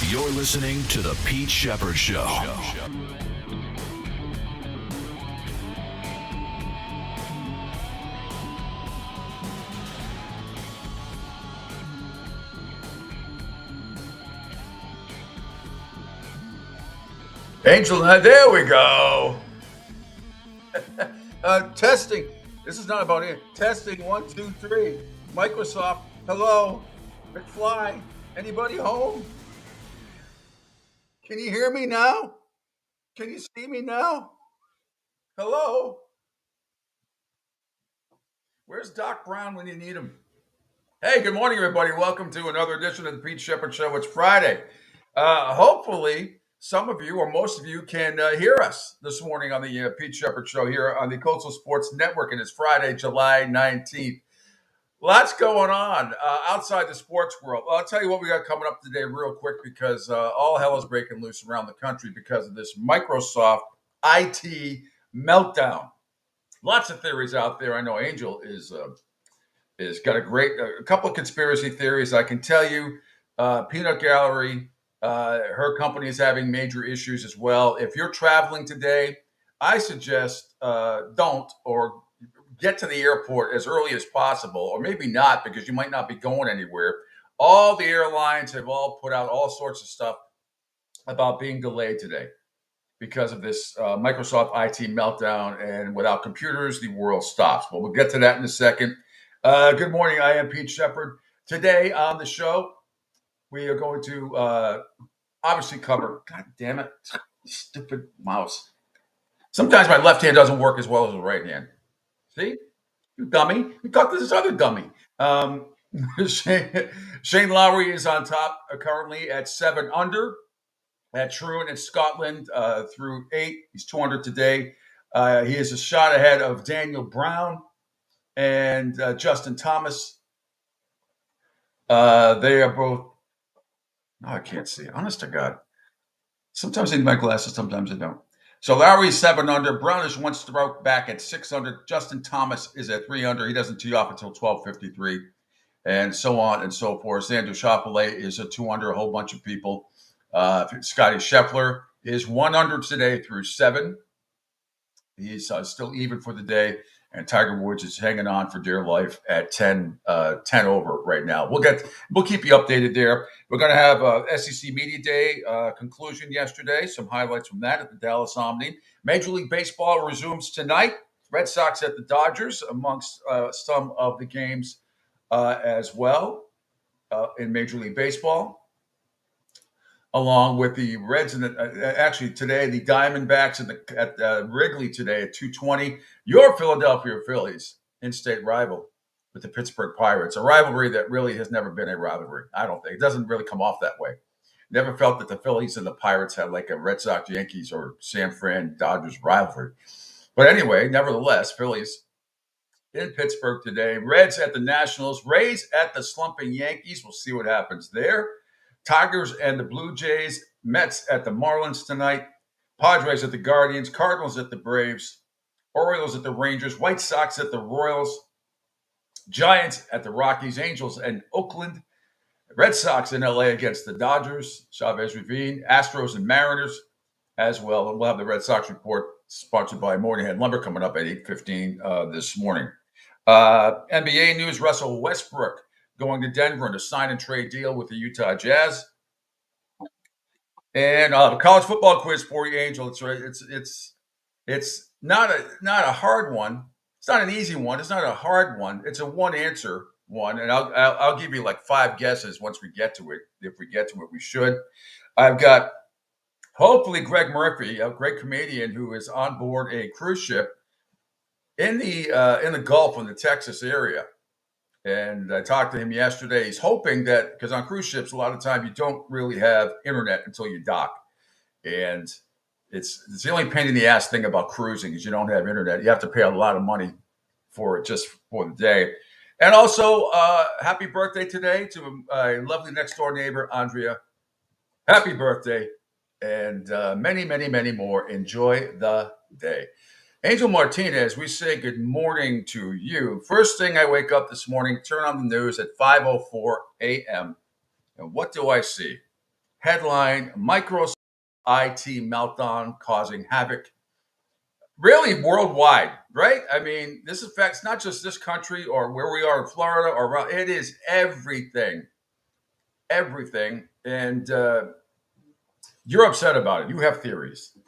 You're listening to The Pete Shepherd Show. Angel, there we go. Testing. This is not about it. Testing, 1, 2, 3. Microsoft, hello. McFly, anybody home? Can you hear me now? Can you see me now? Hello? Where's Doc Brown when you need him? Hey, good morning, everybody. Welcome to another edition of the Pete Shepherd Show. It's Friday. Hopefully, some of you or most of you can hear us this morning on the Pete Shepherd Show here on the Coastal Sports Network, and it's Friday, July 19th. Lots going on outside the sports world. Well, I'll tell you what we got coming up today real quick because all hell is breaking loose around the country because of this Microsoft IT meltdown. Lots of theories out there. I know Angel is got a couple of conspiracy theories. I can tell you, Peanut Gallery, her company is having major issues as well. If you're traveling today, I suggest don't or get to the airport as early as possible, or maybe not because you might not be going anywhere. All the airlines have all put out all sorts of stuff about being delayed today because of this Microsoft IT meltdown. And without computers, the world stops. But we'll get to that in a second. Good morning. I am Pete Shepherd. Today on the show, we are going to obviously cover, God damn it, stupid mouse. Sometimes my left hand doesn't work as well as the right hand. See? You dummy. You talk to this other dummy. Shane Lowry is on top currently at 7 under. At Troon in Scotland through 8. He's 200 today. He is a shot ahead of Daniel Brown and Justin Thomas. They are both. Oh, I can't see. Honest to God. Sometimes I need my glasses, sometimes I don't. So Lowry's 7 under. Brown is 1 stroke back at 6 under. Justin Thomas is at 3 under. He doesn't tee off until 12:53, and so on and so forth. Xander Schauffele is a 2 under. A whole bunch of people. Scotty Scheffler is 1 under today through 7. He's still even for the day. And Tiger Woods is hanging on for dear life at 10 over right now. We'll keep you updated there. We're going to have SEC Media Day conclusion yesterday. Some highlights from that at the Dallas Omni. Major League Baseball resumes tonight. Red Sox at the Dodgers amongst some of the games as well in Major League Baseball. Along with the Reds and actually today, the Diamondbacks at Wrigley today at 2:20. Your Philadelphia Phillies, in-state rival with the Pittsburgh Pirates, a rivalry that really has never been a rivalry. I don't think it doesn't really come off that way. Never felt that the Phillies and the Pirates had like a Red Sox, Yankees, or San Fran Dodgers rivalry. But anyway, nevertheless, Phillies in Pittsburgh today. Reds at the Nationals. Rays at the slumping Yankees. We'll see what happens there. Tigers and the Blue Jays, Mets at the Marlins tonight, Padres at the Guardians, Cardinals at the Braves, Orioles at the Rangers, White Sox at the Royals, Giants at the Rockies, Angels and Oakland, Red Sox in LA against the Dodgers, Chavez Ravine, Astros and Mariners as well. And we'll have the Red Sox report sponsored by Moynihan Lumber coming up at 8:15 this morning. NBA news, Russell Westbrook going to Denver in a sign and trade deal with the Utah Jazz. And a college football quiz for you, Angel. It's not a hard one. It's not an easy one. It's not a hard one. It's a one answer one, and I'll give you like 5 guesses once we get to it. If we get to it, we should. I've got hopefully Greg Murphy, a great comedian who is on board a cruise ship in the Gulf in the Texas area. And I talked to him yesterday. He's hoping that, because on cruise ships, a lot of time you don't really have internet until you dock. And it's the only pain in the ass thing about cruising is you don't have internet. You have to pay a lot of money for it just for the day. And also, happy birthday today to a lovely next door neighbor, Andrea. Happy birthday. And many, many, many more. Enjoy the day. Angel Martinez, we say good morning to you. First thing I wake up this morning, turn on the news at 5:04 a.m. And what do I see? Headline: Microsoft IT meltdown causing havoc. Really worldwide, right? I mean, this affects not just this country or where we are in Florida or around. It is everything, everything. And you're upset about it. You have theories.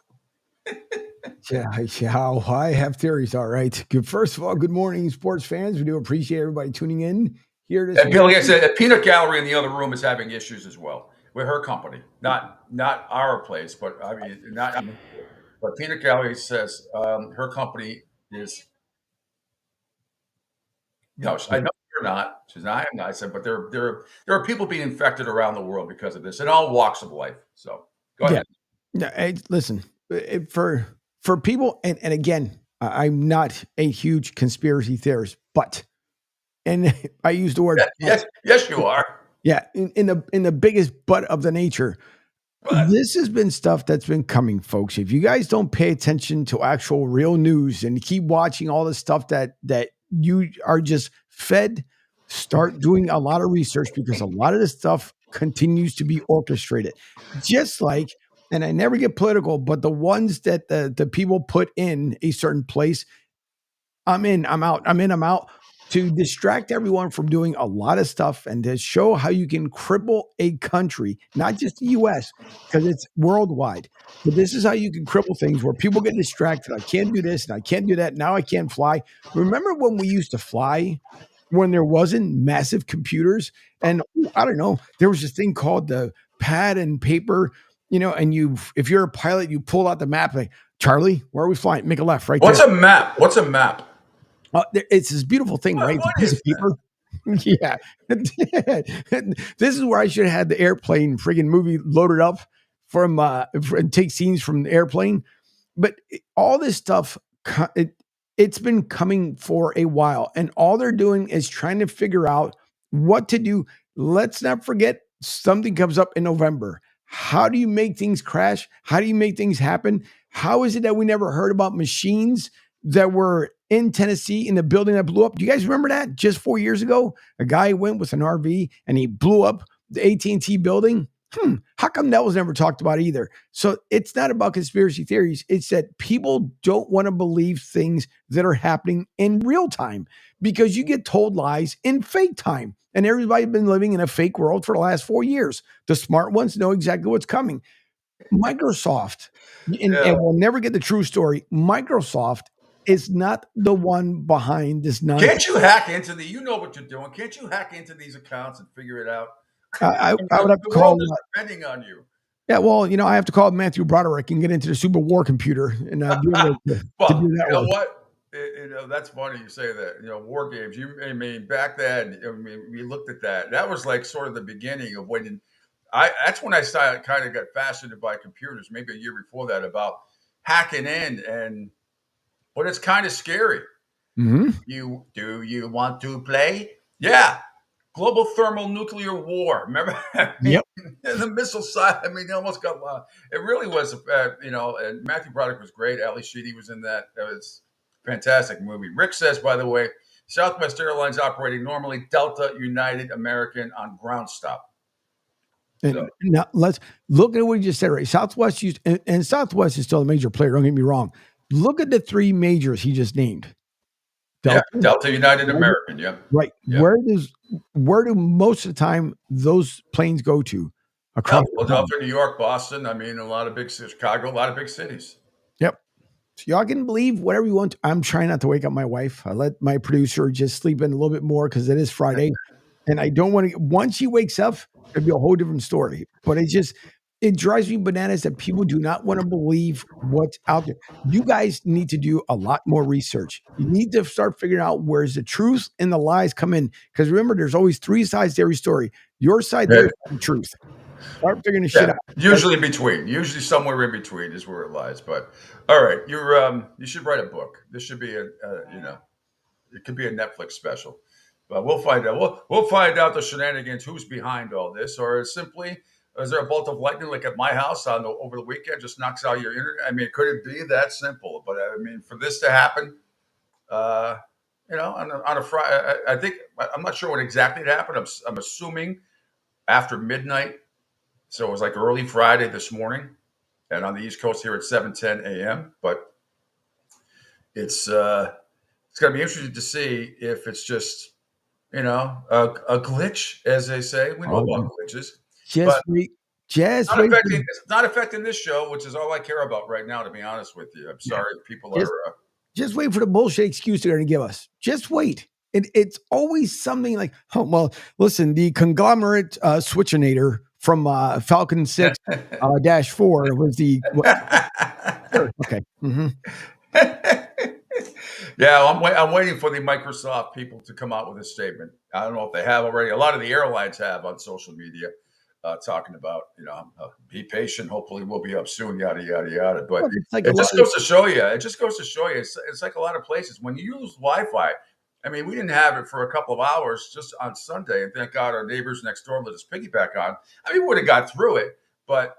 Yeah, I have theories. All right. Good. First of all, good morning, sports fans. We do appreciate everybody tuning in here this And Bill, like I morning. said, a peanut gallery in the other room is having issues as well with her company, not our place, but I mean, not. But peanut gallery says her company is. No, I know you're not. She's not. I am not. I said, but there are people being infected around the world because of this, in all walks of life. So go Yeah. ahead. Yeah. Hey, listen, for people, and again, I'm not a huge conspiracy theorist, but and I use the word but. Yes, you are. Yeah, in the biggest but of the nature. But This has been stuff that's been coming, folks. If you guys don't pay attention to actual real news and keep watching all the stuff that you are just fed, start doing a lot of research because a lot of this stuff continues to be orchestrated. Just like, and I never get political, but the ones that the people put in a certain place, I'm in, I'm out, I'm in, I'm out, to distract everyone from doing a lot of stuff and to show how you can cripple a country, not just the US, because it's worldwide. But this is how you can cripple things where people get distracted. I can't do this and I can't do that. Now I can't fly. Remember when we used to fly when there wasn't massive computers? And I don't know, there was this thing called the pad and paper, and if you're a pilot, you pull out the map like, Charlie, where are we flying? Make a left right there. what's a map? What's a map? It's this beautiful thing, right? It's a What piece is of paper. Yeah. This is where I should have had the airplane friggin' movie loaded up and take scenes from the airplane. But all this stuff, it's been coming for a while. And all they're doing is trying to figure out what to do. Let's not forget something comes up in November. How do you make things crash? How do you make things happen? How is it that we never heard about machines that were in Tennessee in the building that blew up? Do you guys remember that? Just 4 years ago, a guy went with an RV and he blew up the AT&T building. How come that was never talked about either? So it's not about conspiracy theories. It's that people don't want to believe things that are happening in real time because you get told lies in fake time. And everybody's been living in a fake world for the last 4 years. The smart ones know exactly what's coming. Microsoft, and we'll never get the true story. Microsoft is not the one behind this nonsense. Can't you hack into you know what you're doing? Can't you hack into these accounts and figure it out? I would have to The call. world is depending on you. Yeah, well, I have to call Matthew Broderick and get into the Super War computer and be able to Well, do that you know work. what? That's funny you say that. War games. I mean, back then, I mean, we looked at that. That was like sort of the beginning of when That's when I started kind of got fascinated by computers. Maybe a year before that, about hacking in, but it's kind of scary. Mm-hmm. You want to play? Yeah. Global thermonuclear war. Remember? Yep. And the missile side. I mean, they almost got. It really was. And Matthew Broderick was great. Ali Sheedy was in that. That was a fantastic movie. Rick says, by the way, Southwest Airlines operating normally. Delta, United, American on ground stop. And now let's look at what you just said, right? Southwest used, and Southwest is still a major player. Don't get me wrong. Look at the three majors he just named. Delta, United, American. Yep. Right. Yep. Where do most of the time those planes go to? Across Philadelphia, New York, Boston. I mean, a lot of big cities. Chicago, a lot of big cities. Yep. So y'all can believe whatever you want. I'm trying not to wake up my wife. I let my producer just sleep in a little bit more because it is Friday. And I don't want to, once she wakes up, it'll be a whole different story. But it drives me bananas that people do not want to believe what's out there. You guys need to do a lot more research. You need to start figuring out where's the truth and the lies come in. Because remember, there's always three sides to every story. Your side, there's the truth. Start figuring this shit out. Usually in between. Usually somewhere in between is where it lies. But all right, you should write a book. This should be it could be a Netflix special. But we'll find out. We'll find out the shenanigans, who's behind all this, or simply is there a bolt of lightning like at my house over the weekend just knocks out your internet? I mean, could it be that simple? But I mean, for this to happen, on a Friday, I'm not sure what exactly happened. I'm assuming after midnight So it was like early Friday this morning, and on the East Coast here at 7:10 a.m. But it's going to be interesting to see if it's just a glitch, as they say. We know Oh, about glitches, just but wait. Just not wait. affecting. It's not affecting this show, which is all I care about right now. To be honest with you, I'm sorry if people Just, are. just wait for the bullshit excuse they're going to give us. Just wait. It's always something like, oh, well, listen, the conglomerate switchinator from Falcon 6 dash 4 was the. Sure. Okay. Mm-hmm. Yeah, I'm waiting for the Microsoft people to come out with a statement. I don't know if they have already. A lot of the airlines have on social media talking about, be patient. Hopefully, we'll be up soon. Yada yada yada. But Well, it's like it just goes to show you. It just goes to show you. It's like a lot of places when you use Wi-Fi. I mean, we didn't have it for a couple of hours just on Sunday, and thank God our neighbors next door let us piggyback on. I mean, we would have got through it, but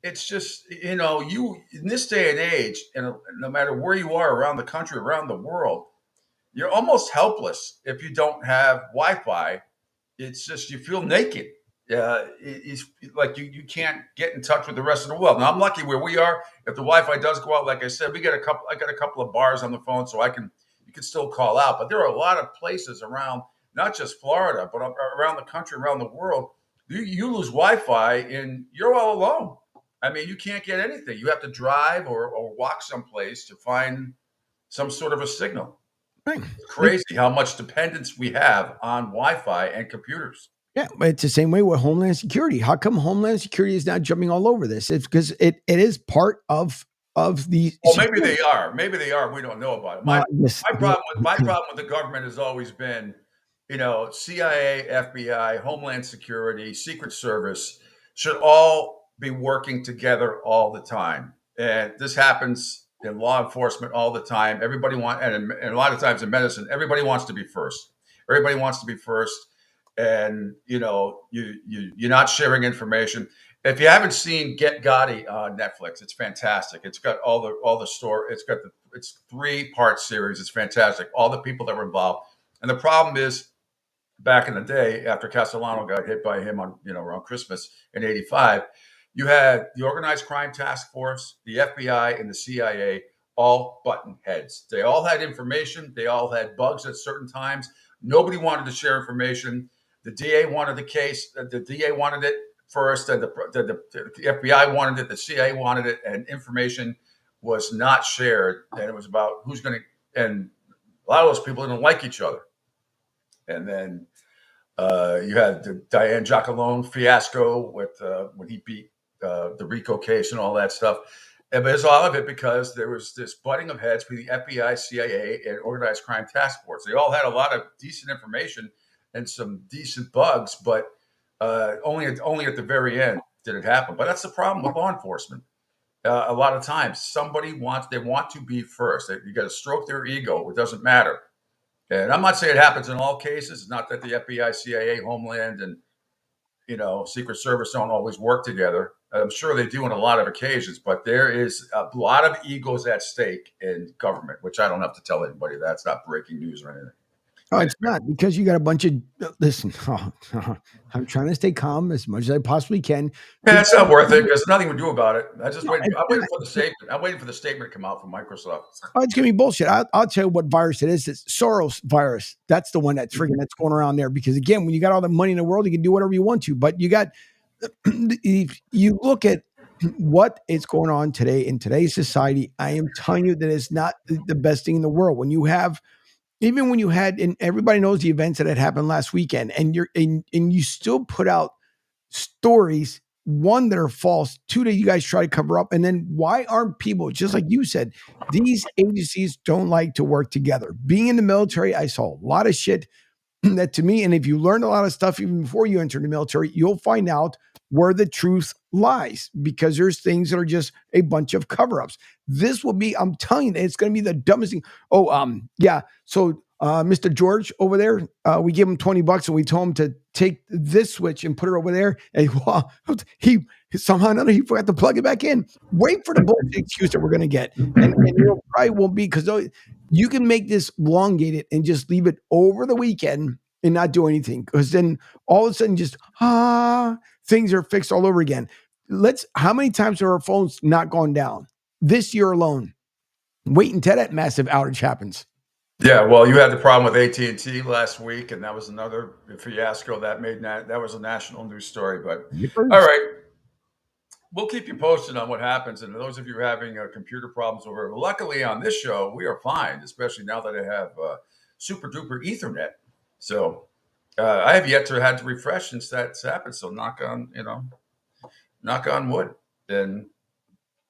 it's just you in this day and age, and no matter where you are around the country, around the world, you're almost helpless if you don't have Wi-Fi. It's just you feel naked. It's like you can't get in touch with the rest of the world. Now I'm lucky where we are. If the Wi-Fi does go out, like I said, I got a couple of bars on the phone, so you can still call out. But there are a lot of places around, not just Florida, but around the country, around the world. You lose Wi-Fi and you're all alone. I mean, you can't get anything. You have to drive or walk someplace to find some sort of a signal. Right. It's crazy how much dependence we have on Wi-Fi and computers. Yeah, but it's the same way with Homeland Security. How come Homeland Security is now jumping all over this? It's because it is part of the. Well, maybe they are. Maybe they are. We don't know about it. My problem with the government has always been, CIA, FBI, Homeland Security, Secret Service should all be working together all the time. And this happens in law enforcement all the time. Everybody and a lot of times in medicine, everybody wants to be first. Everybody wants to be first. And you're not sharing information. If you haven't seen Get Gotti on Netflix, it's fantastic. It's got all the story. It's 3-part series. It's fantastic. All the people that were involved. And the problem is, back in the day, after Castellano got hit by him on around Christmas in '85, you had the Organized Crime Task Force, the FBI, and the CIA all button heads. They all had information. They all had bugs at certain times. Nobody wanted to share information. The DA wanted the case. The DA wanted it first, and the FBI wanted it. The CIA wanted it, and information was not shared. And it was about who's going to. And a lot of those people didn't like each other. And then you had the Diane Giacalone fiasco with when he beat the RICO case and all that stuff. And there's all of it because there was this butting of heads between the FBI, CIA, and Organized Crime Task Force. They all had a lot of decent information and some decent bugs, but only at the very end did it happen. But that's the problem with law enforcement. A lot of times, they want to be first. You got to stroke their ego. It doesn't matter. And I'm not saying it happens in all cases. It's not that the FBI, CIA, Homeland, and Secret Service don't always work together. I'm sure they do on a lot of occasions, but there is a lot of egos at stake in government, which I don't have to tell anybody. That's not breaking news or anything. Oh, it's not, because you got a bunch of listen. I'm trying to stay calm as much as I possibly can. Yeah, it's not worth it. There's nothing to do about it. I'm waiting for the statement. I'm waiting for the statement to come out from Microsoft. Oh, it's gonna be bullshit. I'll tell you what virus it is. It's Soros virus. That's the one that's that's going around there. Because again, when you got all the money in the world, you can do whatever you want to. But you got, if you look at what is going on today in today's society, I am telling you that it's not the best thing in the world. When you have, even when you had, and everybody knows the events that had happened last weekend, and you still put out stories, one, that are false, two, that you guys try to cover up, and then why aren't people, just like you said, these agencies don't like to work together? Being in the military, I saw a lot of shit that, to me, and if you learn a lot of stuff even before you enter the military, you'll find out where the truth lies, because there's things that are just a bunch of cover-ups. This will be, I'm telling you, it's going to be the dumbest thing. Yeah. So Mr. George over there, we gave him $20 and we told him to take this switch and put it over there. And he somehow or another, he forgot to plug it back in. Wait for the bullshit excuse that we're going to get. And it probably won't be, because you can make this elongated and just leave it over the weekend. and not do anything, because then all of a sudden just things are fixed all over again. How many times have our phones not gone down this year alone? Wait until that massive outage happens. Yeah, well, you had the problem with AT&T last week, and that was another fiasco that was a national news story. But all right, we'll keep you posted on what happens. And those of you having computer problems over, luckily on this show, we are fine, especially now that I have super duper Ethernet. So I have yet to had to refresh since that's happened. So knock on wood. And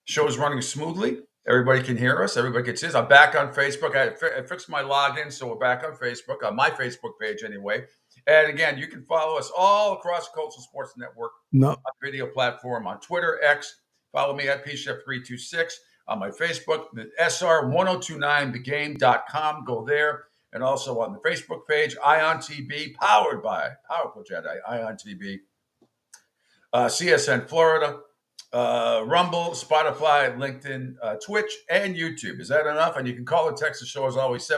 show's running smoothly. Everybody can hear us. Everybody can see us. I'm back on Facebook. I fixed my login, so we're back on Facebook, on my Facebook page anyway. And again, you can follow us all across Coastal Sports Network on video platform, on Twitter, X. Follow me at PChef326 on my Facebook, the SR1029thegame.com. Go there. And also on the Facebook page, Ion TV, powered by Powerful Jedi, Ion TV, CSN Florida, Rumble, Spotify, LinkedIn, Twitch, and YouTube. Is that enough? And you can call or text the show as always,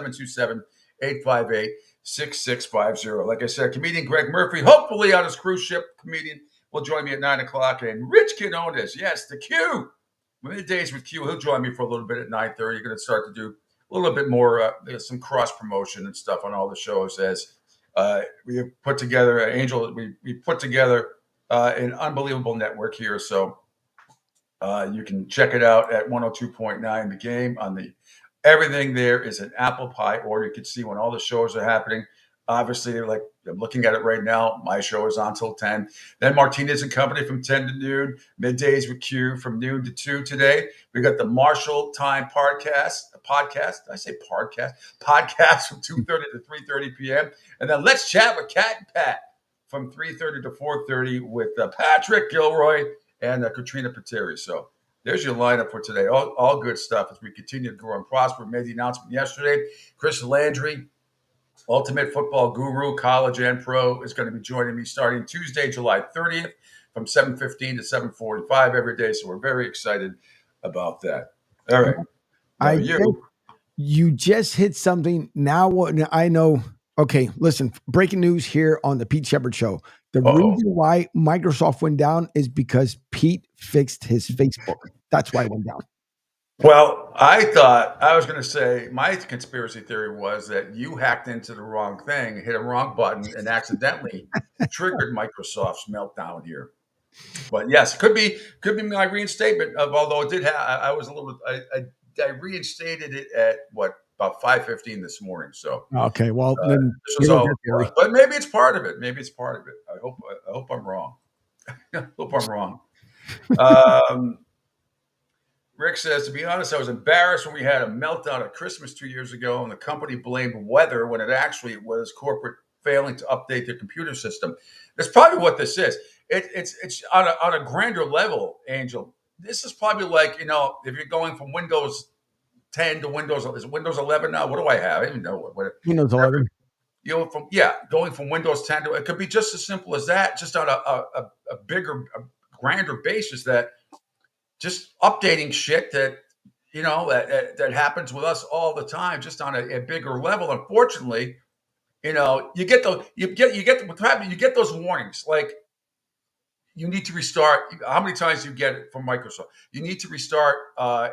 727-858-6650. Like I said, comedian Greg Murphy, hopefully on his cruise ship, comedian, will join me at 9 o'clock. And Rich Quinones, yes, the Q. Middays with Q. He'll join me for a little bit at 9:30. You're going to start to do a little bit more, some cross promotion and stuff on all the shows as we have put together, Angel, we put together an unbelievable network here. So you can check it out at 102.9 The Game. Everything there is an apple pie order. You can see when all the shows are happening. Obviously, like I'm looking at it right now, my show is on till 10. Then Martinez and Company from 10 to noon. Middays with Q from noon to 2 today. We got the Marshall Time podcast. Did I say podcast? Podcast from 2:30 to 3:30 p.m. And then Let's Chat with Cat and Pat from 3:30 to 4:30 with Patrick Gilroy and Katrina Pateri. So there's your lineup for today. All good stuff as we continue to grow and prosper. Made the announcement yesterday. Chris Landry, Ultimate Football Guru, college and pro, is going to be joining me starting Tuesday, July 30th from 7:15 to 7:45 every day. So we're very excited about that. All right. You just hit something. Now I know. Okay, listen, breaking news here on the Pete Shepard Show. The reason why Microsoft went down is because Pete fixed his Facebook. That's why it went down. Well, I thought I was going to say my conspiracy theory was that you hacked into the wrong thing, hit a wrong button, and accidentally triggered Microsoft's meltdown here. But yes, could be my reinstatement. Although it did I was a little. I reinstated it at about 5:15 this morning. So okay, well, then this was all, but maybe it's part of it. I hope I'm wrong. I hope I'm wrong. Rick says, to be honest, I was embarrassed when we had a meltdown at Christmas 2 years ago, and the company blamed weather when it actually was corporate failing to update their computer system. That's probably what this is. It's on a grander level, Angel. This is probably like, if you're going from Windows 10 to Windows 11 now. What do I have? I don't even know what Windows 11. Going from Windows 10 to, it could be just as simple as that, just on a bigger, grander basis, that just updating shit that that happens with us all the time, just on a bigger level. Unfortunately, you get those warnings like, you need to restart. How many times do you get it from Microsoft? You need to restart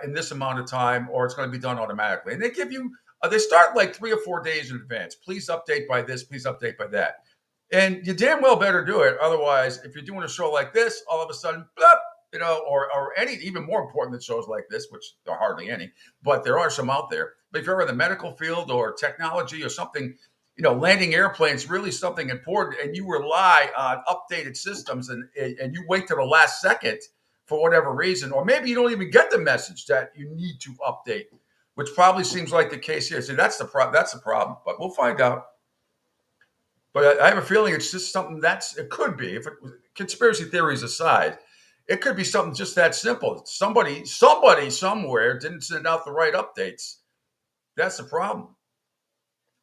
in this amount of time, or it's going to be done automatically. And they give you, they start like 3 or 4 days in advance. Please update by this. Please update by that. And you damn well better do it. Otherwise, if you're doing a show like this, all of a sudden, or any even more important than shows like this, which there are hardly any, but there are some out there. But if you're in the medical field or technology or something, landing airplanes really something important, and you rely on updated systems, and you wait to the last second for whatever reason, or maybe you don't even get the message that you need to update, which probably seems like the case here. See, that's the problem, but we'll find out. But I have a feeling it's just something it could be, conspiracy theories aside, it could be something just that simple. Somebody somewhere didn't send out the right updates. That's the problem.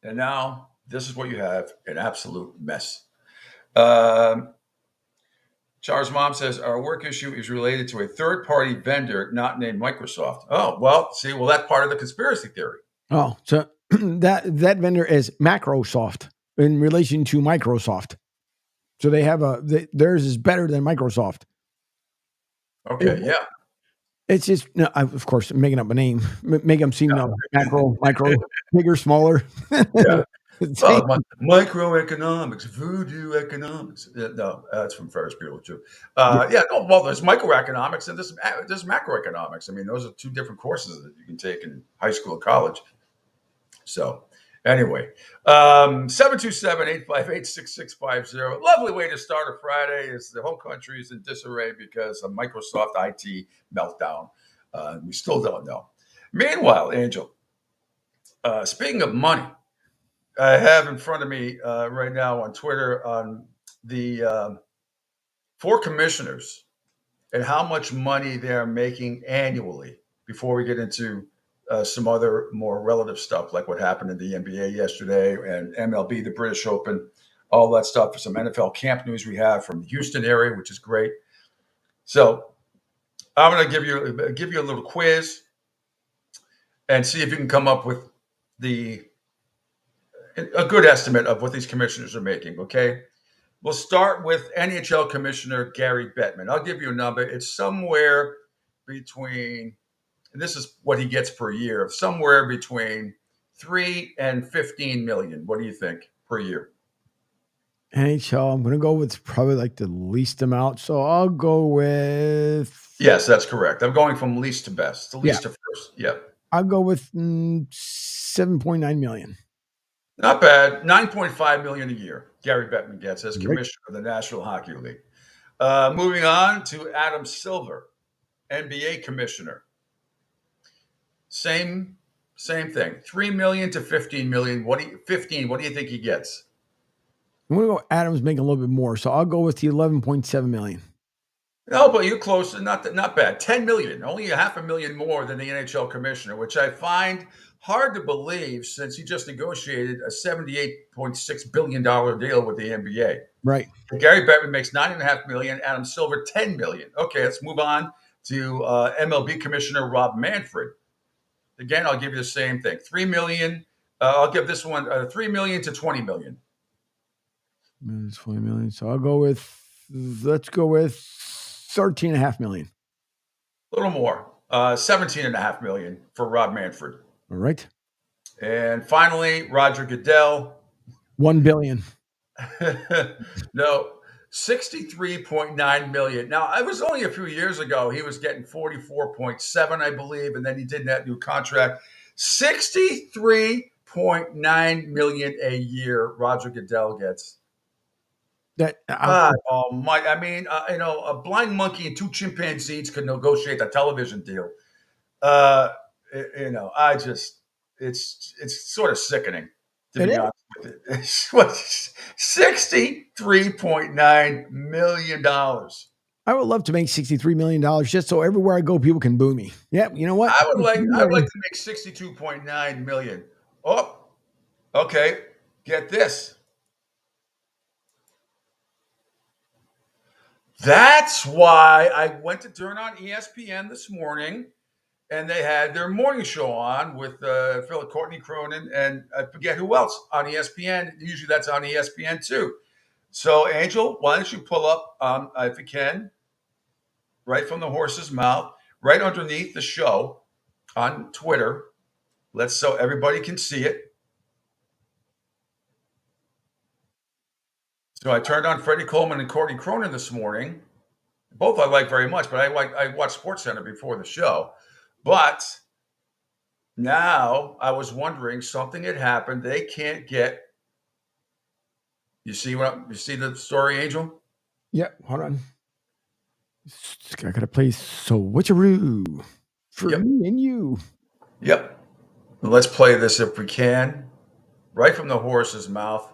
And now this is what you have, an absolute mess. Char's mom says, our work issue is related to a third-party vendor not named Microsoft. Oh, well, that's part of the conspiracy theory. Oh, so that vendor is Macrosoft. in relation to Microsoft. So they have theirs is better than Microsoft. Okay, yeah. It's just, no, of course, I'm making up a name, make them seem macro, micro, bigger, smaller. Yeah. Microeconomics, voodoo economics. No, that's from Ferris Bueller too. Well, there's microeconomics and there's macroeconomics. I mean, those are two different courses that you can take in high school or college. So anyway, 727-858-6650. Lovely way to start a Friday is the whole country is in disarray because of Microsoft IT meltdown. We still don't know. Meanwhile, Angel, speaking of money, I have in front of me right now on Twitter on the 4 commissioners and how much money they're making annually before we get into some other more relative stuff like what happened in the NBA yesterday and MLB, the British Open, all that stuff. For some NFL camp news we have from the Houston area, which is great. So I'm going to give you a little quiz and see if you can come up with a good estimate of what these commissioners are making, okay? We'll start with NHL Commissioner Gary Bettman. I'll give you a number. It's somewhere between, and this is what he gets per year, somewhere between 3 and 15 million. What do you think per year? NHL, I'm going to go with probably like the least amount. So I'll go with. Yes, that's correct. I'm going from least to best, to least to first. Yep. I'll go with 7.9 million. Not bad. 9.5 million a year Gary Bettman gets as commissioner of the National Hockey League. Moving on to Adam Silver, NBA commissioner. Same thing. 3 million to 15 million. What do you think he gets? I'm going to go Adam's making a little bit more. So I'll go with the 11.7 million. No, but you're close. Not bad. 10 million. Only $500,000 more than the NHL commissioner, which I find hard to believe since he just negotiated a $78.6 billion deal with the NBA. Right. Gary Bettman makes $9.5 million. Adam Silver, $10 million. Okay, let's move on to MLB Commissioner Rob Manfred. Again, I'll give you the same thing. 3 million. I'll give this one 3 million to 20 million. 20 million. So let's go with 13.5 million. A little more. 17.5 million for Rob Manfred. All right. And finally, Roger Goodell. 1 billion. No, 63.9 million. Now, it was only a few years ago. He was getting 44.7, I believe, and then he did that new contract. 63.9 million a year Roger Goodell gets. Oh my! I mean, a blind monkey and 2 chimpanzees could negotiate a television deal. It's sort of sickening to be honest with it. It's $63.9 million. I would love to make $63 million just so everywhere I go, people can boo me. Yeah, you know what? I would like to make $62.9 million. Oh, okay. Get this. That's why I went to turn on ESPN this morning, and they had their morning show on with Courtney Cronin, and I forget who else on ESPN. Usually that's on ESPN too. So, Angel, why don't you pull up, if you can, right from the horse's mouth, right underneath the show on Twitter. So everybody can see it. So I turned on Freddie Coleman and Courtney Cronin this morning. Both I like very much, but I watched SportsCenter before the show. But now I was wondering, something had happened. They can't get. You see the story, Angel? Yeah, hold on. I gotta play switcheroo for me and you. Yep. Let's play this if we can, right from the horse's mouth.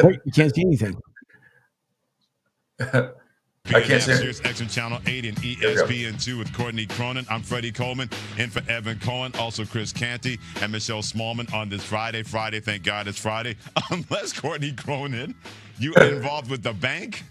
Wait, you can't see anything. I can't see it. Sirius XM Channel 8 and ESPN2 with Courtney Cronin. I'm Freddie Coleman, in for Evan Cohen, also Chris Canty and Michelle Smallman on this Friday. Thank God it's Friday. Unless Courtney Cronin, you involved with the bank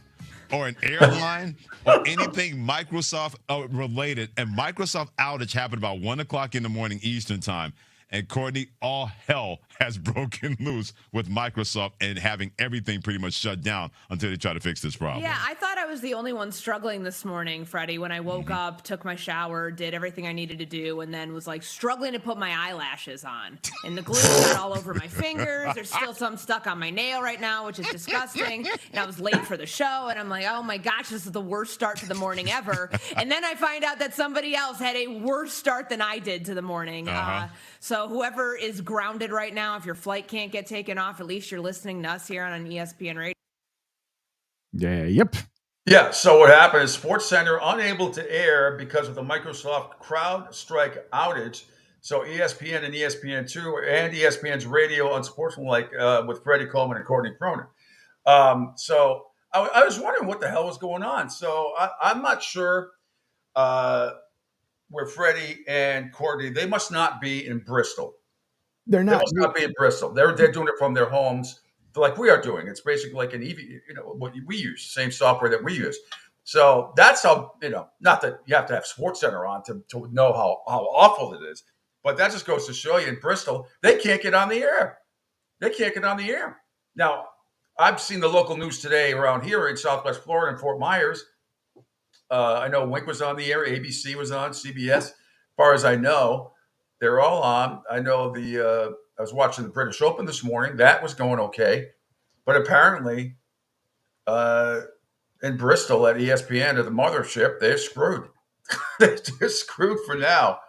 or an airline or anything Microsoft related, and Microsoft outage happened about 1 o'clock in the morning Eastern time. And Courtney, all hell has broken loose with Microsoft and having everything pretty much shut down until they try to fix this problem. Yeah, I thought I was the only one struggling this morning, Freddie, when I woke up, took my shower, did everything I needed to do, and then was like struggling to put my eyelashes on. And the glue got all over my fingers. There's still some stuck on my nail right now, which is disgusting. And I was late for the show, and I'm like, oh my gosh, this is the worst start to the morning ever. And then I find out that somebody else had a worse start than I did to the morning. So whoever is grounded right now, if your flight can't get taken off, at least you're listening to us here on ESPN Radio. Yeah, yep. Yeah, so what happened is SportsCenter unable to air because of the Microsoft CrowdStrike outage. So ESPN and ESPN2 and ESPN's radio unsportsmanlike with Freddie Coleman and Courtney Cronin. So I was wondering what the hell was going on. So I'm not sure where Freddie and Courtney, they must not be in Bristol. They're They not. must not be in Bristol. They're doing it from their homes like we are doing. It's basically like an EV, what we use, same software that we use. So that's how, not that you have to have SportsCenter on to know how awful it is, but that just goes to show you in Bristol, they can't get on the air. They can't get on the air. Now, I've seen the local news today around here in Southwest Florida and Fort Myers. I know Wink was on the air, ABC was on, CBS. As far as I know, they're all on. I know I was watching the British Open this morning. That was going okay. But apparently in Bristol at ESPN or the mothership, they're screwed. They're screwed for now.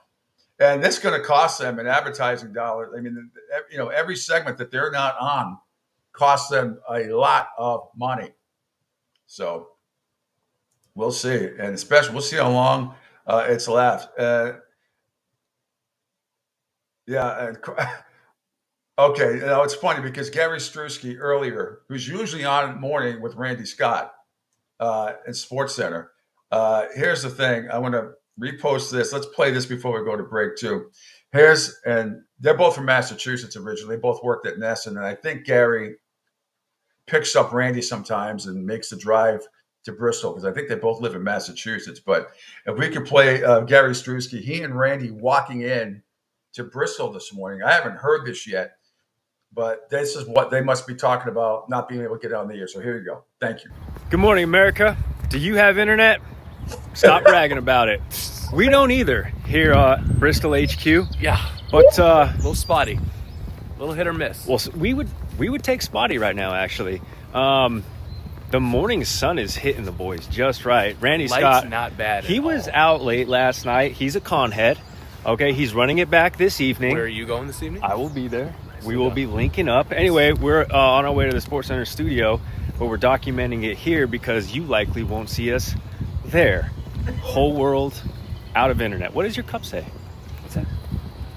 And that's going to cost them in advertising dollars. I mean, every segment that they're not on costs them a lot of money. So we'll see. And especially, we'll see how long it's left. Okay, it's funny because Gary Strusky earlier, who's usually on in the morning with Randy Scott in SportsCenter. Here's the thing. I want to repost this. Let's play this before we go to break too. And they're both from Massachusetts originally. They both worked at Nesson, and I think Gary picks up Randy sometimes and makes the drive to Bristol because I think they both live in Massachusetts. But if we could play Gary Strusky, he and Randy walking in to Bristol this morning. I haven't heard this yet, but this is what they must be talking about, not being able to get on the air. So here you go. Thank you. Good morning, America. Do you have internet? Stop bragging about it. We don't either here at Bristol HQ. Yeah, but a little spotty, a little hit or miss. Well, we would take spotty right now. Actually, the morning sun is hitting the boys just right. Randy Light's Scott, not bad. He was out late last night. He's a con head. Okay, he's running it back this evening. Where are you going this evening? I will be there. We will be linking up. Anyway, we're on our way to the SportsCenter studio, but we're documenting it here because you likely won't see us there. Whole world out of internet. What does your cup say? What's that?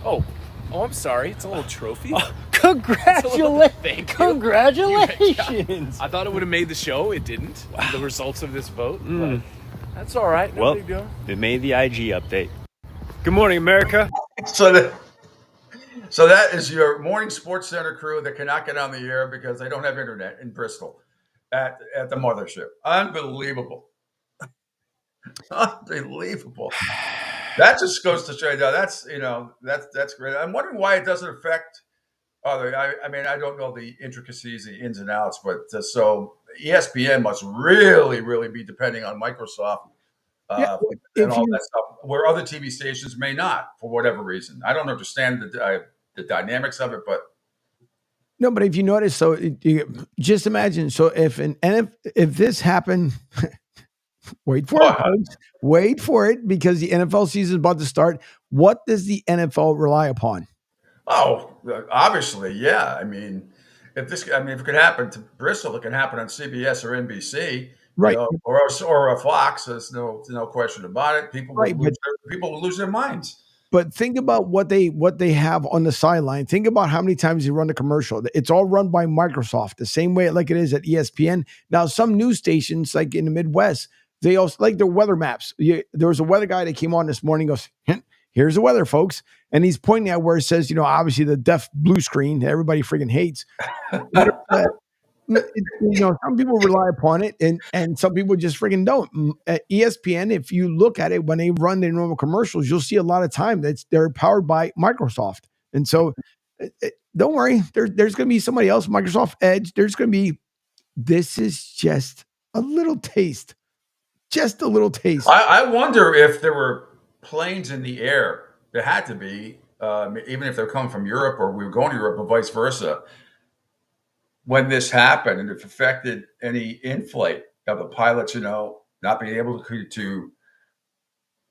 Oh, I'm sorry. It's a little trophy. Oh, congratulations! Thank you. Congratulations! I thought it would have made the show. It didn't. Wow. The results of this vote. But that's all right. No big deal. It made the IG update. Good morning, America. So that is your morning SportsCenter crew that cannot get on the air because they don't have internet in Bristol at the mothership. Unbelievable. Unbelievable. That just goes to show you that's great. I'm wondering why it doesn't affect other. I mean, I don't know the intricacies, the ins and outs, but so ESPN must really, really be depending on Microsoft. And all that stuff, where other TV stations may not, for whatever reason. I don't understand the dynamics of it, but no. But if you notice, so just imagine. So if this happened, wait for it, folks. Wait for it, because the NFL season is about to start. What does the NFL rely upon? Oh, obviously, yeah. I mean, if it could happen to Bristol, it can happen on CBS or NBC. Right. Or a Fox. There's no question about it. People will lose their minds. But think about what they have on the sideline. Think about how many times they run the commercial. It's all run by Microsoft, the same way like it is at ESPN. Now, some news stations, like in the Midwest, they also like their weather maps. There was a weather guy that came on this morning, goes, here's the weather, folks. And he's pointing at where it says, obviously the deaf blue screen that everybody freaking hates. Some people rely upon it and some people just freaking don't. At ESPN, if you look at it, when they run their normal commercials, you'll see a lot of time they're powered by Microsoft. And so don't worry, there's going to be somebody else, Microsoft Edge. This is just a little taste. Just a little taste. I wonder if there were planes in the air. There had to be, even if they're coming from Europe or we were going to Europe or vice versa, when this happened and it affected any in-flight of the pilots, not being able to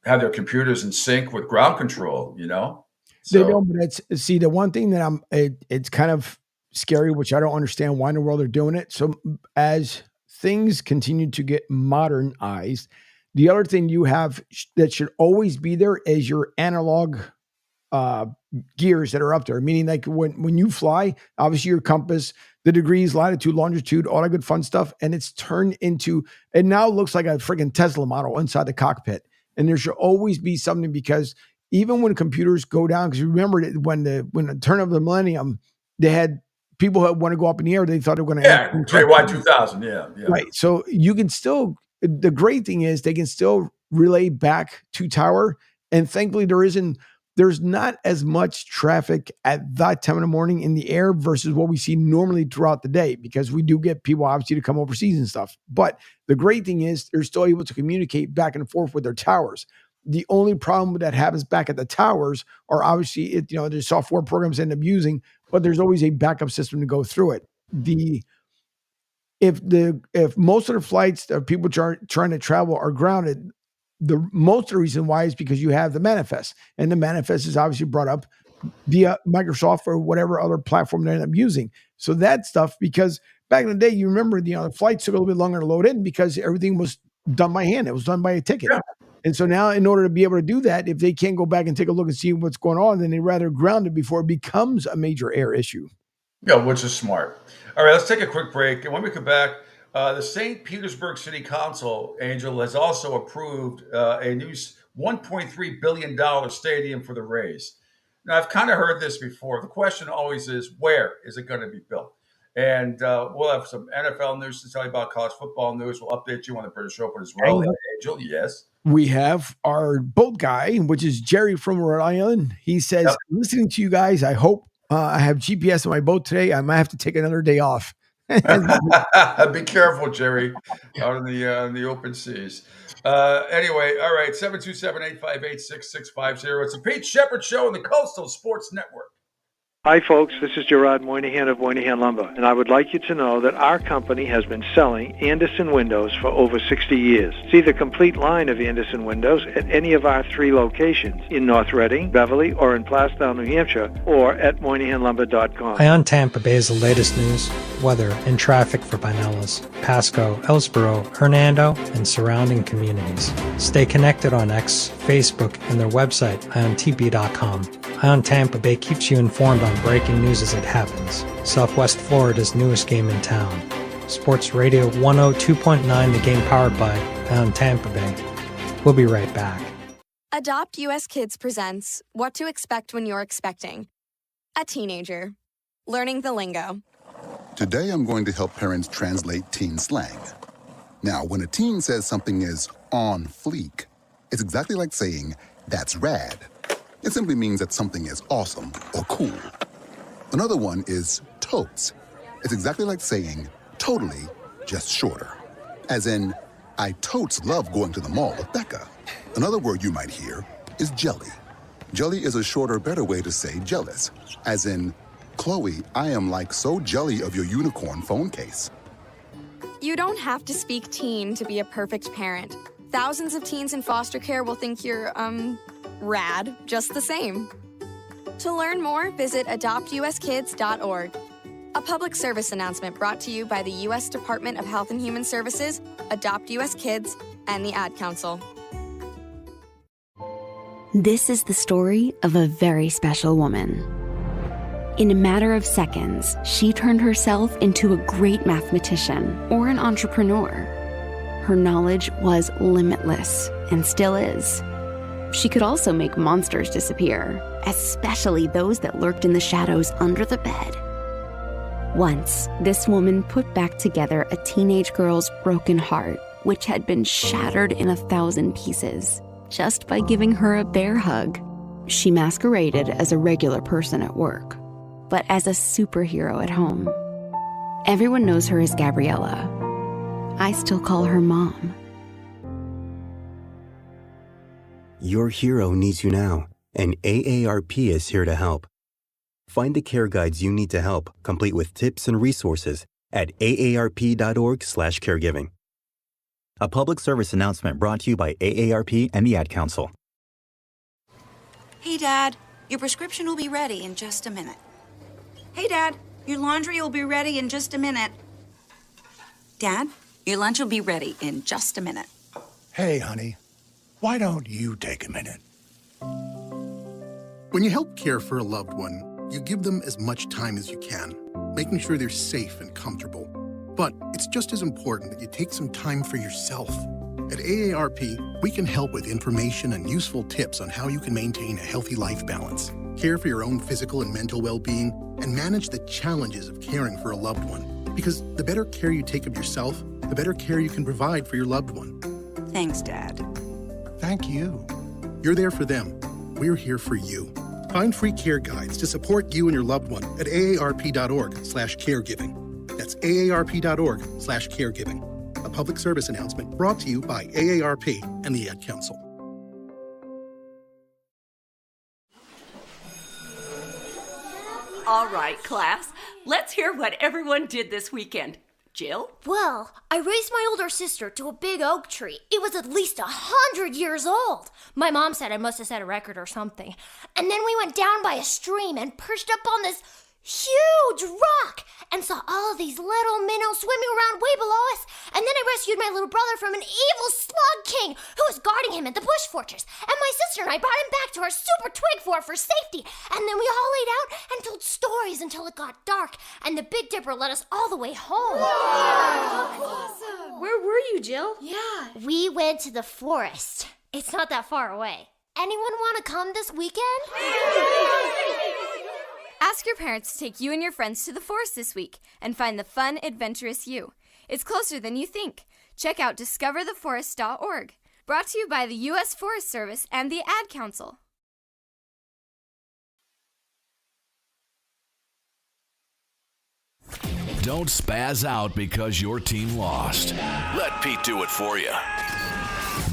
have their computers in sync with ground control, They don't, but the one thing that it's kind of scary, which I don't understand why in the world they're doing it. So as things continue to get modernized, the other thing you have that should always be there is your analog gears that are up there. Meaning, like when you fly, obviously your compass, the degrees, latitude, longitude, all that good fun stuff, and it's turned into. It now looks like a freaking Tesla model inside the cockpit. And there should always be something, because even when computers go down, because remember when the turn of the millennium, they had people who want to go up in the air. They thought they were going to Y2000, yeah, right. So you can still. The great thing is they can still relay back to tower, and thankfully there's not as much traffic at that time of the morning in the air versus what we see normally throughout the day, because we do get people obviously to come overseas and stuff. But the great thing is they're still able to communicate back and forth with their towers. The only problem that happens back at the towers are obviously the software programs end up using, but there's always a backup system to go through it. If most of the flights of people trying to travel are grounded, most of the reason why is because you have the manifest, and the manifest is obviously brought up via Microsoft or whatever other platform they end up using. So that stuff, because back in the day, you remember, the flights took a little bit longer to load in because everything was done by hand. It was done by a ticket. Yeah. And so now, in order to be able to do that, if they can't go back and take a look and see what's going on, then they rather ground it before it becomes a major air issue. Yeah, which is smart. All right, let's take a quick break. And when we come back, the St. Petersburg City Council, Angel, has also approved a new $1.3 billion stadium for the Rays. Now, I've kind of heard this before. The question always is, where is it going to be built? And we'll have some NFL news to tell you about, college football news. We'll update you on the British Open as well. Angel, yes. We have our boat guy, which is Jerry from Rhode Island. He says, listening to you guys, I hope I have GPS on my boat today. I might have to take another day off. Be careful, Jerry, out in the open seas. Anyway, all right, 727-858-6650. It's the Pete Shepherd Show on the Coastal Sports Network. Hi, folks. This is Gerard Moynihan of Moynihan Lumber, and I would like you to know that our company has been selling Anderson windows for over 60 years. See the complete line of Anderson windows at any of our 3 locations in North Reading, Beverly, or in Plastown, New Hampshire, or at MoynihanLumber.com. Ion Tampa Bay is the latest news, weather, and traffic for Pinellas, Pasco, Ellsboro, Hernando, and surrounding communities. Stay connected on X, Facebook, and their website, IonTP.com. Ion Tampa Bay keeps you informed on breaking news as it happens. Southwest Florida's newest game in town. Sports Radio 102.9, the game powered by Ion Tampa Bay. We'll be right back. Adopt US Kids presents What to Expect When You're Expecting. A teenager. Learning the lingo. Today I'm going to help parents translate teen slang. Now, when a teen says something is on fleek, it's exactly like saying, that's rad. It simply means that something is awesome or cool. Another one is totes. It's exactly like saying totally, just shorter. As in, I totes love going to the mall with Becca. Another word you might hear is jelly. Jelly is a shorter, better way to say jealous. As in, Chloe, I am like so jelly of your unicorn phone case. You don't have to speak teen to be a perfect parent. Thousands of teens in foster care will think you're, rad just the same. To learn more, visit adoptuskids.org. A public service announcement brought to you by the U.S. Department of Health and Human Services, Adopt U.S. Kids, and the Ad Council. This is the story of a very special woman. In a matter of seconds, she turned herself into a great mathematician or an entrepreneur. Her knowledge was limitless and still is. She could also make monsters disappear, especially those that lurked in the shadows under the bed. Once, this woman put back together a teenage girl's broken heart, which had been shattered in 1,000 pieces, just by giving her a bear hug. She masqueraded as a regular person at work, but as a superhero at home. Everyone knows her as Gabriella. I still call her Mom. Your hero needs you now, and AARP is here to help. Find the care guides you need to help, complete with tips and resources at aarp.org/caregiving. A public service announcement brought to you by AARP and the Ad Council. Hey, Dad, your prescription will be ready in just a minute. Hey, Dad, your laundry will be ready in just a minute. Dad, your lunch will be ready in just a minute. Hey, honey, why don't you take a minute? When you help care for a loved one, you give them as much time as you can, making sure they're safe and comfortable. But it's just as important that you take some time for yourself. At AARP, we can help with information and useful tips on how you can maintain a healthy life balance, care for your own physical and mental well-being, and manage the challenges of caring for a loved one. Because the better care you take of yourself, the better care you can provide for your loved one. Thanks, Dad. Thank you. You're there for them. We're here for you. Find free care guides to support you and your loved one at aarp.org/caregiving. That's aarp.org/caregiving. A public service announcement brought to you by AARP and the Ad Council. All right, class. Let's hear what everyone did this weekend. Jill? Well, I raised my older sister to a big oak tree. It was at least 100 years old. My mom said I must have set a record or something. And then we went down by a stream and perched up on this huge rock and saw all of these little minnows swimming around way below us. And then I rescued my little brother from an evil slug king who was guarding him at the bush fortress. And my sister and I brought him back to our super twig fort for safety. And then we all laid out and told stories until it got dark. And the Big Dipper led us all the way home. Wow. Awesome. Where were you, Jill? Yeah. We went to the forest. It's not that far away. Anyone want to come this weekend? Ask your parents to take you and your friends to the forest this week and find the fun, adventurous you. It's closer than you think. Check out discovertheforest.org. Brought to you by the U.S. Forest Service and the Ad Council. Don't spaz out because your team lost. Let Pete do it for you.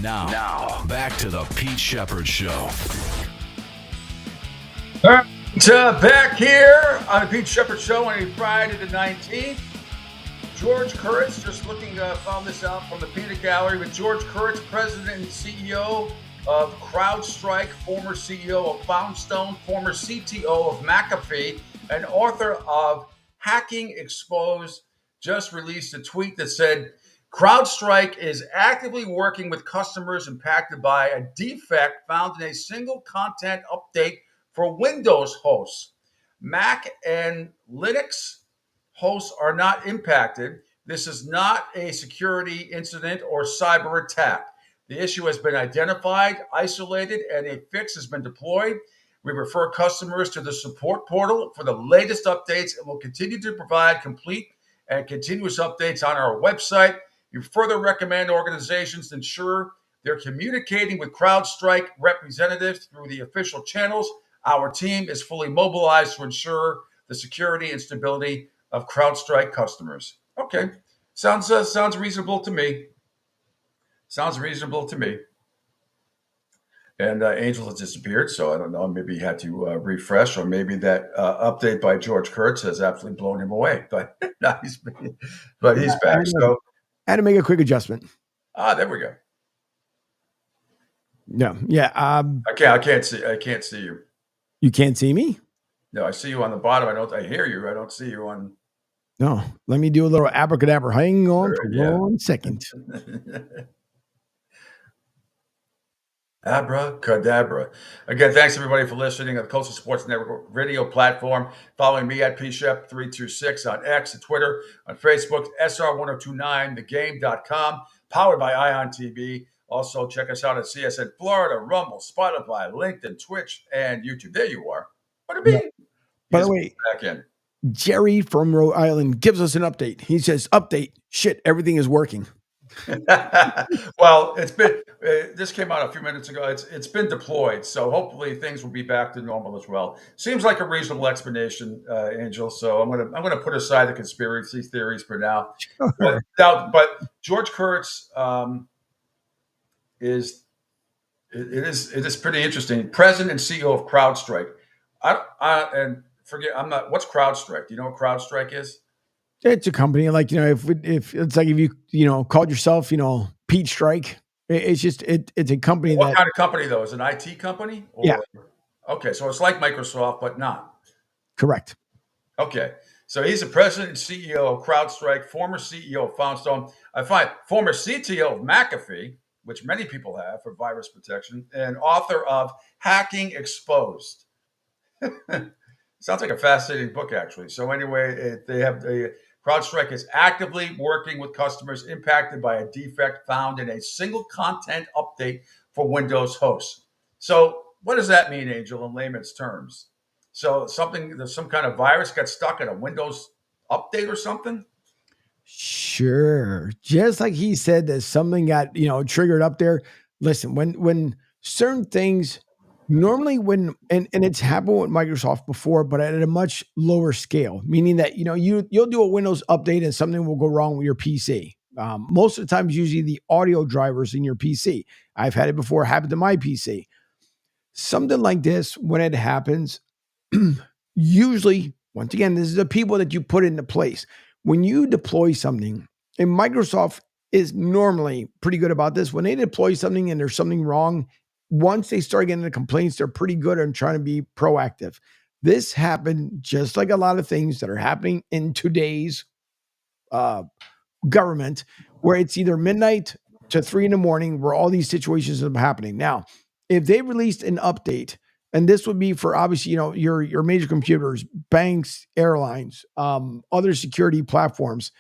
Now, back to the Pete Shepherd Show. All right, back here on the Pete Shepherd Show on a Friday the 19th. George Kurtz, just looking, found this out from the Peanut Gallery with George Kurtz, President and CEO of CrowdStrike, former CEO of Foundstone, former CTO of McAfee, and author of Hacking Exposed, just released a tweet that said, CrowdStrike is actively working with customers impacted by a defect found in a single content update for Windows hosts. Mac and Linux hosts are not impacted. This is not a security incident or cyber attack. The issue has been identified, isolated, and a fix has been deployed. We refer customers to the support portal for the latest updates and will continue to provide complete and continuous updates on our website. We further recommend organizations to ensure they're communicating with CrowdStrike representatives through the official channels. Our team is fully mobilized to ensure the security and stability of CrowdStrike customers. Okay, sounds reasonable to me. Sounds reasonable to me. And Angel has disappeared, so I don't know. Maybe he had to refresh, or maybe that update by George Kurtz has absolutely blown him away. But he's back. So I had to make a quick adjustment. There we go. Yeah. I can't see you. You can't see me? No, I see you on the bottom. I hear you. I don't see you on. No, let me do a little abracadabra. Hang on for 1 second. Abracadabra. Again, thanks everybody for listening on the Coastal Sports Network radio platform. Following me at PShep326 on X and Twitter, on Facebook, SR1029thegame.com, powered by Ion TV. Also, check us out at CSN Florida, Rumble, Spotify, LinkedIn, Twitch, and YouTube. There you are. What a beat. By the way, back in. Jerry from Rhode Island gives us an update. He says, update, shit, everything is working. Well, it's been this came out a few minutes ago. It's been deployed, so hopefully things will be back to normal as well. Seems like a reasonable explanation, Angel. So I'm gonna put aside the conspiracy theories for now. But George Kurtz is pretty interesting. President and CEO of CrowdStrike. And forget I'm not. What's CrowdStrike? Do you know what CrowdStrike is? It's a company like, if it's like, if you called yourself, Pete Strike, it's just, it's a company What kind of company though? Is it an IT company? Or, yeah. Okay. So it's like Microsoft, but not. Correct. Okay. So he's the president and CEO of CrowdStrike, former CEO of Foundstone. I find former CTO of McAfee, which many people have for virus protection, and author of Hacking Exposed. Sounds like a fascinating book, actually. So anyway, CrowdStrike is actively working with customers impacted by a defect found in a single content update for Windows hosts. So what does that mean, Angel, in layman's terms? So some kind of virus got stuck in a Windows update or something? Sure. Just like he said that something got, triggered up there. Listen, when certain things normally and it's happened with Microsoft before, but at a much lower scale, meaning that, you'll do a Windows update and something will go wrong with your PC. Most of the time, usually the audio drivers in your PC. I've had it before, happen to my PC. Something like this, when it happens, usually, once again, this is the people that you put into place. When you deploy something, and Microsoft is normally pretty good about this, when they deploy something and there's something wrong, once they start getting the complaints, they're pretty good on trying to be proactive. This happened just like a lot of things that are happening in today's government, where it's either midnight to 3 a.m, where all these situations are happening. Now, if they released an update, and this would be for obviously, your major computers, banks, airlines, other security platforms.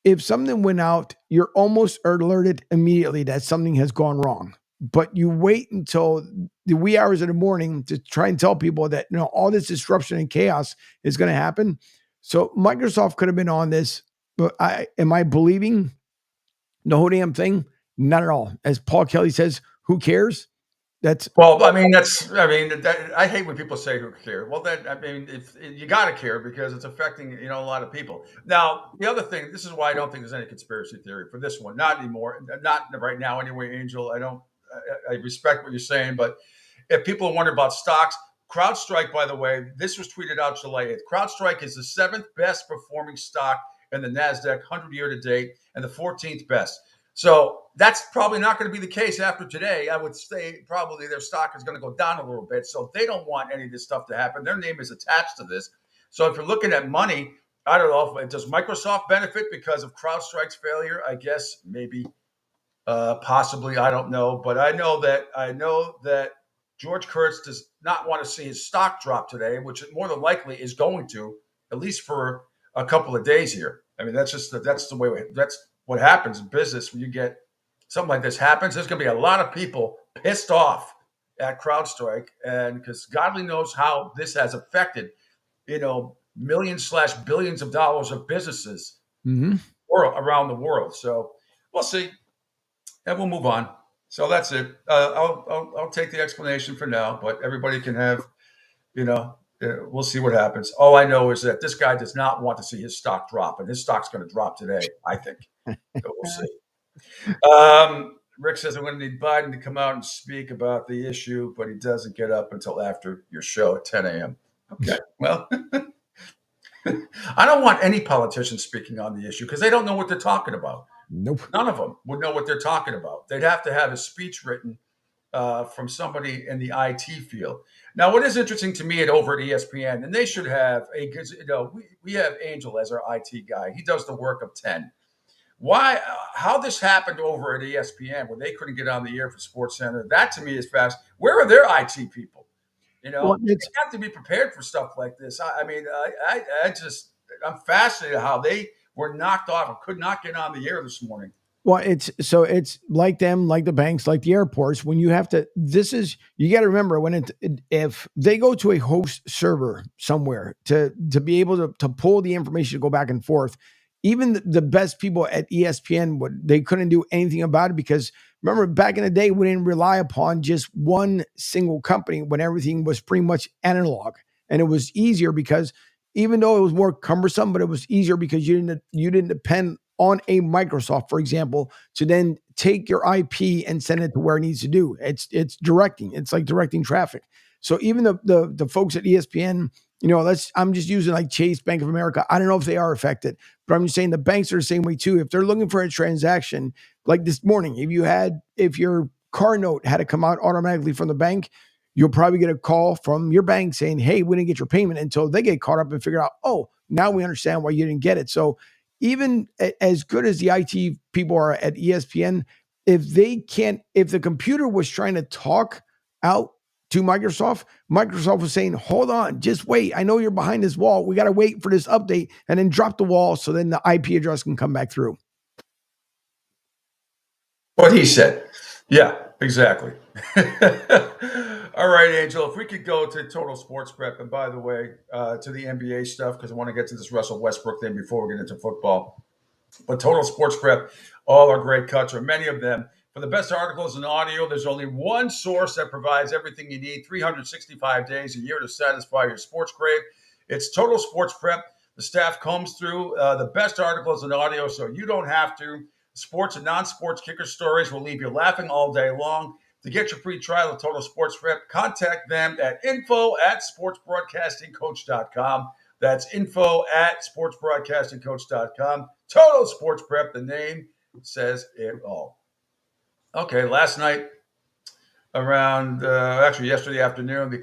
If something went out, you're almost alerted immediately that something has gone wrong. But you wait until the wee hours of the morning to try and tell people that, all this disruption and chaos is going to happen. So Microsoft could have been on this, but am I believing the whole damn thing? Not at all. As Paul Kelly says, who cares? I hate when people say who cares. Well, if you got to care because it's affecting, a lot of people. Now, the other thing, this is why I don't think there's any conspiracy theory for this one. Not anymore. Not right now anyway, Angel. I respect what you're saying, but if people are wondering about stocks, CrowdStrike, by the way, this was tweeted out July 8th. CrowdStrike is the 7th best performing stock in the NASDAQ 100 year to date and the 14th best. So that's probably not going to be the case after today. I would say probably their stock is going to go down a little bit. So they don't want any of this stuff to happen. Their name is attached to this. So if you're looking at money, I don't know, does Microsoft benefit because of CrowdStrike's failure? I guess maybe. Possibly, I don't know, but I know that George Kurtz does not want to see his stock drop today, which more than likely is going to, at least for a couple of days here. I mean, that's what happens in business when you get something like this happens. There's going to be a lot of people pissed off at CrowdStrike, and because godly knows how this has affected, millions/billions of dollars of businesses around the world. So we'll see. And we'll move on. So that's it. I'll take the explanation for now, but everybody can have, we'll see what happens. All I know is that this guy does not want to see his stock drop, and his stock's going to drop today, I think. So we'll see. Rick says I'm going to need Biden to come out and speak about the issue, but he doesn't get up until after your show at 10 a.m. Okay, well, I don't want any politicians speaking on the issue because they don't know what they're talking about. Nope. None of them would know what they're talking about. They'd have to have a speech written from somebody in the IT field. Now, what is interesting to me over at ESPN, and they should have we have Angel as our IT guy. He does the work of 10. How this happened over at ESPN where they couldn't get on the air for SportsCenter, that to me is fast. Where are their IT people? They have to be prepared for stuff like this. I'm fascinated how they were knocked off and could not get on the air this morning. Well, it's like them, like the banks, like the airports. When you have to, you got to remember if they go to a host server somewhere to be able to pull the information to go back and forth, even the best people at ESPN, they couldn't do anything about it because remember back in the day, we didn't rely upon just one single company when everything was pretty much analog. And it was easier because even though it was more cumbersome, but it was easier because you didn't depend on a Microsoft, for example, to then take your IP and send it to where it needs to do. It's directing. It's like directing traffic. So even the folks at ESPN, I'm just using like Chase, Bank of America. I don't know if they are affected, but I'm just saying the banks are the same way too. If they're looking for a transaction, like this morning, if your car note had to come out automatically from the bank, you'll probably get a call from your bank saying, hey, we didn't get your payment, until they get caught up and figure out, oh, now we understand why you didn't get it. So even as good as the IT people are at ESPN, if the computer was trying to talk out to Microsoft was saying, hold on, just wait. I know you're behind this wall. We got to wait for this update and then drop the wall so then the IP address can come back through. What he said. Yeah, exactly. All right, Angel, if we could go to Total Sports Prep, and by the way, to the NBA stuff, because I want to get to this Russell Westbrook thing before we get into football. But Total Sports Prep, all our great cuts, or many of them. For the best articles and audio, there's only one source that provides everything you need 365 days a year to satisfy your sports crave. It's Total Sports Prep. The staff combs through the best articles and audio so you don't have to. Sports and non-sports kicker stories will leave you laughing all day long. To get your free trial of Total Sports Prep, contact them at info@sportsbroadcastingcoach.com. That's info@sportsbroadcastingcoach.com. Total Sports Prep, the name says it all. Okay, last night around, yesterday afternoon, the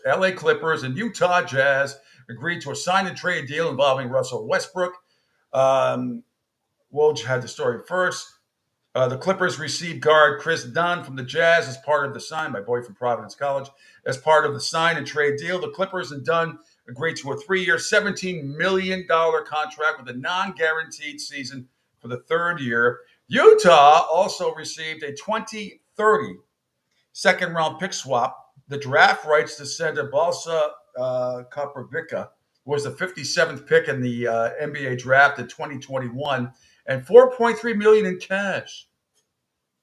LA Clippers and Utah Jazz agreed to a sign and trade deal involving Russell Westbrook. Woj had the story first. The Clippers received guard Chris Dunn from the Jazz as part of the sign, my boy from Providence College. As part of the sign and trade deal, the Clippers and Dunn agreed to a 3-year, $17 million contract with a non-guaranteed season for the third year. Utah also received a 2030 second-round pick swap. The draft rights to center Balsa Koprivica was the 57th pick in the NBA draft in 2021, and $4.3 million in cash.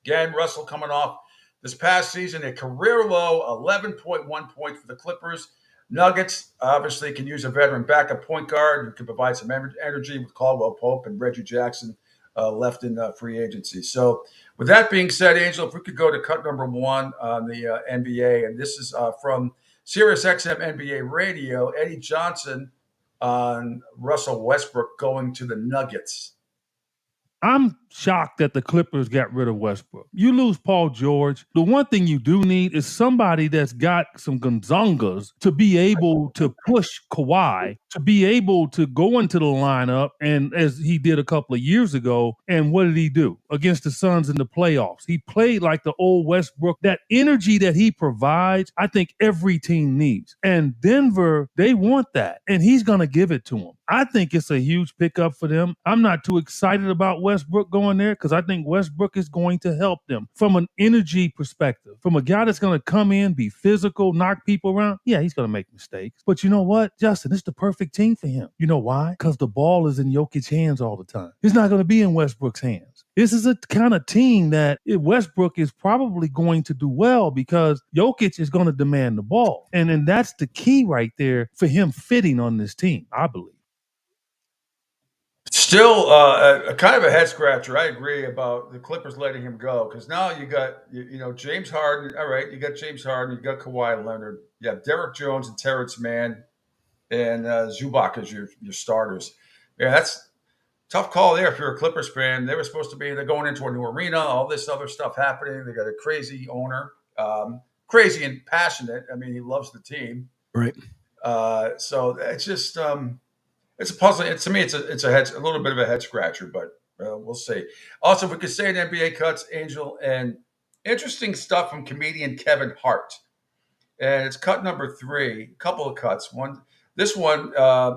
Again, Russell coming off this past season a career-low 11.1 points for the Clippers. Nuggets obviously can use a veteran backup point guard who can provide some energy with Caldwell Pope and Reggie Jackson left in free agency. So with that being said, Angel, if we could go to cut number one on the NBA, and this is from SiriusXM NBA Radio, Eddie Johnson on Russell Westbrook going to the Nuggets. I'm shocked that the Clippers got rid of Westbrook. You lose Paul George. The one thing you do need is somebody that's got some gonzongas to be able to push Kawhi, to be able to go into the lineup, and as he did a couple of years ago, and what did he do against the Suns in the playoffs? He played like the old Westbrook. That energy that he provides, I think every team needs. And Denver, they want that, and he's going to give it to them. I think it's a huge pickup for them. I'm not too excited about Westbrook going there because I think Westbrook is going to help them from an energy perspective. From a guy that's going to come in, be physical, knock people around. Yeah, he's going to make mistakes. But you know what, Justin, it's the perfect team for him. You know why? Because the ball is in Jokic's hands all the time. It's not going to be in Westbrook's hands. This is a kind of team that Westbrook is probably going to do well because Jokic is going to demand the ball. And then that's the key right there for him fitting on this team, I believe. Still a kind of a head scratcher. I agree about the Clippers letting him go because now you got, James Harden. All right, you got James Harden, you got Kawhi Leonard, you have Derrick Jones and Terrence Mann and Zubac as your starters. Yeah, that's a tough call there if you're a Clippers fan. They were supposed to be, they're going into a new arena, all this other stuff happening. They got a crazy owner, crazy and passionate. I mean, he loves the team. Right. So it's just it's a puzzle. To me, it's a little bit of a head scratcher, but we'll see. Also, if we could say in NBA cuts, Angel, and interesting stuff from comedian Kevin Hart. And it's cut number 3, a couple of cuts. One, This one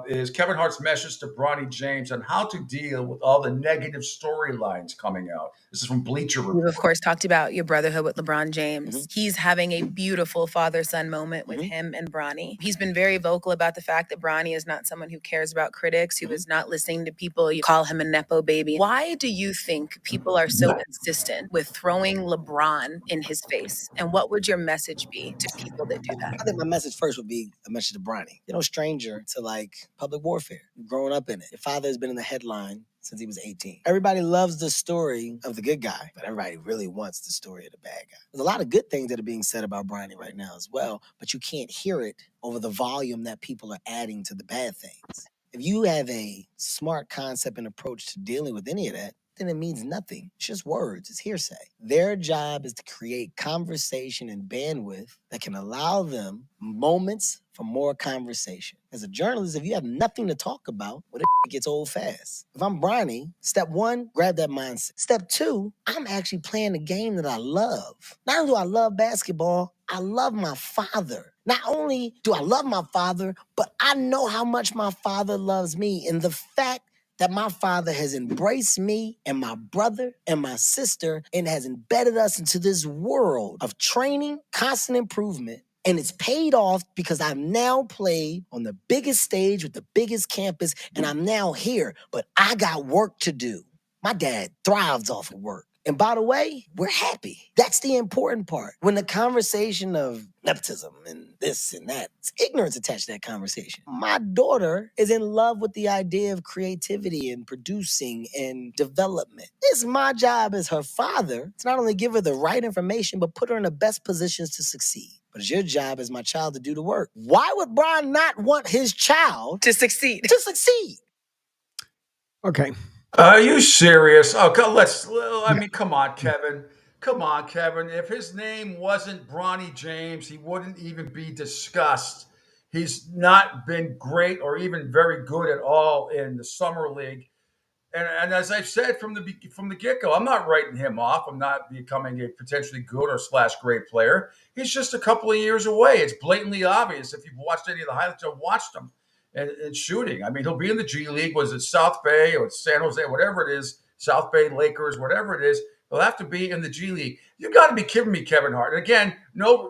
is Kevin Hart's message to Bronny James on how to deal with all the negative storylines coming out. This is from Bleacher Report. You, of course, talked about your brotherhood with LeBron James. He's having a beautiful father-son moment with him and Bronny. He's been very vocal about the fact that Bronny is not someone who cares about critics, who is not listening to people. You call him a Nepo baby. Why do you think people are so insistent with throwing LeBron in his face? And what would your message be to people that do that? I think my message first would be a message to Bronny. You're no stranger to like public warfare. Growing up in it. Your father has been in the headline since he was 18. Everybody loves the story of the good guy, but everybody really wants the story of the bad guy. There's a lot of good things that are being said about Bronny right now as well, but you can't hear it over the volume that people are adding to the bad things. If you have a smart concept and approach to dealing with any of that, then it means nothing. It's just words. It's hearsay. Their job is to create conversation and bandwidth that can allow them moments for more conversation. As a journalist, if you have nothing to talk about, well, it gets old fast. If I'm Bronny, step one, grab that mindset. Step two, I'm actually playing the game that I love. Not only do I love basketball, I love my father. Not only do I love my father, but I know how much my father loves me. And the fact that my father has embraced me and my brother and my sister and has embedded us into this world of training, constant improvement, and it's paid off because I've now played on the biggest stage with the biggest campus, and I'm now here, but I got work to do. My dad thrives off of work. And by the way, we're happy. That's the important part. When the conversation of nepotism and this and that, it's ignorance attached to that conversation. My daughter is in love with the idea of creativity and producing and development. It's my job as her father to not only give her the right information, but put her in the best positions to succeed. But it's your job as my child to do the work. Why would Brian not want his child to succeed? To succeed. Okay. Are you serious? Oh, come on, Kevin. Come on, Kevin. If his name wasn't Bronny James, he wouldn't even be discussed. He's not been great or even very good at all in the summer league. And as I've said from the get-go, I'm not writing him off. I'm not becoming a potentially good or / great player. He's just a couple of years away. It's blatantly obvious if you've watched any of the highlights. I've watched him. And shooting. I mean, he'll be in the G League. Was it South Bay or San Jose, whatever it is, South Bay Lakers, whatever it is, he'll have to be in the G League. You got to be kidding me, Kevin Hart. And again, no,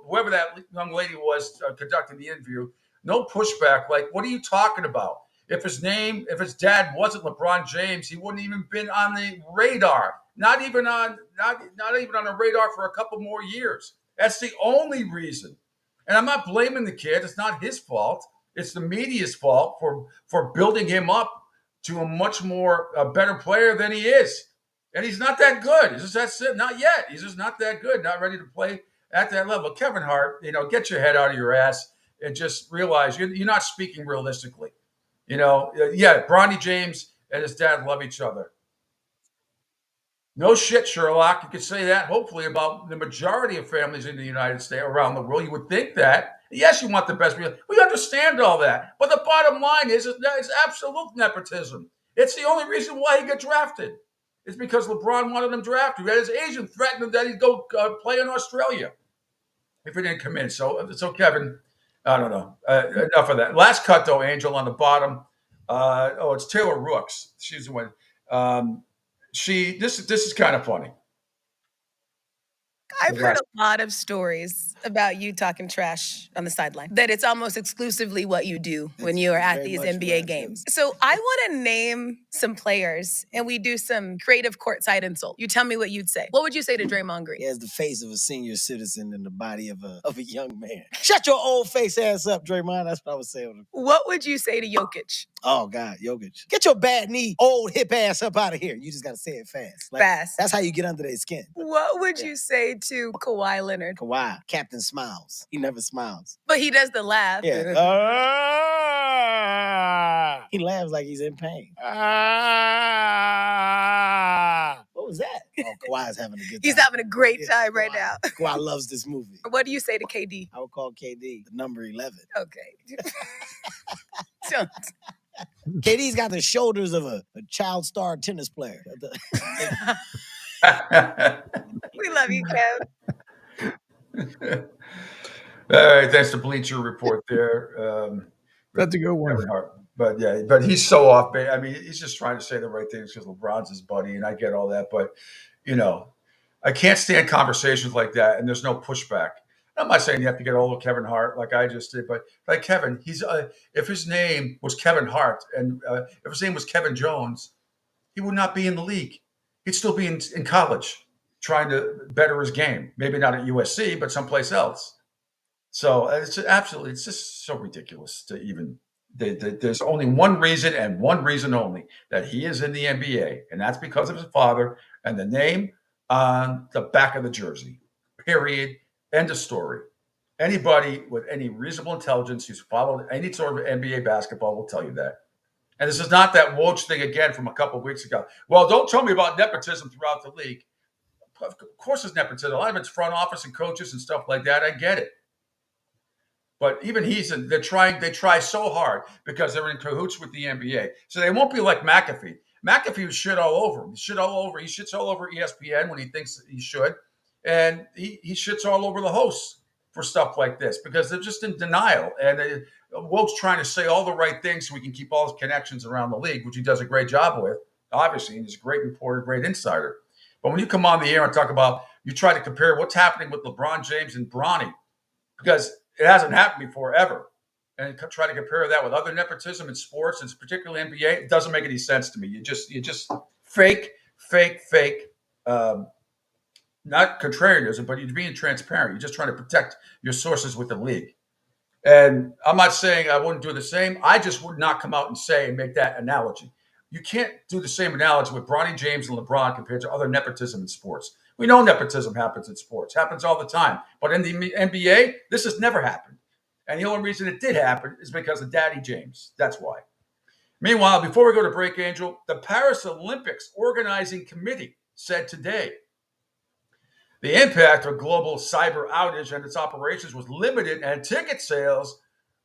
whoever that young lady was conducting the interview, no pushback. Like, what are you talking about? If his dad wasn't LeBron James, he wouldn't even been on the radar. Not even on the radar for a couple more years. That's the only reason. And I'm not blaming the kid. It's not his fault. It's the media's fault for building him up to a much more better player than he is. And he's not that good. It's just that's it. Not yet. He's just not that good. Not ready to play at that level. Kevin Hart, get your head out of your ass and just realize you're not speaking realistically. Bronny James and his dad love each other. No shit, Sherlock. You could say that hopefully about the majority of families in the United States, around the world. You would think that. Yes, you want the best. We understand all that. But the bottom line is it's absolute nepotism. It's the only reason why he got drafted. It's because LeBron wanted him drafted. He had his agent threaten him that he'd go play in Australia if he didn't come in. So Kevin, I don't know. Enough of that. Last cut, though, Angel, on the bottom. It's Taylor Rooks. She's the one. This is kind of funny. I've heard a lot of stories about you talking trash on the sideline, that it's almost exclusively what you do when you are at these NBA games. So I want to name some players and we do some creative courtside insult. You tell me what you'd say. What would you say to Draymond Green? He has the face of a senior citizen and the body of a young man. Shut your old face ass up, Draymond. That's what I would say. What would you say to Jokic? Oh, God, Jokic. Get your bad knee, old hip ass up out of here. You just got to say it fast. Fast. That's how you get under their skin. What would you say to Kawhi Leonard? Kawhi, Captain Smiles. He never smiles. But he does the laugh. Yeah. He laughs like he's in pain. What was that? Oh, Kawhi's having a good time. He's having a great time right now. Kawhi loves this movie. What do you say to KD? I would call KD the number 11. Okay. KD's got the shoulders of a child star tennis player. We love you, Kev. All right, that's the Bleacher Report there. That's a good one. Kevin Hart. But yeah, but he's so off base. I mean, he's just trying to say the right things because LeBron's his buddy, and I get all that. But I can't stand conversations like that, and there's no pushback. I'm not saying you have to get all of Kevin Hart like I just did, but like Kevin, he's if his name was Kevin Hart and if his name was Kevin Jones, he would not be in the league. He'd still be in college trying to better his game. Maybe not at USC, but someplace else. So it's just so ridiculous to even. There's only one reason and one reason only that he is in the NBA, and that's because of his father and the name on the back of the jersey. Period. End of story. Anybody with any reasonable intelligence who's followed any sort of NBA basketball will tell you that. And this is not that Woj thing again from a couple of weeks ago. Well, don't tell me about nepotism throughout the league. Of course there's nepotism. A lot of it's front office and coaches and stuff like that. I get it. But even they try so hard because they're in cahoots with the NBA. So they won't be like McAfee. McAfee was shit all over. He shits all over ESPN when he thinks he should. And he shits all over the hosts for stuff like this because they're just in denial. And Woj's trying to say all the right things so we can keep all his connections around the league, which he does a great job with, obviously. And he's a great reporter, great insider. But when you come on the air and talk about, you try to compare what's happening with LeBron James and Bronny, because it hasn't happened before ever. And try to compare that with other nepotism in sports, and particularly NBA, it doesn't make any sense to me. You just fake. Not contrarianism, but you're being transparent. You're just trying to protect your sources with the league. And I'm not saying I wouldn't do the same. I just would not come out and say and make that analogy. You can't do the same analogy with Bronny James and LeBron compared to other nepotism in sports. We know nepotism happens in sports, happens all the time. But in the NBA, this has never happened. And the only reason it did happen is because of Daddy James. That's why. Meanwhile, before we go to break, Angel, the Paris Olympics Organizing Committee said today the impact of global cyber outage and its operations was limited, and ticket sales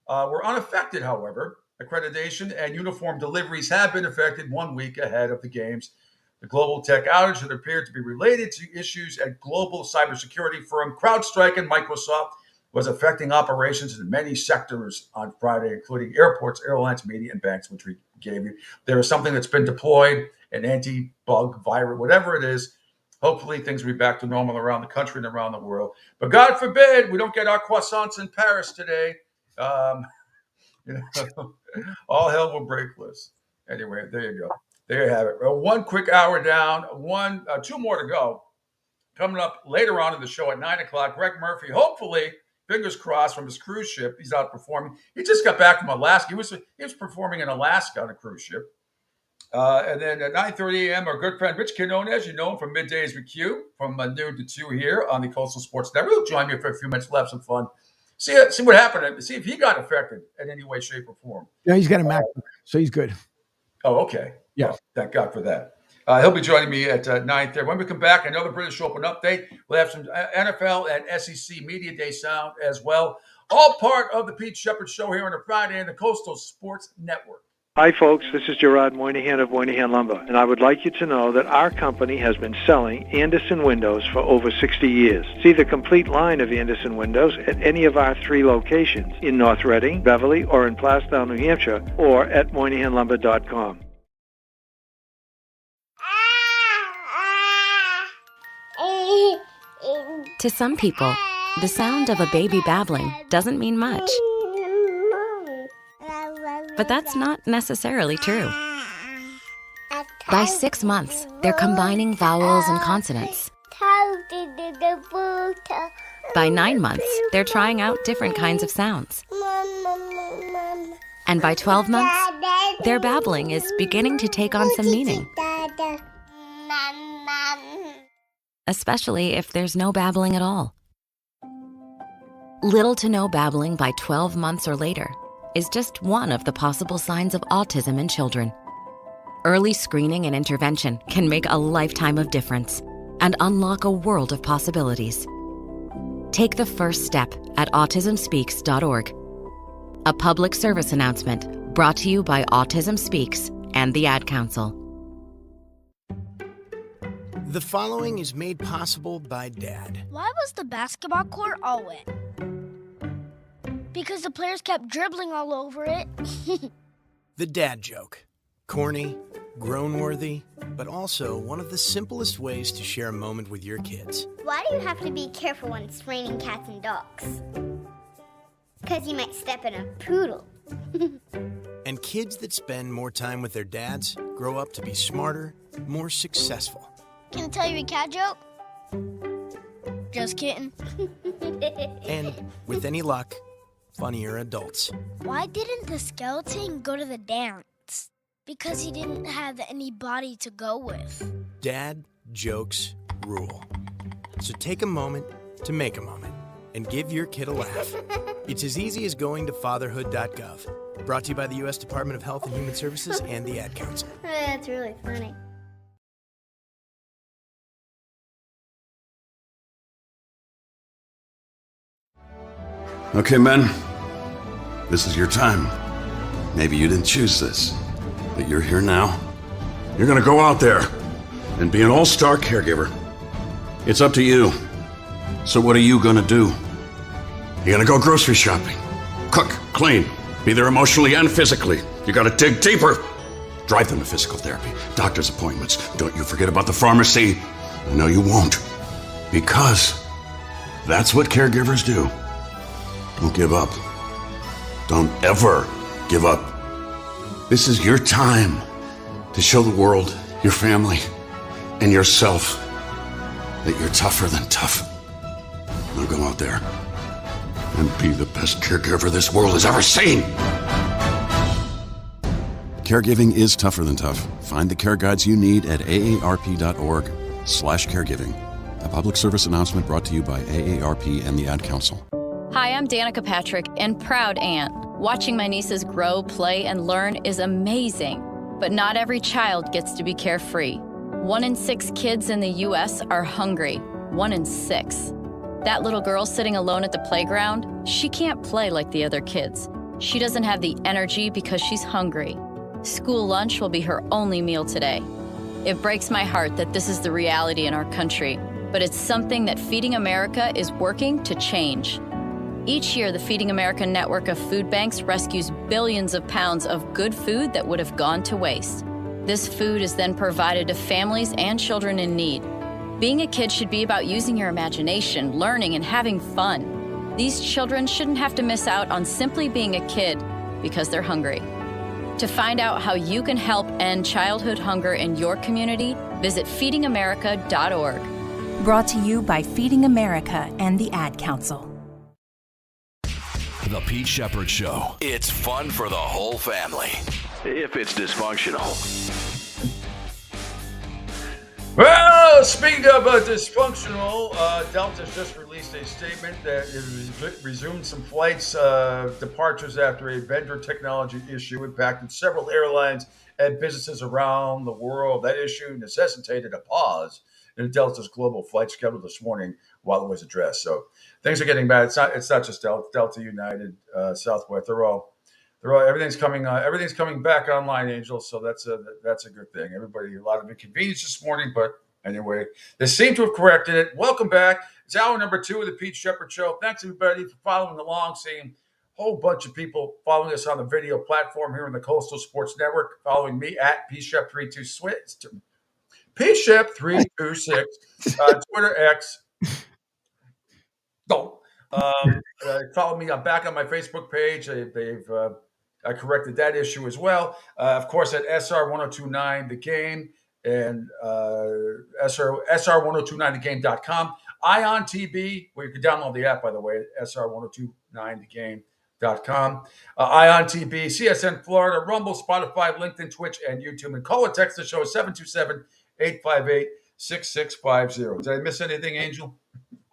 were unaffected, however. Accreditation and uniform deliveries have been affected 1 week ahead of the games. The global tech outage that appeared to be related to issues at global cybersecurity firm CrowdStrike and Microsoft was affecting operations in many sectors on Friday, including airports, airlines, media, and banks, which we gave you. There is something that's been deployed, an anti-bug virus, whatever it is. Hopefully things will be back to normal around the country and around the world. But God forbid we don't get our croissants in Paris today. All hell will break loose. Anyway, there you go. There you have it. Well, one quick hour down, two more to go. Coming up later on in the show at 9 o'clock, Greg Murphy, hopefully, fingers crossed, from his cruise ship. He's out performing. He just got back from Alaska. He was performing in Alaska on a cruise ship. And then at 9:30 a.m., our good friend Rich Quinones, you know him from Middays with Q, from noon to 2 here on the Coastal Sports Network. He'll join me for a few minutes. We'll have some fun. See what happened. See if he got affected in any way, shape, or form. Yeah, he's got a Mac, so he's good. Oh, okay. Yeah. Well, thank God for that. He'll be joining me at 9:30. When we come back, another British Open update. We'll have some NFL and SEC Media Day sound as well. All part of the Pete Shepard Show here on a Friday on the Coastal Sports Network. Hi, folks. This is Gerard Moynihan of Moynihan Lumber, and I would like you to know that our company has been selling Andersen windows for over 60 years. See the complete line of Andersen windows at any of our 3 locations in North Reading, Beverly, or in Plastown, New Hampshire, or at MoynihanLumber.com. To some people, the sound of a baby babbling doesn't mean much. But that's not necessarily true. By 6 months, they're combining vowels and consonants. By 9 months, they're trying out different kinds of sounds. And by 12 months, their babbling is beginning to take on some meaning. Especially if there's no babbling at all. Little to no babbling by 12 months or later is just one of the possible signs of autism in children. Early screening and intervention can make a lifetime of difference and unlock a world of possibilities. Take the first step at autismspeaks.org. A public service announcement brought to you by Autism Speaks and the Ad Council. The following is made possible by Dad. Why was the basketball court all wet? Because the players kept dribbling all over it. The dad joke. Corny, grown-worthy, but also one of the simplest ways to share a moment with your kids. Why do you have to be careful when it's raining cats and dogs? Because you might step in a poodle. And kids that spend more time with their dads grow up to be smarter, more successful. Can I tell you a cat joke? Just kidding. And, with any luck, funnier adults. Why didn't the skeleton go to the dance? Because he didn't have any body to go with. Dad jokes rule. So take a moment to make a moment and give your kid a laugh. It's as easy as going to fatherhood.gov. Brought to you by the U.S. Department of Health and Human Services and the Ad Council. That's really funny. Okay, men, this is your time. Maybe you didn't choose this, but you're here now. You're gonna go out there and be an all-star caregiver. It's up to you. So what are you gonna do? You're gonna go grocery shopping, cook, clean, be there emotionally and physically. You gotta dig deeper. Drive them to physical therapy, doctor's appointments. Don't you forget about the pharmacy. I know you won't, because that's what caregivers do. Don't give up. Don't ever give up. This is your time to show the world, your family, and yourself that you're tougher than tough. Now go out there and be the best caregiver this world has ever seen. Caregiving is tougher than tough. Find the care guides you need at aarp.org/caregiving. A public service announcement brought to you by AARP and the Ad Council. Hi, I'm Danica Patrick, and proud aunt. Watching my nieces grow, play, and learn is amazing. But not every child gets to be carefree. 1 in 6 kids in the U.S. are hungry. 1 in 6. That little girl sitting alone at the playground, she can't play like the other kids. She doesn't have the energy because she's hungry. School lunch will be her only meal today. It breaks my heart that this is the reality in our country, but it's something that Feeding America is working to change. Each year, the Feeding America network of food banks rescues billions of pounds of good food that would have gone to waste. This food is then provided to families and children in need. Being a kid should be about using your imagination, learning, and having fun. These children shouldn't have to miss out on simply being a kid because they're hungry. To find out how you can help end childhood hunger in your community, visit feedingamerica.org. Brought to you by Feeding America and the Ad Council. The Pete Shepard Show. It's fun for the whole family, if it's dysfunctional. Well, speaking of dysfunctional, Delta's just released a statement that it resumed some flights departures after a vendor technology issue impacted several airlines and businesses around the world. That issue necessitated a pause in Delta's global flight schedule this morning while it was addressed. So things are getting bad. It's not just Delta, United, Southwest. They're all everything's coming back online, Angel. So that's a good thing. Everybody, a lot of inconvenience this morning, but anyway, they seem to have corrected it. Welcome back. It's hour number 2 of the Pete Shepard Show. Thanks everybody for following along, seeing a whole bunch of people following us on the video platform here in the Coastal Sports Network, following me at PShep326. PShep326 Twitter X. Don't follow me. I'm back on my Facebook page. I corrected that issue as well. Of course, at SR1029 The Game and SR1029thegame.com. Ion TV, where you can download the app, by the way, SR1029thegame.com. Ion TV, CSN Florida, Rumble, Spotify, LinkedIn, Twitch, and YouTube. And call or text the show 727-858-6650. Did I miss anything, Angel?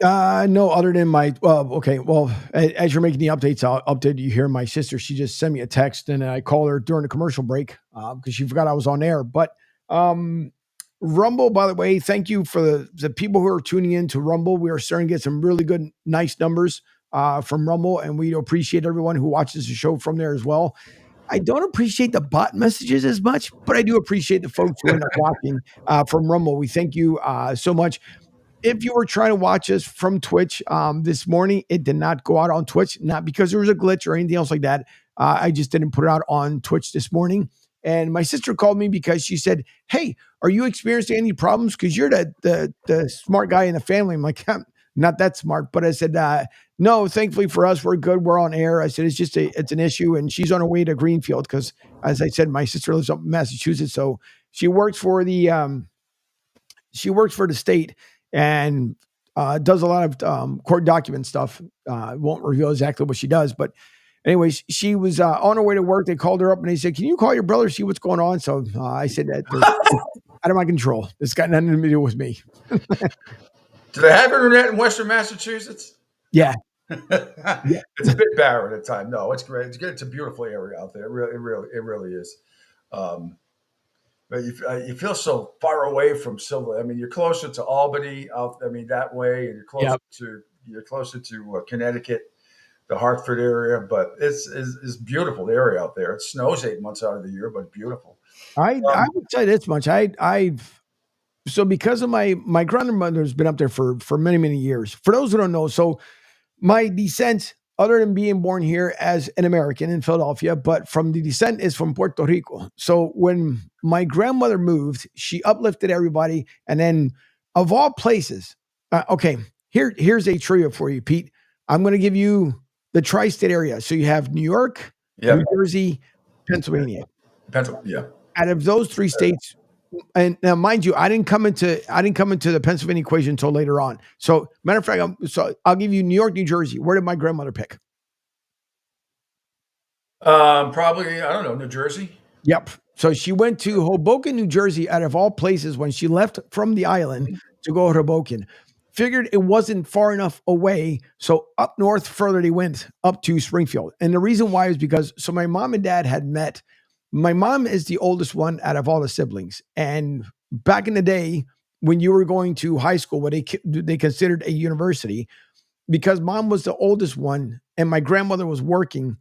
No, other than my, okay. Well, as you're making the updates, I'll update you here. My sister, she just sent me a text and I called her during the commercial break because she forgot I was on air. But Rumble, by the way, thank you for the people who are tuning in to Rumble. We are starting to get some really good, nice numbers from Rumble, and we appreciate everyone who watches the show from there as well. I don't appreciate the bot messages as much, but I do appreciate the folks who end up watching from Rumble. We thank you so much. if you were trying to watch us from Twitch this morning, it did not go out on Twitch, not because there was a glitch or anything else like that. I just didn't put it out on Twitch this morning. And my sister called me because she said, "Hey, are you experiencing any problems? Because you're the smart guy in the family." I'm like, "I'm not that smart." But I said, "No, thankfully for us, we're good. We're on air." I said, it's an issue. And she's on her way to Greenfield because, as I said, my sister lives up in Massachusetts. So she works for the state and does a lot of court document stuff. Won't reveal exactly what she does, but anyways, she was on her way to work. They called her up and they said, "Can you call your brother, see what's going on?" So I said, "That out of my control. It's got nothing to do with me." Do they have internet in Western Massachusetts? Yeah. It's a bit barren at times. No, it's great. It's good. It's a beautiful area out there. It really is. But you feel so far away from Silver. I mean, you're closer to Albany that way, and you're closer to Connecticut, the Hartford area. But it's beautiful, the area out there. It snows 8 months out of the year, but it's beautiful. I would say this much. So because of my grandmother's been up there for many, many years. For those who don't know, so my descent, other than being born here as an American in Philadelphia, but from the descent is from Puerto Rico. So when my grandmother moved, she uplifted everybody. And then of all places, here's a trivia for you, Pete. I'm going to give you the tri-state area. So you have New York, New Jersey, Pennsylvania. Out of those three states, and now mind you, I didn't come into the Pennsylvania equation until later on. So matter of fact, I'll give you New York, New Jersey. Where did my grandmother pick? Probably, I don't know, New Jersey. Yep. So she went to Hoboken, New Jersey, out of all places when she left from the island to go to Hoboken. Figured it wasn't far enough away. So up north further they went up to Springfield. And the reason why is because my mom and dad had met. My mom is the oldest one out of all the siblings. And back in the day, when you were going to high school, what they considered a university, because mom was the oldest one and my grandmother was working,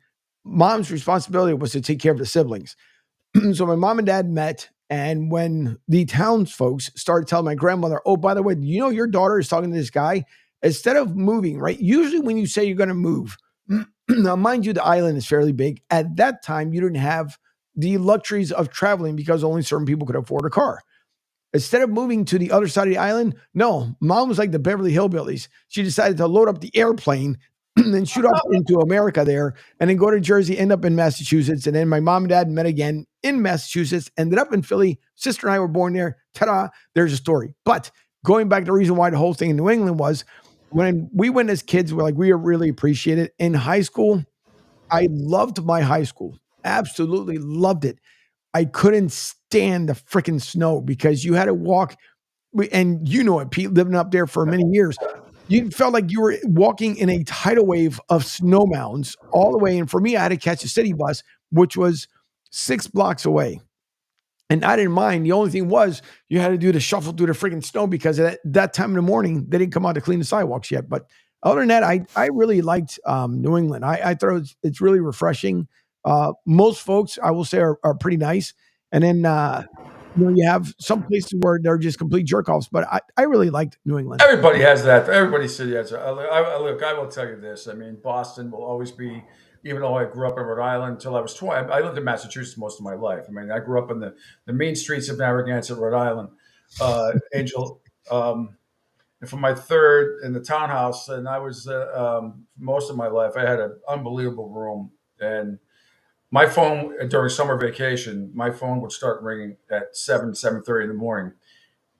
mom's responsibility was to take care of the siblings. So my mom and dad met. And when the townsfolk started telling my grandmother, "Oh, by the way, you know, your daughter is talking to this guy," instead of moving, right? Usually when you say you're going to move, now mind you, the island is fairly big. At that time, you didn't have the luxuries of traveling because only certain people could afford a car. Instead of moving to the other side of the island, no, mom was like the Beverly Hillbillies. She decided to load up the airplane and then shoot off into America there and then go to Jersey, end up in Massachusetts. And then my mom and dad met again in Massachusetts, ended up in Philly. Sister and I were born there. Ta-da, there's a story. But going back to the reason why the whole thing in New England was when we went as kids, we really appreciated in high school. I loved my high school. Absolutely loved it. I couldn't stand the freaking snow because you had to walk, and you know it, Pete, living up there for many years. You felt like you were walking in a tidal wave of snow mounds all the way. And for me, I had to catch a city bus, which was 6 blocks away. And I didn't mind. The only thing was you had to do the shuffle through the freaking snow because at that time in the morning, they didn't come out to clean the sidewalks yet. But other than that, I really liked New England. I thought it's really refreshing. Most folks, I will say, are pretty nice. And then, you have some places where they're just complete jerk-offs, but I really liked New England. Everybody has that. Everybody says yes. Look, I will tell you this. I mean, Boston will always be, even though I grew up in Rhode Island until I was 20. I lived in Massachusetts most of my life. I mean, I grew up in the mean streets of Narragansett, Rhode Island, Angel. And for my third in the townhouse, and I was most of my life, I had an unbelievable room. And my phone during summer vacation, my phone would start ringing at 7:30 in the morning.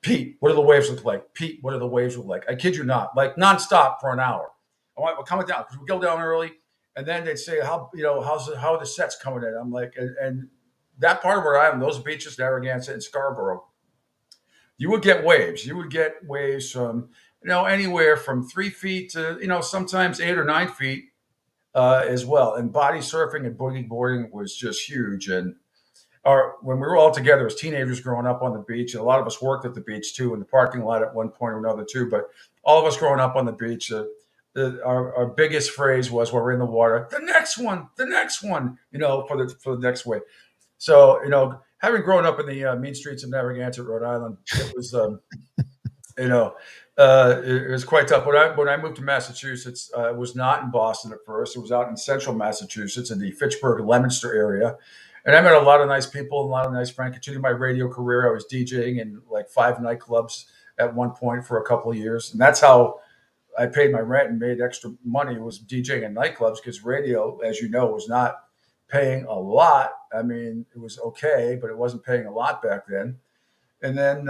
"Pete, what do the waves look like? Pete, what do the waves look like?" I kid you not, like nonstop for an hour. We're coming down because we go down early, and then they'd say, "How are the sets coming in?" I'm like, and that part of Rhode Island, those beaches, Narragansett and Scarborough, you would get waves. You would get waves from anywhere from 3 feet to sometimes 8 or 9 feet. As well. And body surfing and boogie boarding was just huge. And when we were all together as teenagers growing up on the beach, and a lot of us worked at the beach too, in the parking lot at one point or another too, but all of us growing up on the beach, our biggest phrase was when we're in the water, the next one, for the next wave. So, having grown up in the mean streets of Narragansett, Rhode Island, it was quite tough. When I moved to Massachusetts, it was not in Boston at first. It was out in central Massachusetts in the Fitchburg, Leominster area. And I met a lot of nice people, a lot of nice friends. Continued my radio career. I was DJing in like 5 nightclubs at one point for a couple of years. And that's how I paid my rent and made extra money, was DJing in nightclubs, because radio, as you know, was not paying a lot. I mean, it was okay, but it wasn't paying a lot back then. And then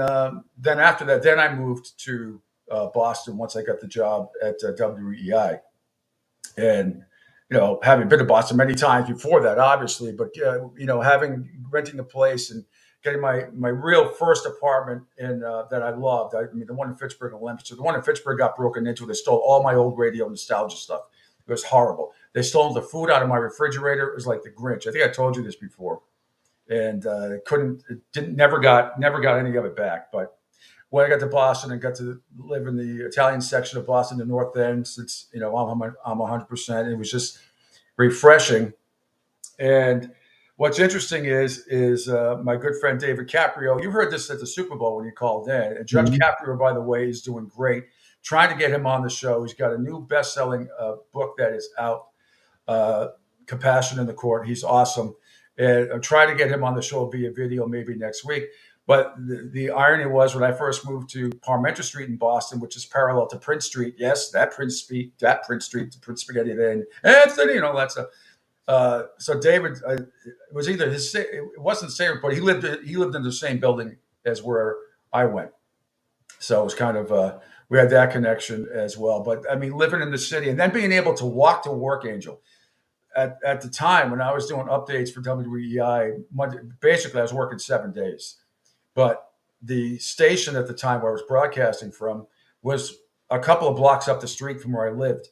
after that, then I moved to Boston once I got the job at WEI. And, having been to Boston many times before that, obviously, but, renting a place and getting my real first apartment in that I loved. I mean, the one in Fitchburg and Leominster. The one in Fitchburg got broken into. They stole all my old radio nostalgia stuff. It was horrible. They stole the food out of my refrigerator. It was like the Grinch. I think I told you this before. And never got any of it back. But when I got to Boston and got to live in the Italian section of Boston, the North End, since I'm 100%, it was just refreshing. And what's interesting is my good friend David Caprio. You heard this at the Super Bowl when he called in. And Judge Caprio, by the way, is doing great. Trying to get him on the show. He's got a new best-selling book that is out, Compassion in the Court. He's awesome. And I'm trying to get him on the show via video maybe next week. But the irony was, when I first moved to Parmenter Street in Boston, which is parallel to Prince Street. Yes, that Prince Street, the Prince Spaghetti Lane, Anthony, that stuff. So David, it was either it wasn't the same, but he lived in the same building as where I went. So it was kind of we had that connection as well. But I mean, living in the city and then being able to walk to work, Angel. At the time when I was doing updates for WEI, basically I was working 7 days. But the station at the time where I was broadcasting from was a couple of blocks up the street from where I lived.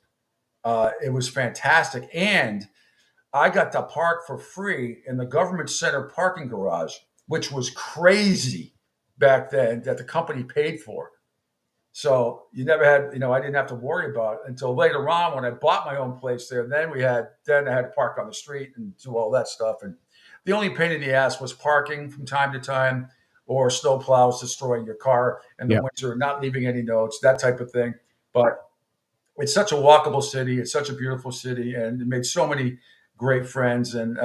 It was fantastic. And I got to park for free in the government center parking garage, which was crazy back then, that the company paid for. So you never had, I didn't have to worry about it until later on when I bought my own place there. Then I had to park on the street and do all that stuff. And the only pain in the ass was parking from time to time, or snow plows destroying your car in the winter, not leaving any notes, that type of thing. But it's such a walkable city. It's such a beautiful city, and it made so many great friends. And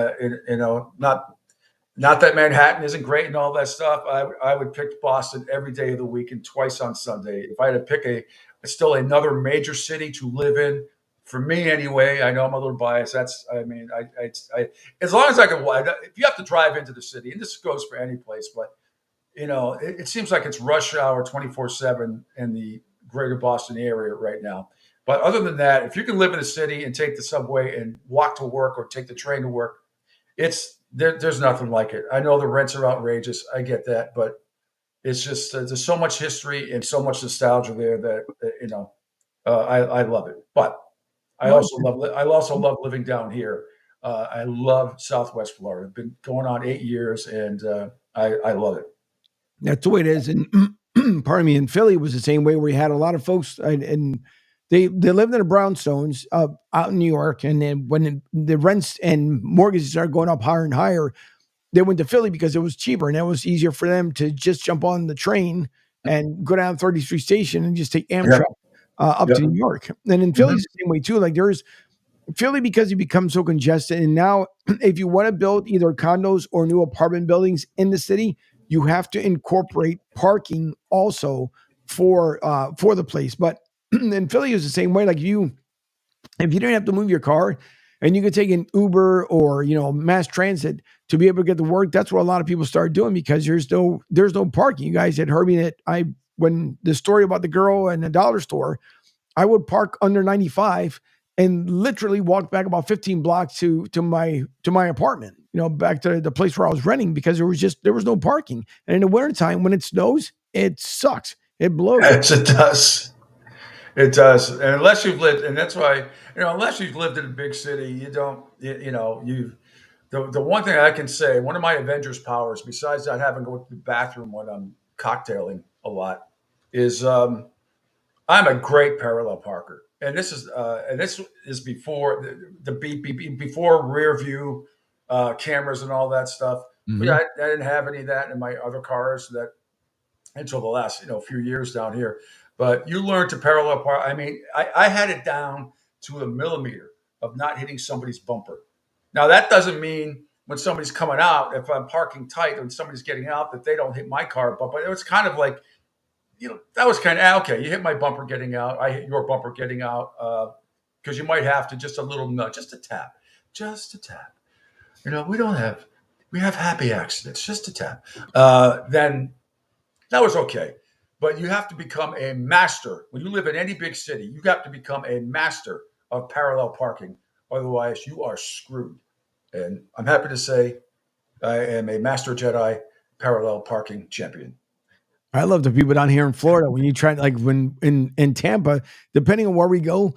not that Manhattan isn't great and all that stuff. I would pick Boston every day of the week and twice on Sunday. If I had to pick still another major city to live in, for me anyway, I know I'm a little biased. As long as I can, if you have to drive into the city, and this goes for any place, but it seems like it's rush hour 24/7 in the greater Boston area right now. But other than that, if you can live in the city and take the subway and walk to work or take the train to work, there's nothing like it. I know the rents are outrageous. I get that, but it's just there's so much history and so much nostalgia there that I love it. But I also love living down here. I love Southwest Florida. I've been going on 8 years, and I love it. That's the way it is. And pardon me, in Philly was the same way, where you had a lot of folks and they lived in the brownstones out in New York. And then when the rents and mortgages started going up higher and higher, they went to Philly because it was cheaper and it was easier for them to just jump on the train and go down 33 station and just take Amtrak up to New York. And in Philly, it's the same way too. Like there's Philly, because you become so congested. And now if you want to build either condos or new apartment buildings in the city, you have to incorporate parking also for the place. But in Philly is the same way. Like if you didn't have to move your car and you could take an Uber or mass transit to be able to get to work, that's what a lot of people started doing, because there's no parking. You guys had heard me that when the story about the girl in the dollar store, I would park under 95 and literally walk back about 15 blocks to my apartment, back to the place where I was renting, because there was no parking. And in the wintertime, when it snows, it sucks. It blows. Yes, it does. It does. And unless you've lived, and that's why, unless you've lived in a big city, you don't, the one thing I can say, one of my Avengers powers, besides not having to go to the bathroom when I'm cocktailing a lot, is I'm a great parallel parker. And this is before before rear view cameras and all that stuff. Mm-hmm. I didn't have any of that in my other cars. That until the last few years down here. But you learn to parallel park. I mean, I had it down to a millimeter of not hitting somebody's bumper. Now that doesn't mean when somebody's coming out, if I'm parking tight and somebody's getting out, that they don't hit my car bumper. It was kind of like, that was kind of okay. You hit my bumper getting out. I hit your bumper getting out, because you might have to just a little nudge, just a tap. We have happy accidents, just a tap. Then that was okay. But you have to become a master. When you live in any big city, you have to become a master of parallel parking. Otherwise, you are screwed. And I'm happy to say I am a Master Jedi parallel parking champion. I love the people down here in Florida. When you try, like when in Tampa, depending on where we go,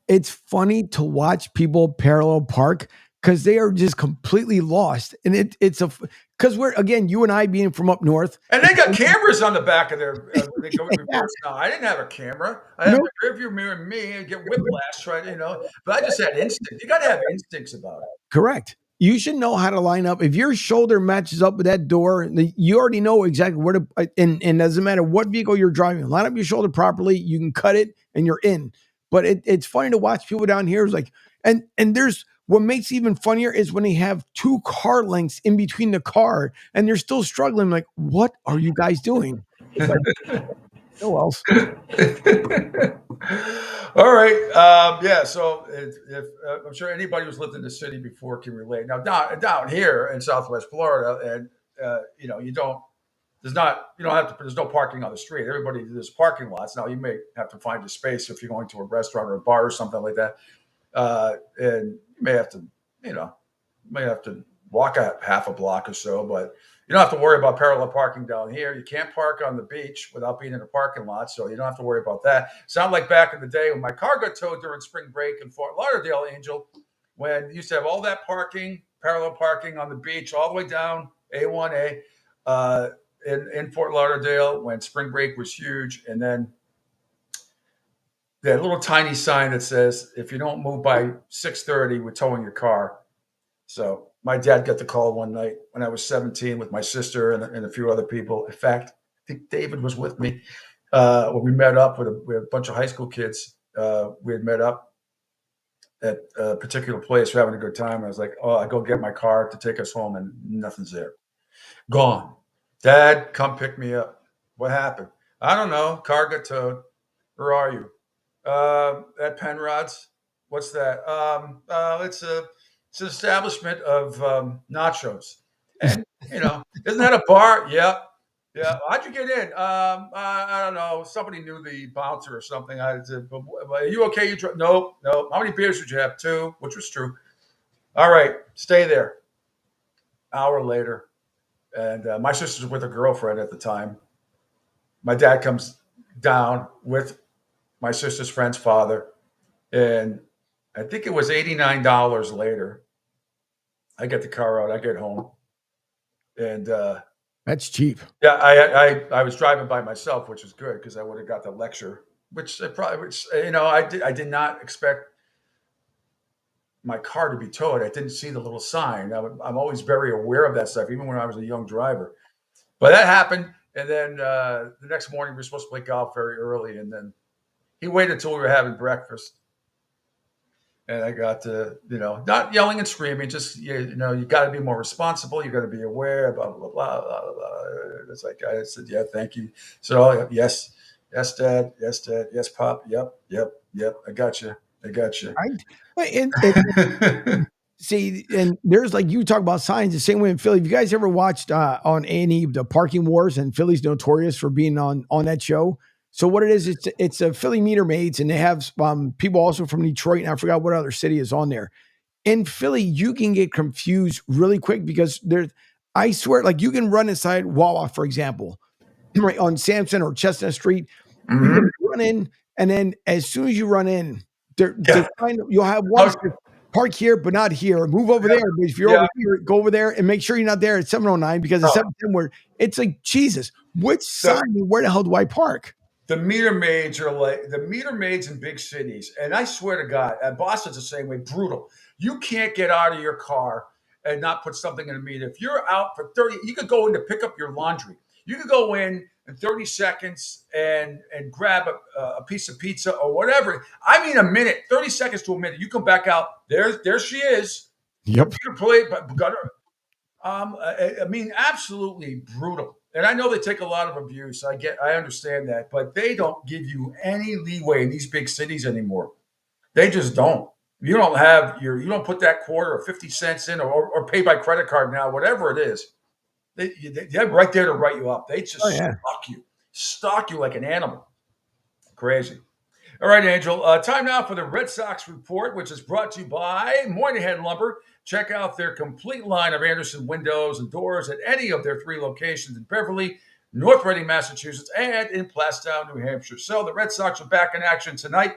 it's funny to watch people parallel park because they are just completely lost. And because we're, again, you and I being from up north. And they got cameras on the back of their, they go in reverse now. I didn't have a camera. I had a rearview mirror and me and get whiplash, right? But I just had instinct. You got to have instincts about it. Correct. You should know how to line up. If your shoulder matches up with that door, you already know exactly where to, and it doesn't matter what vehicle you're driving, line up your shoulder properly, you can cut it and you're in. But it's funny to watch people down here. It's like, and there's, what makes it even funnier is when they have 2 car lengths in between the car and they're still struggling. Like, what are you guys doing? Like, no else. All right. Yeah. So if I'm sure anybody who's lived in the city before can relate. Now down here in Southwest Florida, and there's no parking on the street. There's parking lots. Now you may have to find a space if you're going to a restaurant or a bar or something like that. And you may have to walk a half a block or so, but you don't have to worry about parallel parking down here. You can't park on the beach without being in a parking lot, so you don't have to worry about that. Sound like back in the day when my car got towed during spring break in Fort Lauderdale, Angel, when you used to have all that parallel parking on the beach all the way down A1A in Fort Lauderdale when spring break was huge. And then that little tiny sign that says, if you don't move by 6:30, we're towing your car. So my dad got the call one night when I was 17 with my sister and a few other people. In fact, I think David was with me when we met up with a bunch of high school kids. We had met up at a particular place. We're having a good time. I was like, I go get my car to take us home, and nothing's there. Gone. Dad, come pick me up. What happened? I don't know. Car got towed. Where are you? At Penrod's. What's that? It's an establishment of nachos. And, isn't that a bar? Yep. Yeah. How'd you get in? I don't know. Somebody knew the bouncer or something. I said, are you okay? Nope. How many beers did you have? 2, which was true. All right. Stay there. Hour later. And my sister's with a girlfriend at the time. My dad comes down with my sister's friend's father. And I think it was $89 later. I get the car out. I get home. And that's cheap. Yeah, I was driving by myself, which was good because I would have got the lecture. I did not expect my car to be towed. I didn't see the little sign. I'm always very aware of that stuff, even when I was a young driver. But that happened, and then the next morning we were supposed to play golf very early, and then he waited until we were having breakfast. And I got to, not yelling and screaming, just, you got to be more responsible. You got to be aware, blah, blah, blah, blah, blah, blah. It's like, I said, yeah, thank you. So, yes, Dad. Yes, Dad. Yes, Pop. Yep. I got you. See, and there's like, you talk about signs the same way in Philly. Have you guys ever watched on A&E, the Parking Wars, and Philly's notorious for being on that show? So what it is, it's a Philly meter maids, and they have people also from Detroit, and I forgot what other city is on there. In Philly, you can get confused really quick because I swear, like you can run inside Wawa, for example, right on Sampson or Chestnut Street. Mm-hmm. You can run in, and then as soon as you run in, you'll have one park here, but not here. Move over there. But if you're over here, go over there and make sure you're not there at 709 because it's 710 where it's like, Jesus, which sign? Where the hell do I park? The meter maids are like the meter maids in big cities. And I swear to God, Boston's the same way, brutal. You can't get out of your car and not put something in a meter. If you're out for 30, you could go in to pick up your laundry. You could go in 30 seconds and grab a piece of pizza or whatever. I mean, a minute, 30 seconds to a minute. You come back out. There she is. Yep. You can play, but got her. I mean, absolutely brutal. And I know they take a lot of abuse. I understand that, but they don't give you any leeway in these big cities anymore. They just don't. You don't put that quarter or 50 cents in or pay by credit card now, whatever it is. They're right there to write you up. They just stalk you like an animal. Crazy. All right, Angel. Time now for the Red Sox report, which is brought to you by Moynihan Lumber. Check out their complete line of Anderson windows and doors at any of their 3 locations in Beverly, North Reading, Massachusetts, and in Plastown, New Hampshire. So the Red Sox are back in action tonight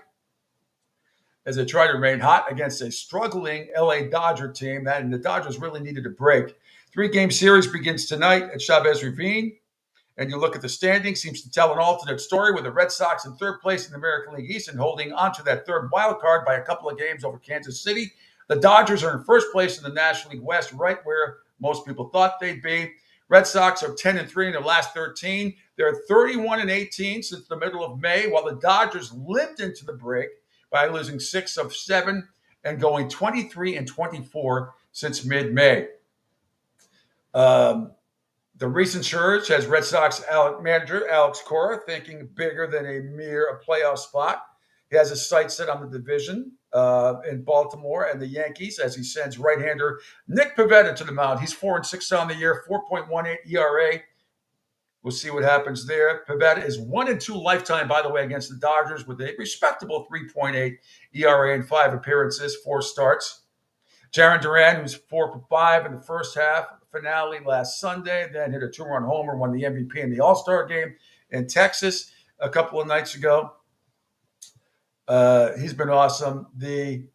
as they try to remain hot against a struggling LA Dodger team. And the Dodgers really needed a break. 3-game series begins tonight at Chavez Ravine. And you look at the standings, seems to tell an alternate story with the Red Sox in 3rd place in the American League East and holding onto that 3rd wild card by a couple of games over Kansas City. The Dodgers are in 1st place in the National League West, right where most people thought they'd be. Red Sox are 10-3 in their last 13. They're 31-18 since the middle of May, while the Dodgers limped into the break by losing 6 of 7 and going 23-24 since mid-May. The recent surge has Red Sox manager Alex Cora thinking bigger than a mere playoff spot. He has his sights set on the division in Baltimore and the Yankees as he sends right-hander Nick Pivetta to the mound. He's 4-6 on the year, 4.18 ERA. We'll see what happens there. Pivetta is 1-2 lifetime, by the way, against the Dodgers with a respectable 3.8 ERA in 5 appearances, 4 starts. Jarren Duran, who's 4 for 5 in the first half, finale last Sunday, then hit a 2-run homer, won the MVP in the All-Star game in Texas a couple of nights ago. He's been awesome. The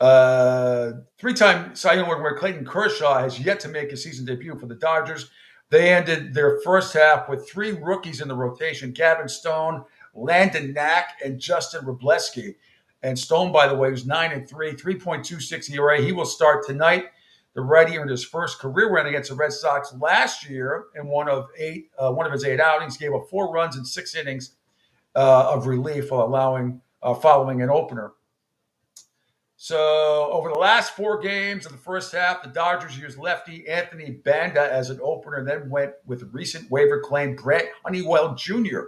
3-time Cy Young winner Clayton Kershaw has yet to make a season debut for the Dodgers. They ended their first half with 3 rookies in the rotation: Gavin Stone, Landon Knack, and Justin Wrobleski. And Stone, by the way, was 9-3, 3.26 ERA. He will start tonight. The righty earned his first career win against the Red Sox last year in one of his 8 outings. Gave up 4 runs in 6 innings of relief following an opener. So over the last 4 games of the first half, the Dodgers used lefty Anthony Banda as an opener, then went with recent waiver claim Brett Honeywell Jr.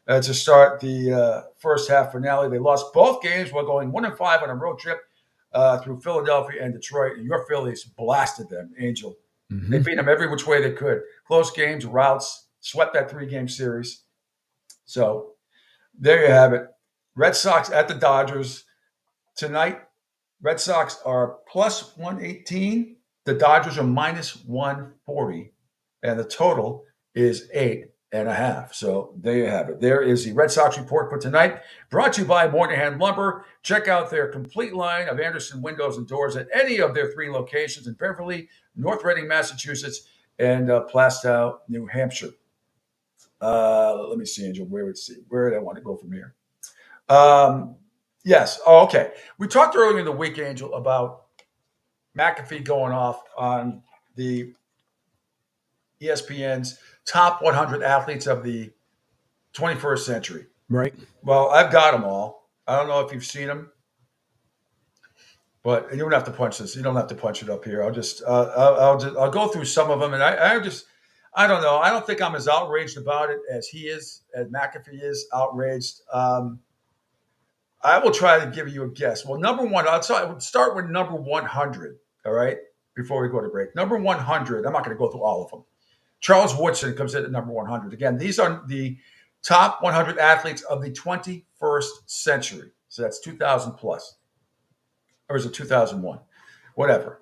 To start the first half finale. They lost both games while going 1-5 on a road trip through Philadelphia and Detroit. And your Phillies blasted them, Angel. Mm-hmm. They beat them every which way they could. Close games, routes, swept that 3-game series. So there you have it. Red Sox at the Dodgers tonight. Red Sox are plus 118. The Dodgers are minus 140. And the total is 8.5. So there you have it. There is the Red Sox report for tonight, brought to you by Moynihan Lumber. Check out their complete line of Anderson windows and doors at any of their 3 locations in Beverly, North Reading, Massachusetts, and Plastow, New Hampshire. Let me see, Angel. Where did I want to go from here? Yes. Oh, okay. We talked earlier in the week, Angel, about McAfee going off on the ESPN's top 100 athletes of the 21st century. Right. Well, I've got them all. I don't know if you've seen them, but you don't have to punch this. You don't have to punch it up here. I'll go through some of them, and I don't know. I don't think I'm as outraged about it as he is, as McAfee is outraged. I will try to give you a guess. Well, number one, I would start with number 100. All right, before we go to break, number 100. I'm not going to go through all of them. Charles Woodson comes in at number 100. Again, these are the top 100 athletes of the 21st century. So that's 2000 plus. Or is it 2001? Whatever.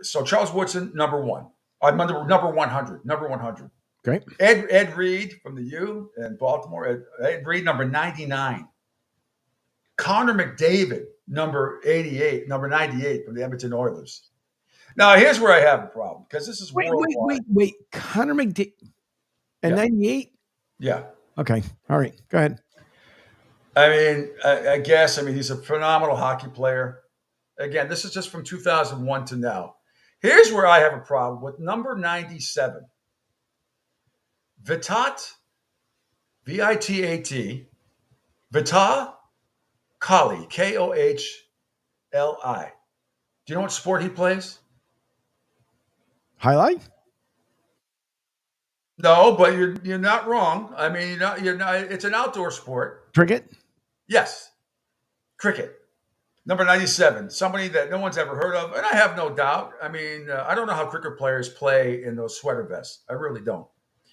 So Charles Woodson, number 1. Number 100. Number 100. Okay. Ed Reed from the U in Baltimore. Ed Reed, number 99. Connor McDavid, number 88. Number 98 from the Edmonton Oilers. Now, here's where I have a problem, because this is worldwide. Wait. Connor McDavid at 98? Yeah. Okay. All right. Go ahead. I mean, I guess, he's a phenomenal hockey player. Again, this is just from 2001 to now. Here's where I have a problem with number 97. Vitat, V-I-T-A-T, Vitat Kohli, Kohli. Do you know what sport he plays? Highlight? No, but you're not wrong. I mean, you're not. It's an outdoor sport. Cricket? Yes, cricket. Number 97, somebody that no one's ever heard of, and I have no doubt. I mean, I don't know how cricket players play in those sweater vests. I really don't.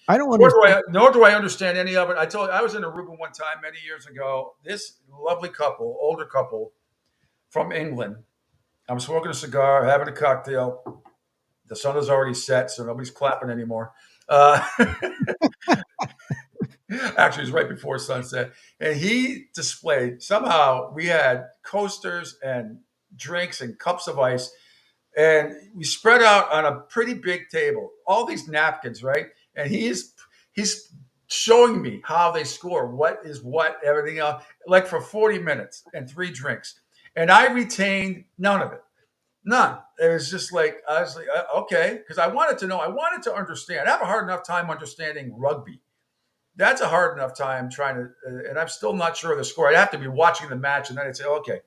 I don't understand. Nor do I understand any of it. I told you, I was in Aruba one time many years ago. This lovely couple, older couple from England. I'm smoking a cigar, having a cocktail. The sun is already set, so nobody's clapping anymore. Actually, it was right before sunset. And he displayed, somehow we had coasters and drinks and cups of ice. And we spread out on a pretty big table, all these napkins, right? And he's showing me how they score, what is what, everything else, like for 40 minutes and 3 drinks. And I retained none of it. None. It was just like, I was like, okay, because I wanted to know, I wanted to understand. I have a hard enough time understanding rugby. That's a hard enough time trying to, and I'm still not sure of the score. I'd have to be watching the match and then I'd say, okay.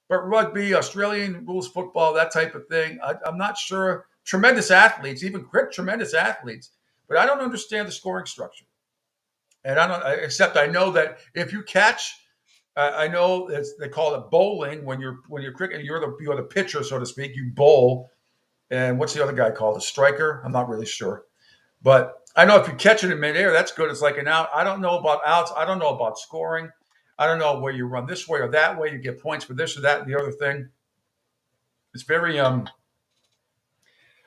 But rugby, Australian rules football, that type of thing, I'm not sure. Tremendous athletes, even tremendous athletes, but I don't understand the scoring structure. And except I know that if you catch, I know they call it bowling when you're cricket, you're the pitcher, so to speak. You bowl, and what's the other guy called? A striker? I'm not really sure, but I know if you catch it in midair, that's good. It's like an out. I don't know about outs. I don't know about scoring. I don't know where you run this way or that way. You get points for this or that and the other thing. It's very I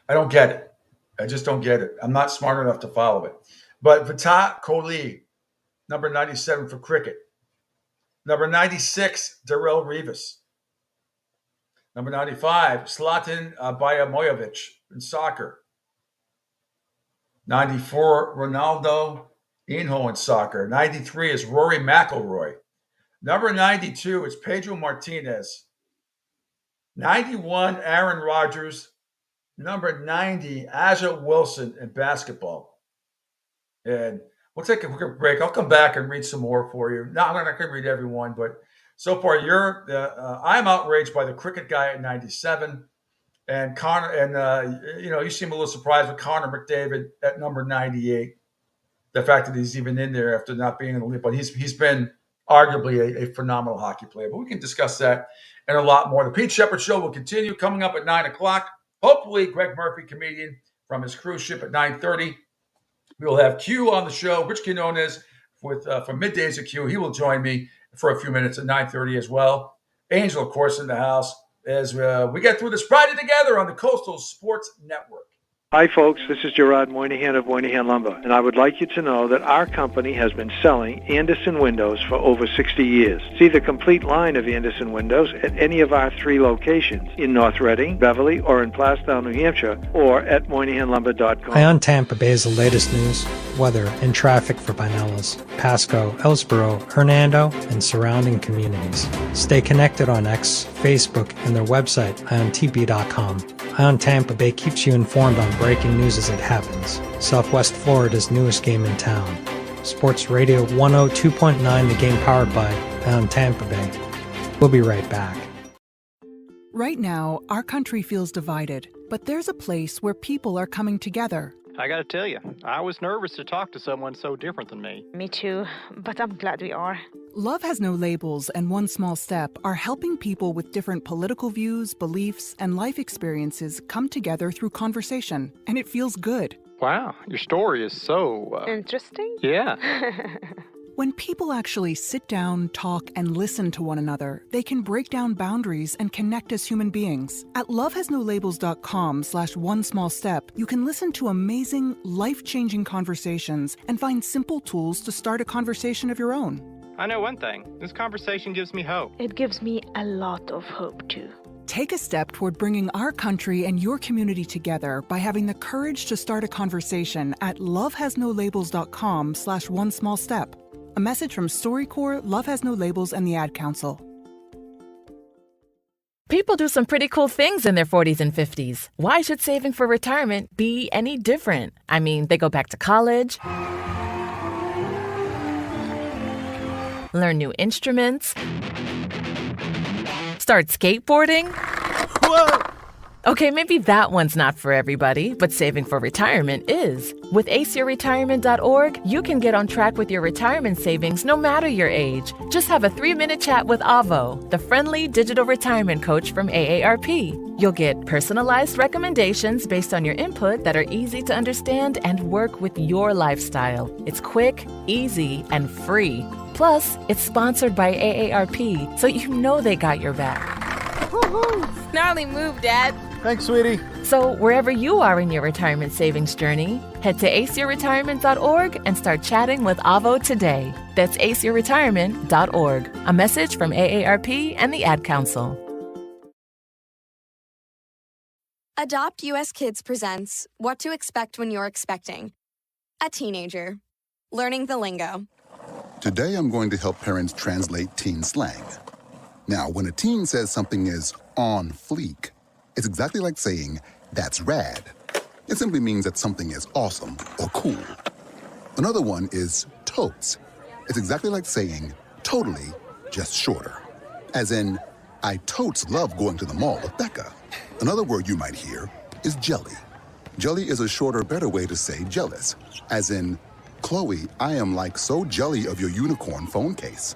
don't get it. I just don't get it. I'm not smart enough to follow it. But Vitat Kohli, number 97 for cricket. Number 96, Darrell Rivas. Number 95, Zlatan Ibrahimovic in soccer. 94, Ronaldo Inho in soccer. 93 is Rory McIlroy. Number 92 is Pedro Martinez. 91, Aaron Rodgers. Number 90, Aja Wilson in basketball. And we'll take a quick break. I'll come back and read some more for you. No, I'm not going to read everyone, but so far I'm outraged by the cricket guy at 97. And Connor, and you seem a little surprised with Connor McDavid at number 98. The fact that he's even in there after not being in the league, but he's been arguably a phenomenal hockey player. But we can discuss that and a lot more. The Pete Shepard Show will continue coming up at 9:00. Hopefully, Greg Murphy, comedian from his cruise ship, at 9:30. We will have Q on the show, Rich Quinones from Middays at Q. He will join me for a few minutes at 9:30 as well. Angel, of course, in the house as we get through this Friday together on the Coastal Sports Network. Hi, folks. This is Gerard Moynihan of Moynihan Lumber, and I would like you to know that our company has been selling Andersen windows for over 60 years. See the complete line of Andersen windows at any of our 3 locations in North Reading, Beverly, or in Plastown, New Hampshire, or at MoynihanLumber.com. Hi on Tampa Bay is the latest news, weather, and traffic for Pinellas, Pasco, Ellsboro, Hernando, and surrounding communities. Stay connected on X, Facebook, and their website, iontp.com. Eye on Tampa Bay keeps you informed on breaking news as it happens. Southwest Florida's newest game in town. Sports Radio 102.9, the game powered by Eye on Tampa Bay. We'll be right back. Right now, our country feels divided, but there's a place where people are coming together. I gotta tell you, I was nervous to talk to someone so different than me. Me too, but I'm glad we are. Love Has No Labels and One Small Step are helping people with different political views, beliefs, and life experiences come together through conversation, and it feels good. Wow, your story is so... interesting? Yeah. When people actually sit down, talk, and listen to one another, they can break down boundaries and connect as human beings. At lovehasnolabels.com/onesmallstep, you can listen to amazing, life-changing conversations and find simple tools to start a conversation of your own. I know one thing. This conversation gives me hope. It gives me a lot of hope, too. Take a step toward bringing our country and your community together by having the courage to start a conversation at lovehasnolabels.com/onesmallstep. A message from StoryCorps, Love Has No Labels, and the Ad Council. People do some pretty cool things in their 40s and 50s. Why should saving for retirement be any different? I mean, they go back to college, learn new instruments, start skateboarding. Whoa! Okay, maybe that one's not for everybody, but saving for retirement is. With aceyourretirement.org, you can get on track with your retirement savings no matter your age. Just have a 3-minute chat with Avo, the friendly digital retirement coach from AARP. You'll get personalized recommendations based on your input that are easy to understand and work with your lifestyle. It's quick, easy, and free. Plus, it's sponsored by AARP, so you know they got your back. Woohoo! Gnarly move, Dad. Thanks, sweetie. So wherever you are in your retirement savings journey, head to aceyourretirement.org and start chatting with Avo today. That's aceyourretirement.org. A message from AARP and the Ad Council. Adopt US Kids presents What to Expect When You're Expecting. A teenager. Learning the lingo. Today I'm going to help parents translate teen slang. Now, when a teen says something is on fleek, it's exactly like saying, that's rad. It simply means that something is awesome or cool. Another one is totes. It's exactly like saying, totally, just shorter. As in, I totes love going to the mall with Becca. Another word you might hear is jelly. Jelly is a shorter, better way to say jealous. As in, Chloe, I am like so jelly of your unicorn phone case.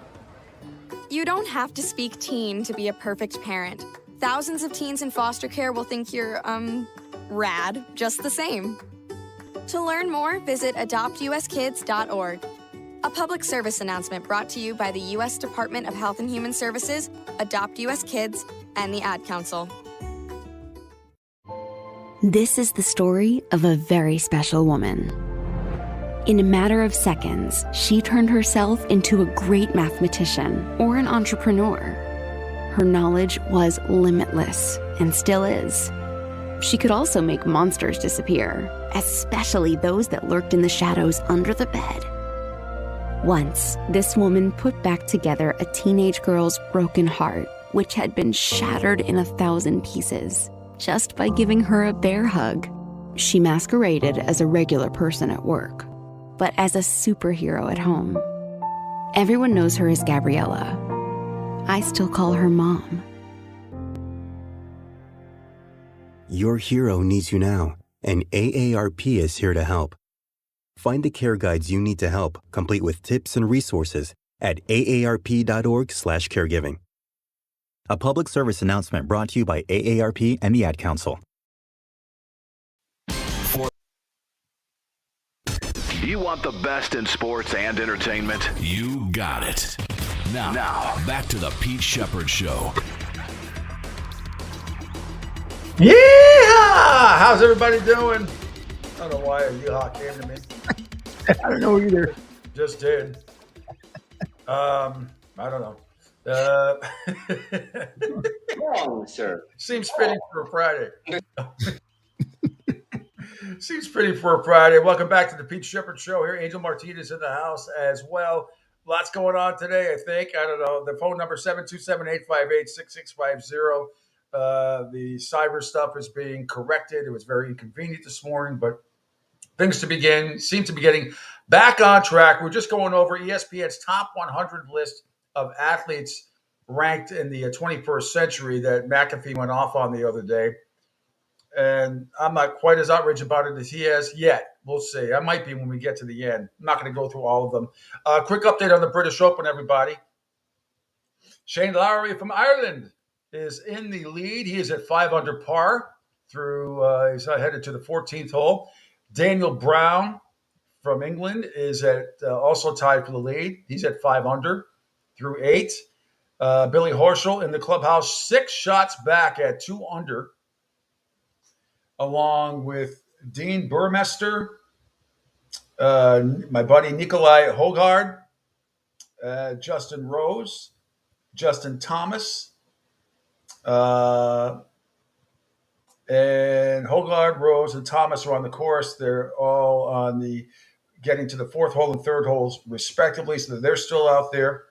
You don't have to speak teen to be a perfect parent. Thousands of teens in foster care will think you're, rad, just the same. To learn more, visit adoptuskids.org. A public service announcement brought to you by the U.S. Department of Health and Human Services, Adopt U.S. Kids, and the Ad Council. This is the story of a very special woman. In a matter of seconds, she turned herself into a great mathematician or an entrepreneur. Her knowledge was limitless and still is. She could also make monsters disappear, especially those that lurked in the shadows under the bed. Once, this woman put back together a teenage girl's broken heart, which had been shattered in 1,000 pieces, just by giving her a bear hug. She masqueraded as a regular person at work, but as a superhero at home. Everyone knows her as Gabriella. I still call her Mom. Your hero needs you now, and AARP is here to help. Find the care guides you need to help, complete with tips and resources at aarp.org/caregiving. A public service announcement brought to you by AARP and the Ad Council. You want the best in sports and entertainment? You got it. Now, back to the Pete Shepard Show. Yeah! How's everybody doing? I don't know why a yeehaw came to me. I don't know either. Just did. I don't know. Wrong, sir. Seems fitting for a Friday. Seems fitting for a Friday. Welcome back to the Pete Shepard Show here. Angel Martinez in the house as well. Lots going on today, I think. I don't know. The phone number 727-858-6650. The cyber stuff is being corrected. It was very inconvenient this morning, but things seem to be getting back on track. We're just going over ESPN's top 100 list of athletes ranked in the 21st century that McAfee went off on the other day. And I'm not quite as outraged about it as he has yet. We'll see. I might be when we get to the end. I'm not going to go through all of them. Quick update on the British Open, everybody. Shane Lowry from Ireland is in the lead. He is at 5 under par through, he's headed to the 14th hole. Daniel Brown from England is at also tied for the lead. He's at 5 under through 8. Billy Horschel in the clubhouse, 6 shots back at 2 under, along with Dean Burmester, my buddy Nikolai Hogard, Justin Rose, Justin Thomas, and Hogard, Rose, and Thomas are on the course. They're all on the getting to the 4th hole and 3rd holes respectively, so they're still out there.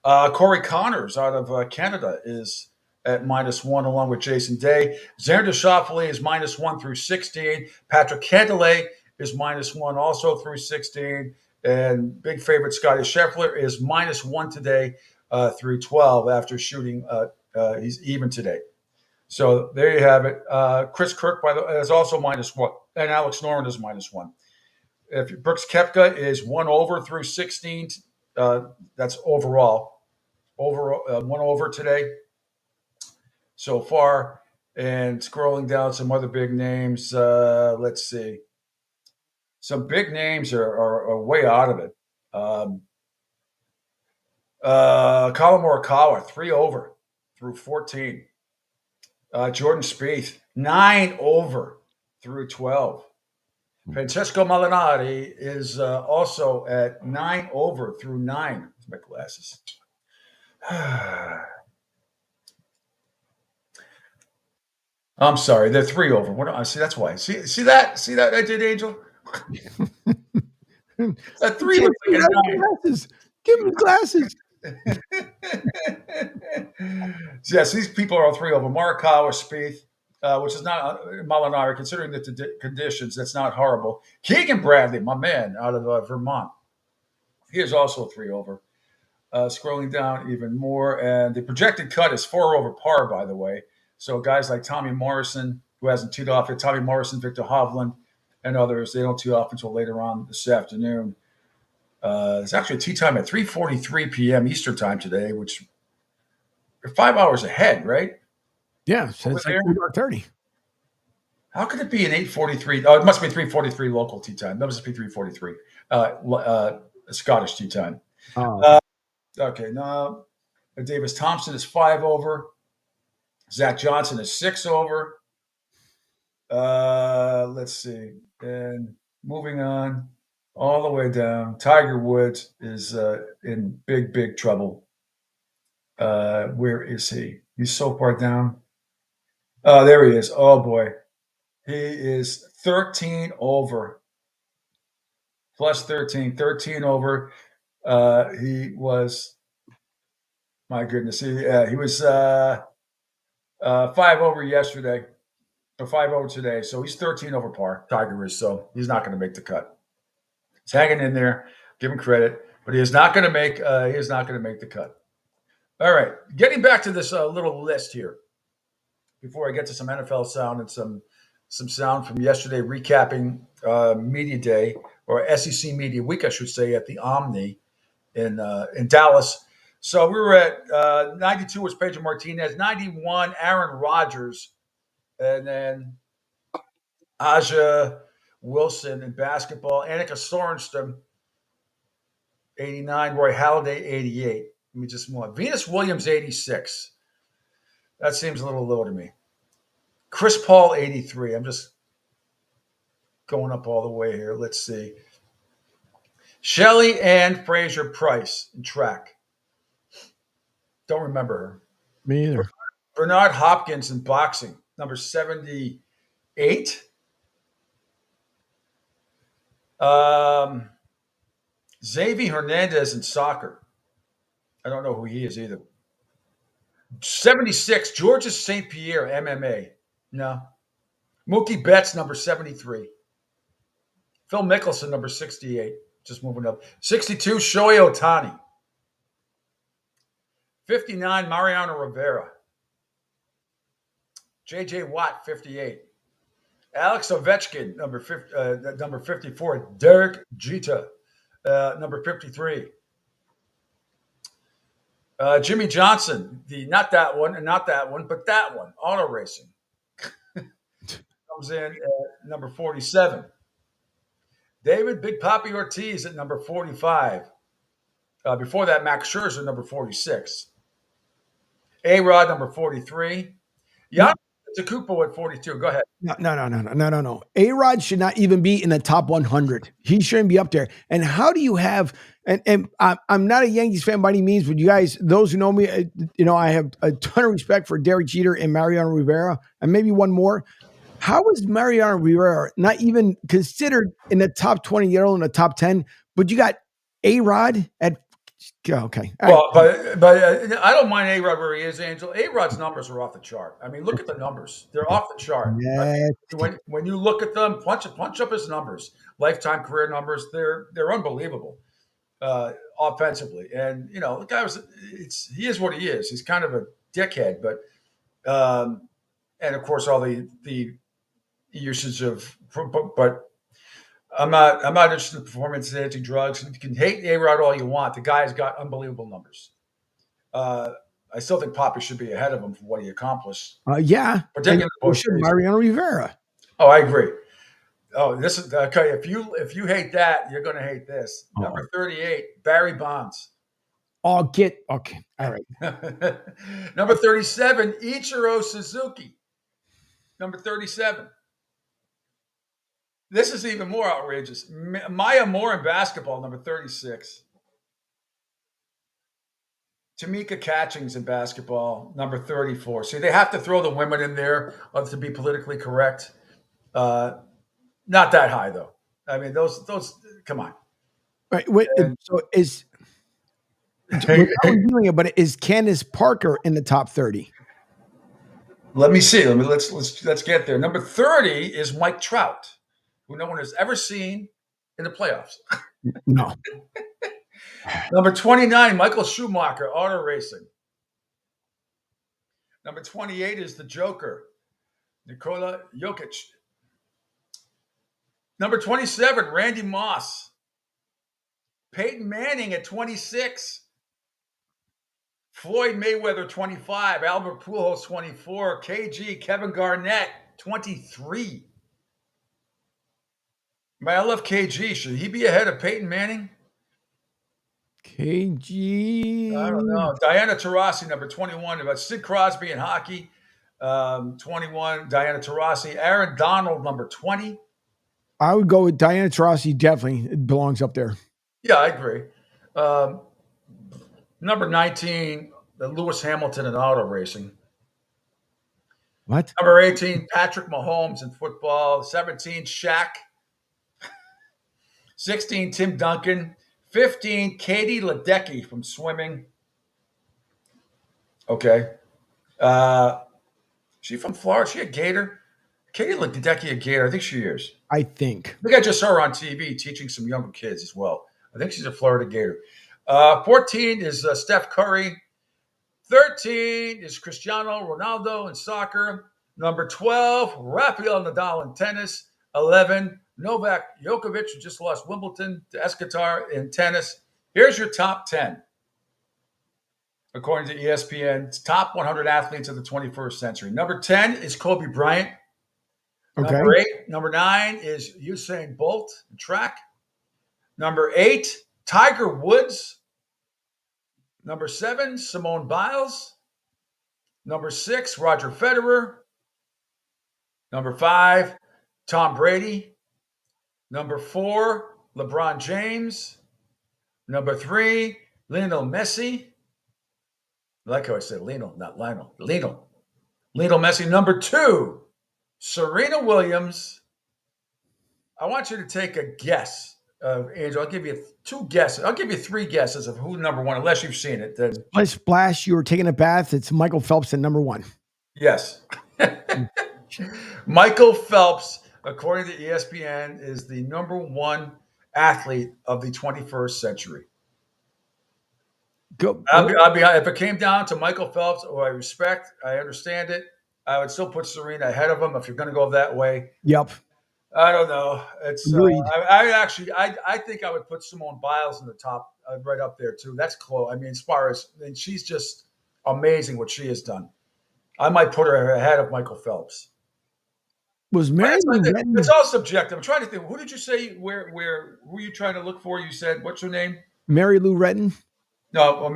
Corey Connors out of Canada is at -1 along with Jason Day. Xander Schauffele is -1 through 16. Patrick Cantlay is -1 also through 16. And big favorite Scotty Scheffler is -1 today through 12 after shooting. He's even today. So there you have it. Chris Kirk, by the way, is also -1, and Alex Noren is -1. If Brooks Koepka is 1 over through 16, that's overall. 1 over today so far. And scrolling down some other big names. Let's see. Some big names are way out of it. Colin Morikawa, 3 over through 14. Jordan Spieth, 9 over through 12. Francesco Molinari is also at 9 over through 9. My glasses. I'm sorry, they're 3 over. What? See, that's why. See that I did, Angel. That 3 looks like a 9. Glasses. Give him glasses. Yes, these people are all 3 over. Morikawa, Spieth, which is not Molinari, considering the conditions. That's not horrible. Keegan Bradley, my man, out of Vermont, he is also 3 over. Scrolling down even more, and the projected cut is 4 over par, by the way. So guys like Tommy Morrison, who hasn't teed off yet, Tommy Morrison, Victor Hovland, and others, they don't tee off until later on this afternoon. It's actually a tee time at 3:43 p.m. Eastern time today, which you're 5 hours ahead, right? Yeah, so it's like 4:30. How could it be an 8:43? Oh, it must be 3:43 local tee time. That must be 3:43 Scottish tee time. Okay, now Davis Thompson is 5 over. Zach Johnson is 6 over. Let's see. And moving on all the way down, Tiger Woods is in big trouble. Where is he? He's so far down. Oh, there he is. Oh, boy. He is 13 over. Plus 13 over. He was, my goodness, he was 5 over yesterday, or 5 over today. So he's 13 over par, Tiger is. So he's not going to make the cut. He's hanging in there. Give him credit, but he is not going to make. He is not going to make the cut. All right, getting back to this little list here. Before I get to some NFL sound and some sound from yesterday, recapping Media Day, or SEC Media Week, I should say, at the Omni in Dallas. So we were at 92 was Pedro Martinez, 91 Aaron Rodgers, and then Aja Wilson in basketball, Annika Sorenstam, 89, Roy Halladay, 88. Let me just move on. Venus Williams, 86. That seems a little low to me. Chris Paul, 83. I'm just going up all the way here. Let's see. Shelly Ann Fraser Price in track. Don't remember her. Me either. Bernard Hopkins in boxing, number 78. Xavier Hernandez in soccer. I don't know who he is either. 76, Georges St. Pierre, MMA. No. Mookie Betts, number 73. Phil Mickelson, number 68. Just moving up. 62, Shohei Ohtani. 59, Mariano Rivera. J.J. Watt, 58. Alex Ovechkin, number 54. Derek Jeter, number 53. Jimmy Johnson, not that one, but that one, auto racing. Comes in at number 47. David Big Papi Ortiz at number 45. Before that, Max Scherzer, number 46. A-Rod, number 43. Giannis Antetokounmpo at 42. Go ahead. No. A-Rod should not even be in the top 100. He shouldn't be up there. And how do you have, and I'm not a Yankees fan by any means, but you guys, those who know me, I have a ton of respect for Derek Jeter and Mariano Rivera, and maybe one more. How is Mariano Rivera not even considered in the top 20, yet alone in the top 10, but you got A-Rod at Yeah, okay. Well, but I don't mind A-Rod where he is, Angel. A-Rod's numbers are off the chart. I mean, look at the numbers; they're off the chart. Yeah. When you look at them, punch up his numbers, lifetime career numbers. They're unbelievable offensively. And you know, the guy he is what he is. He's kind of a dickhead, but and of course all the usage of, but. I'm not interested in performance enhancing drugs. You can hate A-Rod all you want. The guy's got unbelievable numbers. I still think Poppy should be ahead of him for what he accomplished. Yeah. Particularly Mariano Rivera. Oh, I agree. Oh, this is okay. If you hate that, you're going to hate this. Number 38, Barry Bonds. Oh, okay. All right. Number 37, Ichiro Suzuki. Number 37. This is even more outrageous. Maya Moore in basketball, number 36. Tamika Catchings in basketball, number 34. See, they have to throw the women in there to be politically correct. Not that high, though. I mean, those come on. Right. So is but is Candace Parker in the top 30? Let me see. Let's get there. Number 30 is Mike Trout, who no one has ever seen in the playoffs. No. Number 29, Michael Schumacher, auto racing. Number 28 is the Joker, Nikola Jokic. Number 27, Randy Moss. Peyton Manning at 26. Floyd Mayweather, 25. Albert Pujols, 24. KG, Kevin Garnett, 23. Man, I love KG. Should he be ahead of Peyton Manning? KG. I don't know. Diana Taurasi, number 21. About Sid Crosby in hockey, 21. Diana Taurasi. Aaron Donald, number 20. I would go with Diana Taurasi. Definitely belongs up there. Yeah, I agree. Number 19, Lewis Hamilton in auto racing. What? Number 18, Patrick Mahomes in football. 17, Shaq. 16, Tim Duncan. 15, Katie Ledecky from swimming. Okay. She from Florida? She a Gator? Katie Ledecky a Gator? I think she is. I think I just saw her on TV teaching some younger kids as well. I think she's a Florida Gator. 14 is Steph Curry. 13 is Cristiano Ronaldo in soccer. Number 12, Rafael Nadal in tennis. 11, Novak Djokovic, who just lost Wimbledon to Escobar in tennis. Here's your top 10. According to ESPN, top 100 athletes of the 21st century. Number 10 is Kobe Bryant. Okay. Number 9 is Usain Bolt in track. Number 8, Tiger Woods. Number 7, Simone Biles. Number 6, Roger Federer. Number 5, Tom Brady. Number 4, LeBron James. Number 3, Lionel Messi. I like how I said Lionel, not Lionel. Lionel Messi. Number 2, Serena Williams. I want you to take a guess. Angel, I'll give you 2 guesses. I'll give you 3 guesses of who number 1, unless you've seen it. Then Splash, you were taking a bath. It's Michael Phelps at number 1. Yes. Michael Phelps, according to ESPN, is the number 1 athlete of the 21st century. Go. If it came down to Michael Phelps, who I respect, I understand it, I would still put Serena ahead of him if you're going to go that way. Yep. I don't know. It's I think I would put Simone Biles in the top, right up there too. That's close. I mean, as far as she's just amazing what she has done. I might put her ahead of Michael Phelps. Was Mary Lou Retton? It's all subjective. I'm trying to think. Who did you say? Who are you trying to look for? You said, what's her name? Mary Lou Retton. No.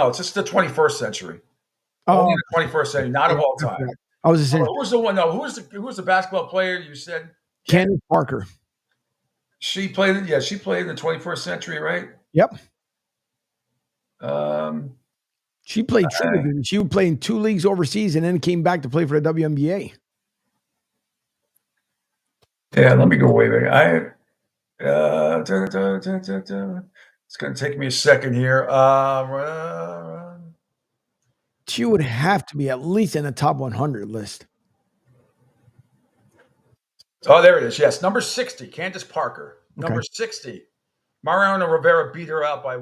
It's just the 21st century. Only the 21st century, not of all time. I was just saying. Who was the one? No, who was the basketball player you said? Candace Parker. She played in the 21st century, right? Yep. She played She would play in 2 leagues overseas and then came back to play for the WNBA. Yeah, let me go way back. It's going to take me a second here. She would have to be at least in the top 100 list. Oh, there it is. Yes, number 60, Candace Parker. Number Okay. 60, Mariano Rivera beat her out by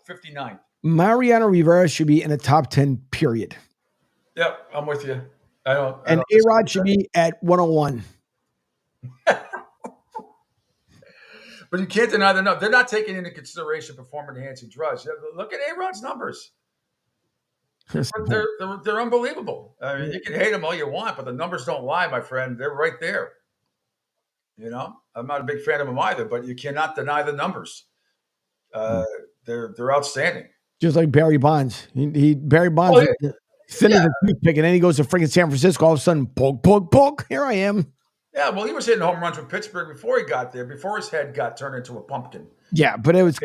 59. Mariano Rivera should be in the top 10, period. Yep, I'm with you. And A-Rod should be at 101. But you can't deny the number. They're not taking into consideration performance-enhancing drugs. Look at A-Rod's numbers. They're unbelievable. I mean, you can hate them all you want, but the numbers don't lie, my friend. They're right there. You know, I'm not a big fan of them either, but you cannot deny the numbers. They're outstanding. Just like Barry Bonds. Barry Bonds thin as a toothpick, and then he goes to freaking San Francisco. All of a sudden, poke. Here I am. Yeah, well, he was hitting home runs with Pittsburgh before he got there, before his head got turned into a pumpkin. Yeah, but it was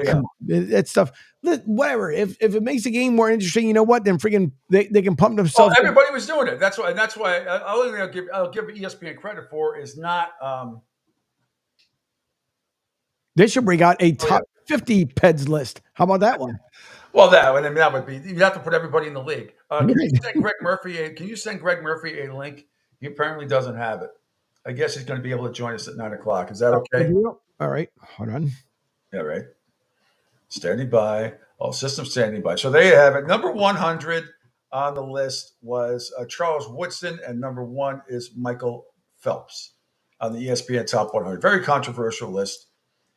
it's stuff. Whatever. If it makes the game more interesting, you know what? Then freaking they can pump themselves. Well, everybody was doing it. That's why. Only thing I'll give ESPN credit for is not. They should bring out a top 50 Peds list. How about that one? Well, that would be. You'd have to put everybody in the league. Can you send Greg Murphy a link? He apparently doesn't have it. I guess he's going to be able to join us at 9:00. Is that okay? All right. Hold on. Yeah, right. Standing by. All systems standing by. So there you have it. Number 100 on the list was Charles Woodson, and number 1 is Michael Phelps on the ESPN Top 100. Very controversial list.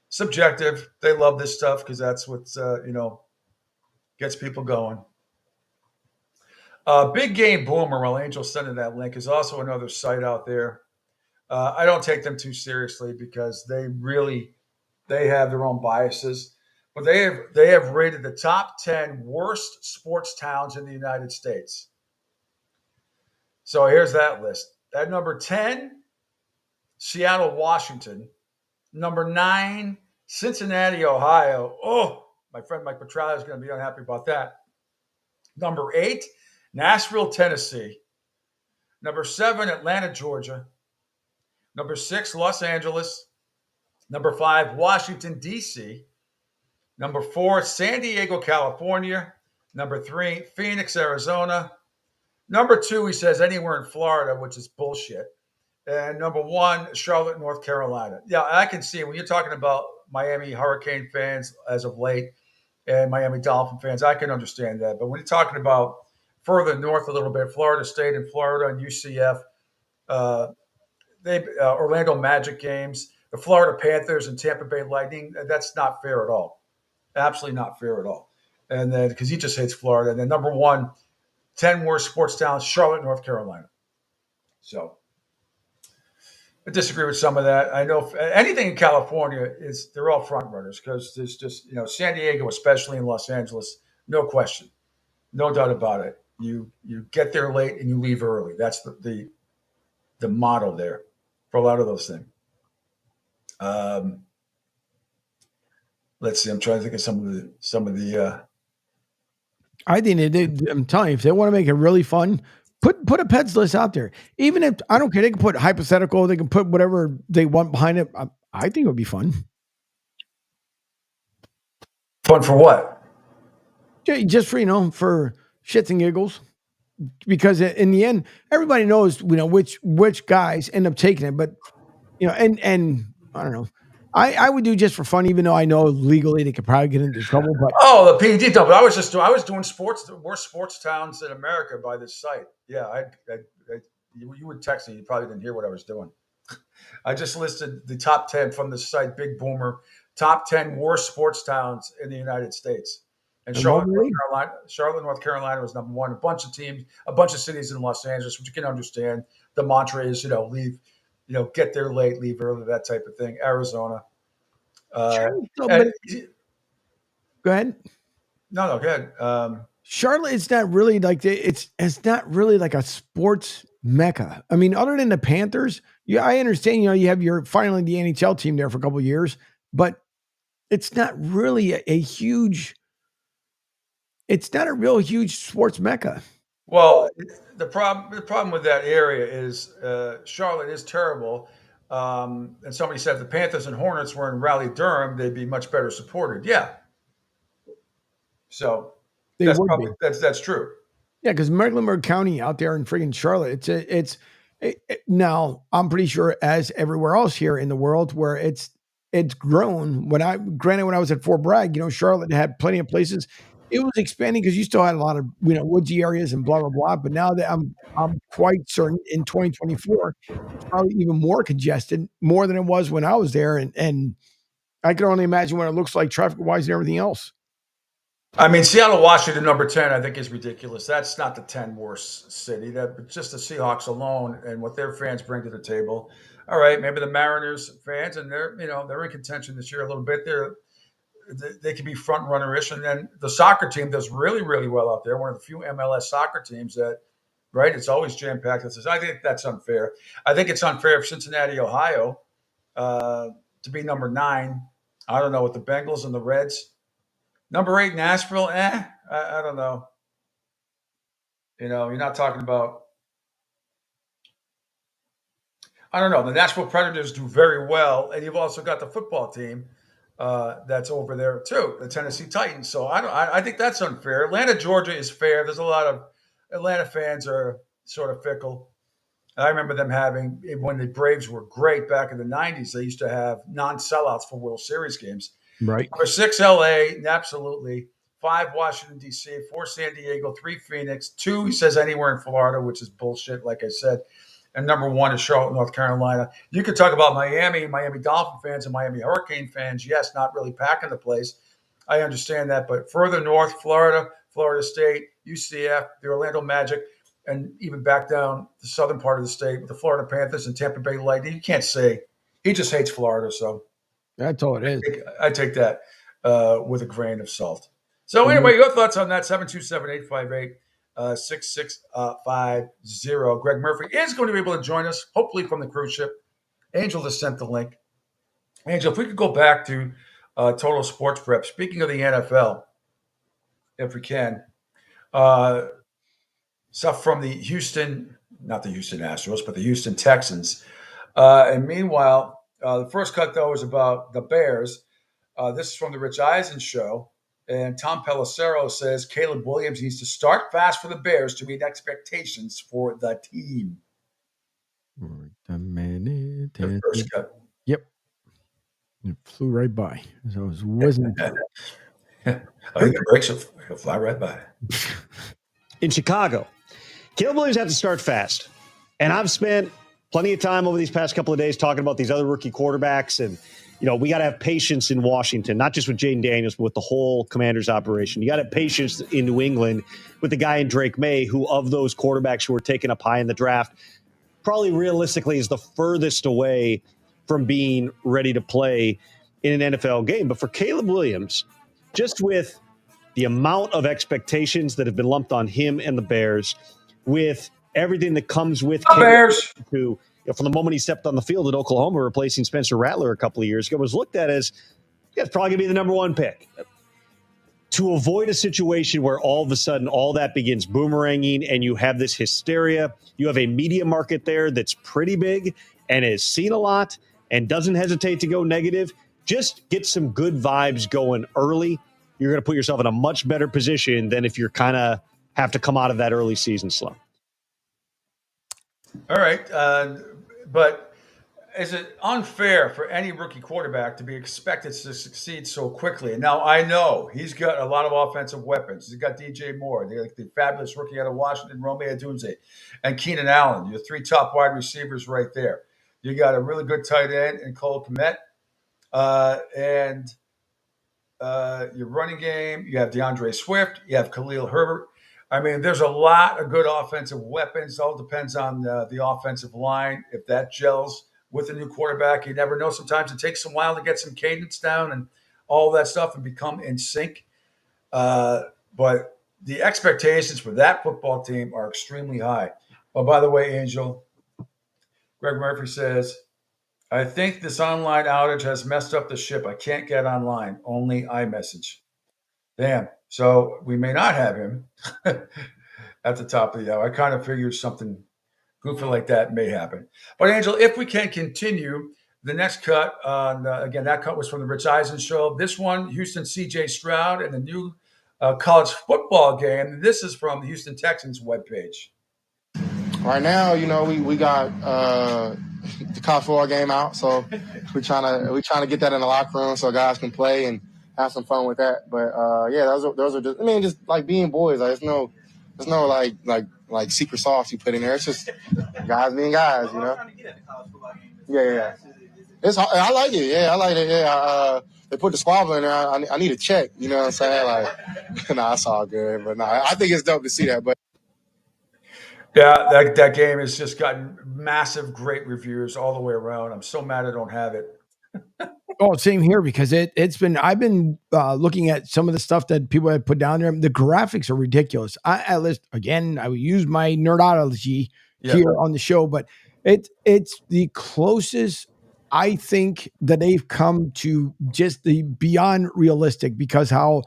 Subjective. They love this stuff because that's what gets people going. Big Game Boomer, while Angel sending that link, is also another site out there. I don't take them too seriously because they have their own biases, but they have rated the top 10 worst sports towns in the United States. So here's that list. At number 10, Seattle, Washington. Number 9, Cincinnati, Ohio. Oh, my friend Mike Petralli is going to be unhappy about that. Number 8, Nashville, Tennessee. Number 7, Atlanta, Georgia. Number 6, Los Angeles. Number 5, Washington, D.C. Number 4, San Diego, California. Number 3, Phoenix, Arizona. Number 2, he says anywhere in Florida, which is bullshit. And number 1, Charlotte, North Carolina. Yeah, I can see when you're talking about Miami Hurricane fans as of late and Miami Dolphin fans, I can understand that. But when you're talking about further north a little bit, Florida State and Florida and UCF, Orlando Magic games, the Florida Panthers and Tampa Bay Lightning, that's not fair at all. Absolutely not fair at all. And then because he just hates Florida. And then number 1, 10 worst sports towns, Charlotte, North Carolina. So I disagree with some of that. I know anything in California they're all front runners because there's just, San Diego, especially in Los Angeles, no question, no doubt about it. You get there late and you leave early. That's the motto there for a lot of those things. Let's see. I'm trying to think of some of the. I think I'm telling you, if they want to make it really fun, put a Peds list out there. Even if I don't care, they can put hypothetical, they can put whatever they want behind it. I think it would be fun. Fun for what? Just for for shits and giggles. Because in the end, everybody knows which guys end up taking it. But and I don't know. I would do just for fun, even though I know legally they could probably get into trouble. But the PED double. I was doing worst sports towns in America by this site. Yeah, you would text me. You probably didn't hear what I was doing. I just listed the top 10 from the site Big Boomer. Top 10 worst sports towns in the United States. And Charlotte, North Carolina was number 1. A bunch of teams, a bunch of cities in Los Angeles, which you can understand. The mantra is, leave. Get there late, leave early, that type of thing. Arizona. Go ahead. No, go ahead. Charlotte is not really it's not really like a sports mecca. I mean, other than the Panthers, I understand. You have finally the NHL team there for a couple of years, but it's not really a huge. It's not a real huge sports mecca. Well, the problem with that area is Charlotte is terrible. And somebody said if the Panthers and Hornets were in Raleigh-Durham, they'd be much better supported. Yeah. So that's true. Yeah, because Mecklenburg County out there in friggin' Charlotte, now I'm pretty sure as everywhere else here in the world where it's grown. When I was at Fort Bragg, Charlotte had plenty of places. It was expanding because you still had a lot of woodsy areas and blah blah blah. But now that I'm quite certain in 2024, it's probably even more congested, more than it was when I was there, and I can only imagine what it looks like traffic wise and everything else. I mean, Seattle, Washington, number 10, I think is ridiculous. That's not the 10 worst city. But just the Seahawks alone and what their fans bring to the table. All right, maybe the Mariners fans, and they're in contention this year a little bit. They can be front runner-ish, and then the soccer team does really, really well out there. One of the few MLS soccer teams that, right? It's always jam packed. I think that's unfair. I think it's unfair for Cincinnati, Ohio, to be number 9. I don't know with the Bengals and the Reds. Number 8, Nashville. I don't know. You're not talking about. I don't know. The Nashville Predators do very well, and you've also got the football team that's over there too, the Tennessee Titans. So I think that's unfair. Atlanta, Georgia is fair. There's a lot of Atlanta fans are sort of fickle. I remember them having, when the Braves were great back in the 90s, they used to have non-sellouts for World Series games. Right. Number 6, LA, absolutely. 5, Washington, D.C., 4, San Diego, 3, Phoenix, 2, he says anywhere in Florida, which is bullshit, like I said. And number 1 is Charlotte, North Carolina. You could talk about Miami Dolphin fans and Miami Hurricane fans. Yes, not really packing the place. I understand that. But further north, Florida, Florida State, UCF, the Orlando Magic, and even back down the southern part of the state with the Florida Panthers and Tampa Bay Lightning. You can't say he just hates Florida. So that's all it is. I take that with a grain of salt. So anyway, your thoughts on that? 727-858-6650. Greg Murphy is going to be able to join us, hopefully from the cruise ship. Angel just sent the link. Angel, if we could go back to Total Sports Prep. Speaking of the NFL, if we can, stuff from the not the Houston Astros, but the Houston Texans. And meanwhile, the first cut, though, is about the Bears. This is from the Rich Eisen show. And Tom Pelissero says Caleb Williams needs to start fast for the Bears to meet expectations for the team. The first cut. Yep. It flew right by. So it wasn't. I think the brakes will fly right by. In Chicago, Caleb Williams has to start fast. And I've spent plenty of time over these past couple of days talking about these other rookie quarterbacks. And, we got to have patience in Washington, not just with Jaden Daniels, but with the whole Commanders operation. You got to have patience in New England with the guy in Drake May, who of those quarterbacks who were taken up high in the draft, probably realistically is the furthest away from being ready to play in an NFL game. But for Caleb Williams, just with the amount of expectations that have been lumped on him and the Bears, with everything that comes with Bears, who from the moment he stepped on the field at Oklahoma, replacing Spencer Rattler a couple of years ago, was looked at as, it's probably going to be the number 1 pick. To avoid a situation where all of a sudden all that begins boomeranging and you have this hysteria, you have a media market there that's pretty big and has seen a lot and doesn't hesitate to go negative. Just get some good vibes going early. You're going to put yourself in a much better position than if you're kind of have to come out of that early season slump. All right. But is it unfair for any rookie quarterback to be expected to succeed so quickly? Now, I know he's got a lot of offensive weapons. He's got DJ Moore, the fabulous rookie out of Washington, Romeo Odunze, and Keenan Allen. Your 3 top wide receivers right there. You got a really good tight end in Cole Kmet. And your running game, you have DeAndre Swift, you have Khalil Herbert. I mean, there's a lot of good offensive weapons. It all depends on the offensive line. If that gels with a new quarterback, you never know. Sometimes it takes a while to get some cadence down and all that stuff and become in sync. But the expectations for that football team are extremely high. Oh, by the way, Angel, Greg Murphy says, I think this online outage has messed up the ship. I can't get online, only iMessage. Damn. So we may not have him at the top of the hour. I kind of figured something goofy like that may happen. But Angel, if we can continue, the next cut on again, that cut was from the Rich Eisen show. This one, Houston C.J. Stroud and the new college football game. This is from the Houston Texans webpage. Right now, we got the college football game out, so we're trying to get that in the locker room so guys can play and have some fun with that. But yeah, those are just, just like being boys. Like there's no like secret sauce you put in there. It's just guys being guys, Yeah. I like it. Yeah, I like it. Yeah, they put the squabble in there. I need a check. You know what I'm saying? Like, nah, it's all good. But I think it's dope to see that. But yeah, that game has just gotten massive, great reviews all the way around. I'm so mad I don't have it. Oh, same here, because I've been looking at some of the stuff that people have put down there. The graphics are ridiculous. I would use my nerdology here on the show, but it's the closest I think that they've come to just the beyond realistic, because how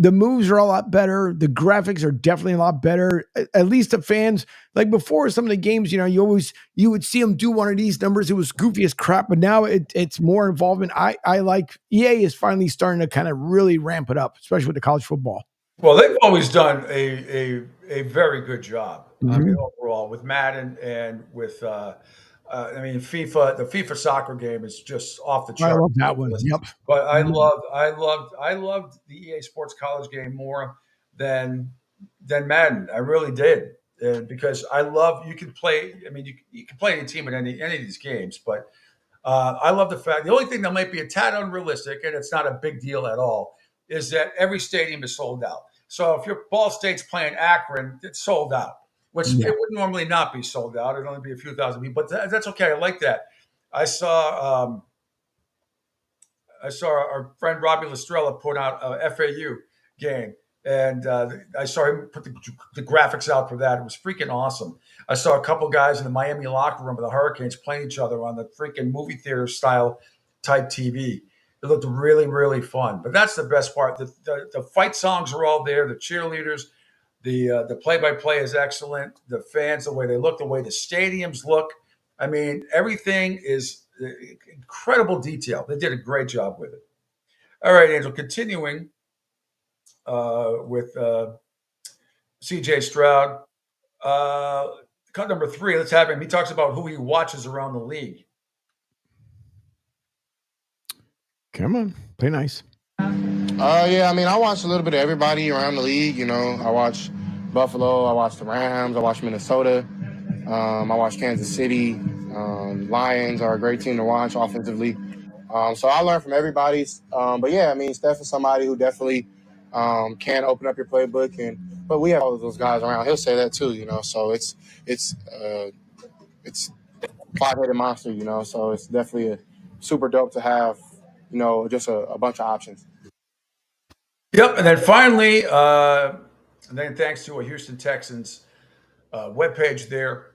the moves are a lot better. The graphics are definitely a lot better. At least the fans, like before some of the games, you would see them do one of these numbers. It was goofy as crap, but now it's more involvement. I like EA is finally starting to kind of really ramp it up, especially with the college football. Well, they've always done a very good job. I mean, overall with Madden and with FIFA. The FIFA soccer game is just off the chart. I love that one. Yep. But I loved the EA Sports College game more than Madden. I really did, because I love you can play. I mean, you can play any team in any of these games, but I love the fact. The only thing that might be a tad unrealistic, and it's not a big deal at all, is that every stadium is sold out. So if your Ball State's playing Akron, it's sold out. Which it would normally not be sold out. It'd only be a few thousand people, but that's okay. I like that. I saw our friend Robbie Lestrella put out a FAU game, and I saw him put the graphics out for that. It was freaking awesome. I saw a couple guys in the Miami locker room of the Hurricanes playing each other on the freaking movie theater style type TV. It looked really, really fun. But that's the best part. The fight songs are all there. The cheerleaders. The play-by-play is excellent. The fans, the way they look, the way the stadiums look. I mean, everything is incredible detail. They did a great job with it. All right, Angel, continuing with C.J. Stroud. Cut number 3, let's have him. He talks about who he watches around the league. Come on, play nice. Yeah, I watch a little bit of everybody around the league. I watch Buffalo, I watch the Rams, I watch Minnesota, I watch Kansas City. Lions are a great team to watch offensively. So I learn from everybody. But yeah, Steph is somebody who definitely can open up your playbook, but we have all of those guys around. He'll say that too, So it's five-headed monster, So it's definitely a super dope to have, just a bunch of options. Yep, and then finally, thanks to a Houston Texans webpage there.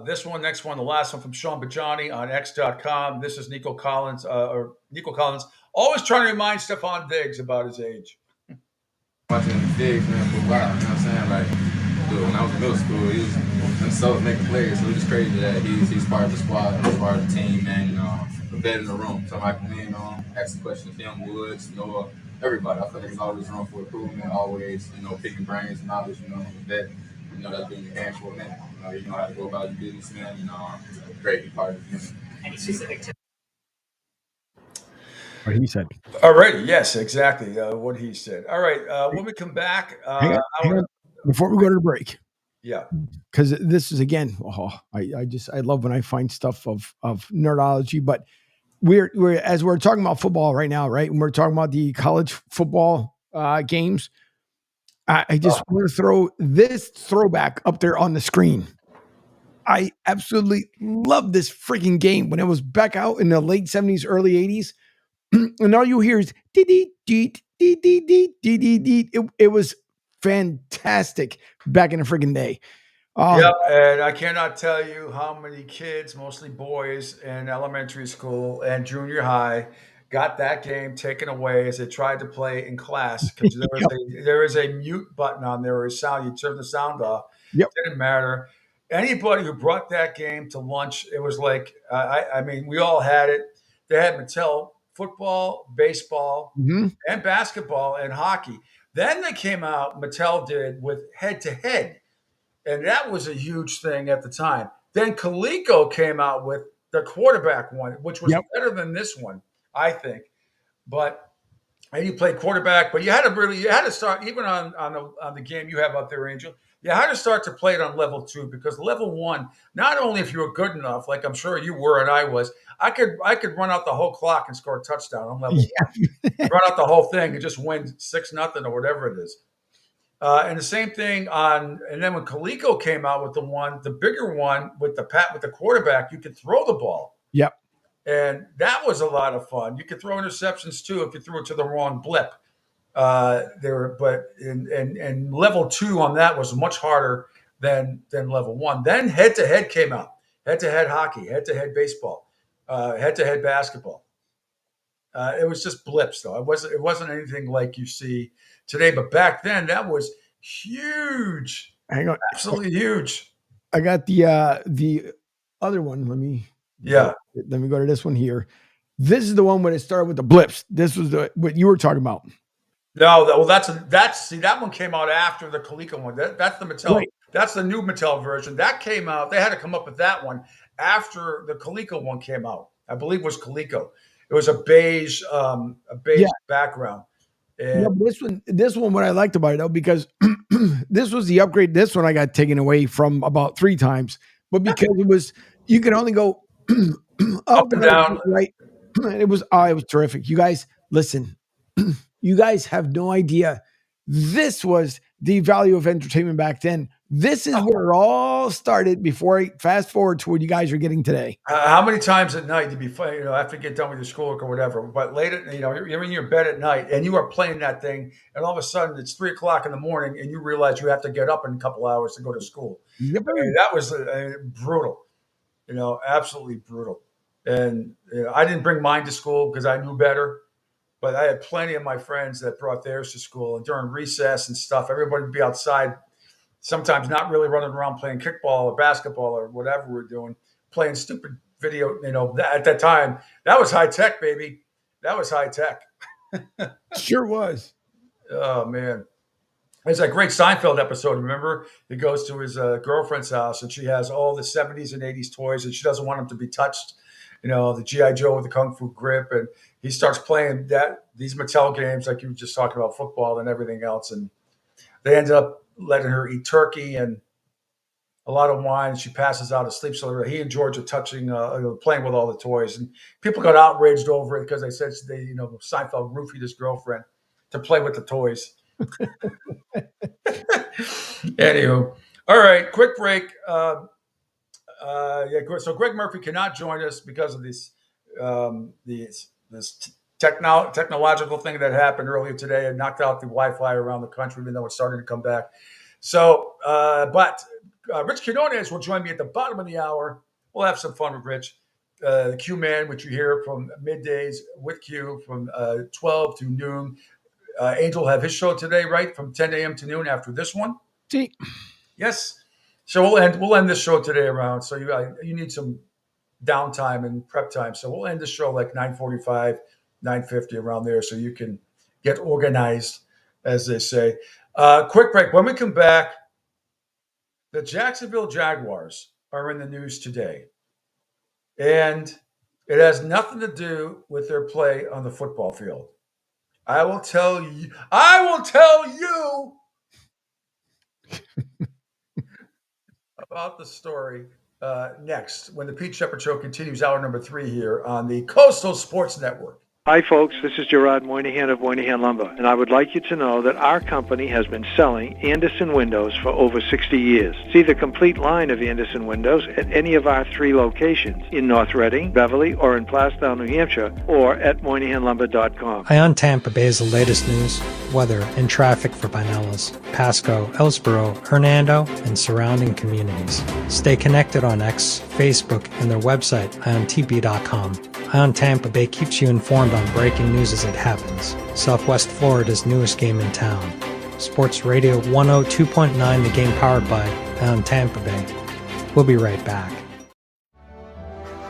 Next one, the last one from Sean Bajani on X.com. This is Nico Collins, always trying to remind Stephon Diggs about his age. Watching Diggs, man, for a while, you know what I'm saying? Like, dude, when I was in middle school, he was himself making plays, so it's just crazy that he's part of the squad, he's part of the team, man, the vet in the room. Somebody can lean on, ask the questions, him, Woods, Noah, everybody. I feel like there's always room for improvement, always, picking brains, knowledge, that, that's been your hand for a minute. You know how to go about your business, man, great part of the team. Any specific tips? What he said. All right. Yes, exactly. What he said. All right. When we come back, hang on. Before we go to the break. Yeah. Because this is again, I love when I find stuff of nerdology, but we're as we're talking about football right now, right? And we're talking about the college football games. I just want to throw this throwback up there on the screen. I absolutely love this freaking game when it was back out in the late 70s, early 80s. And all you hear is dee dee dee dee dee dee dee dee. It was fantastic back in the freaking day. Yep, and I cannot tell you how many kids, mostly boys in elementary school and junior high, got that game taken away as they tried to play in class because there is a mute button on there or a sound. You turn the sound off. Yep. It didn't matter. anybody who brought that game to lunch, it was like, I mean, we all had it. They had Mattel football, baseball, and basketball and hockey. Then they came out, Mattel did, with head-to-head. And that was a huge thing at the time. Then Coleco came out with the quarterback one, which was better than this one, I think. And you played quarterback, but you had to start, even on the game you have up there, Angel, you had to start to play it on level 2, because level 1, not only if you were good enough, like I'm sure you were and I was, I could run out the whole clock and score a touchdown on level 1. Run out the whole thing and just win 6-0 or whatever it is. And the same thing and then when Coleco came out with the bigger one with the quarterback, you could throw the ball. Yep. And that was a lot of fun. You could throw interceptions too if you threw it to the wrong blip. But in level 2 on that was much harder than level 1. Then head-to-head came out. Head-to-head hockey, head-to-head baseball, head-to-head basketball. It was just blips, though. It wasn't anything like you see today. But back then, that was huge. Hang on, absolutely huge. I got the other one. Let me go to this one here. This is the one when it started with the blips. This was what you were talking about. No, that one came out after the Coleco one. That's the Mattel. Right. That's the new Mattel version. That came out. They had to come up with that one after the Coleco one came out. I believe it was Coleco. It was a beige background. And but this one, what I liked about it though, because this was the upgrade. This one I got taken away from about 3 times, but because you could only go up and down, right? It was terrific. You guys, listen. You guys have no idea. This was the value of entertainment back then. This is where it all started before I fast forward to what you guys are getting today. How many times at night did you play, after you get done with your schoolwork or whatever, but late at, you're in your bed at night and you are playing that thing and all of a sudden it's 3:00 in the morning and you realize you have to get up in a couple hours to go to school. Yep. I mean, that was brutal, absolutely brutal. And I didn't bring mine to school because I knew better. But I had plenty of my friends that brought theirs to school. And during recess and stuff, everybody would be outside, sometimes not really running around playing kickball or basketball or whatever we're doing, playing stupid video. At that time, that was high tech, baby. That was high tech. Sure was. Oh, man. There's that great Seinfeld episode, remember? He goes to his girlfriend's house, and she has all the 70s and 80s toys, and she doesn't want them to be touched. The G.I. Joe with the Kung Fu grip, and he starts playing these Mattel games like you were just talking about, football and everything else. And they ended up letting her eat turkey and a lot of wine. And she passes out asleep. So he and George are playing with all the toys. And people got outraged over it because they said Seinfeld roofied his girlfriend to play with the toys. Anywho, all right, quick break. So Greg Murphy cannot join us because of this technological thing that happened earlier today and knocked out the Wi-Fi around the country, even though it's starting to come back. So, but Rich Quinones will join me at the bottom of the hour. We'll have some fun with Rich. The Q-Man, which you hear from middays with Q from 12 to noon. Angel will have his show today, right? From 10 a.m. to noon after this one. See. Yes. So we'll end this show today around. So you need some downtime and prep time. So we'll end the show like 9:45, 9:50 around there, so you can get organized, as they say. Quick break. When we come back, the Jacksonville Jaguars are in the news today, and it has nothing to do with their play on the football field. I will tell you. About the story next when the Pete Shepard Show continues hour number 3 here on the Coastal Sports Network. Hi, folks. This is Gerard Moynihan of Moynihan Lumber, and I would like you to know that our company has been selling Anderson windows for over 60 years. See the complete line of Anderson windows at any of our 3 locations in North Reading, Beverly, or in Plastown, New Hampshire, or at MoynihanLumber.com. Ion Tampa Bay is the latest news, weather, and traffic for Pinellas, Pasco, Ellsboro, Hernando, and surrounding communities. Stay connected on X, Facebook, and their website, IonTP.com. Ion Tampa Bay keeps you informed on breaking news as it happens. Southwest Florida's newest game in town. Sports Radio 102.9, the game powered by Ion Tampa Bay. We'll be right back.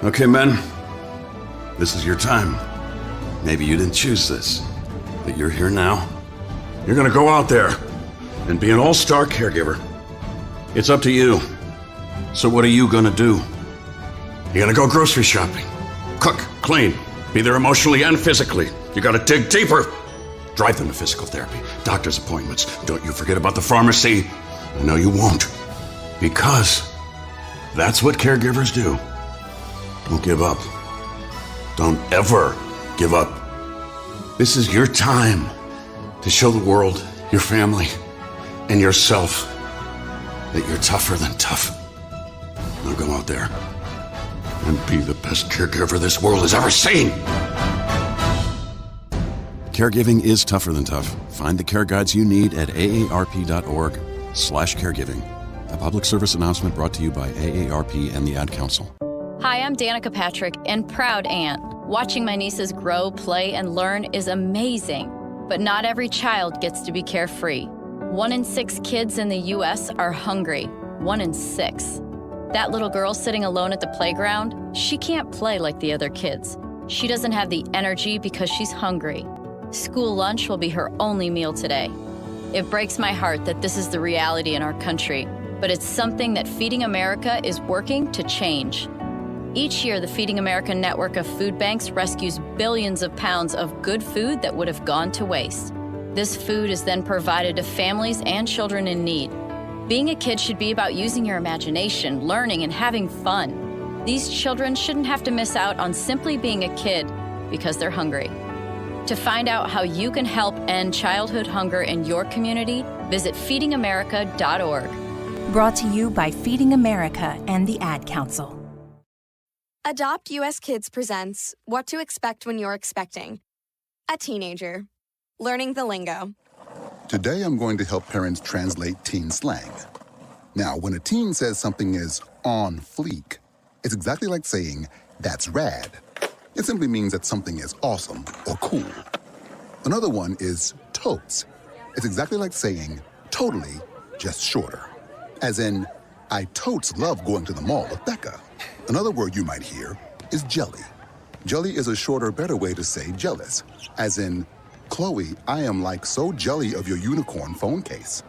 Okay, men. This is your time. Maybe you didn't choose this, but you're here now. You're gonna go out there and be an all-star caregiver. It's up to you. So what are you gonna do? You're gonna go grocery shopping, cook, clean, be there emotionally and physically. You gotta dig deeper. Drive them to physical therapy, doctor's appointments. Don't you forget about the pharmacy. No, you won't. Because that's what caregivers do. Don't give up. Don't ever give up. This is your time to show the world, your family, and yourself that you're tougher than tough. Now go out there and be the best caregiver this world has ever seen. Caregiving is tougher than tough. Find the care guides you need at aarp.org/caregiving. A public service announcement brought to you by AARP and the Ad Council. Hi, I'm Danica Patrick and proud aunt. Watching my nieces grow, play, and learn is amazing. But not every child gets to be carefree. 1 in 6 kids in the U.S. are hungry. 1 in 6. That little girl sitting alone at the playground, she can't play like the other kids. She doesn't have the energy because she's hungry. School lunch will be her only meal today. It breaks my heart that this is the reality in our country, but it's something that Feeding America is working to change. Each year, the Feeding America network of food banks rescues billions of pounds of good food that would have gone to waste. This food is then provided to families and children in need. Being a kid should be about using your imagination, learning, and having fun. These children shouldn't have to miss out on simply being a kid because they're hungry. To find out how you can help end childhood hunger in your community, visit feedingamerica.org. Brought to you by Feeding America and the Ad Council. Adopt US Kids presents What to Expect When You're Expecting. A teenager. Learning the lingo. Today, I'm going to help parents translate teen slang. Now, when a teen says something is on fleek, it's exactly like saying, that's rad. It simply means that something is awesome or cool. Another one is totes. It's exactly like saying, totally, just shorter. As in, I totes love going to the mall with Becca. Another word you might hear is jelly. Jelly is a shorter, better way to say jealous. As in, Chloe, I am like so jelly of your unicorn phone case.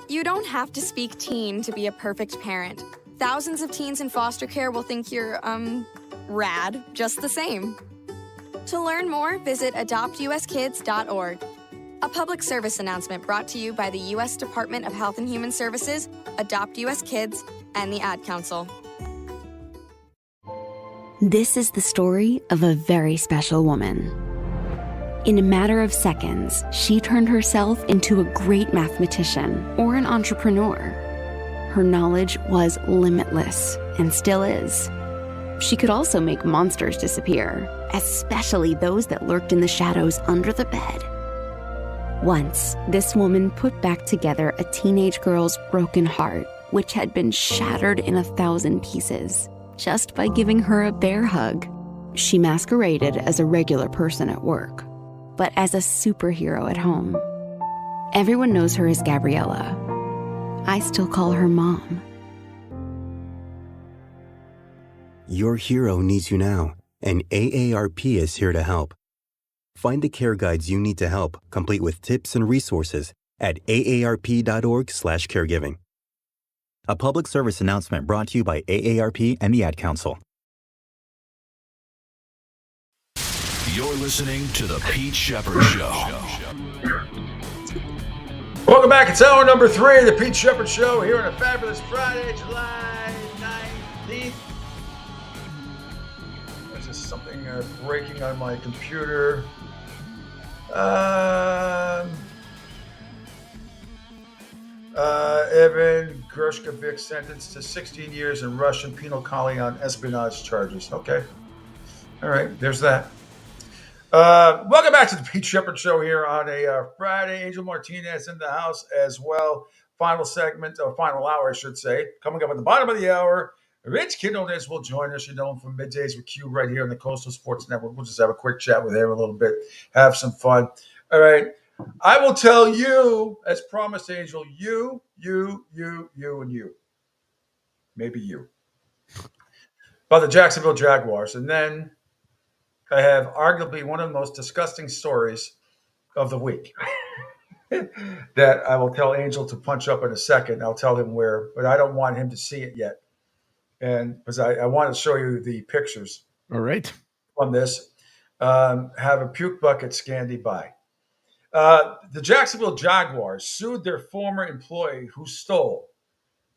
You don't have to speak teen to be a perfect parent. Thousands of teens in foster care will think you're, rad just the same. To learn more, visit adoptuskids.org. A public service announcement brought to you by the U.S. Department of Health and Human Services, Adopt U.S. Kids, and the Ad Council. This is the story of a very special woman. In a matter of seconds, she turned herself into a great mathematician or an entrepreneur. Her knowledge was limitless and still is. She could also make monsters disappear, especially those that lurked in the shadows under the bed. Once, this woman put back together a teenage girl's broken heart, which had been shattered in 1,000 pieces, just by giving her a bear hug. She masqueraded as a regular person at work, but as a superhero at home. Everyone knows her as Gabriella. I still call her Mom. Your hero needs you now, and AARP is here to help. Find the care guides you need to help, complete with tips and resources at aarp.org/caregiving. A public service announcement brought to you by AARP and the Ad Council. You're listening to The Pete Shepherd Show. Welcome back. It's hour number 3 of The Pete Shepherd Show here on a fabulous Friday, July 19th. There's just something breaking on my computer. Evan Gershkovich sentenced to 16 years in Russian penal colony on espionage charges. Okay. All right. There's that. Welcome back to the Pete Shepherd Show here on a Friday. Angel Martinez in the house as well. Final segment, or final hour, I should say. Coming up at the bottom of the hour, Rich Kidnodez will join us. You know him from Middays with Q right here on the Coastal Sports Network. We'll just have a quick chat with him a little bit, have some fun. All right. I will tell you, as promised, Angel, you, and you. maybe you. About the Jacksonville Jaguars. And then I have arguably one of the most disgusting stories of the week that I will tell Angel to punch up in a second. I'll tell him where, but I don't want him to see it yet. And because I want to show you the pictures. All right. From this. Have a puke bucket Scandy by. The Jacksonville Jaguars sued their former employee who stole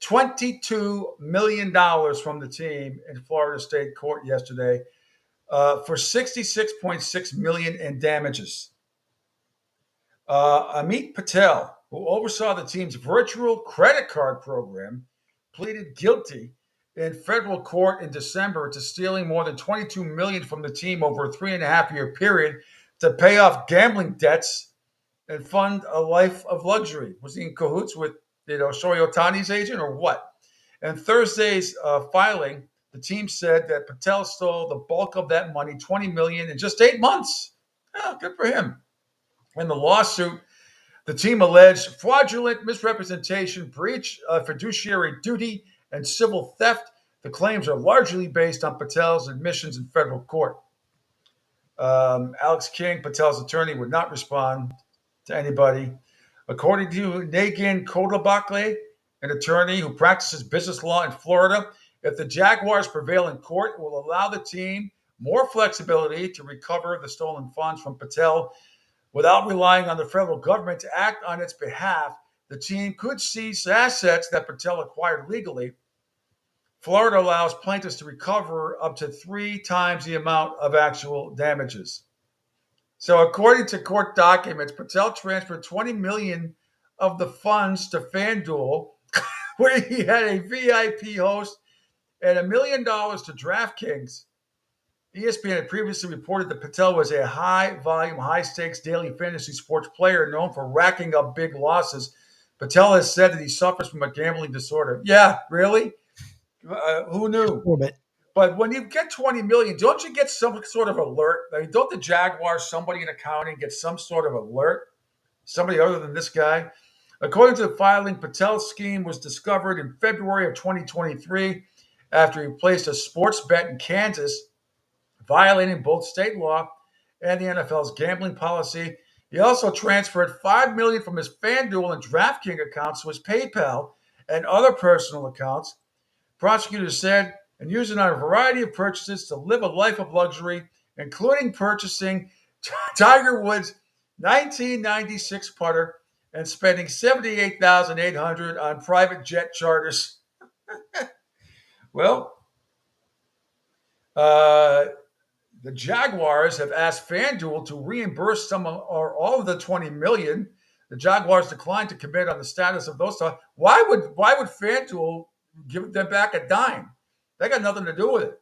$22 million from the team in Florida State Court yesterday for $66.6 million in damages. Amit Patel, who oversaw the team's virtual credit card program, pleaded guilty in federal court in December to stealing more than $22 million from the team over a 3.5-year period to pay off gambling debts and fund a life of luxury. Was he in cahoots with, Shohei Ohtani's agent or what? And Thursday's filing, the team said that Patel stole the bulk of that money, $20 million, in just 8 months. Oh, good for him. In the lawsuit, the team alleged fraudulent misrepresentation, breach of fiduciary duty, and civil theft. The claims are largely based on Patel's admissions in federal court. Alex King, Patel's attorney, would not respond to anybody. According to Nagin Kodabakle, an attorney who practices business law in Florida, if the Jaguars prevail in court, it will allow the team more flexibility to recover the stolen funds from Patel without relying on the federal government to act on its behalf. The team could seize assets that Patel acquired legally. Florida allows plaintiffs to recover up to 3 times the amount of actual damages. So according to court documents, Patel transferred $20 million of the funds to FanDuel, where he had a VIP host, and $1 million to DraftKings. ESPN had previously reported that Patel was a high-volume, high-stakes daily fantasy sports player known for racking up big losses. Patel has said that he suffers from a gambling disorder. Yeah, really? Who knew? A little bit. But when you get $20 million, don't you get some sort of alert? I mean, don't the Jaguars, somebody in accounting, get some sort of alert? Somebody other than this guy? According to the filing, Patel's scheme was discovered in February of 2023 after he placed a sports bet in Kansas, violating both state law and the NFL's gambling policy. He also transferred $5 million from his FanDuel and DraftKings accounts to his PayPal and other personal accounts. Prosecutors said, and used it on a variety of purchases to live a life of luxury, including purchasing Tiger Woods' 1996 putter and spending $78,800 on private jet charters. Well, the Jaguars have asked FanDuel to reimburse some or all of the $20 million. The Jaguars declined to commit on the status of those. Why would FanDuel give them back a dime? They got nothing to do with it.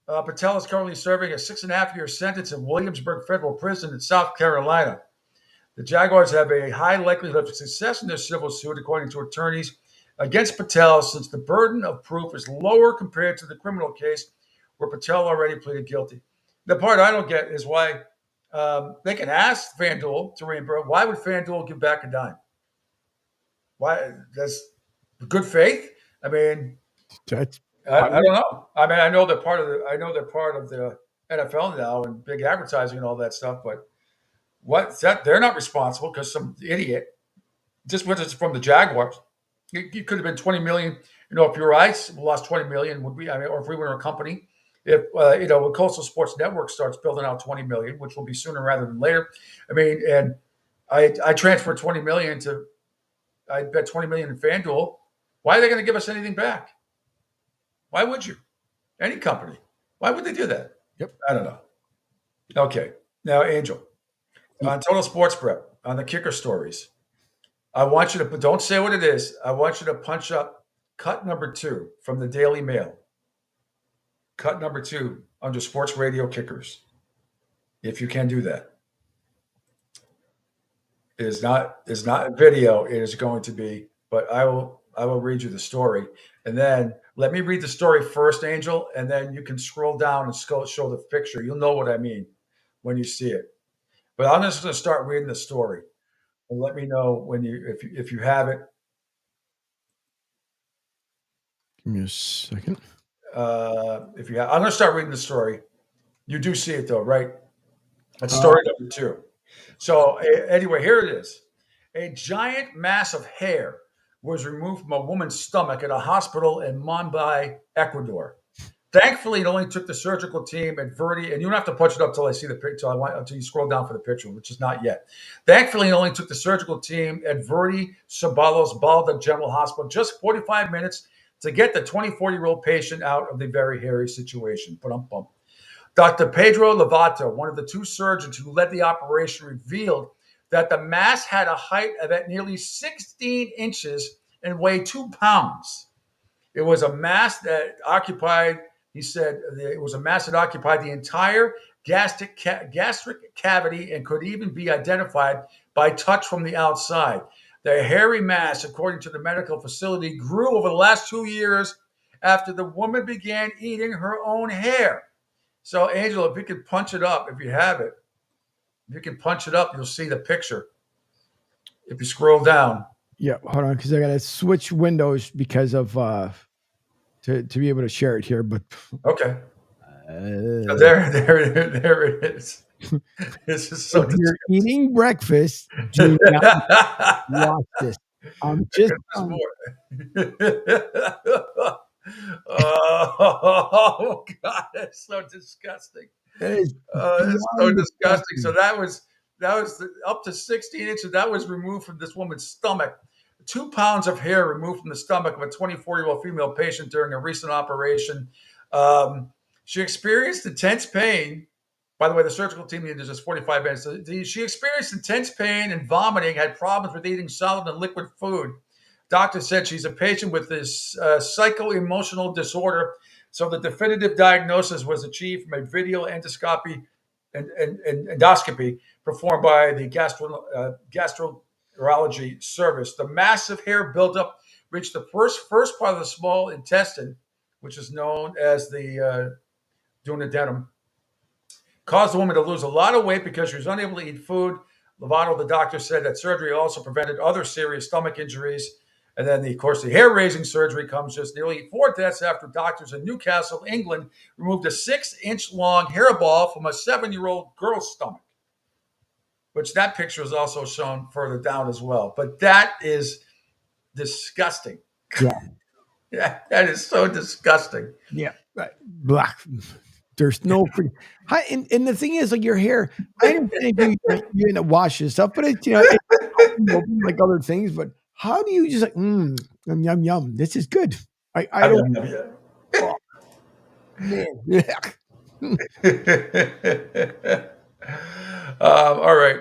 Patel is currently serving a 6.5-year sentence in Williamsburg Federal Prison in South Carolina. The Jaguars have a high likelihood of success in their civil suit, according to attorneys, against Patel, since the burden of proof is lower compared to the criminal case where Patel already pleaded guilty. The part I don't get is why they can ask FanDuel to reimburse. Why would FanDuel give back a dime? Why? That's good faith. I mean, I don't know. I mean, I know they're part of the NFL now and big advertising and all that stuff. But what's that? They're not responsible because some idiot just went from the Jaguars. It could have been $20 million. If you're Ice, we lost $20 million. Would we? I mean, or if we were a company. If when Coastal Sports Network starts building out $20 million, which will be sooner rather than later. I mean, and I transferred $20 million to. I bet $20 million in FanDuel. Why are they going to give us anything back? Why would you? Any company. Why would they do that? Yep. I don't know. Okay. Now, Angel, on Total Sports Prep, on the kicker stories, I want you to, don't say what it is. I want you to punch up cut number 2 from the Daily Mail. Cut number 2 under Sports Radio Kickers. If you can do that. It is not video. It is going to be, but I will read you the story. And then let me read the story first, Angel, and then you can scroll down and show the picture. You'll know what I mean when you see it. But I'm just going to start reading the story. And let me know when if you have it. Give me a second. If you, I'm going to start reading the story. You do see it though, right? That's story number 2. So anyway, here it is. A giant mass of hair was removed from a woman's stomach at a hospital in Mumbai, Ecuador. Thankfully, it only took the surgical team at Verdi, and you don't have to punch it up till I see the picture. Until you scroll down for the picture, which is not yet. Thankfully, it only took the surgical team at Verdi Sabalos Balda General Hospital just 45 minutes to get the 24-year-old patient out of the very hairy situation. Ba-dum-bum. Dr. Pedro Lovato, one of the 2 surgeons who led the operation, revealed that the mass had a height of at nearly 16 inches and weighed 2 pounds. It was a mass that occupied, he said, it was a mass that occupied the entire gastric cavity and could even be identified by touch from the outside. The hairy mass, according to the medical facility, grew over the last 2 years after the woman began eating her own hair. So, Angela, if you could punch it up, if you have it, if you can punch it up, you'll see the picture. If you scroll down. Yeah, hold on, because I got to switch windows because of to be able to share it here. But okay, so there it is. This is so. If you're eating breakfast, do not watch this. I'm just. Oh God, that's so disgusting. It's so disgusting. So that was up to 16 inches. That was removed from this woman's stomach. 2 pounds of hair removed from the stomach of a 24-year-old female patient during a recent operation. She experienced intense pain. By the way, the surgical team needed just 45 minutes. She experienced intense pain and vomiting, had problems with eating solid and liquid food. Doctor said she's a patient with this psycho-emotional disorder. So the definitive diagnosis was achieved from a video endoscopy and endoscopy performed by the gastroenterology service. The massive hair buildup reached the first part of the small intestine, which is known as the duodenum. Caused the woman to lose a lot of weight because she was unable to eat food. Lovato, the doctor, said that surgery also prevented other serious stomach injuries. And then, of course, the hair-raising surgery comes just nearly 4 deaths after doctors in Newcastle, England, removed a 6-inch-long hairball from a 7-year-old girl's stomach, which that picture is also shown further down as well. But that is disgusting. Yeah, that is so disgusting. Yeah, black. There's no and the thing is, like your hair, I understand you end up washing stuff, but it's it's like other things. But how do you just like yum yum? This is good. I don't. Oh, man. All right.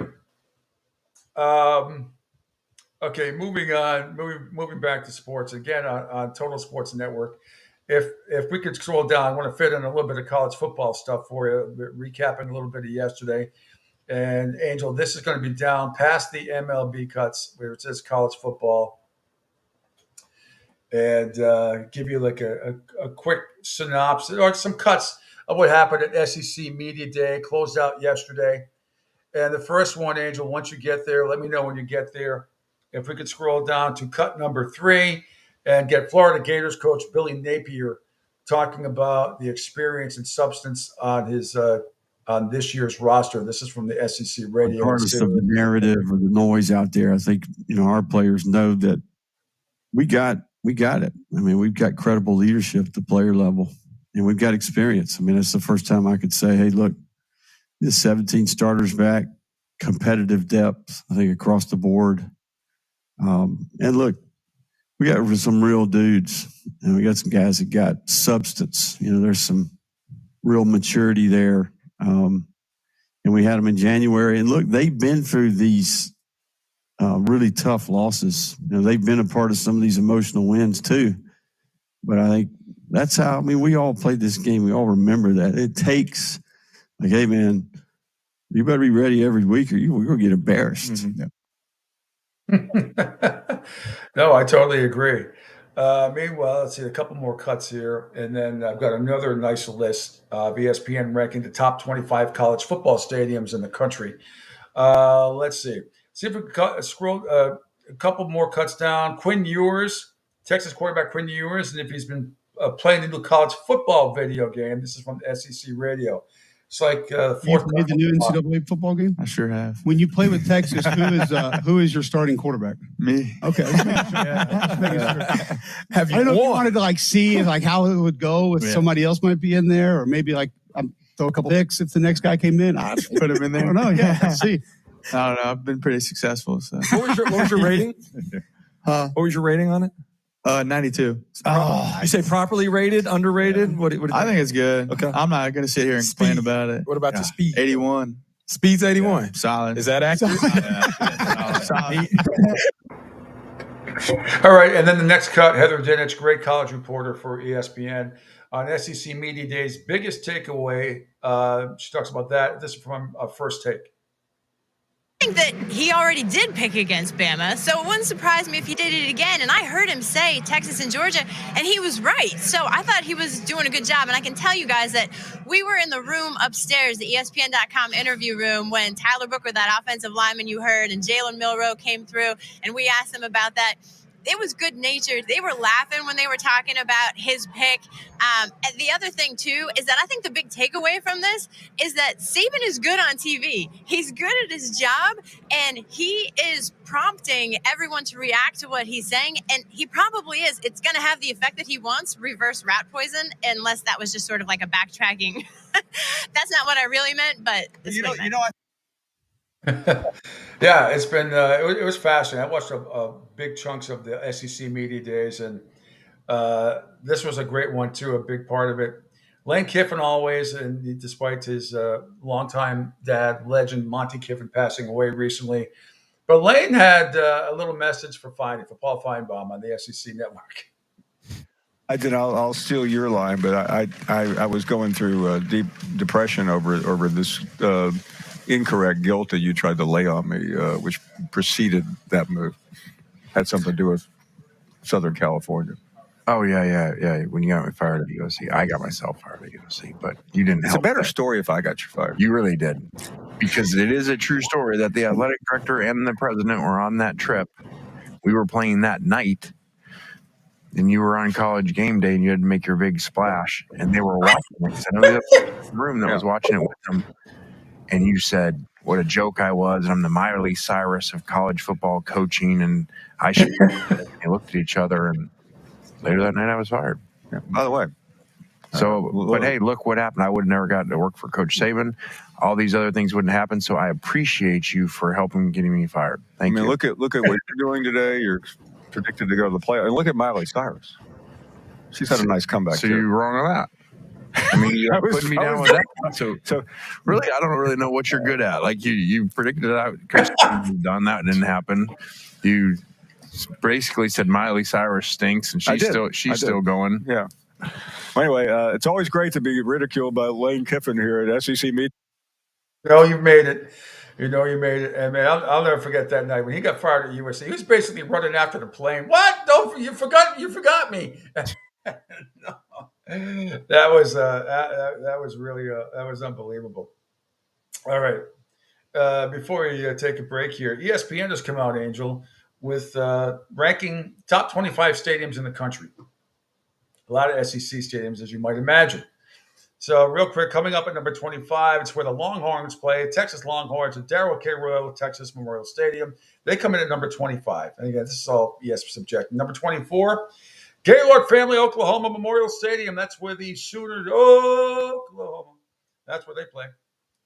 Okay, moving on. Moving back to sports again on Total Sports Network. If we could scroll down, I want to fit in a little bit of college football stuff for you, recapping a little bit of yesterday. And Angel, this is going to be down past the MLB cuts where it says college football, and give you like a quick synopsis or some cuts of what happened at SEC Media Day, closed out yesterday. And the first one, Angel, once you get there, let me know when you get there. If we could scroll down to cut number 3 and get Florida Gators coach Billy Napier talking about the experience and substance on his on this year's roster. This is from the SEC radio. Regardless of the narrative or the noise out there, I think our players know that we got it. I mean, we've got credible leadership at the player level, and we've got experience. I mean, it's the first time I could say, "Hey, look, this 17 starters back, competitive depth. I think across the board, and look." We got some real dudes, and we got some guys that got substance. There's some real maturity there. And we had them in January. And look, they've been through these really tough losses. They've been a part of some of these emotional wins too. But I think that's how, we all played this game. We all remember that. It takes, like, hey, man, you better be ready every week or we're going to get embarrassed. Mm-hmm. No, I totally agree. Meanwhile, let's see a couple more cuts here. And then I've got another nice list of ESPN ranking the top 25 college football stadiums in the country. Let's see. See if we can scroll a couple more cuts down. Quinn Ewers Texas quarterback Quinn Ewers, and if he's been playing the new college football video game. This is from SEC Radio. It's like You've played the new NCAA football game? I sure have. When you play with Texas, who is your starting quarterback? Me. Okay. Let's make sure. Let's make sure. Have you I don't know if you won? wanted to see how it would go if somebody else might be in there, or maybe throw a couple picks if the next guy came in. I'd put him in there. I don't know. Yeah, let's see. I don't know. I've been pretty successful. So. What was your rating? What was your rating on it? 92. Oh, you say properly rated, underrated? What I think it's good. Okay. I'm not going to sit here and complain about it. What about the speed? 81. Speed's 81. Yeah, solid. Is that accurate? Solid. All right, and then the next cut, Heather Dinich, great college reporter for ESPN on SEC Media Days. Biggest takeaway, she talks about that. This is from First Take. I think that he already did pick against Bama, so it wouldn't surprise me if he did it again. And I heard him say Texas and Georgia, and he was right. So I thought he was doing a good job. And I can tell you guys that we were in the room upstairs, the ESPN.com interview room, when Tyler Booker, that offensive lineman you heard, and Jalen Milroe came through, and we asked them about that. It was good natured. They were laughing when they were talking about his pick. And the other thing, too, is that I think the big takeaway from this is that Saban is good on TV. He's good at his job, and he is prompting everyone to react to what he's saying. And he probably is. It's going to have the effect that he wants, reverse rat poison, unless that was just sort of like a backtracking. That's not what I really meant, but Yeah, it's been it was fascinating. I watched a big chunks of the SEC Media Days, and this was a great one too. A big part of it. Lane Kiffin always, and despite his longtime dad, legend Monty Kiffin, passing away recently, but Lane had a little message for Paul Feinbaum on the SEC Network. I did. I'll steal your line, but I was going through deep depression over this incorrect guilt that you tried to lay on me, which preceded that move. Had something to do with Southern California. Oh, yeah. When you got me fired at USC, I got myself fired at USC, but you didn't It's help. a better that. story if I got you fired. You really did. Because it is a true story that the athletic director and the president were on that trip. We were playing that night, and you were on College Game Day, and you had to make your big splash, and they were watching it. 'Cause I know the room that was watching it with them. And you said, what a joke I was. And I'm the Miley Cyrus of college football coaching. And I should. They looked at each other. And later that night, I was fired. Yeah, by the way. So, but hey, look what happened. I would have never gotten to work for Coach Saban. All these other things wouldn't happen. So I appreciate you for helping getting me fired. Thank you. Look at what you're doing today. You're predicted to go to the playoffs. And look at Miley Cyrus. She's had a nice comeback. So you're wrong on that. I mean, you're putting me down with that. So really, I don't really know what you're good at. Like you predicted that you've done that, didn't happen. You basically said Miley Cyrus stinks, and she's still going. Yeah. Anyway, it's always great to be ridiculed by Lane Kiffin here at SEC Media. No, you made it. You know you made it. And man, I'll never forget that night when he got fired at USC. He was basically running after the plane. What? No, you forgot me. No. That was really that was unbelievable. All right. Before we take a break here, ESPN has come out, Angel, with ranking top 25 stadiums in the country. A lot of SEC stadiums, as you might imagine. So real quick, coming up at number 25, it's where the Longhorns play. Texas Longhorns at Darrell K. Royal Texas Memorial Stadium. They come in at number 25. And again, this is all ESPN subject. Number 24, Gaylord Family Oklahoma Memorial Stadium. That's where the Sooners, Oklahoma. That's where they play.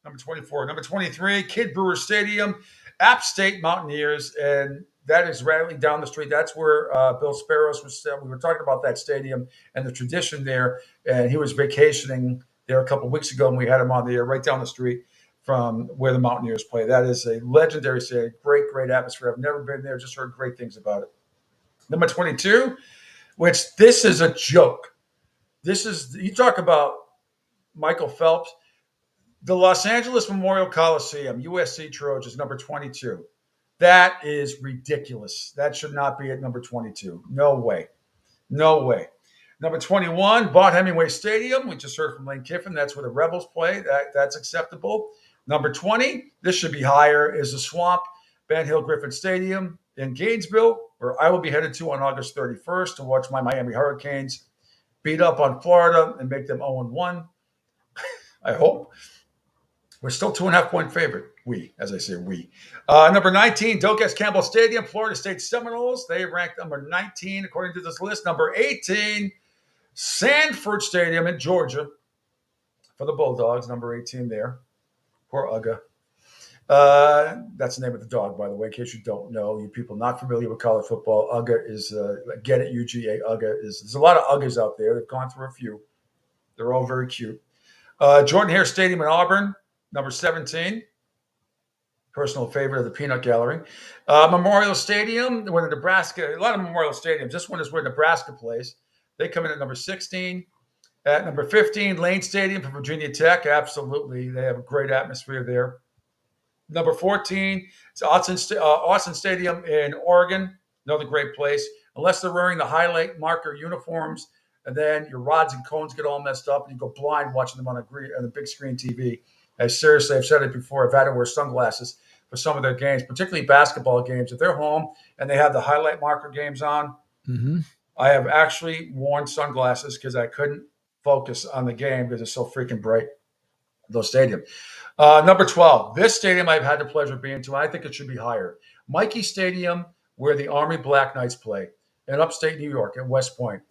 Number 24. Number 23, Kid Brewer Stadium, App State Mountaineers. And that is rattling down the street. That's where Bill Sparrows was. We were talking about that stadium and the tradition there. And he was vacationing there a couple of weeks ago, and we had him on the air right down the street from where the Mountaineers play. That is a legendary stadium. Great, great atmosphere. I've never been there. Just heard great things about it. Number 22, which this is a joke. This is, you talk about Michael Phelps. The Los Angeles Memorial Coliseum, USC Trojans, number 22. That is ridiculous. That should not be at number 22. No way. No way. Number 21, Vaught Hemingway Stadium. We just heard from Lane Kiffin. That's where the Rebels play. That's acceptable. Number 20, this should be higher, is the Swamp, Ben Hill Griffin Stadium in Gainesville, where I will be headed to on August 31st to watch my Miami Hurricanes beat up on Florida and make them 0-1. I hope. We're still 2.5-point favorite. We, as I say, we. Number 19, Docas Campbell Stadium, Florida State Seminoles. They ranked number 19 according to this list. Number 18, Sanford Stadium in Georgia for the Bulldogs. Number 18 there. Poor Uga. That's the name of the dog, by the way, in case you don't know. You people not familiar with college football, Uga is, get it, UGA, Uga is, there's a lot of Ugas out there. They've gone through a few. They're all very cute. Jordan-Hare Stadium in Auburn, number 17. Personal favorite of the Peanut Gallery. Memorial Stadium, where Nebraska, a lot of Memorial Stadiums. This one is where Nebraska plays. They come in at number 16. At number 15, Lane Stadium for Virginia Tech. Absolutely. They have a great atmosphere there. Number 14, it's Austin Stadium in Oregon. Another great place. Unless they're wearing the highlight marker uniforms, and then your rods and cones get all messed up, and you go blind watching them on a big screen TV. Seriously, I've said it before. I've had to wear sunglasses for some of their games, particularly basketball games. If they're home and they have the highlight marker games on, I have actually worn sunglasses because I couldn't focus on the game because it's so freaking bright, those stadiums. Number 12, this stadium I've had the pleasure of being to. I think it should be higher. Michie Stadium, where the Army Black Knights play in upstate New York at West Point.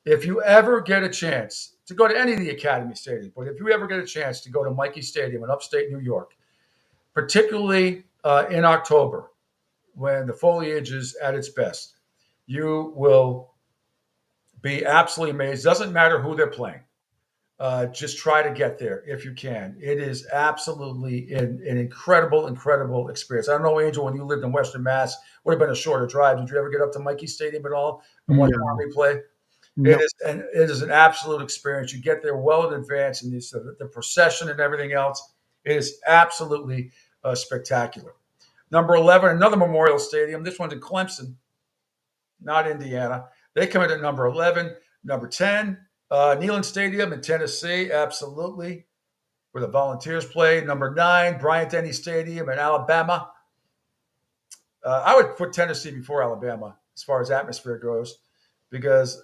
If you ever get a chance to go to any of the Academy stadiums, but if you ever get a chance to go to Michie Stadium in upstate New York, particularly in October, when the foliage is at its best, you will be absolutely amazed. Doesn't matter who they're playing. Just try to get there if you can. It is absolutely an incredible, incredible experience. I don't know, Angel, when you lived in Western Mass, would have been a shorter drive. Did you ever get up to Michie Stadium at all and watch the Army play? No. It is an absolute experience. You get there well in advance, and the procession and everything else. It is absolutely spectacular. Number 11, another Memorial Stadium. This one's in Clemson, not Indiana. They come in at number 11. Number 10, Neyland Stadium in Tennessee, absolutely, where the Volunteers play. Number 9, Bryant-Denny Stadium in Alabama. I would put Tennessee before Alabama as far as atmosphere goes, because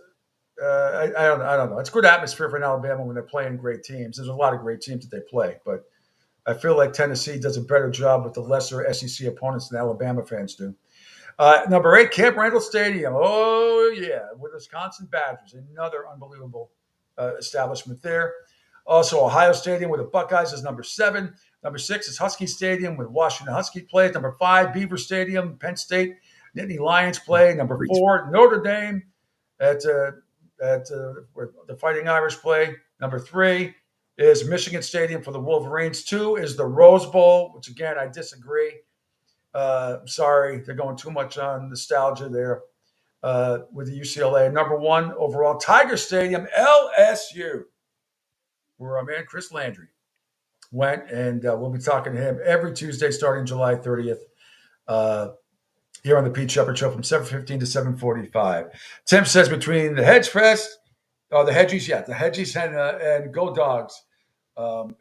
I don't know. It's good atmosphere for Alabama when they're playing great teams. There's a lot of great teams that they play, but I feel like Tennessee does a better job with the lesser SEC opponents than Alabama fans do. Number 8, Camp Randall Stadium. Oh, yeah, with Wisconsin Badgers. Another unbelievable establishment there. Also, Ohio Stadium with the Buckeyes is number 7. Number 6 is Husky Stadium with Washington Husky play. Number 5, Beaver Stadium, Penn State, Nittany Lions play. Number 4, Notre Dame at where the Fighting Irish play. Number 3 is Michigan Stadium for the Wolverines. 2 is the Rose Bowl, which, again, I disagree. Sorry, they're going too much on nostalgia there with the UCLA. Number 1 overall, Tiger Stadium, LSU, where our man Chris Landry went, and we'll be talking to him every Tuesday starting July 30th here on the Pete Shepard Show from 7:15 to 7:45. Tim says between the Hedge Fest, the Hedgies and Go Dogs.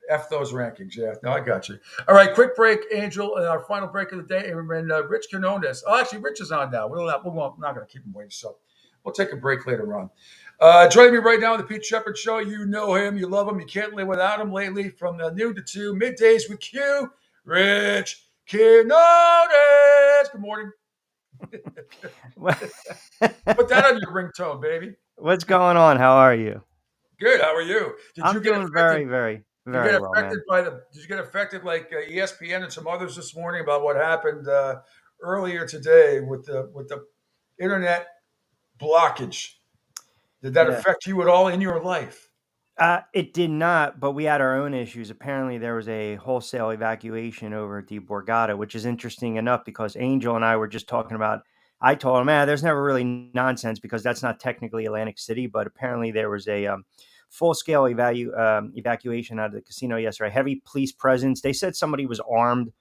F those rankings. Yeah, no, I got you. All right, quick break, Angel, and our final break of the day. And Rich Quinones. Oh, actually, Rich is on now. We're not going to keep him waiting, so we'll take a break later on. Joining me right now on the Pete Shepard Show. You know him, you love him, you can't live without him lately. From noon to 2, middays with Q, Rich Quinones. Good morning. Put that on your ringtone, baby. What's going on? How are you? Good. How are you? I'm doing very, very, very well, man. Did you get affected like ESPN and some others this morning about what happened earlier today with the internet blockage? Did that affect you at all in your life? It did not, but we had our own issues. Apparently, there was a wholesale evacuation over at the Borgata, which is interesting enough because Angel and I were just talking about. I told him, there's never really nonsense because that's not technically Atlantic City, but apparently there was a full-scale evacuation out of the casino yesterday. Heavy police presence. They said somebody was armed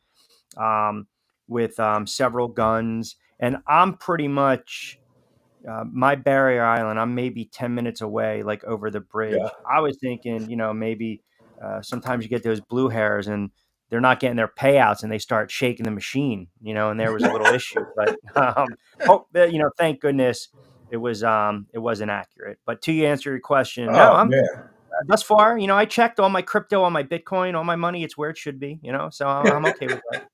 with several guns, and I'm pretty much my barrier island. I'm maybe 10 minutes away, like over the bridge. Yeah. I was thinking, maybe sometimes you get those blue hairs and they're not getting their payouts and they start shaking the machine, and there was a little issue. But thank goodness it wasn't accurate. But to answer your question, thus far, I checked all my crypto, all my Bitcoin, all my money. It's where it should be, so I'm okay with that.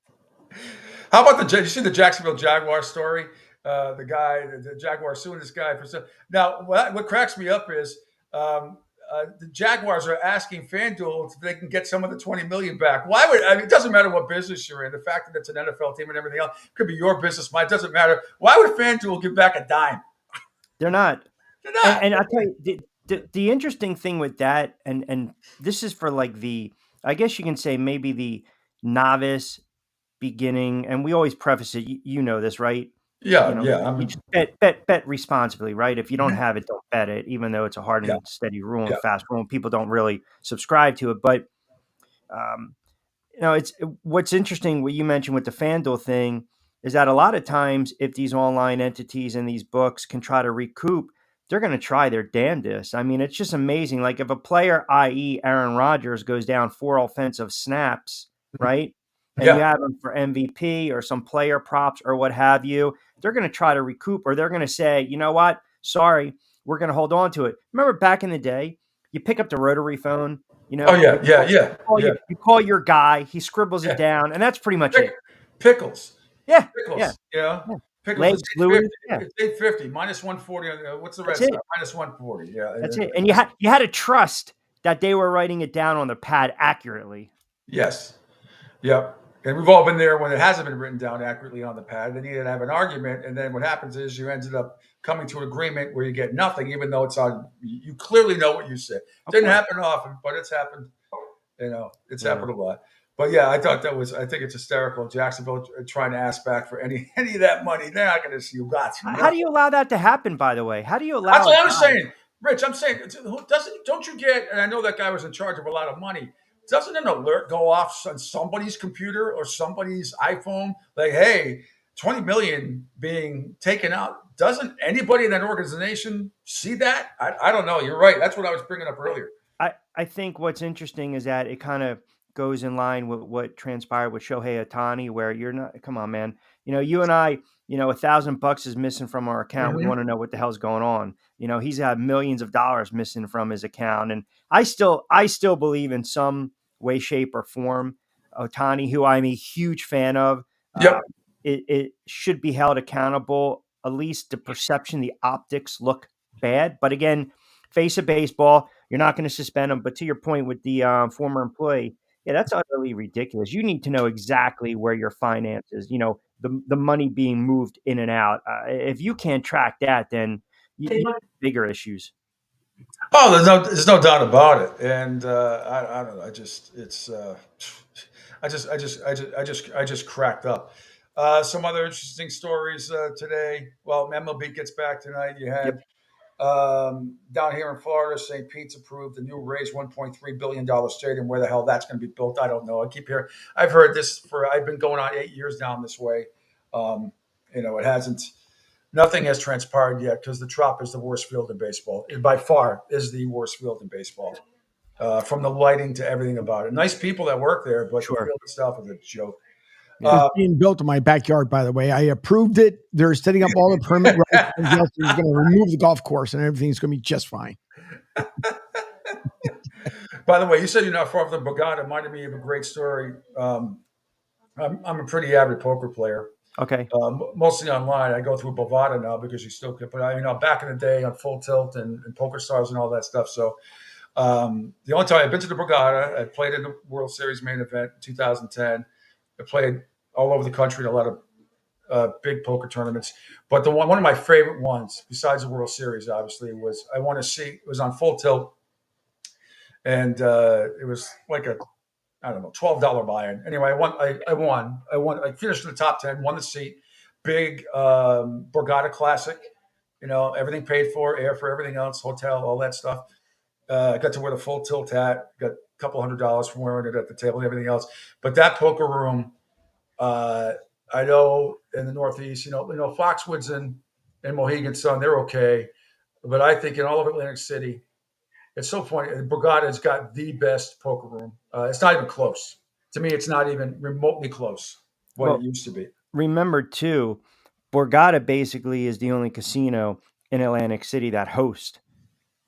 How about did you see the Jacksonville Jaguar story? The Jaguar suing this guy for some. Now, what cracks me up is the Jaguars are asking FanDuel if they can get some of the $20 million back. Why would it doesn't matter what business you're in. The fact that it's an NFL team and everything else could be your business. Mine doesn't matter. Why would FanDuel give back a dime? They're not. And I'll tell you the interesting thing with that, and this is for like I guess you can say maybe the novice beginning, and we always preface it. You know this, right? Yeah, You just bet responsibly, right? If you don't have it, don't bet it. Even though it's a hard and steady rule and fast rule, and people don't really subscribe to it. But it's what's interesting. What you mentioned with the FanDuel thing is that a lot of times, if these online entities and these books can try to recoup, they're going to try their damnedest. I mean, it's just amazing. Like if a player, i.e., Aaron Rodgers, goes down 4 offensive snaps, right? And you have them for MVP or some player props or what have you, they're going to try to recoup, or they're going to say, you know what? Sorry, we're going to hold on to it. Remember back in the day, you pick up the rotary phone, You call your guy, he scribbles it down, and that's pretty much it. Pickles. Yeah. Pickles. Yeah. Pickles. Legs, it's 850, minus 140. What's the rest? Minus 140. Yeah. That's it. And you had to trust that they were writing it down on the pad accurately. Yes. Yep. And we've all been there when it hasn't been written down accurately on the pad. Then you had to have an argument, and then what happens is you ended up coming to an agreement where you get nothing, even though it's on. You clearly know what you said. Didn't happen often, but it's happened. It's happened a lot. But yeah, I think it's hysterical. Jacksonville trying to ask back for any of that money. They're not going to see you got. How do you allow that to happen? By the way, how do you allow? That's what I'm saying, Rich. I'm saying, don't you get? And I know that guy was in charge of a lot of money. Doesn't an alert go off on somebody's computer or somebody's iPhone? Like, hey, 20 million being taken out. Doesn't anybody in that organization see that? I don't know. You're right. That's what I was bringing up earlier. I think what's interesting is that it kind of goes in line with what transpired with Shohei Ohtani, where you're not, come on, man. You and I, $1,000 is missing from our account. Mm-hmm. We want to know what the hell's going on. He's had millions of dollars missing from his account. And I still believe in some way, shape, or form, Ohtani, who I'm a huge fan of, it should be held accountable. At least the perception, the optics look bad. But again, face of baseball, you're not going to suspend him. But to your point with the former employee, that's utterly ridiculous. You need to know exactly where your finances, the money being moved in and out. If you can't track that, then you have bigger issues. Oh, there's no doubt about it. And I don't know. I just cracked up. Some other interesting stories today. Well, MLB gets back tonight. You had down here in Florida, St. Pete's approved the new Rays $1.3 billion stadium. Where the hell that's going to be built, I don't know. I've heard this I've been going on 8 years down this way. It hasn't. Nothing has transpired yet because the Trop is the worst field in baseball. It by far is the worst field in baseball, from the lighting to everything about it. Nice people that work there, but the field itself is a joke. It's being built in my backyard, by the way. I approved it. They're setting up all the permit rights. They're going to remove the golf course, and everything's going to be just fine. By the way, you said you're not far from the Borgata. It reminded me of a great story. I'm a pretty avid poker player. Okay. Mostly online. I go through Bovada now because you still can. But back in the day on Full Tilt and Poker Stars and all that stuff. So the only time I've been to the Borgata, I played in the World Series main event in 2010. I played all over the country in a lot of big poker tournaments. But one of my favorite ones, besides the World Series, obviously, was it was on Full Tilt, and it was like a $12 buy-in. Anyway, I won. I finished in the top 10, won the seat. Big Borgata Classic. Everything paid for, air for everything else, hotel, all that stuff. I got to wear the Full Tilt hat. Got a couple $100 from wearing it at the table and everything else. But that poker room, I know in the Northeast, Foxwoods and Mohegan Sun, they're okay. But I think in all of Atlantic City, it's so funny. Borgata's got the best poker room. It's not even close. To me, it's not even remotely close what it used to be. Remember too, Borgata basically is the only casino in Atlantic City that hosts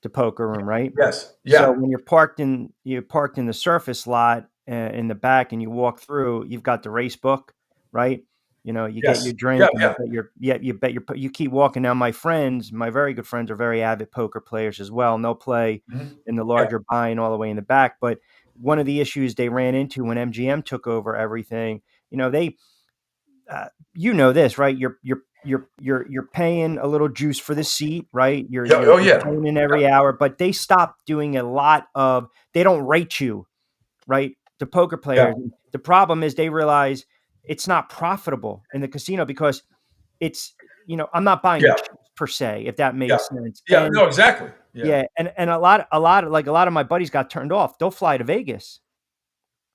the poker room, right? Yes. Yeah. So when you're parked in the surface lot in the back and you walk through, you've got the race book, right? You know, you get your drink, you keep walking. Now, my very good friends are very avid poker players as well, and they'll play in the larger buy-in all the way in the back. But one of the issues they ran into when MGM took over everything, you know, you know this, right? You're paying a little juice for the seat, right? You're paying in every hour, but they stopped doing a lot of. They don't rate you, right? The poker players. Yeah. The problem is they realize it's not profitable in the casino because it's, you know, I'm not buying per se, if that makes sense. Yeah, no, exactly. Yeah, and a lot of my buddies got turned off. They'll fly to Vegas.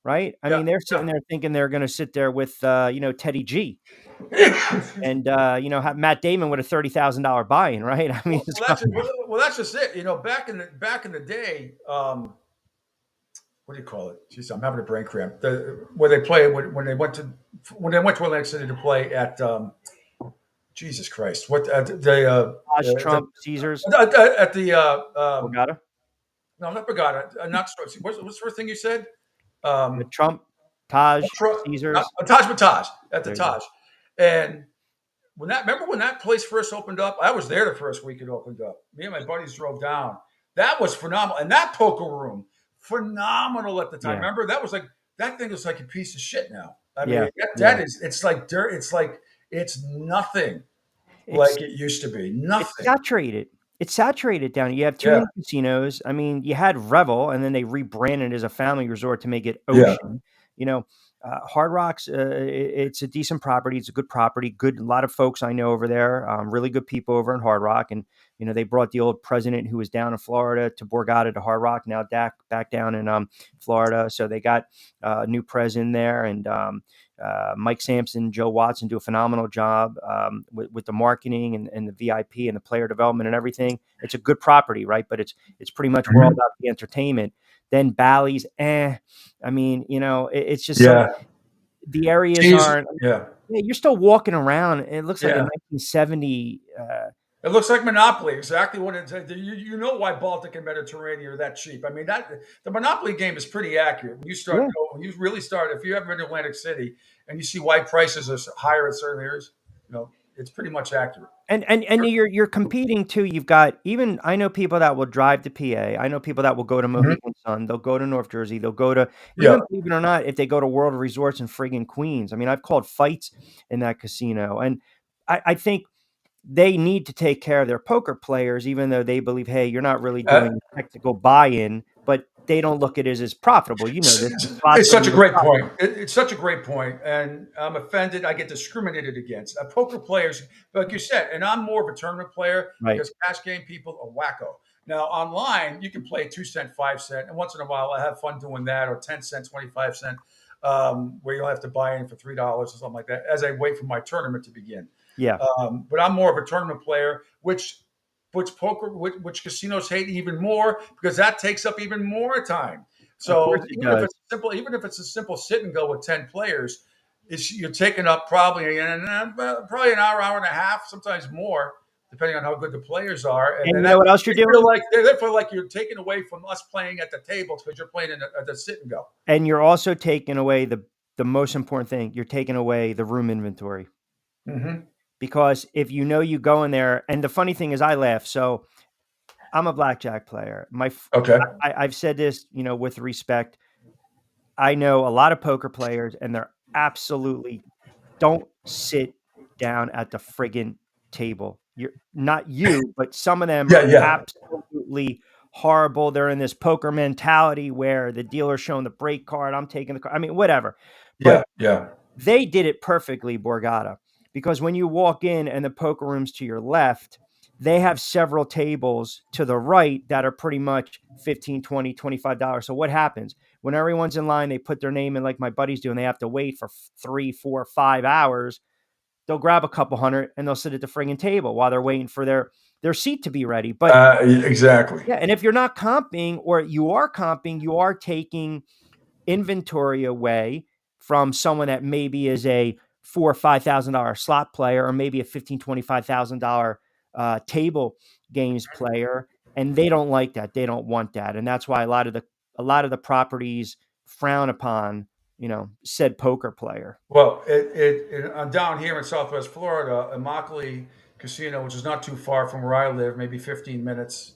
Right. I mean, they're sitting there thinking they're going to sit there with, Teddy G and, have Matt Damon with a $30,000 buy-in. Right. I mean, that's just it. You know, back in the day, what do you call it? Jeez, I'm having a brain cramp. Where they play when they went to Atlantic City to play at, Jesus Christ, what Trump Caesars at the Borgata? No, not Borgata. Not what's the first thing you said? The Trump, Taj, Caesars, Taj Mataj at the Taj. And remember when that place first opened up? I was there the first week it opened up. Me and my buddies drove down. That was phenomenal. And that poker room, phenomenal at the time. Yeah. Remember, that thing was like a piece of shit now. I mean, it's like dirt. It's like, it's nothing like it used to be. Nothing. It's saturated down here. You have too many casinos. I mean, you had Revel, and then they rebranded as a family resort to make it Ocean. Yeah. You know, Hard Rock's, it's a decent property. It's a good property. A lot of folks I know over there, really good people over in Hard Rock. And, you know, they brought the old president who was down in Florida to Borgata to Hard Rock, now back down in Florida. So they got a new president there, and Mike Sampson, Joe Watson do a phenomenal job with the marketing and the VIP and the player development and everything. It's a good property, right? But it's pretty much all about the entertainment. Then Bally's, I mean, you know, it's just the areas aren't. Yeah, you're still walking around. It looks like a 1970. It looks like Monopoly, exactly what it's. You know why Baltic and Mediterranean are that cheap. I mean, the Monopoly game is pretty accurate. When you really start, if you ever been to Atlantic City and you see why prices are higher in certain areas, you know, it's pretty much accurate. And you're competing too. You've got I know people that will drive to PA. I know people that will go to Mohegan Sun. They'll go to North Jersey. They'll go to, even believe it or not, if they go to World Resorts in friggin' Queens. I mean, I've called fights in that casino. And I think they need to take care of their poker players, even though they believe, hey, you're not really doing technical buy-in, but they don't look at it as profitable. You know this. It's such a great point. It's such a great point. And I'm offended. I get discriminated against. Poker players, like you said, and I'm more of a tournament player because cash game people are wacko. Now, online, you can play 2 cent, 5 cent, and once in a while, I have fun doing that, or 10 cent, 25 cent, where you'll have to buy in for $3 or something like that as I wait for my tournament to begin. Yeah. But I'm more of a tournament player, which casinos hate even more because that takes up even more time. So even if it's a simple sit and go with 10 players, you're taking up probably an hour and a half, sometimes more, depending on how good the players are. And you know what else you're doing? They feel like you're taking away from us playing at the table because you're playing at the sit and go. And you're also taking away the most important thing. You're taking away the room inventory. Mm-hmm. Because if you know you go in there, and the funny thing is I laugh. So I'm a blackjack player. I've said this, you know, with respect. I know a lot of poker players and they're absolutely don't sit down at the friggin' table. You're not you, but some of them are absolutely horrible. They're in this poker mentality where the dealer's showing the break card. I'm taking the card. I mean, whatever. But they did it perfectly, Borgata. Because when you walk in and the poker room's to your left, they have several tables to the right that are pretty much $15, $20, $25. So what happens? When everyone's in line, they put their name in like my buddies do, and they have to wait for 3, 4, 5 hours. They'll grab a couple hundred and they'll sit at the friggin' table while they're waiting for their seat to be ready. But exactly. Yeah, and if you're not comping or you are comping, you are taking inventory away from someone that maybe is a $4,000 or $5,000 slot player, or maybe a $15,000, $25,000 table games player, and they don't like that. They don't want that, and that's why a lot of the properties frown upon, said poker player. Well, I'm down here in Southwest Florida, Immokalee Casino, which is not too far from where I live, maybe 15 minutes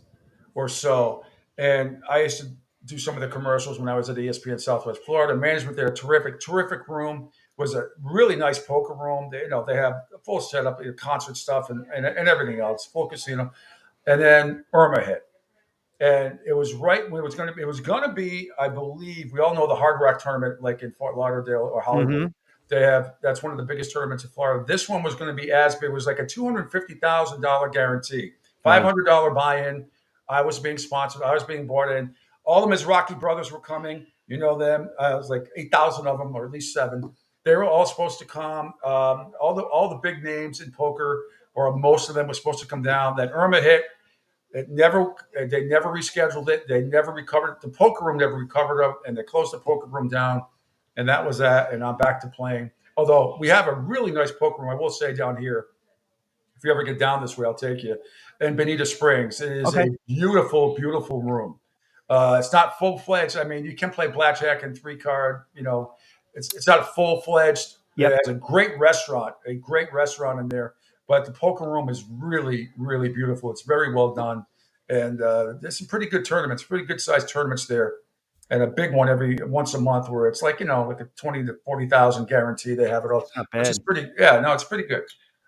or so. And I used to do some of the commercials when I was at ESPN Southwest Florida. Management there, terrific room. Was a really nice poker room. They have a full setup, concert stuff and everything else, full casino. And then Irma hit. And it was right when it was going to be, I believe, we all know the Hard Rock tournament, like in Fort Lauderdale or Hollywood. Mm-hmm. That's one of the biggest tournaments in Florida. This one was going to be as big. It was like a $250,000 guarantee, $500 buy-in. I was being sponsored. I was being brought in. All the Mizrachi brothers were coming. You know them. It was like 8,000 of them, or at least 7. They were all supposed to come. All the big names in poker, or most of them, were supposed to come down. That Irma hit. They never rescheduled it. They never recovered. The poker room never recovered up, and they closed the poker room down. And that was that. And I'm back to playing. Although we have a really nice poker room, I will say, down here. If you ever get down this way, I'll take you. In Bonita Springs, it is a beautiful, beautiful room. It's not full-fledged. I mean, you can play blackjack and 3-card. It's not full-fledged. Yep. It has a great restaurant in there. But the poker room is really, really beautiful. It's very well done. And there's some pretty good tournaments, pretty good-sized tournaments there. And a big one once a month where it's like, like a 20 to 40,000 guarantee. They have it all. Not bad. Which is it's pretty good.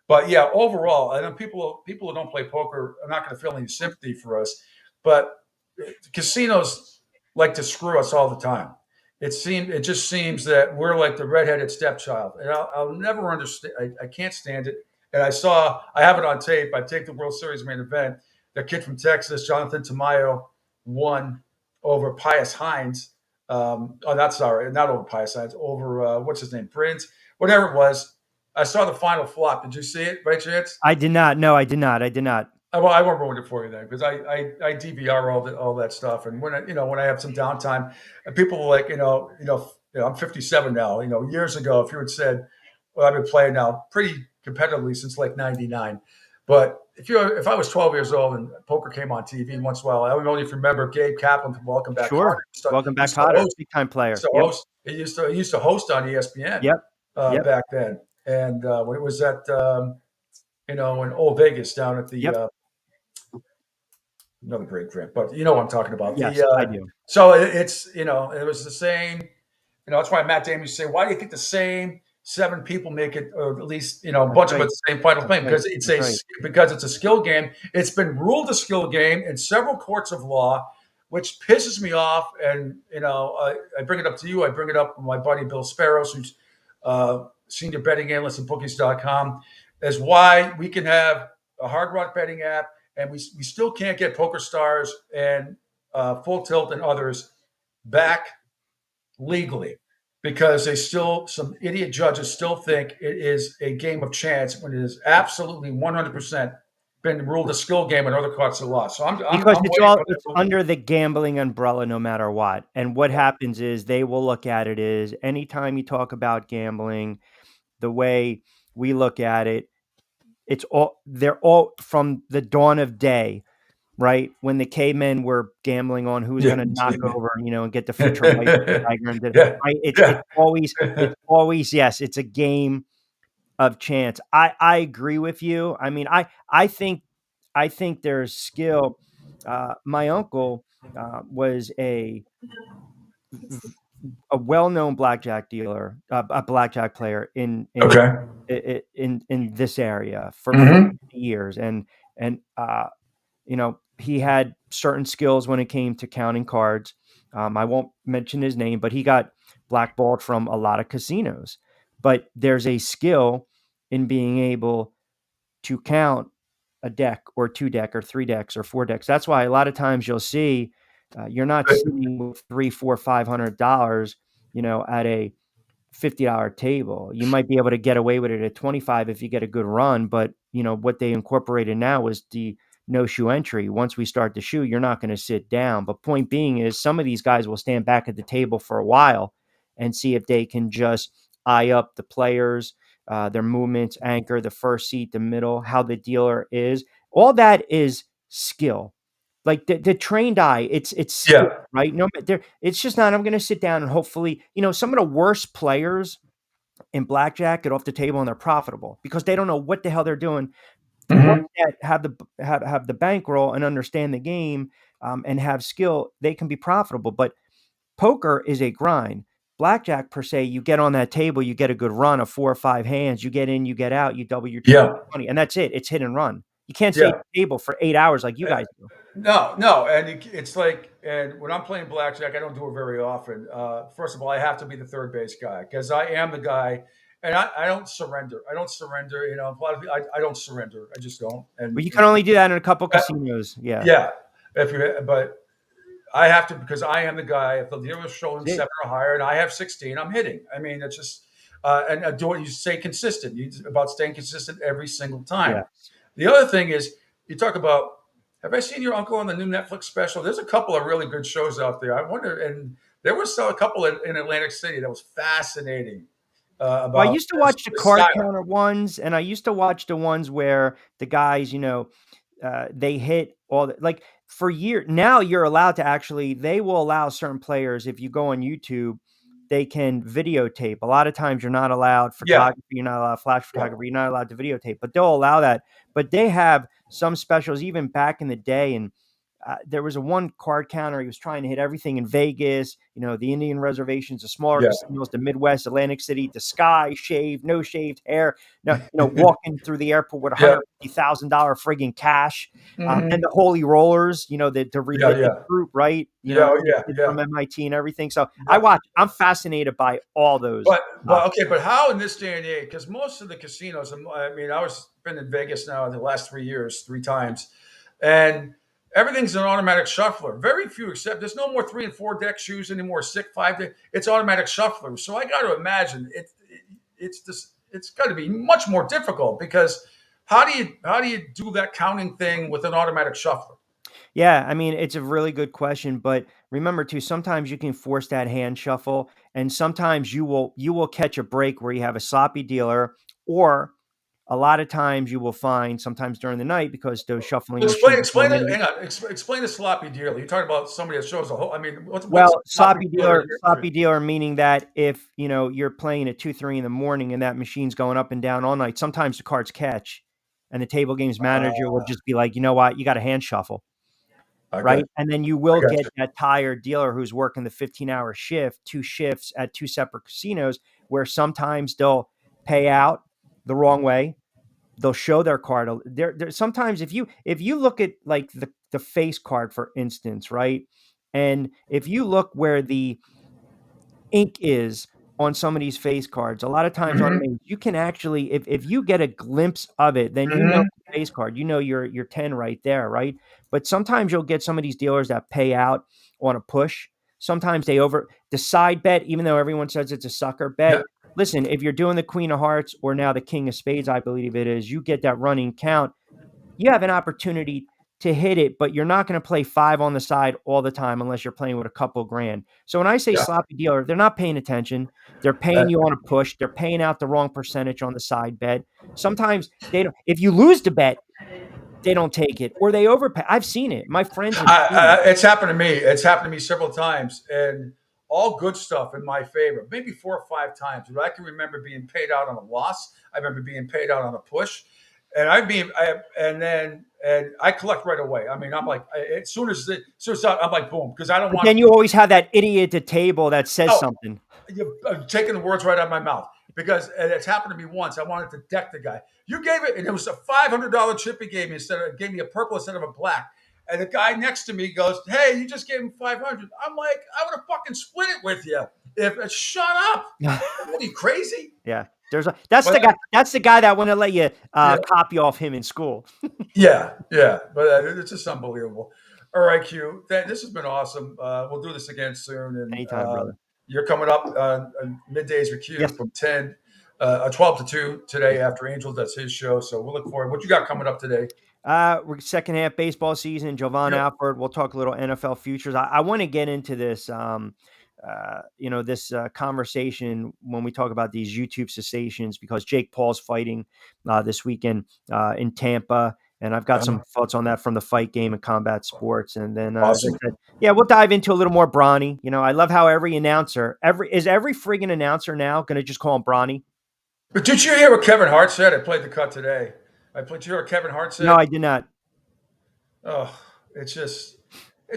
But yeah, overall, I know people who don't play poker are not going to feel any sympathy for us. But casinos like to screw us all the time. It just seems that we're like the redheaded stepchild. And I'll never understand. I can't stand it. And I have it on tape. I taped the World Series main event. The kid from Texas, Jonathan Tamayo, won over Pius Hines. Not over Pius Hines, over what's his name, Prince, whatever it was. I saw the final flop. Did you see it by chance? I did not. No, I did not. Well, I won't ruin it for you then, because I DVR all that stuff. And when I have some downtime, and people are like, I'm 57 now. Years ago, if you had said, well, I've been playing now pretty competitively since like 99. But if I was 12 years old and poker came on TV once in a while, I would only remember Gabe Kaplan from Welcome Back. Sure. Kotter. Welcome Back Kotter, big time player. He used to host on ESPN. Yep. Back then. And when it was at, in Old Vegas down at the, another great drink, but you know what I'm talking about. Yes, I do. So it's, it was the same, that's why Matt Damon used to say, why do you think the same 7 people make it, or at least, a bunch of it the same final plane? Because because it's a skill game. It's been ruled a skill game in several courts of law, which pisses me off. And, I bring it up to you. I bring it up with my buddy, Bill Sparrows, who's senior betting analyst at bookies.com, is why we can have a Hard Rock betting app, and we still can't get PokerStars and Full Tilt and others back legally, because some idiot judges still think it is a game of chance when it is absolutely 100% been ruled a skill game in other courts of law. So it's under the gambling umbrella no matter what. And what happens is they will look at it is anytime you talk about gambling, the way we look at it, they're all from the dawn of day, right? When the cavemen were gambling on who's going to knock over, and get the future tiger. Right? It's always, yes, it's a game of chance. I agree with you. I mean, I think there's skill. My uncle was a well-known blackjack dealer, a blackjack player in this area for years, and he had certain skills when it came to counting cards. I won't mention his name, but he got blackballed from a lot of casinos. But there's a skill in being able to count a deck or 2 deck or 3 decks or 4 decks. That's why a lot of times you'll see you're not sitting with $300, $400, $500, at a $50 table. You might be able to get away with it at $25 if you get a good run. But what they incorporated now is the no shoe entry. Once we start the shoe, you're not going to sit down. But point being is some of these guys will stand back at the table for a while and see if they can just eye up the players, their movements, anchor, the first seat, the middle, how the dealer is. All that is skill. Like the trained eye, it's skill, right? No, it's just not, I'm going to sit down and hopefully, some of the worst players in blackjack get off the table and they're profitable because they don't know what the hell they're doing. The ones that have the bankroll and understand the game and have skill, they can be profitable. But poker is a grind. Blackjack per se, you get on that table, you get a good run of 4 or 5 hands, you get in, you get out, you double your money, and that's it. It's hit and run. You can't stay at the table for 8 hours like you guys do. No, and it's like, and when I'm playing blackjack, I don't do it very often. First of all, I have to be the third base guy because I am the guy, and I don't surrender. A lot of people, I don't surrender. I just don't. And but you can only do that in a couple casinos. Yeah. But I have to because I am the guy. If the dealer's showing 7 or higher, and I have 16, I'm hitting. I mean, it's just and do it. You stay consistent. It's about staying consistent every single time. Yeah. The other thing is you talk about. Have I seen your uncle on the new Netflix special? There's a couple of really good shows out there. I wonder, and there was still a couple in Atlantic City that was fascinating. Well, I used to watch the card counter ones, and I used to watch the ones where the guys, they hit like for years. Now you're allowed to actually, they will allow certain players, if you go on YouTube, they can videotape. A lot of times you're not allowed photography, you're not allowed flash photography, you're not allowed to videotape, but they'll allow that. But they have some specials even back in the day. And there was one card counter. He was trying to hit everything in Vegas, the Indian reservations, the smaller casinos, the Midwest, Atlantic City, the sky, shaved, no shaved hair, walking through the airport with $150,000 friggin' cash, and the Holy Rollers, the group, right? From MIT and everything. So I'm fascinated by all those. But how in this day and age? Because most of the casinos, been in Vegas now in the last 3 years, 3 times, and everything's an automatic shuffler. Very few except there's no more 3 and 4 deck shoes anymore. 6, 5 deck. It's automatic shuffler. So I got to imagine it's got to be much more difficult because how do you do that counting thing with an automatic shuffler? Yeah, it's a really good question, but remember too, sometimes you can force that hand shuffle, and sometimes you will catch a break where you have a sloppy dealer, or a lot of times you will find sometimes during the night because those shuffling. Explain the sloppy dealer. You're talking about somebody that shows a whole. Sloppy dealer meaning that if you're playing at 2, 3 in the morning and that machine's going up and down all night, sometimes the cards catch, and the table games manager will just be like, you know what, you got a hand shuffle, right? And then you will get that tired dealer who's working the 15-hour shift, 2 shifts at 2 separate casinos, where sometimes they'll pay out the wrong way. They'll show their card. There sometimes if you look at like the face card, for instance, right? And if you look where the ink is on some of these face cards, a lot of times you can actually, if you get a glimpse of it, then the face card, your 10 right there, right? But sometimes you'll get some of these dealers that pay out on a push. Sometimes the side bet, even though everyone says it's a sucker bet. Yeah. Listen, if you're doing the Queen of Hearts or now the King of Spades, I believe it is, you get that running count. You have an opportunity to hit it, but you're not going to play 5 on the side all the time unless you're playing with a couple grand. So when I say sloppy dealer, they're not paying attention. They're paying you on a push. They're paying out the wrong percentage on the side bet. Sometimes they don't. If you lose the bet, they don't take it, or they overpay. I've seen it. My friends. It's happened to me. It's happened to me several times, and all good stuff in my favor, maybe 4 or 5 times. But I can remember being paid out on a loss. I remember being paid out on a push, and I collect right away. I'm like, as soon as I'm like, boom, because I don't want. Then you always have that idiot at the table that says something. You're taking the words right out of my mouth, because it's happened to me once. I wanted to deck the guy. You gave it, and it was a $500 chip he gave me gave me a purple instead of a black. And the guy next to me goes, "Hey, you just gave him $500." I'm like, I would have fucking split it with you. Shut up. Are you crazy? Yeah. That's the guy that wouldn't let you copy off him in school. Yeah. But it's just unbelievable. All right, Q. This has been awesome. We'll do this again soon. And anytime, brother. You're coming up middays with Q from 12 to 2 today after Angel does his show. So we'll look forward. What you got coming up today? We're second half baseball season. Jovan Alford. We'll talk a little NFL futures. I want to get into this, this conversation when we talk about these YouTube cessations, because Jake Paul's fighting this weekend in Tampa. And I've got some thoughts on that from the Fight Game and Combat Sports. And then, Awesome. as I said, we'll dive into a little more Bronny. I love how every friggin' announcer now going to just call him Bronny. But did you hear what Kevin Hart said? I played the cut today. Did you hear what Kevin Hart said? No, I did not. Oh, it's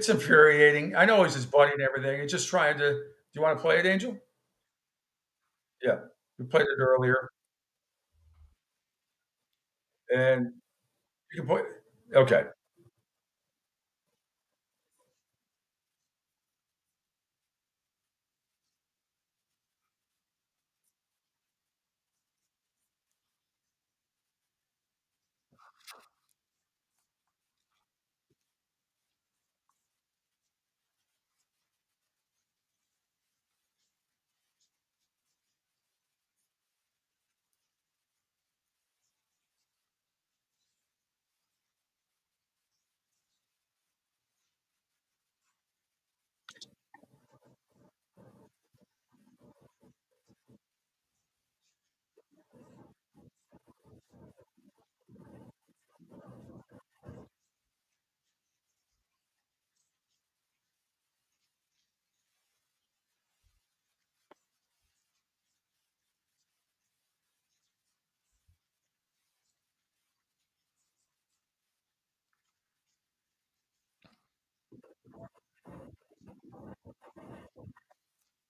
infuriating. I know he's his buddy and everything. He's just trying to. Do you want to play it, Angel? Yeah, we played it earlier, and you can play. Okay.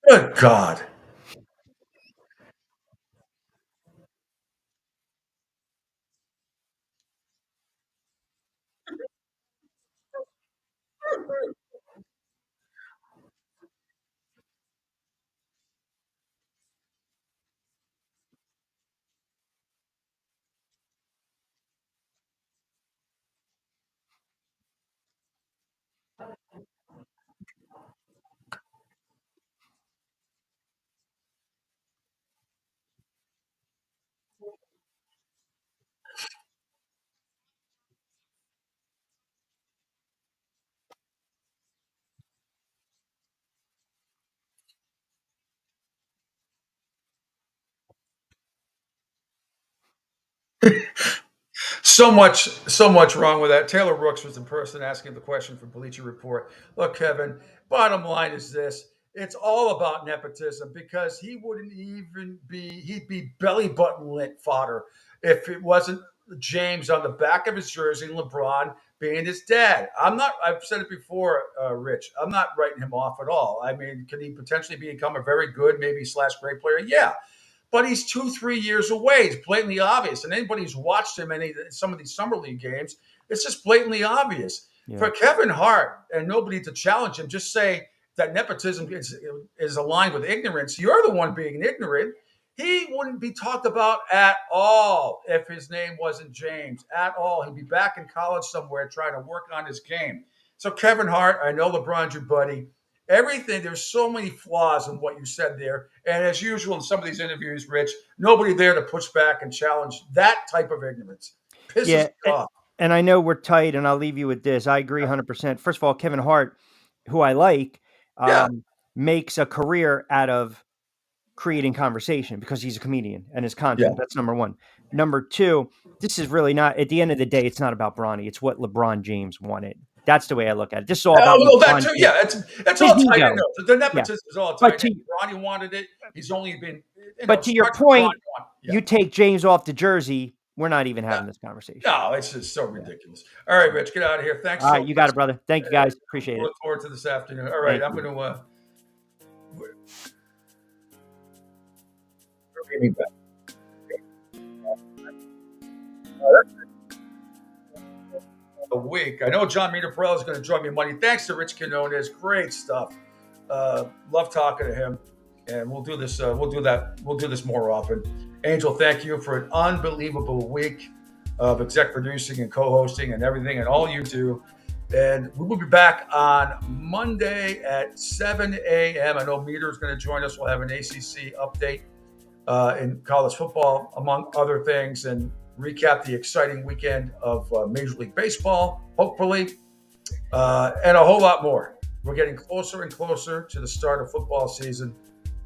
Good God. So much wrong with that. Taylor Rooks was the person asking the question from Bleacher Report. Look, Kevin, bottom line is this. It's all about nepotism, because he wouldn't even he'd be belly button lit fodder if it wasn't James on the back of his jersey and LeBron being his dad. I've said it before, Rich, I'm not writing him off at all. I mean, can he potentially become a very good, maybe / great player? Yeah. But he's 2-3 years away. It's blatantly obvious. And anybody who's watched him some of these summer league games, it's just blatantly obvious. Yeah. For Kevin Hart and nobody to challenge him, just say that nepotism is aligned with ignorance. You're the one being ignorant. He wouldn't be talked about at all if his name wasn't James, at all. He'd be back in college somewhere trying to work on his game. So Kevin Hart, I know LeBron's your buddy. Everything, there's so many flaws in what you said there. And as usual in some of these interviews, Rich, nobody there to push back and challenge that type of ignorance. Pisses me off. And I know we're tight, and I'll leave you with this. I agree 100%. First of all, Kevin Hart, who I like, makes a career out of creating conversation because he's a comedian and his content. Yeah. That's number one. Number two, this is really not, at the end of the day, it's not about Bronny. It's what LeBron James wanted. That's the way I look at it. This is all about that too. Yeah, it's all tight enough. The nepotism is all tight. Ronnie wanted it. He's only been. But to your point, you take James off the jersey. We're not even having this conversation. No, it's just so ridiculous. All right, Rich, get out of here. Thanks. All right, you got it, brother. Thank you, guys. Appreciate it. Look forward to this afternoon. All right, I'm going to. A week. I know John Meterparello is going to join me Monday. Thanks to Rich Quinones. Great stuff. Love talking to him, and we'll do this. We'll do this more often. Angel, thank you for an unbelievable week of exec producing and co-hosting and everything and all you do. And we will be back on Monday at 7 a.m. I know Meter is going to join us. We'll have an ACC update in college football, among other things. And recap the exciting weekend of Major League Baseball, hopefully, and a whole lot more. We're getting closer and closer to the start of football season,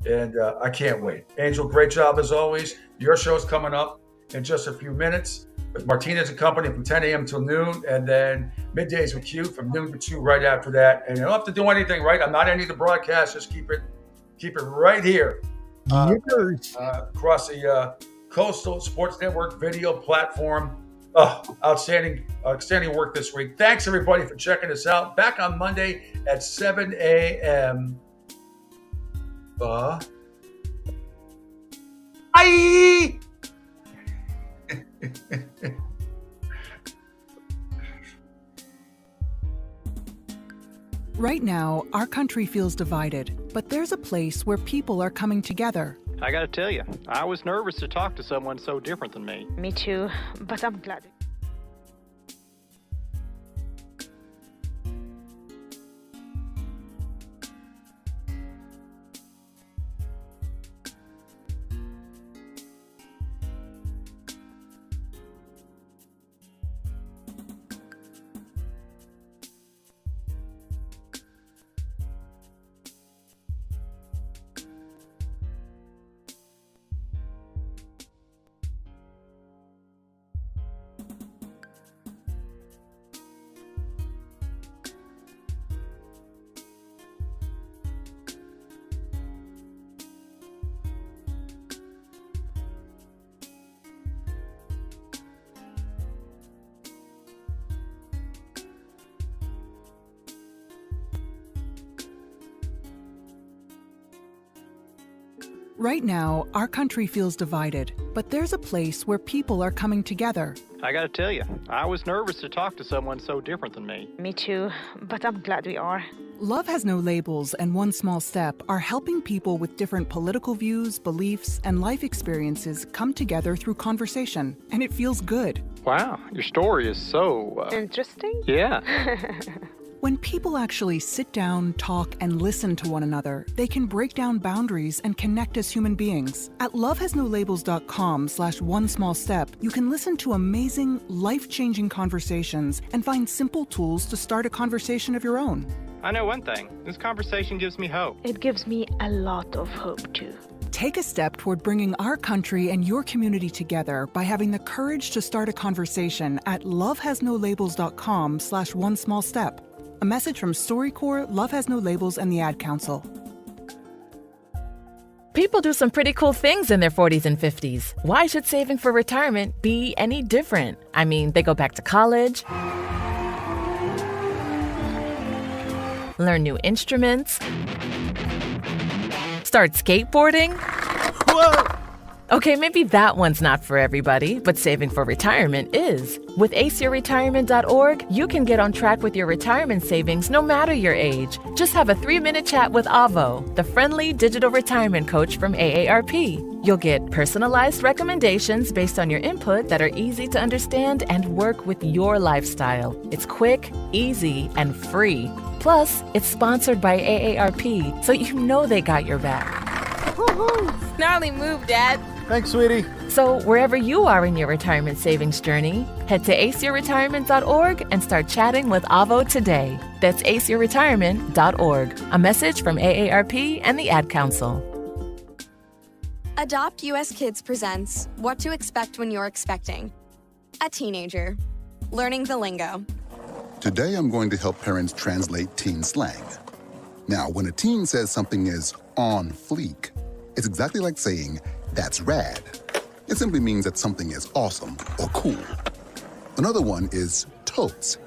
and I can't wait. Angel, great job as always. Your show's coming up in just a few minutes with Martinez and Company from 10 a.m. till noon, and then Middays with Q from noon to 2 right after that. And you don't have to do anything, right? I'm not any of the broadcasters. Keep it right here across the Coastal Sports Network video platform. Outstanding work this week. Thanks, everybody, for checking us out. Back on Monday at 7 a.m. Bye. Right now, our country feels divided, but there's a place where people are coming together. I gotta tell you, I was nervous to talk to someone so different than me. Me too, but I'm glad. Right now, our country feels divided, but there's a place where people are coming together. I gotta tell you, I was nervous to talk to someone so different than me. Me too, but I'm glad we are. Love Has No Labels and One Small Step are helping people with different political views, beliefs, and life experiences come together through conversation, and it feels good. Wow, your story is so... Interesting? Yeah. When people actually sit down, talk, and listen to one another, they can break down boundaries and connect as human beings. At lovehasnolabels.com/onesmallstep, you can listen to amazing, life-changing conversations and find simple tools to start a conversation of your own. I know one thing. This conversation gives me hope. It gives me a lot of hope, too. Take a step toward bringing our country and your community together by having the courage to start a conversation at lovehasnolabels.com/onesmallstep. A message from StoryCorps, Love Has No Labels, and the Ad Council. People do some pretty cool things in their 40s and 50s. Why should saving for retirement be any different? I mean, they go back to college, learn new instruments, start skateboarding. Whoa! Okay, maybe that one's not for everybody, but saving for retirement is. With aceyourretirement.org, you can get on track with your retirement savings no matter your age. Just have a 3-minute chat with Avo, the friendly digital retirement coach from AARP. You'll get personalized recommendations based on your input that are easy to understand and work with your lifestyle. It's quick, easy, and free. Plus, it's sponsored by AARP, so you know they got your back. Woohoo! Gnarly move, Dad. Thanks, sweetie. So wherever you are in your retirement savings journey, head to aceyourretirement.org and start chatting with Avo today. That's aceyourretirement.org. A message from AARP and the Ad Council. Adopt US Kids presents What to Expect When You're Expecting. A teenager. Learning the lingo. Today I'm going to help parents translate teen slang. Now, when a teen says something is on fleek, it's exactly like saying, "That's rad." It simply means that something is awesome or cool. Another one is totes.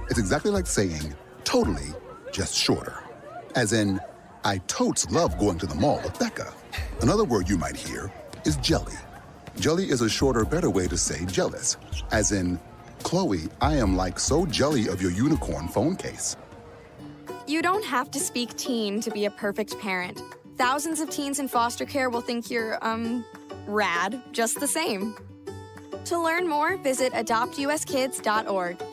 It's exactly like saying, "Totally," just shorter. As in, "I totes love going to the mall with Becca." Another word you might hear is jelly. Jelly is a shorter, better way to say jealous. As in, "Chloe, I am like so jelly of your unicorn phone case." You don't have to speak teen to be a perfect parent. Thousands of teens in foster care will think you're, rad, just the same. To learn more, visit adoptuskids.org.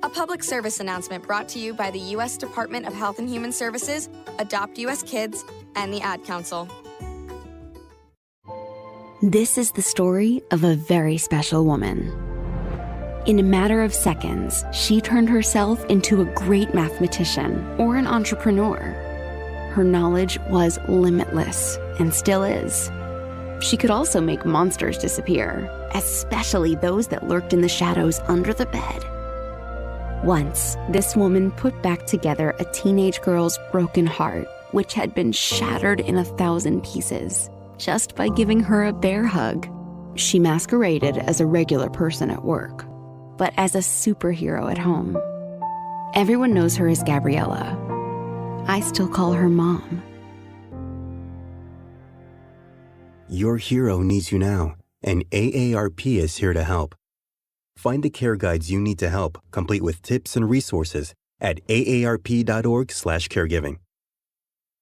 A public service announcement brought to you by the U.S. Department of Health and Human Services, Adopt U.S. Kids, and the Ad Council. This is the story of a very special woman. In a matter of seconds, she turned herself into a great mathematician or an entrepreneur. Her knowledge was limitless and still is. She could also make monsters disappear, especially those that lurked in the shadows under the bed. Once, this woman put back together a teenage girl's broken heart, which had been shattered in 1,000 pieces, just by giving her a bear hug. She masqueraded as a regular person at work, but as a superhero at home. Everyone knows her as Gabriella. I still call her Mom. Your hero needs you now, and AARP is here to help. Find the care guides you need to help, complete with tips and resources at aarp.org/caregiving.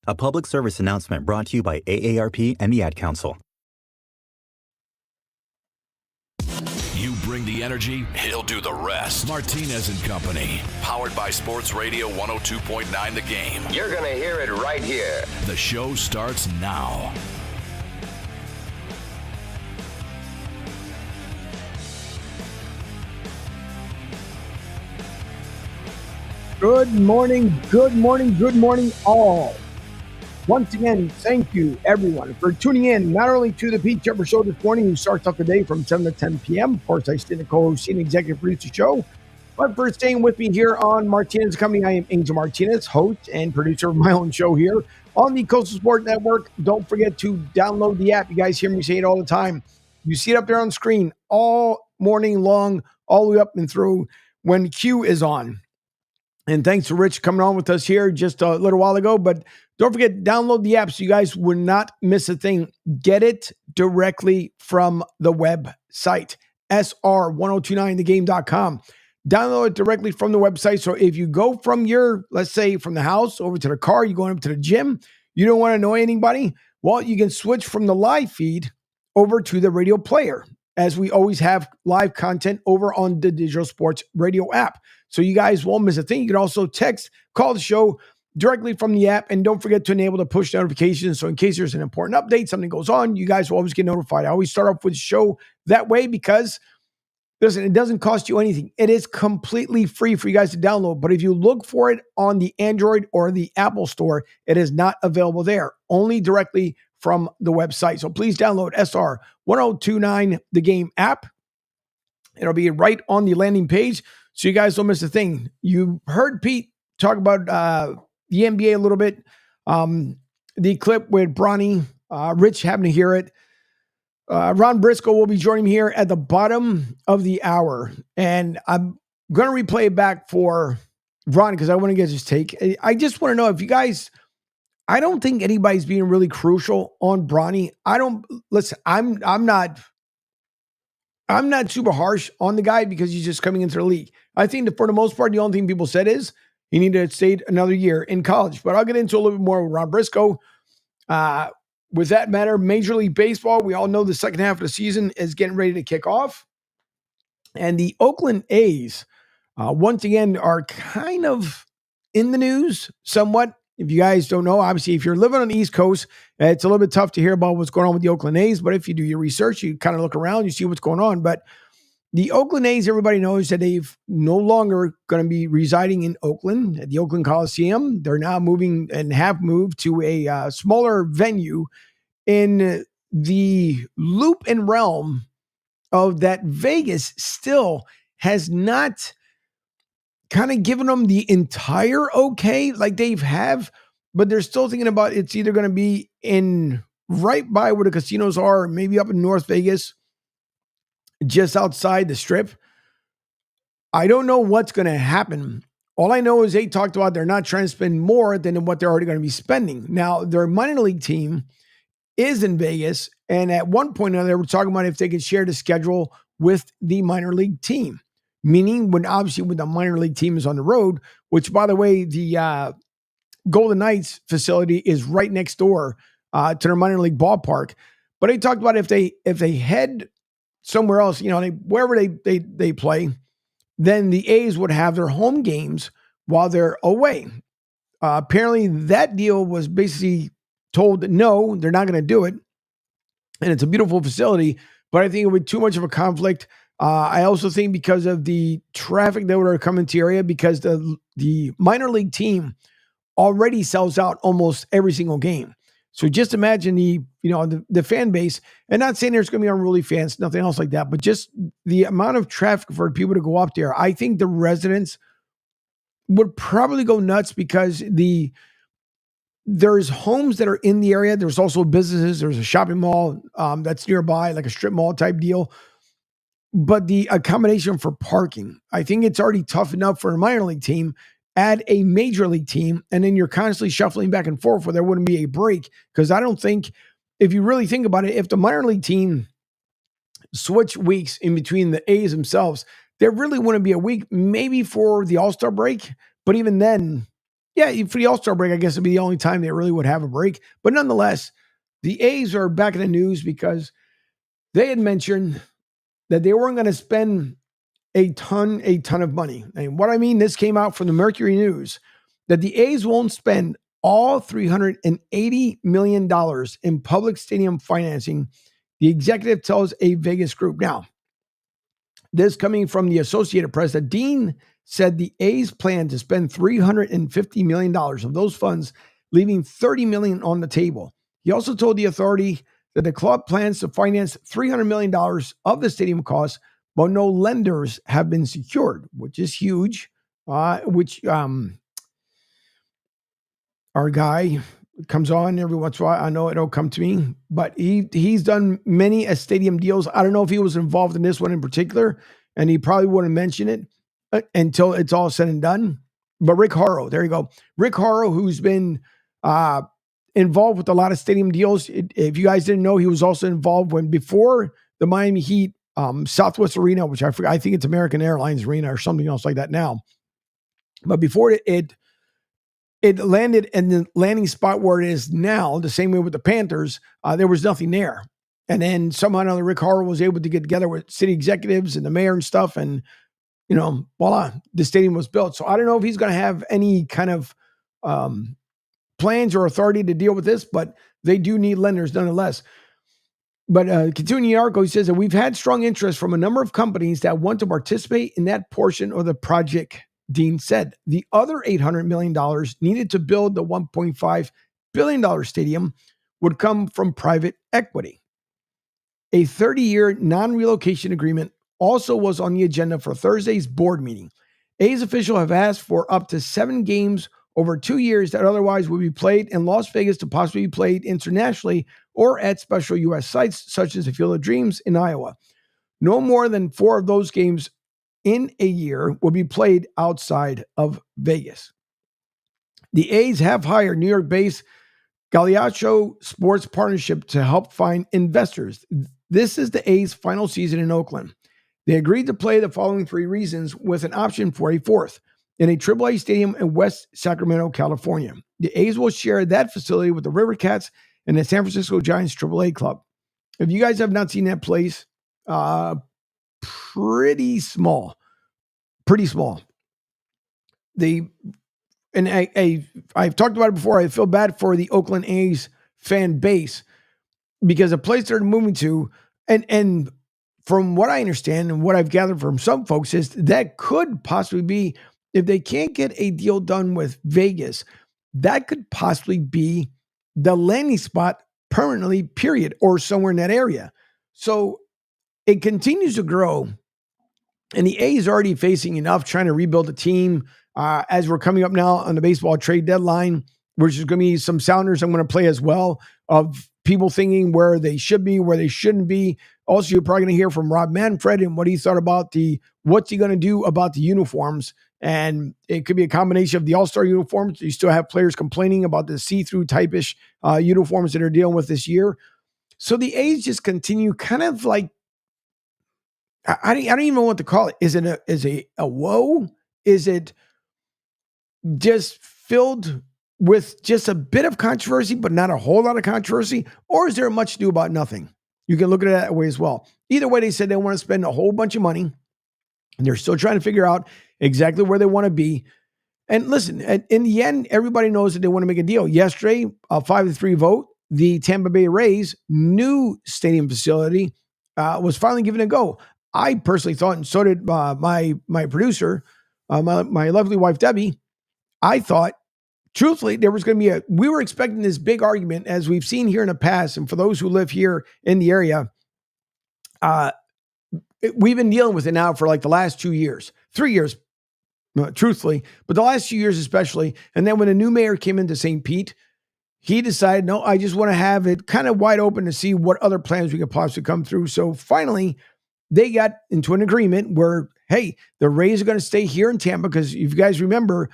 A public service announcement brought to you by AARP and the Ad Council. You bring the energy, he'll do the rest. Martinez and Company, powered by Sports Radio 102.9 The Game. You're going to hear it right here. The show starts now. Good morning, good morning, good morning, all. Once again, thank you, everyone, for tuning in, not only to the Pete Shepard Show this morning, who starts up the day from 7 to 10 p.m. Of course, I stay the co-host and executive producer the show. But for staying with me here on Martinez Company, I am Angel Martinez, host and producer of my own show here on the Coastal Sport Network. Don't forget to download the app. You guys hear me say it all the time. You see it up there on the screen all morning long, all the way up and through when Q is on. And thanks to Rich coming on with us here just a little while ago. But don't forget, download the app so you guys will not miss a thing. Get it directly from the website, sr1029thegame.com. Download it directly from the website. So if you go from your, let's say, from the house over to the car, you're going up to the gym, you don't want to annoy anybody, well, you can switch from the live feed over to the radio player, as we always have live content over on the Digital Sports Radio app. So you guys won't miss a thing. You can also text, call the show directly from the app, and don't forget to enable the push notifications. So in case there's an important update, something goes on, you guys will always get notified. I always start off with the show that way because, listen, it doesn't cost you anything. It is completely free for you guys to download. But if you look for it on the Android or the Apple Store, it is not available there, only directly from the website. So please download SR1029 The Game app. It'll be right on the landing page, so you guys don't miss a thing. You heard Pete talk about the NBA a little bit. The clip with Bronny, Rich happened to hear it. Ron Briscoe will be joining me here at the bottom of the hour. And I'm going to replay it back for Ron because I want to get his take. I just want to know if you guys, I don't think anybody's being really crucial on Bronny. I'm not super harsh on the guy because he's just coming into the league. I think that for the most part, the only thing people said is he needed to stay another year in college. But I'll get into a little bit more with Ron Briscoe. With that matter, Major League Baseball, we all know the second half of the season is getting ready to kick off. And the Oakland A's, once again, are kind of in the news somewhat. If you guys don't know, obviously, if you're living on the East Coast, it's a little bit tough to hear about what's going on with the Oakland A's. But if you do your research, you kind of look around, you see what's going on. But the Oakland A's, everybody knows that they've no longer going to be residing in Oakland at the Oakland Coliseum. They're now moving and have moved to a smaller venue in the loop and realm of that Vegas still has not kind of given them the entire okay, like they have, but they're still thinking about it's either going to be in right by where the casinos are, or maybe up in North Vegas, just outside the Strip. I don't know what's going to happen. All I know is they talked about they're not trying to spend more than what they're already going to be spending. Now, their minor league team is in Vegas, and at one point or another, they were talking about if they could share the schedule with the minor league team. Meaning when the minor league team is on the road, which by the way, the Golden Knights facility is right next door to their minor league ballpark. But they talked about if they head somewhere else, wherever they play, then the A's would have their home games while they're away. Apparently that deal was basically told that no, they're not going to do it. and it's a beautiful facility, but I think it would be too much of a conflict. I also think because of the traffic that would come into the area, because the minor league team already sells out almost every single game. So just imagine the fan base, and not saying there's going to be unruly fans, nothing else like that, but just the amount of traffic for people to go up there. I think the residents would probably go nuts because there's homes that are in the area. There's also businesses. There's a shopping mall that's nearby, like a strip mall type deal. But the accommodation for parking, I think it's already tough enough for a minor league team. Add a major league team, and then you're constantly shuffling back and forth where there wouldn't be a break. Because I don't think, if you really think about it, if the minor league team switch weeks in between the A's themselves, there really wouldn't be a week, maybe for the All-Star break. But even then, yeah, for the All-Star break, I guess it'd be the only time they really would have a break. But nonetheless, the A's are back in the news because they had mentioned that they weren't going to spend a ton of money. And what I mean, this came out from the Mercury News, that the A's won't spend all $380 million in public stadium financing, the executive tells a Vegas group. Now, this coming from the Associated Press, that Dean said the A's plan to spend $350 million of those funds, leaving $30 million on the table. He also told the authority that the club plans to finance $300 million of the stadium costs, but no lenders have been secured, which is huge. Our guy comes on every once in a while. I know it'll come to me, but he's done many stadium deals. I don't know if he was involved in this one in particular, and he probably wouldn't mention it until it's all said and done. But Rick Horrow, there you go. Rick Horrow, who's been involved with a lot of stadium deals. If you guys didn't know, he was also involved before the Miami Heat Southwest Arena, which I forgot, I think it's American Airlines Arena or something else like that now. But before it landed in the landing spot where it is now, the same way with the Panthers, there was nothing there. And then somehow or another, Rick Horrow was able to get together with city executives and the mayor and stuff, and voila, the stadium was built. So I don't know if he's going to have any kind of plans or authority to deal with this, but they do need lenders nonetheless. But continuing the article, he says that we've had strong interest from a number of companies that want to participate in that portion of the project, Dean said. The other $800 million needed to build the $1.5 billion stadium would come from private equity. A 30-year non-relocation agreement also was on the agenda for Thursday's board meeting. A's officials have asked for up to 7 games over 2 years that otherwise would be played in Las Vegas to possibly be played internationally or at special U.S. sites such as the Field of Dreams in Iowa. No more than 4 of those games in a year will be played outside of Vegas. The A's have hired New York-based Galiacho Sports Partnership to help find investors. This is the A's final season in Oakland. They agreed to play the following 3 reasons with an option for a 4th in a AAA stadium in West Sacramento, California. The A's will share that facility with the River Cats and the San Francisco Giants AAA club. If you guys have not seen that place, pretty small. I've talked about it before. I feel bad for the Oakland A's fan base because the place they're moving to, and from what I understand and what I've gathered from some folks, is that could possibly be, if they can't get a deal done with Vegas, that could possibly be the landing spot permanently, period, or somewhere in that area. So it continues to grow. And the A's are already facing enough trying to rebuild the team as we're coming up now on the baseball trade deadline, which is going to be some sounders I'm going to play as well of people thinking where they should be, where they shouldn't be. Also, you're probably going to hear from Rob Manfred and what he thought about what's he going to do about the uniforms. And it could be a combination of the All-Star uniforms. You still have players complaining about the see-through type-ish uniforms that they're dealing with this year. So the A's just continue kind of like, I don't even know what to call it. Is it a woe? Is it just filled with just a bit of controversy, but not a whole lot of controversy? Or is there much to do about nothing? You can look at it that way as well. Either way, they said they want to spend a whole bunch of money, and they're still trying to figure out exactly where they want to be. And listen, in the end, everybody knows that they want to make a deal. Yesterday, a 5-3 vote the Tampa Bay Rays' new stadium facility was finally given a go. I personally thought, and so did my producer, my lovely wife, Debbie, I thought, truthfully, there was going to be we were expecting this big argument, as we've seen here in the past. And for those who live here in the area, we've been dealing with it now for like the last 2 years, 3 years, truthfully, but the last 2 years especially. And then when a new mayor came into St. Pete, he decided, no, I just want to have it kind of wide open to see what other plans we could possibly come through. So finally, they got into an agreement where, hey, the Rays are going to stay here in Tampa because if you guys remember,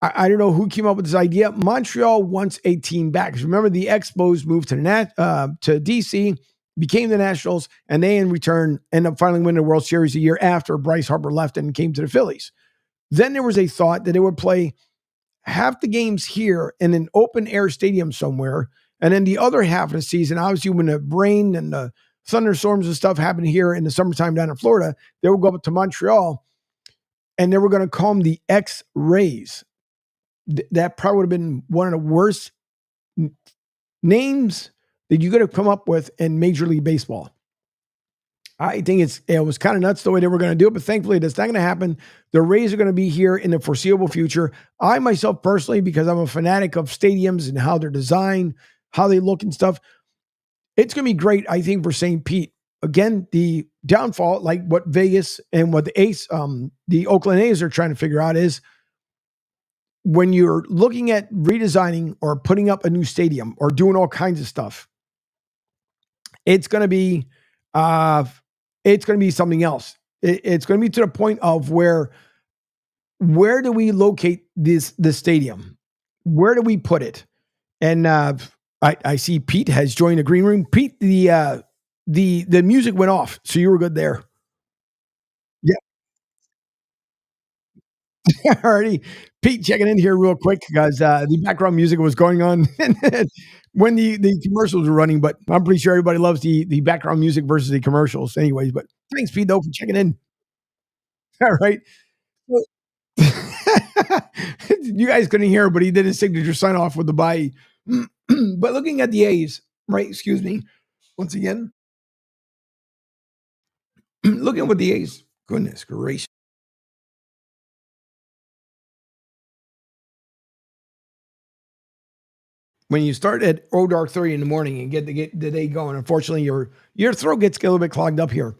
I don't know who came up with this idea. Montreal wants a team back. Because remember, the Expos moved to DC, became the Nationals, and they in return end up finally winning the World Series a year after Bryce Harper left and came to the Phillies. Then there was a thought that they would play half the games here in an open air stadium somewhere. And then the other half of the season, obviously when the rain and the thunderstorms and stuff happen here in the summertime down in Florida, they would go up to Montreal and they were going to call them the X-Rays. That probably would have been one of the worst names that you could have come up with in Major League Baseball. I think it was kind of nuts the way they were going to do it, but thankfully that's not going to happen. The Rays are going to be here in the foreseeable future. I myself personally, because I'm a fanatic of stadiums and how they're designed, how they look and stuff, it's going to be great, I think, for St. Pete. Again, the downfall, like what Vegas and what the Oakland A's are trying to figure out is when you're looking at redesigning or putting up a new stadium or doing all kinds of stuff, it's going to be something else. It's going to be to the point of where do we locate the stadium? Where do we put it? And I see Pete has joined the green room. Pete, the music went off, so you were good there. Yeah. Alrighty. Pete checking in here real quick because the background music was going on when the commercials were running, but I'm pretty sure everybody loves the background music versus the commercials anyways. But thanks, Pete, though, for checking in. All right. You guys couldn't hear, but he did his signature sign off with the bye. But looking at the A's, right? Excuse me. Once again, looking at the A's. Goodness gracious. When you start at dark 30 in the morning and get the day going, unfortunately, your throat gets a little bit clogged up here.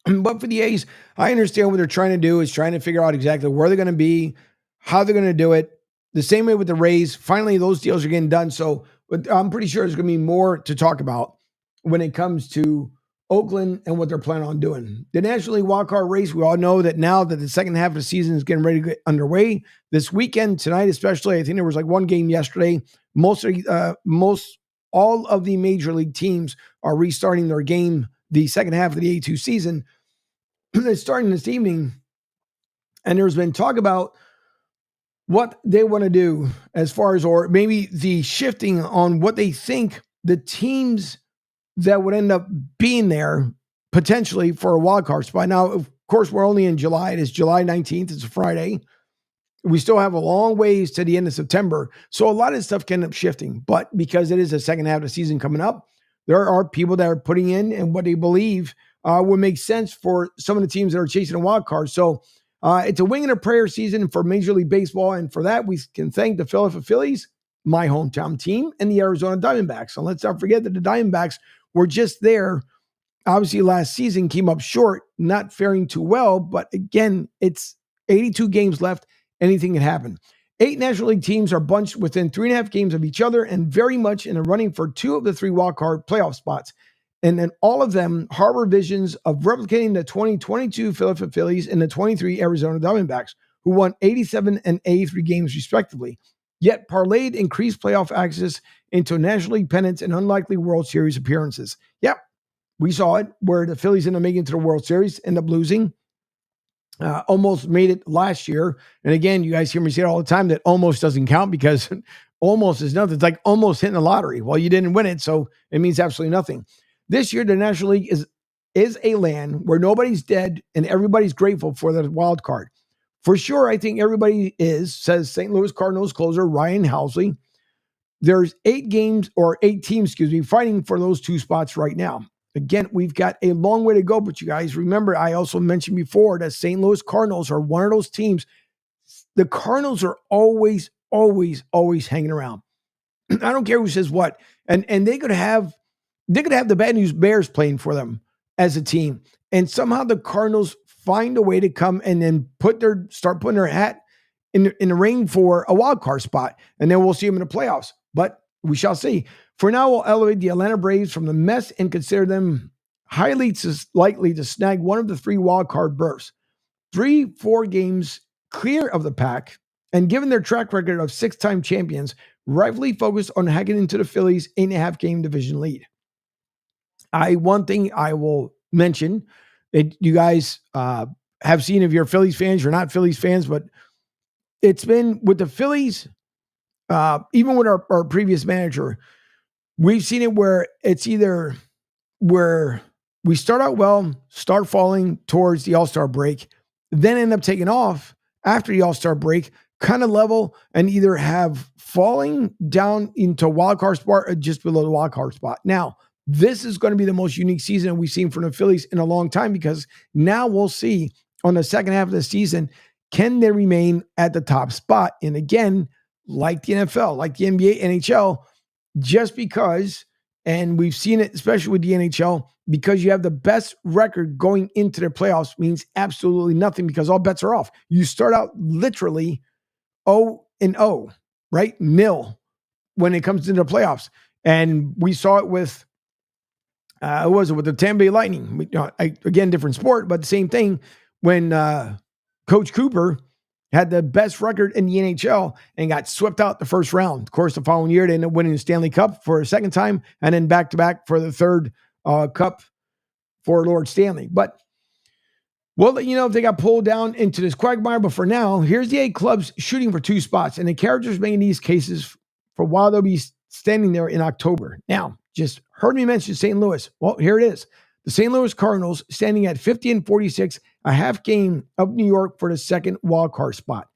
But for the A's, I understand what they're trying to do is trying to figure out exactly where they're going to be, how they're going to do it. The same way with the Rays. Finally, those deals are getting done. So I'm pretty sure there's going to be more to talk about when it comes to Oakland and what they're planning on doing. The National League wildcard race, we all know that now that the second half of the season is getting ready to get underway. This weekend, tonight especially, I think there was like one game yesterday. All of the major league teams are restarting their game the second half of the A2 season. They're starting this evening, and there's been talk about what they want to do as far as, or maybe the shifting on what they think the teams that would end up being there potentially for a wild card spot. Now, of course, we're only in July. It is July 19th. It's a Friday. We still have a long ways to the end of September. So a lot of stuff can end up shifting. But because it is the second half of the season coming up, there are people that are putting in and what they believe would make sense for some of the teams that are chasing a wild card. So it's a wing and a prayer season for Major League Baseball. And for that, we can thank the Philadelphia Phillies, my hometown team, and the Arizona Diamondbacks. And let's not forget that the Diamondbacks were just there. Obviously, last season came up short, not faring too well. But again, it's 82 games left. Anything can happen. 8 National League teams are bunched within 3.5 games of each other and very much in the running for 2 of the 3 wildcard playoff spots. And then all of them harbor visions of replicating the 2022 Philadelphia Phillies and the 23 Arizona Diamondbacks, who won 87 and 83 games respectively, yet parlayed increased playoff access into National League pennants and unlikely World Series appearances. Yep, we saw it where the Phillies ended up making it to the World Series, end up losing. Almost made it last year. And again, you guys hear me say it all the time that almost doesn't count because almost is nothing. It's like almost hitting the lottery. Well, you didn't win it, so it means absolutely nothing. This year, the National League is a land where nobody's dead and everybody's grateful for the wild card. For sure, I think everybody says St. Louis Cardinals closer Ryan Housley. there's 8 teams, fighting for those 2 spots right now. Again, we've got a long way to go, but you guys remember, I also mentioned before that St. Louis Cardinals are one of those teams. The Cardinals are always hanging around. I don't care who says what. And they could have the Bad News Bears playing for them as a team. And somehow the Cardinals find a way to come and then start putting their hat in the ring for a wild card spot. And then we'll see them in the playoffs. But we shall see. For now, we'll elevate the Atlanta Braves from the mess and consider them highly likely to snag one of the 3 wild card berths. 3-4 games clear of the pack, and given their track record of 6-time champions, rightfully focused on hacking into the Phillies' 8.5 game division lead. One thing I will mention, you guys have seen, if you're Phillies fans, you're not Phillies fans, but it's been with the Phillies, even with our previous manager, we've seen it where it's either where we start out well, start falling towards the All-Star break, then end up taking off after the All-Star break, kind of level, and either have falling down into wild card spot or just below the wild card spot. Now, this is going to be the most unique season we've seen from the Phillies in a long time, because now we'll see on the second half of the season, can they remain at the top spot? And again, like the NFL, like the NBA, NHL, just because, and we've seen it, especially with the NHL, because you have the best record going into the playoffs means absolutely nothing, because all bets are off. You start out literally 0-0, right? Nil when it comes into the playoffs. And we saw it with, with the Tampa Bay Lightning. Again, different sport, but the same thing when Coach Cooper had the best record in the NHL and got swept out the first round. Of course, the following year, they ended up winning the Stanley Cup for a second time, and then back-to-back for the third cup for Lord Stanley. But we'll let you know if they got pulled down into this quagmire. But for now, here's the 8 clubs shooting for 2 spots, and the characters making these cases for a while they'll be standing there in October. Now, just heard me mention St. Louis. Well, here it is. The St. Louis Cardinals standing at 50-46, a half game of New York for the second wild card spot.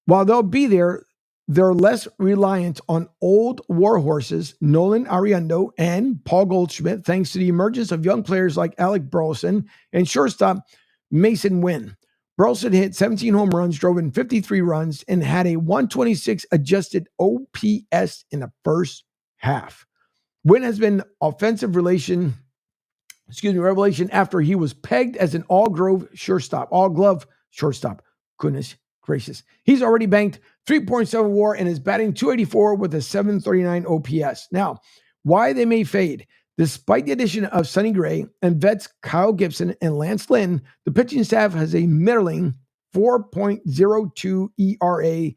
While they'll be there, they're less reliant on old warhorses Nolan Arenado and Paul Goldschmidt, thanks to the emergence of young players like Alec Burleson and shortstop Mason Wynn. Burleson hit 17 home runs, drove in 53 runs, and had a 126 adjusted OPS in the first half. Wynn has been offensive revelation after he was pegged as an all-glove shortstop. Goodness gracious. He's already banked 3.7 WAR and is batting .284 with a 739 OPS. Now, why they may fade? Despite the addition of Sonny Gray and vets Kyle Gibson and Lance Lynn, the pitching staff has a middling 4.02 ERA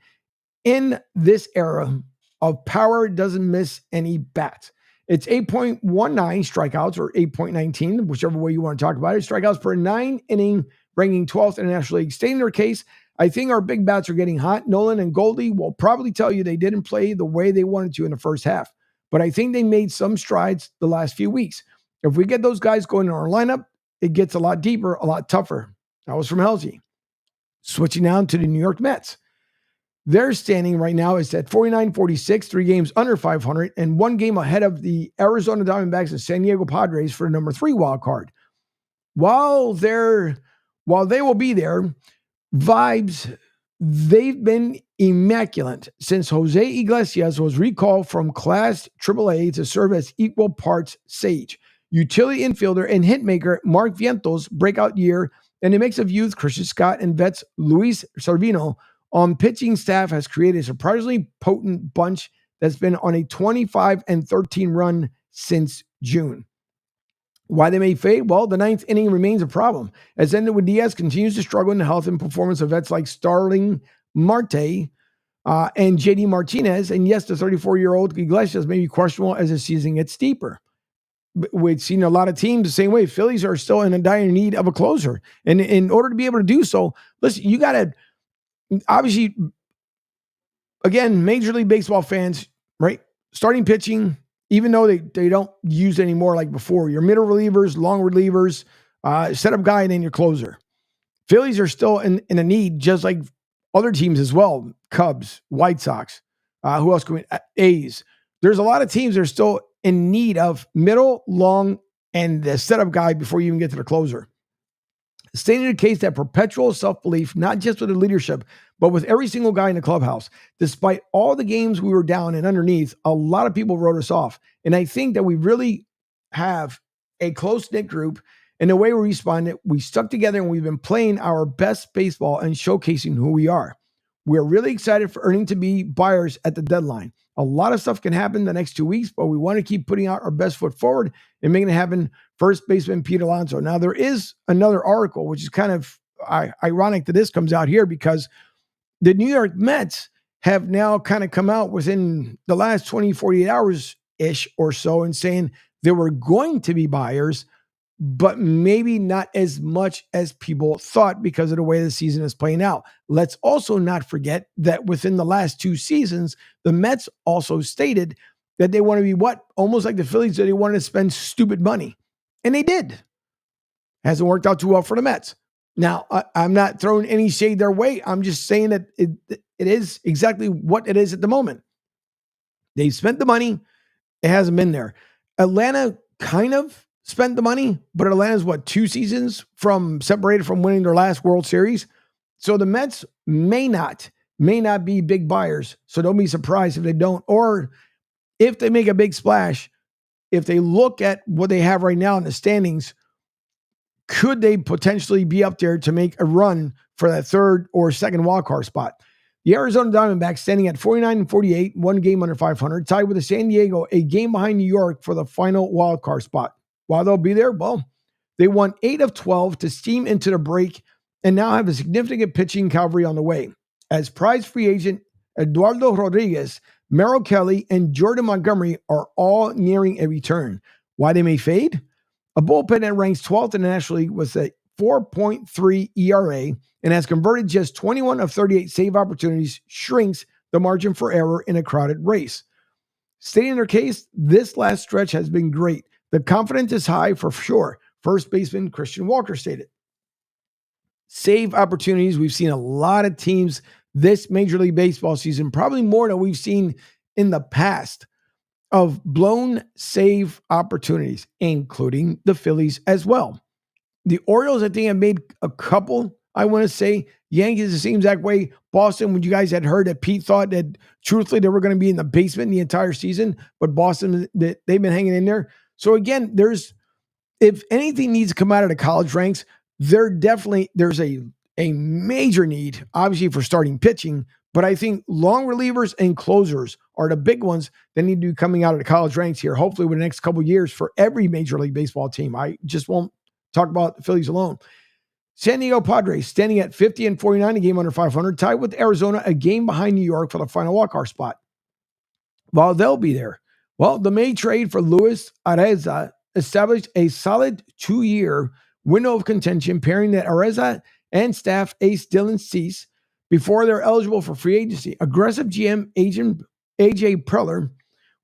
in this era of power doesn't miss any bats. It's 8.19 strikeouts, or 8.19, whichever way you want to talk about it. Strikeouts per 9 inning, ranking 12th in the National League. Stating their case, I think our big bats are getting hot. Nolan and Goldie will probably tell you they didn't play the way they wanted to in the first half, but I think they made some strides the last few weeks. If we get those guys going in our lineup, it gets a lot deeper, a lot tougher. That was from Halsey. Switching down to the New York Mets. Their standing right now is at 49-46, 3 games under 500, and 1 game ahead of the Arizona Diamondbacks and San Diego Padres for the number 3 wild card. While they will be there, vibes, they've been immaculate since Jose Iglesias was recalled from Class AAA to serve as equal parts sage, utility infielder, and hitmaker Mark Vientos' breakout year, and a mix of youth Christian Scott and vets Luis Servino on pitching staff has created a surprisingly potent bunch that's been on a 25-13 run since June. Why they may fade? Well, the 9th inning remains a problem, as Edwin Diaz continues to struggle in the health and performance of vets like Starling Marte and JD Martinez. And yes, the 34-year-old Iglesias may be questionable as the season gets deeper. We've seen a lot of teams the same way. Phillies are still in a dire need of a closer. And in order to be able to do so, listen, you got to, obviously, again, Major League Baseball fans, right? Starting pitching, even though they don't use it anymore like before, your middle relievers, long relievers, setup guy, and then your closer. Phillies are still in a need, just like other teams as well. Cubs, White Sox, Who else can we? A's. There's a lot of teams that are still in need of middle, long, and the setup guy before you even get to the closer. Stating the case that perpetual self-belief, not just with the leadership, but with every single guy in the clubhouse. Despite all the games we were down and underneath, a lot of people wrote us off. And I think that we really have a close-knit group. And the way we responded, we stuck together and we've been playing our best baseball and showcasing who we are. We're really excited for earning to be buyers at the deadline. A lot of stuff can happen the next 2 weeks, but we want to keep putting out our best foot forward and making it happen. First baseman Pete Alonso. Now, there is another article, which is kind of ironic that this comes out here because the New York Mets have now kind of come out within the last 20, 48 hours-ish or so and saying they were going to be buyers, but maybe not as much as people thought because of the way the season is playing out. Let's also not forget that within the last 2 seasons, the Mets also stated that they want to be almost like the Phillies, that they wanted to spend stupid money. And they did. Hasn't worked out too well for the Mets. Now, I'm not throwing any shade their way. I'm just saying that it is exactly what it is at the moment. They spent the money. It hasn't been there. Atlanta kind of spent the money, but Atlanta's 2 seasons separated from winning their last World Series. So the Mets may not be big buyers. So don't be surprised if they don't. Or if they make a big splash, if they look at what they have right now in the standings, could they potentially be up there to make a run for that third or second wildcard spot? The Arizona Diamondbacks standing at 49-48, 1 game under 500, tied with the San Diego, a game behind New York for the final wildcard spot. While they'll be there, well, they won 8 of 12 to steam into the break and now have a significant pitching cavalry on the way. As prize free agent Eduardo Rodriguez, Merrill Kelly, and Jordan Montgomery are all nearing a return. Why they may fade? A bullpen that ranks 12th in the National League with a 4.3 ERA and has converted just 21 of 38 save opportunities shrinks the margin for error in a crowded race. Stating their case, this last stretch has been great. The confidence is high for sure, first baseman Christian Walker stated. Save opportunities. We've seen a lot of teams this Major League Baseball season, probably more than we've seen in the past, of blown save opportunities, including the Phillies as well. The Orioles, I think, have made a couple, I want to say. Yankees, the same exact way. Boston, when you guys had heard that Pete thought that, truthfully, they were going to be in the basement the entire season, but Boston, they've been hanging in there. So again, if anything needs to come out of the college ranks, there's a major need, obviously, for starting pitching, but I think long relievers and closers are the big ones that need to be coming out of the college ranks here, hopefully within the next couple of years for every Major League Baseball team. I just won't talk about the Phillies alone. San Diego Padres standing at 50-49, a game under 500, tied with Arizona, a game behind New York for the final wildcard spot. While they'll be there, well, the May trade for Luis Areza established a solid 2-year window of contention, pairing that Areza and staff ace Dylan Cease before they're eligible for free agency. Aggressive GM agent AJ Preller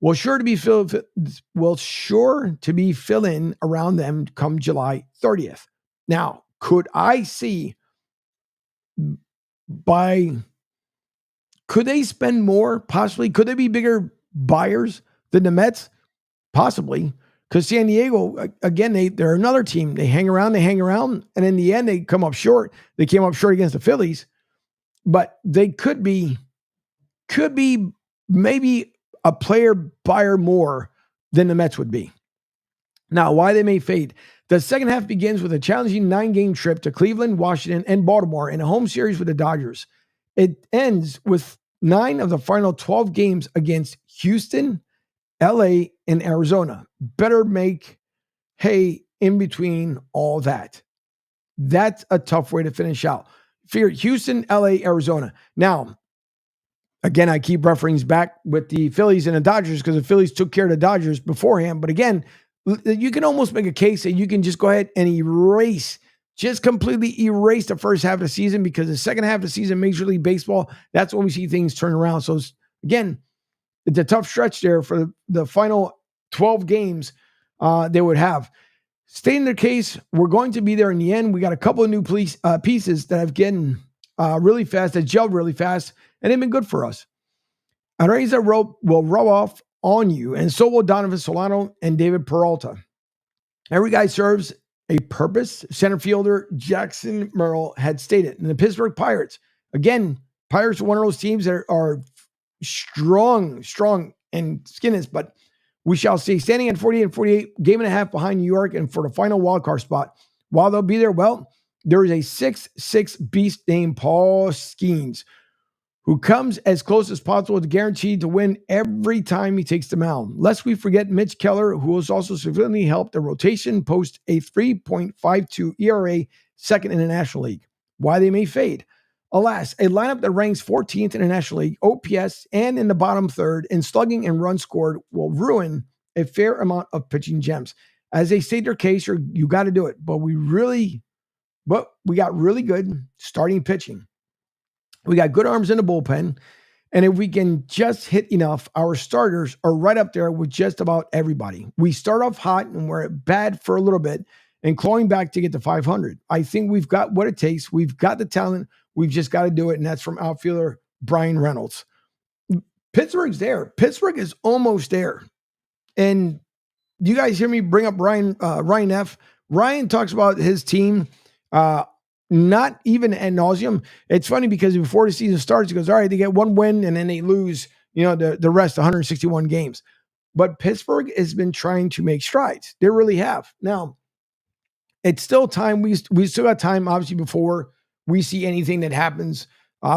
will sure to be fill-in around them come July 30th. Now, could I see could they spend more? Possibly. Could they be bigger buyers than the Mets? Possibly. Because San Diego, again, they're another team. They hang around, and in the end, they come up short. They came up short against the Phillies. But they could be maybe a player buyer more than the Mets would be. Now, why they may fade. The second half begins with a challenging 9-game trip to Cleveland, Washington, and Baltimore in a home series with the Dodgers. It ends with 9 of the final 12 games against Houston, LA, and Arizona. Better make hay in between all that. That's a tough way to finish out. Figure Houston, LA, Arizona. Now, again, I keep referencing back with the Phillies and the Dodgers because the Phillies took care of the Dodgers beforehand. But again, you can almost make a case that you can just go ahead and completely erase the first half of the season, because the second half of the season, Major League Baseball, that's when we see things turn around. So again, it's a tough stretch there for the final 12 games they would have. Stating their case, we're going to be there in the end. We got a couple of new pieces that have gotten really fast, that gelled really fast, and they've been good for us. Araiza will rub off on you, and so will Donovan Solano and David Peralta. Every guy serves a purpose, center fielder Jackson Merrill had stated. And the Pittsburgh Pirates, again, Pirates are one of those teams that are strong and skinless, but we shall see. Standing at 48, game and a half behind New York and for the final wildcard spot. While they'll be there, well, there is a 6'6" beast named Paul Skeens who comes as close as possible to guaranteed to win every time he takes the mound. Lest we forget Mitch Keller, who has also significantly helped the rotation post a 3.52 ERA, second in the National League. Why they may fade. Alas, a lineup that ranks 14th in the National League, OPS, and in the bottom third in slugging and runs scored will ruin a fair amount of pitching gems. As they state their case, you got to do it. But we got really good starting pitching. We got good arms in the bullpen. And if we can just hit enough, our starters are right up there with just about everybody. We start off hot and we're bad for a little bit and clawing back to get to 500. I think we've got what it takes. We've got the talent. We've just got to do it. And that's from outfielder Brian Reynolds. Pittsburgh's there. Pittsburgh is almost there. And you guys hear me bring up Ryan F. Ryan talks about his team, not even ad nauseum. It's funny because before the season starts, he goes, all right, they get one win and then they lose, the rest, 161 games. But Pittsburgh has been trying to make strides. They really have. Now, it's still time. We still got time, obviously, before we see anything that happens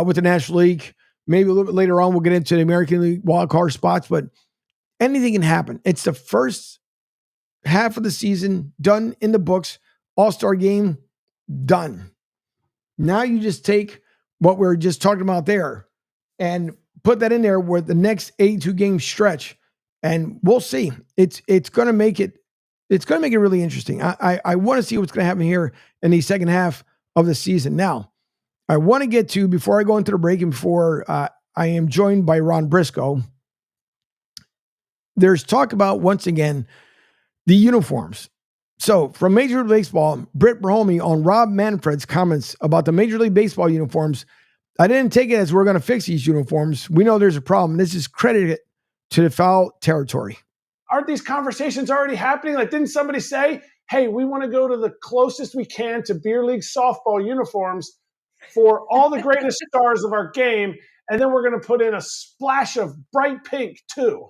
with the National League. Maybe a little bit later on, we'll get into the American League wildcard spots, but anything can happen. It's the first half of the season done in the books. All-Star game done. Now you just take what we're just talking about there and put that in there with the next 82 game stretch, and we'll see. It's going to make it really interesting. I want to see what's going to happen here in the second half of the season. Now, I want to get to, before I go into the break and before I am joined by Ron Briscoe, there's talk about, once again, the uniforms. So from Major League Baseball, Britt Brahmi on Rob Manfred's comments about the Major League Baseball uniforms. I didn't take it as we're going to fix these uniforms. We know there's a problem. This is credited to the foul territory. Aren't these conversations already happening? Like, didn't somebody say, hey, we want to go to the closest we can to beer league softball uniforms for all the greatest stars of our game, and then we're going to put in a splash of bright pink too?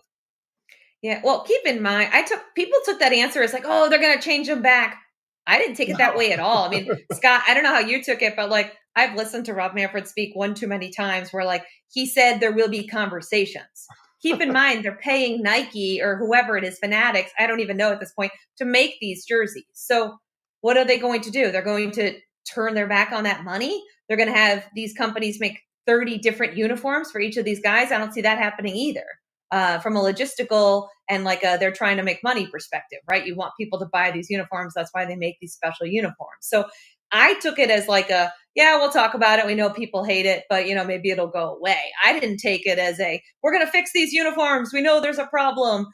Yeah, well, keep in mind, people took that answer as like, oh, they're going to change them back. I didn't take it that way at all. I mean, Scott, I don't know how you took it, but like, I've listened to Rob Manfred speak one too many times where like, he said there will be conversations. Keep in mind, they're paying Nike or whoever it is, Fanatics, I don't even know at this point, to make these jerseys. So what are they going to do? They're going to turn their back on that money. They're going to have these companies make 30 different uniforms for each of these guys. I don't see that happening either. From a logistical and like they're trying to make money perspective, right? You want people to buy these uniforms. That's why they make these special uniforms. So I took it as like we'll talk about it. We know people hate it, but maybe it'll go away. I didn't take it as we're going to fix these uniforms. We know there's a problem.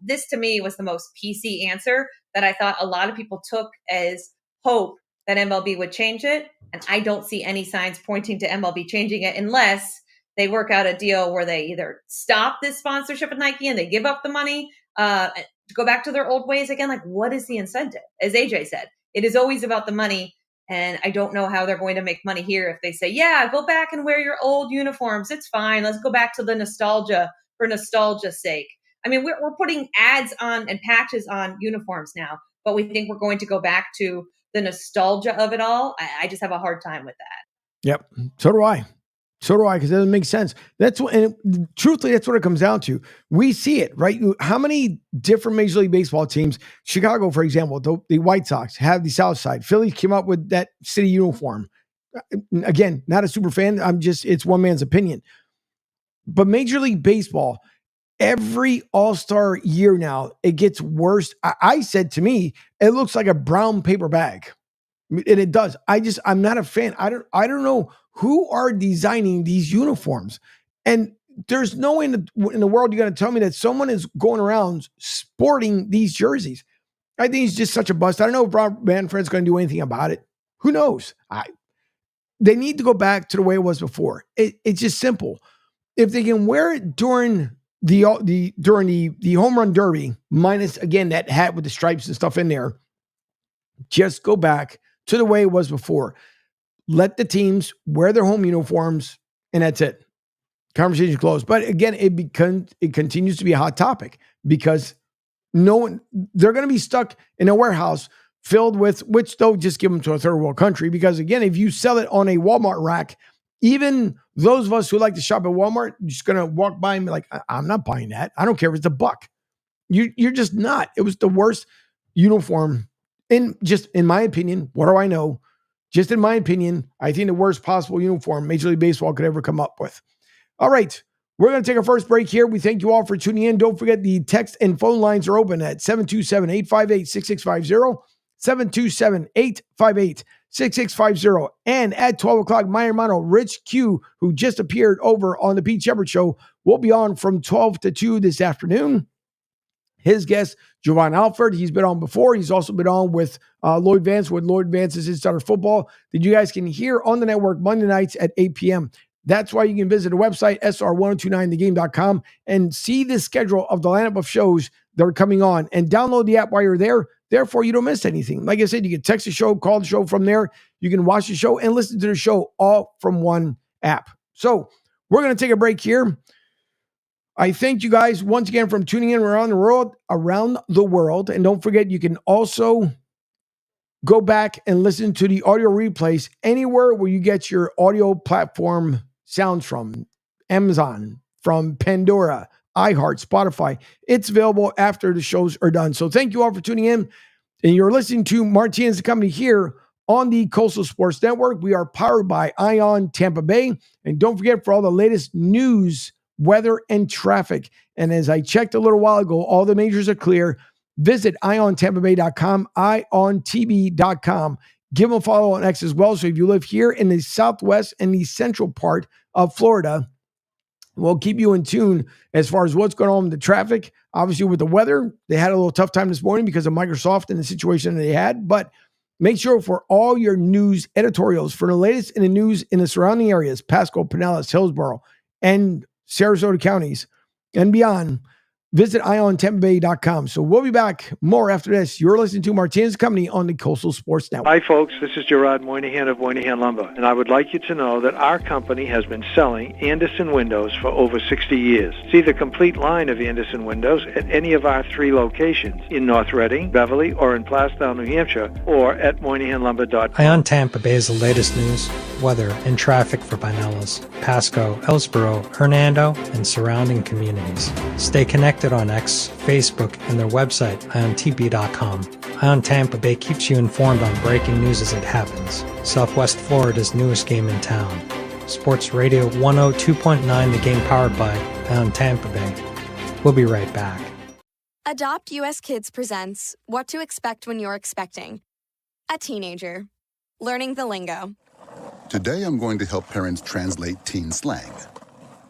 This to me was the most PC answer that I thought a lot of people took as hope that MLB would change it. And I don't see any signs pointing to MLB changing it unless they work out a deal where they either stop this sponsorship with Nike and they give up the money to go back to their old ways again. Like, what is the incentive? As AJ said, it is always about the money. And I don't know how they're going to make money here if they say, yeah, go back and wear your old uniforms. It's fine. Let's go back to the nostalgia for nostalgia's sake. I mean, we're putting ads on and patches on uniforms now, but we think we're going to go back to the nostalgia of it all. I just have a hard time with that. Yep. So do I, because it doesn't make sense. Truthfully, that's what it comes down to. We see it, right? How many different Major League Baseball teams, Chicago, for example, the White Sox have the South Side. Phillies came up with that city uniform. Again, not a super fan. It's one man's opinion. But Major League Baseball, every All-Star year now, it gets worse. I said to me, it looks like a brown paper bag. And it does. I'm not a fan. I don't know who are designing these uniforms. And there's no way in the world you're going to tell me that someone is going around sporting these jerseys. I think it's just such a bust. I don't know if Rob Manfred's going to do anything about it. Who knows? They need to go back to the way it was before. It's just simple. if they can wear it during the home run derby, minus again that hat with the stripes and stuff in there, just go back to the way it was before. Let the teams wear their home uniforms, and that's it. Conversation closed. But again, it continues to be a hot topic because they're going to be stuck in a warehouse filled with, which they'll just give them to a third world country. Because again, if you sell it on a Walmart rack, even those of us who like to shop at Walmart, just going to walk by and be like, I'm not buying that. I don't care if it's $1. You're just not. It was the worst uniform in my opinion. What do I know? Just in my opinion, I think the worst possible uniform Major League Baseball could ever come up with. All right. We're going to take our first break here. We thank you all for tuning in. Don't forget the text and phone lines are open at 727-858-6650, 727-858-6650. And at 12 o'clock, my hermano, Rich Q, who just appeared over on the Pete Shepard Show, will be on from 12 to 2 this afternoon. His guest, Javon Alford, he's been on before. He's also been on with Lloyd Vance, with Lloyd Vance's Insider Football, that you guys can hear on the network Monday nights at 8 p.m. That's why you can visit the website, sr1029thegame.com, and see the schedule of the lineup of shows that are coming on, and download the app while you're there. Therefore, you don't miss anything. Like I said, you can text the show, call the show from there. You can watch the show and listen to the show all from one app. So we're going to take a break here. I thank you guys once again for tuning in around the world. And don't forget, you can also go back and listen to the audio replays anywhere where you get your audio platform sounds from. Amazon, from Pandora, iHeart, Spotify. It's available after the shows are done. So thank you all for tuning in. And you're listening to Martinez Company here on the Coastal Sports Network. We are powered by Ion Tampa Bay. And don't forget, for all the latest news, weather, and traffic. And as I checked a little while ago, all the majors are clear. Visit IonTampaBay.com, IonTB.com. Give them a follow on X as well. So if you live here in the southwest and the central part of Florida, we'll keep you in tune as far as what's going on with the traffic. Obviously, with the weather, they had a little tough time this morning because of Microsoft and the situation that they had. But make sure for all your news editorials, for the latest in the news in the surrounding areas, Pasco, Pinellas, Hillsborough, and Sarasota counties and beyond, visit IonTampaBay.com. So we'll be back more after this. You're listening to Martinez Company on the Coastal Sports Network. Hi, folks. This is Gerard Moynihan of Moynihan Lumber, and I would like you to know that our company has been selling Anderson windows for over 60 years. See the complete line of Anderson windows at any of our 3 locations in North Reading, Beverly, or in Plastown, New Hampshire, or at MoynihanLumber.com. Ion Tampa Bay is the latest news, weather, and traffic for Pinellas, Pasco, Ellsboro, Hernando, and surrounding communities. Stay connected on X, Facebook, and their website, IonTB.com. Ion Tampa Bay keeps you informed on breaking news as it happens. Southwest Florida's newest game in town. Sports Radio 102.9, the game powered by Ion Tampa Bay. We'll be right back. Adopt US Kids presents What to Expect When You're Expecting. A teenager. Learning the lingo. Today I'm going to help parents translate teen slang.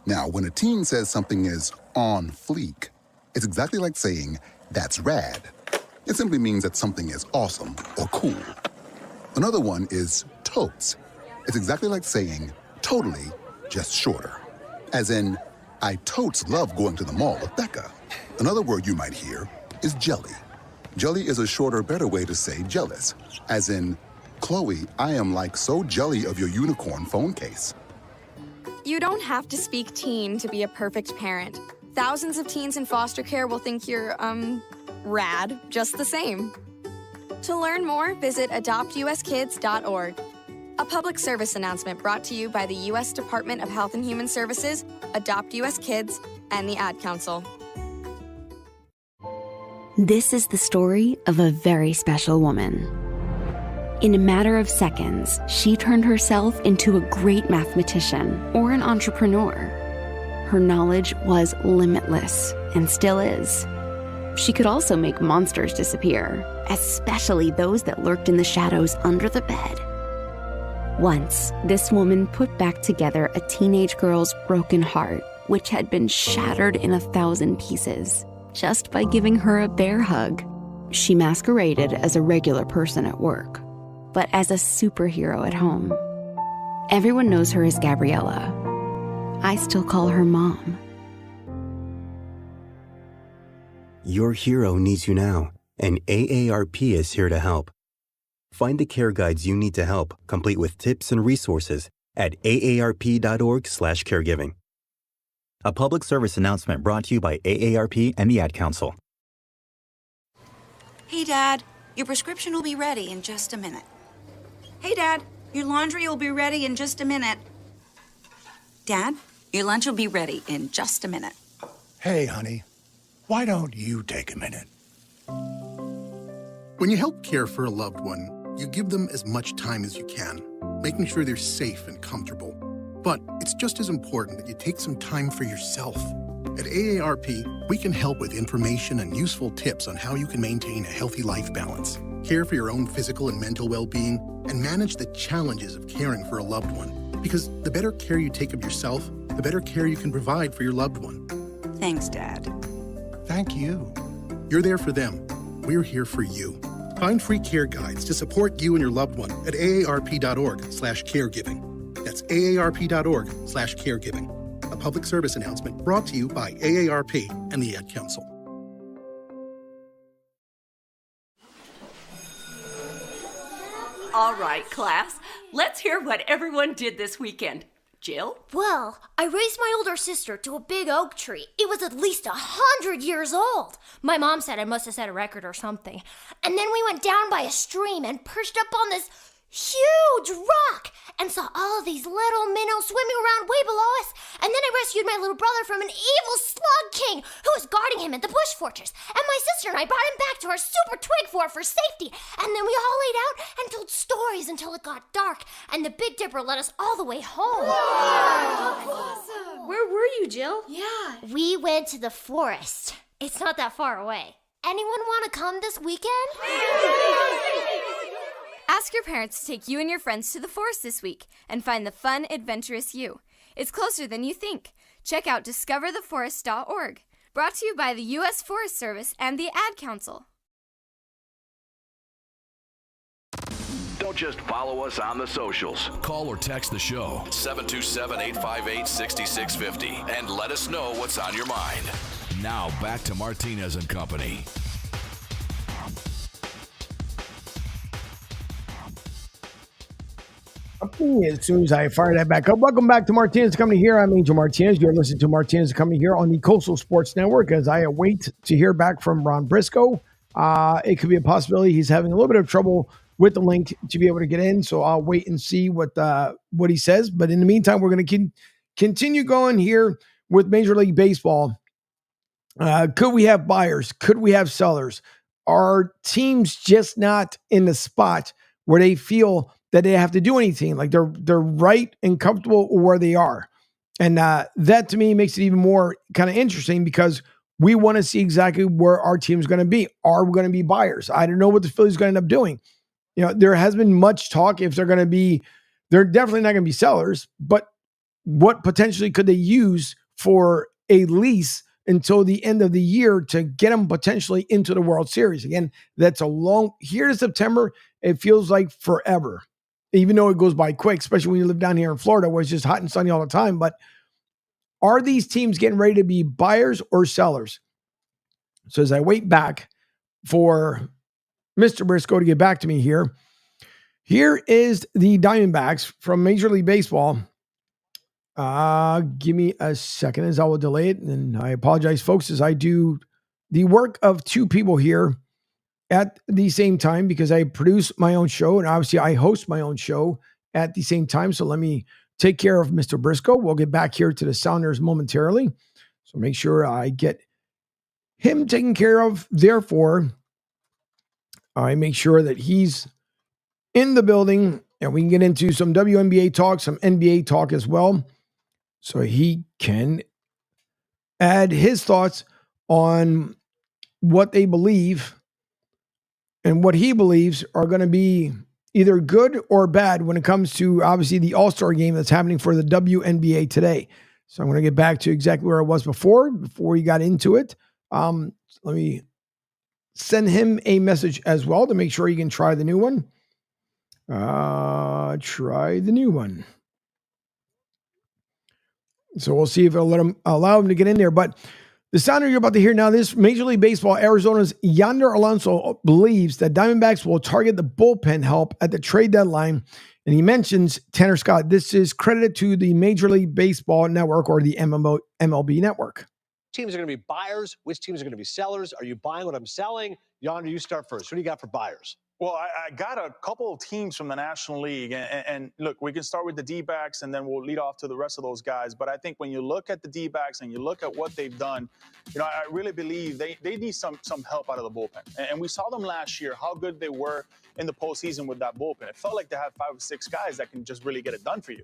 Now, when a teen says something is on fleek, it's exactly like saying, that's rad. It simply means that something is awesome or cool. Another one is totes. It's exactly like saying, totally, just shorter. As in, I totes love going to the mall with Becca. Another word you might hear is jelly. Jelly is a shorter, better way to say jealous. As in, Chloe, I am like so jelly of your unicorn phone case. You don't have to speak teen to be a perfect parent. Thousands of teens in foster care will think you're, rad, just the same. To learn more, visit adoptuskids.org. A public service announcement brought to you by the U.S. Department of Health and Human Services, Adopt U.S. Kids, and the Ad Council. This is the story of a very special woman. In a matter of seconds, she turned herself into a great mathematician or an entrepreneur. Her knowledge was limitless and still is. She could also make monsters disappear, especially those that lurked in the shadows under the bed. Once, this woman put back together a teenage girl's broken heart, which had been shattered in 1,000 pieces, just by giving her a bear hug. She masqueraded as a regular person at work, but as a superhero at home. Everyone knows her as Gabriella. I still call her Mom. Your hero needs you now, and AARP is here to help. Find the care guides you need to help, complete with tips and resources at aarp.org/caregiving. A public service announcement brought to you by AARP and the Ad Council. Hey, Dad, your prescription will be ready in just a minute. Hey, Dad, your laundry will be ready in just a minute. Dad, your lunch will be ready in just a minute. Hey, honey, why don't you take a minute? When you help care for a loved one, you give them as much time as you can, making sure they're safe and comfortable. But it's just as important that you take some time for yourself. At AARP, we can help with information and useful tips on how you can maintain a healthy life balance, care for your own physical and mental well-being, and manage the challenges of caring for a loved one. Because the better care you take of yourself, the better care you can provide for your loved one. Thanks, Dad. Thank you. You're there for them. We're here for you. Find free care guides to support you and your loved one at aarp.org/caregiving. That's aarp.org/caregiving. A public service announcement brought to you by AARP and the Ad Council. All right, class, let's hear what everyone did this weekend. Jill? Well, I raised my older sister to a big oak tree. It was at least 100 years old. My mom said I must have set a record or something. And then we went down by a stream and perched up on this huge rock and saw all of these little minnows swimming around way below us. And then I rescued my little brother from an evil slug king who was guarding him in the bush fortress. And my sister and I brought him back to our super twig fort for safety. And then we all laid out and told stories until it got dark. And the Big Dipper led us all the way home. Awesome. Where were you, Jill? Yeah. We went to the forest. It's not that far away. Anyone want to come this weekend? Ask your parents to take you and your friends to the forest this week and find the fun, adventurous you. It's closer than you think. Check out discovertheforest.org. Brought to you by the U.S. Forest Service and the Ad Council. Don't just follow us on the socials. Call or text the show 727-858-6650 and let us know what's on your mind. Now back to Martinez and Company. As soon as I fire that back up. Welcome back to Martinez Company here. I'm Angel Martinez. You're listening to Martinez Company here on the Coastal Sports Network as I await to hear back from Ron Briscoe. It could be a possibility he's having a little bit of trouble with the link to be able to get in, so I'll wait and see what he says. But in the meantime, we're going to continue going here with Major League Baseball. Could we have buyers? Could we have sellers? Are teams just not in the spot where they feel that they have to do anything? Like they're right and comfortable where they are. And that to me makes it even more kind of interesting because we want to see exactly where our team is going to be. Are we going to be buyers? I don't know what the Phillies are going to end up doing. You know, there has been much talk if they're going to be, they're definitely not going to be sellers, but what potentially could they use for a lease until the end of the year to get them potentially into the World Series? Again, that's a long, here to September, it feels like forever. Even though it goes by quick, especially when you live down here in Florida where it's just hot and sunny all the time. But are these teams getting ready to be buyers or sellers? So as I wait back for Mr. Briscoe to get back to me here is the Diamondbacks from Major League Baseball. Give me a second as I will delay it. And I apologize, folks, as I do the work of two people here at the same time because I produce my own show and obviously I host my own show at the same time. So let me take care of Mr. Briscoe. We'll get back here to the Sounders momentarily. So make sure I get him taken care of. Therefore, I make sure that he's in the building and we can get into some WNBA talk, some NBA talk as well. So he can add his thoughts on what they believe and what he believes are going to be either good or bad when it comes to obviously the All-Star game that's happening for the WNBA today. So I'm going to get back to exactly where I was before we got into it. Let me send him a message as well to make sure he can try the new one. So we'll see if it'll allow him to get in there. But the sounder you're about to hear now, this Major League Baseball, Arizona's Yonder Alonso believes that Diamondbacks will target the bullpen help at the trade deadline. And he mentions Tanner Scott. This is credited to the Major League Baseball Network, or the MLB Network. Teams are going to be buyers. Which teams are going to be sellers? Are you buying what I'm selling? Yonder, you start first. What do you got for buyers? Well, I got a couple of teams from the National League. And look, we can start with the D-backs, and then we'll lead off to the rest of those guys. But I think when you look at the D-backs and you look at what they've done, I really believe they need some help out of the bullpen. And we saw them last year, how good they were in the postseason with that bullpen. It felt like they had 5 or 6 guys that can just really get it done for you.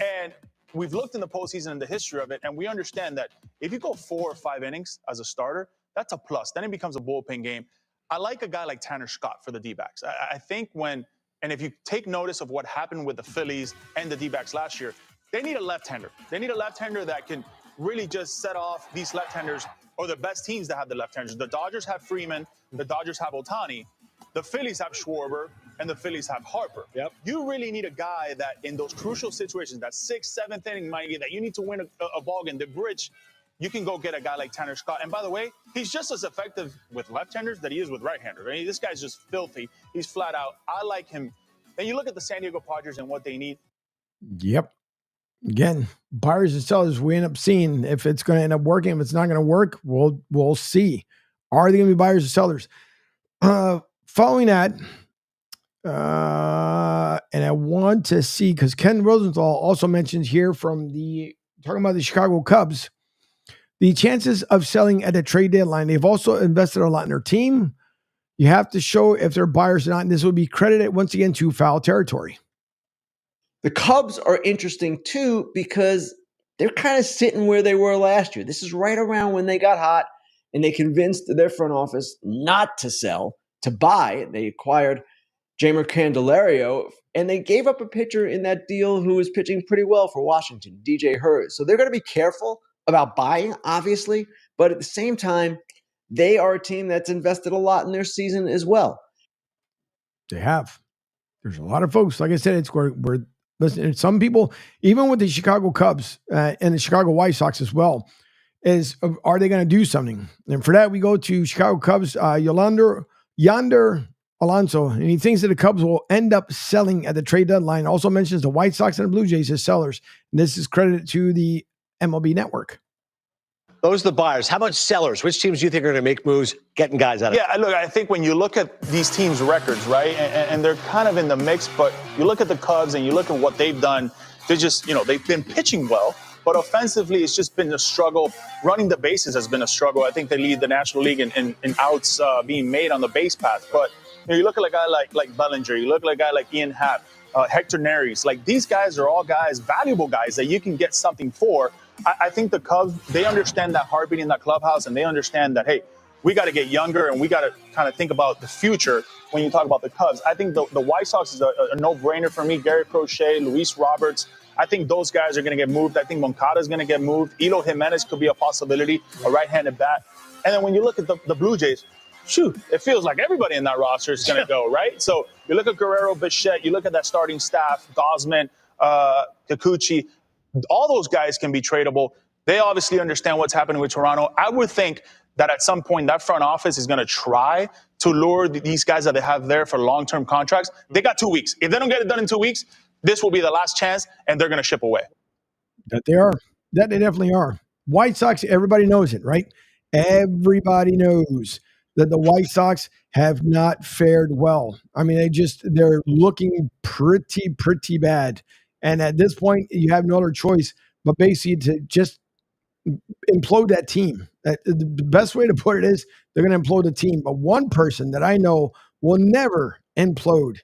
And we've looked in the postseason and the history of it, and we understand that if you go 4 or 5 innings as a starter, that's a plus. Then it becomes a bullpen game. I like a guy like Tanner Scott for the D-backs. I think and if you take notice of what happened with the Phillies and the D-backs last year, they need a left-hander. They need a left-hander that can really just set off these left-handers, or the best teams that have the left-handers. The Dodgers have Freeman, the Dodgers have Ohtani, the Phillies have Schwarber, and the Phillies have Harper. Yep. You really need a guy that in those crucial situations, that 6th, 7th inning, that you need to win a ball game, the bridge, you can go get a guy like Tanner Scott. And by the way, he's just as effective with left-handers that he is with right-handers. I mean, this guy's just filthy. He's flat out. I like him. Then you look at the San Diego Padres and what they need. Yep. Again, buyers and sellers, we end up seeing if it's going to end up working. If it's not going to work, we'll see. Are they going to be buyers or sellers? Following that, and I want to see, because Ken Rosenthal also mentions here talking about the Chicago Cubs, the chances of selling at the trade deadline. They've also invested a lot in their team. You have to show if they're buyers or not, and this will be credited once again to Foul Territory. The Cubs are interesting too because they're kind of sitting where they were last year. This is right around when they got hot and they convinced their front office not to sell, to buy. They acquired Jeimer Candelario, and they gave up a pitcher in that deal who was pitching pretty well for Washington, DJ Hurts. So they're going to be careful about buying, obviously, but at the same time, they are a team that's invested a lot in their season as well. They have. There's a lot of folks, like I said, it's where listen, some people, even with the Chicago Cubs and the Chicago White Sox as well, are they going to do something? And for that, we go to Chicago Cubs, Yonder Alonso, and he thinks that the Cubs will end up selling at the trade deadline. Also mentions the White Sox and the Blue Jays as sellers. And this is credited to the MLB Network. Those are the buyers. How about sellers? Which teams do you think are going to make moves, getting guys out of it? Yeah, look, I think when you look at these teams' records, right, and they're kind of in the mix, but you look at the Cubs and you look at what they've done, they're just, they've been pitching well, but offensively, it's just been a struggle. Running the bases has been a struggle. I think they lead the National League in outs being made on the base path. But you look at a guy like Bellinger, you look at a guy like Ian Happ, Hector Neris. Like, these guys are all guys, valuable guys that you can get something for. I think the Cubs, they understand that heartbeat in that clubhouse, and they understand that, hey, we got to get younger and we got to kind of think about the future when you talk about the Cubs. I think the White Sox is a no-brainer for me. Gary Crochet, Luis Roberts, I think those guys are going to get moved. I think Moncada is going to get moved. Elo Jimenez could be a possibility, a right-handed bat. And then when you look at the Blue Jays, shoot, it feels like everybody in that roster is going to go, right? So you look at Guerrero, Bichette, you look at that starting staff, Gosman, Kikuchi, all those guys can be tradable. They obviously understand what's happening with Toronto. I would think that at some point that front office is going to try to lure these guys that they have there for long-term contracts. They got 2 weeks. If they don't get it done in 2 weeks, this will be the last chance, and they're going to ship away. That they are. That they definitely are. White Sox, everybody knows it, right? Everybody knows that the White Sox have not fared well. I mean, they're looking pretty bad. And at this point, you have no other choice but basically to just implode that team. The best way to put it is they're going to implode the team. But one person that I know will never implode,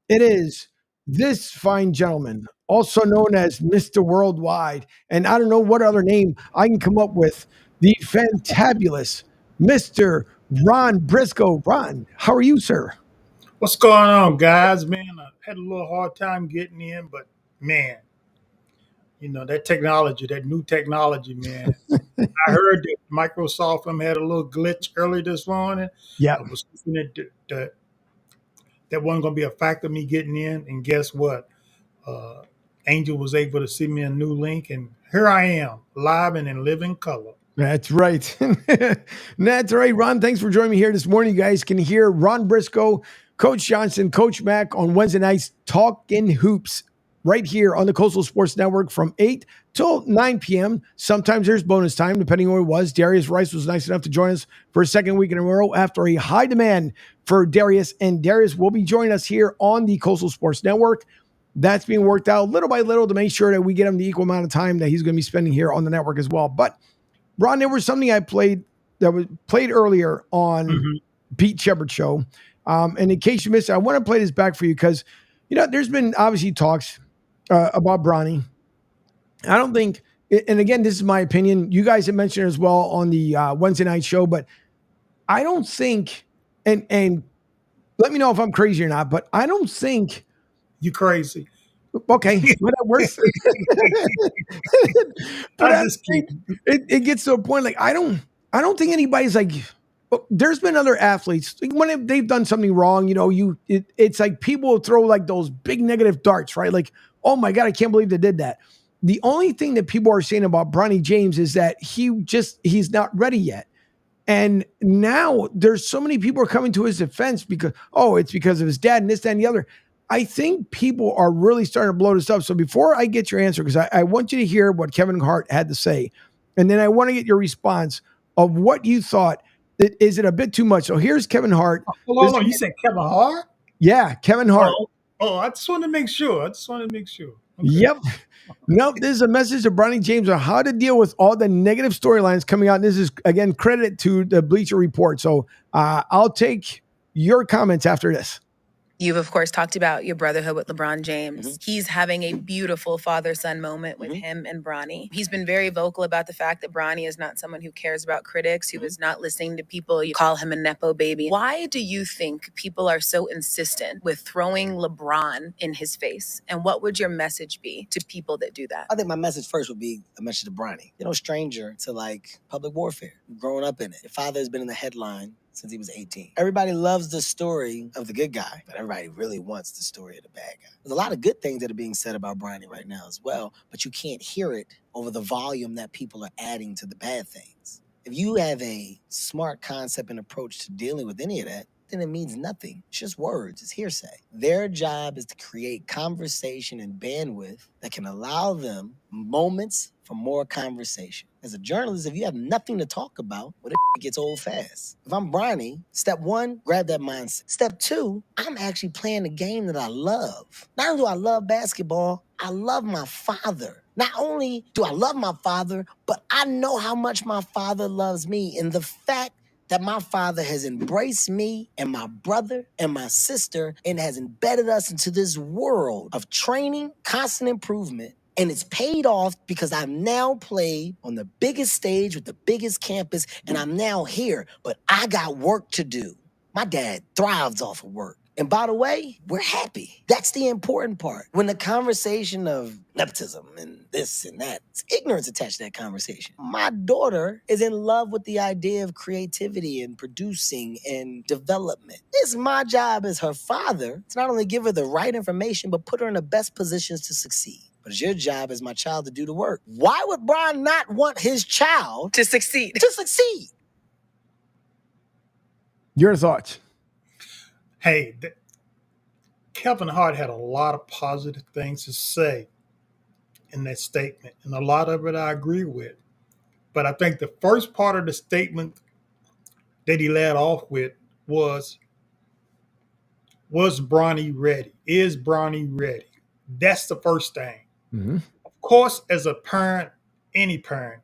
it is this fine gentleman, also known as Mr. Worldwide. And I don't know what other name I can come up with. The fantabulous Mr. Ron Briscoe. Ron, how are you, sir? What's going on, guys? Man, I had a little hard time getting in, but man, that technology, that new technology, man. I heard that Microsoft had a little glitch early this morning. Yeah. I was thinking that wasn't going to be a factor of me getting in. And guess what? Angel was able to send me a new link, and here I am, live and in living color. That's right. That's right. Ron, thanks for joining me here this morning. You guys can hear Ron Briscoe, Coach Johnson, Coach Mack on Wednesday nights talking hoops right here on the Coastal Sports Network from 8 till 9 p.m. Sometimes there's bonus time, depending on what it was. Darius Rice was nice enough to join us for a second week in a row after a high demand for Darius. And Darius will be joining us here on the Coastal Sports Network. That's being worked out little by little to make sure that we get him the equal amount of time that he's going to be spending here on the network as well. But Ron, there was something I played that was played earlier on Pete Shepard Show. And in case you missed it, I want to play this back for you because, there's been obviously talks about Bronny. I don't think, and again, this is my opinion. You guys have mentioned it as well on the Wednesday night show, but I don't think, and let me know if I'm crazy or not, but I don't think you crazy. Okay, well, that works. But it gets to a point like I don't think anybody's like. There's been other athletes like when they've done something wrong, it's like people throw like those big negative darts, right? Like, oh my God, I can't believe they did that. The only thing that people are saying about Bronny James is that he's not ready yet. And now there's so many people are coming to his defense because, it's because of his dad and this, that, and the other. I think people are really starting to blow this up. So before I get your answer, because I want you to hear what Kevin Hart had to say, and then I want to get your response of what you thought. Is it a bit too much? So here's Kevin Hart. Hold on. You said Kevin Hart? Yeah, Kevin Hart. I just want to make sure. Okay. Yep. Nope. This is a message to Bronny James on how to deal with all the negative storylines coming out. And this is, again, credit to the Bleacher Report. So I'll take your comments after this. You've, of course, talked about your brotherhood with LeBron James. He's having a beautiful father-son moment with him and Bronny. He's been very vocal about the fact that Bronny is not someone who cares about critics, who is not listening to people. You call him a Nepo baby. Why do you think people are so insistent with throwing LeBron in his face? And what would your message be to people that do that? I think my message first would be a message to Bronny. You're no stranger to like public warfare. Growing up in it. Your father has been in the headline since he was 18. Everybody loves the story of the good guy, but everybody really wants the story of the bad guy. There's a lot of good things that are being said about Bronny right now as well, but you can't hear it over the volume that people are adding to the bad things. If you have a smart concept and approach to dealing with any of that, then it means nothing. It's just words. It's hearsay. Their job is to create conversation and bandwidth that can allow them moments for more conversation. As a journalist, if you have nothing to talk about, well, it gets old fast. If I'm Bronny, step one, grab that mindset. Step two, I'm actually playing the game that I love. Not only do I love basketball, I love my father. Not only do I love my father, but I know how much my father loves me. And the fact that my father has embraced me and my brother and my sister and has embedded us into this world of training, constant improvement, and it's paid off because I've now played on the biggest stage with the biggest campus, and I'm now here, but I got work to do. My dad thrives off of work. And by the way, we're happy. That's the important part. When the conversation of nepotism and this and that, it's ignorance attached to that conversation. My daughter is in love with the idea of creativity and producing and development. It's my job as her father to not only give her the right information, but put her in the best positions to succeed. But it's your job as my child to do the work. Why would Brian not want his child to succeed? To succeed. Your thoughts? Hey, Kevin Hart had a lot of positive things to say in that statement, and a lot of it I agree with. But I think the first part of the statement that he led off with was Bronny ready? Is Bronny ready? That's the first thing. Mm-hmm. Of course, as a parent, anybody,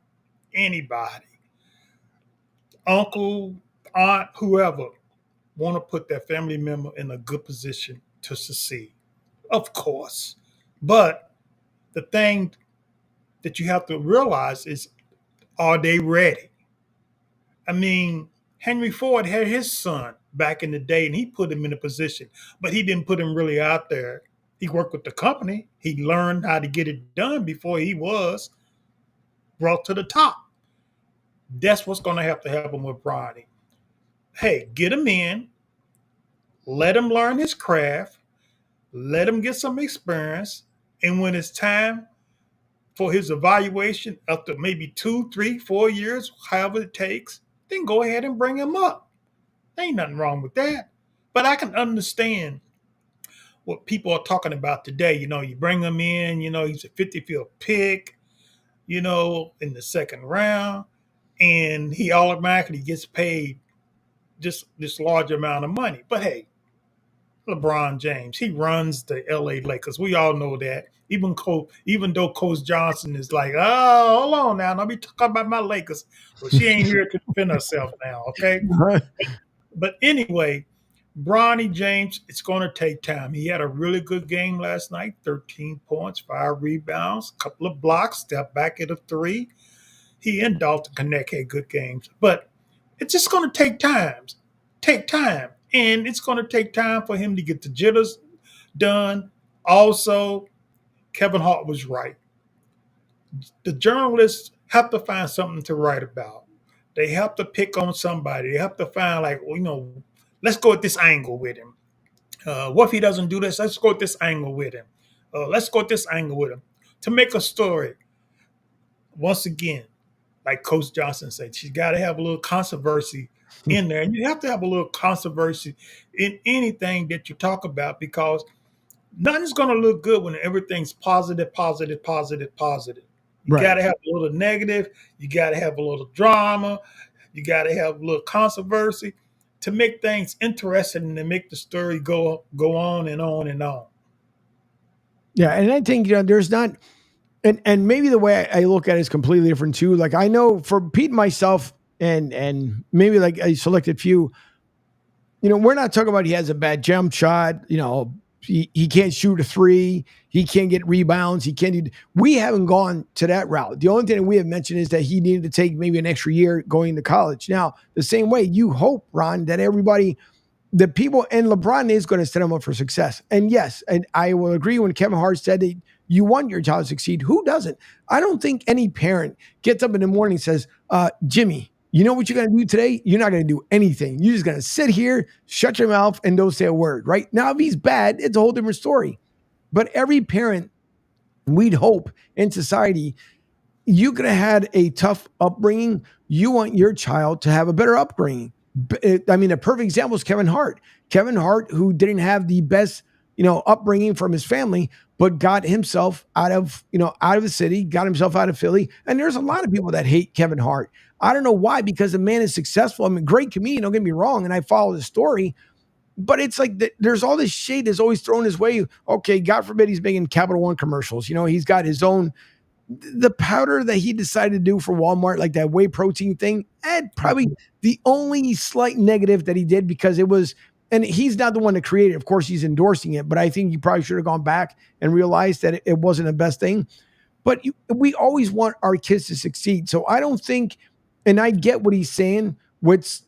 uncle, aunt, whoever, want to put their family member in a good position to succeed. Of course. But the thing that you have to realize is, are they ready? I mean, Henry Ford had his son back in the day, and he put him in a position, but he didn't put him really out there. He worked with the company. He learned how to get it done before he was brought to the top. That's what's going to happen with Bronny. Hey, get him in. Let him learn his craft. Let him get some experience. And when it's time for his evaluation after maybe 2, 3, 4 years, however it takes, then go ahead and bring him up. There ain't nothing wrong with that. But I can understand what people are talking about today. You bring him in, he's a 55th pick, in the second round, and he automatically gets paid just this large amount of money. But hey, LeBron James, he runs the LA Lakers. We all know that. Even though Coach Johnson is like, oh, hold on now, don't be talking about my Lakers. Well, she ain't here to defend herself now, okay? But anyway, Bronny James, it's going to take time. He had a really good game last night, 13 points, 5 rebounds, a couple of blocks, step back at a 3. He and Dalton Knecht had good games. But it's just going to take time. And it's going to take time for him to get the jitters done. Also, Kevin Hart was right. The journalists have to find something to write about. They have to pick on somebody. They have to find, let's go at this angle with him. What if he doesn't do this? Let's go at this angle with him. Let's go at this angle with him. To make a story, once again, like Coach Johnson said, you got to have a little controversy in there. And you have to have a little controversy in anything that you talk about, because nothing's going to look good when everything's positive. You got to have a little negative. You got to have a little drama. You got to have a little controversy to make things interesting and to make the story go on and on and on. Yeah, and I think there's not, and maybe the way I look at it is completely different too. Like, I know for Pete and myself, and maybe like a selected few, we're not talking about he has a bad jump shot. He can't shoot a 3. He can't get rebounds. We haven't gone to that route. The only thing that we have mentioned is that he needed to take maybe an extra year going to college. Now, the same way, you hope, Ron, that the people, and LeBron is going to set him up for success. And yes, and I will agree when Kevin Hart said that you want your child to succeed. Who doesn't? I don't think any parent gets up in the morning and says, Jimmy, you know what you're going to do today? You're not going to do anything. You're just going to sit here, shut your mouth, and don't say a word, right? Now, if he's bad, it's a whole different story. But every parent, we'd hope in society, you could have had a tough upbringing. You want your child to have a better upbringing. I mean, a perfect example is Kevin Hart. Kevin Hart, who didn't have the best, upbringing from his family, but got himself out of the city, got himself out of Philly. And there's a lot of people that hate Kevin Hart. I don't know why, because the man is successful. I mean, great comedian, don't get me wrong, and I follow the story. But it's like there's all this shade that's always thrown his way. Okay, God forbid he's making Capital One commercials. He's got his own, the powder that he decided to do for Walmart, like that whey protein thing, and probably the only slight negative that he did, because it was, and he's not the one that created it. Of course, he's endorsing it, but I think he probably should have gone back and realized that it wasn't the best thing. But we always want our kids to succeed. So I don't think, and I get what he's saying,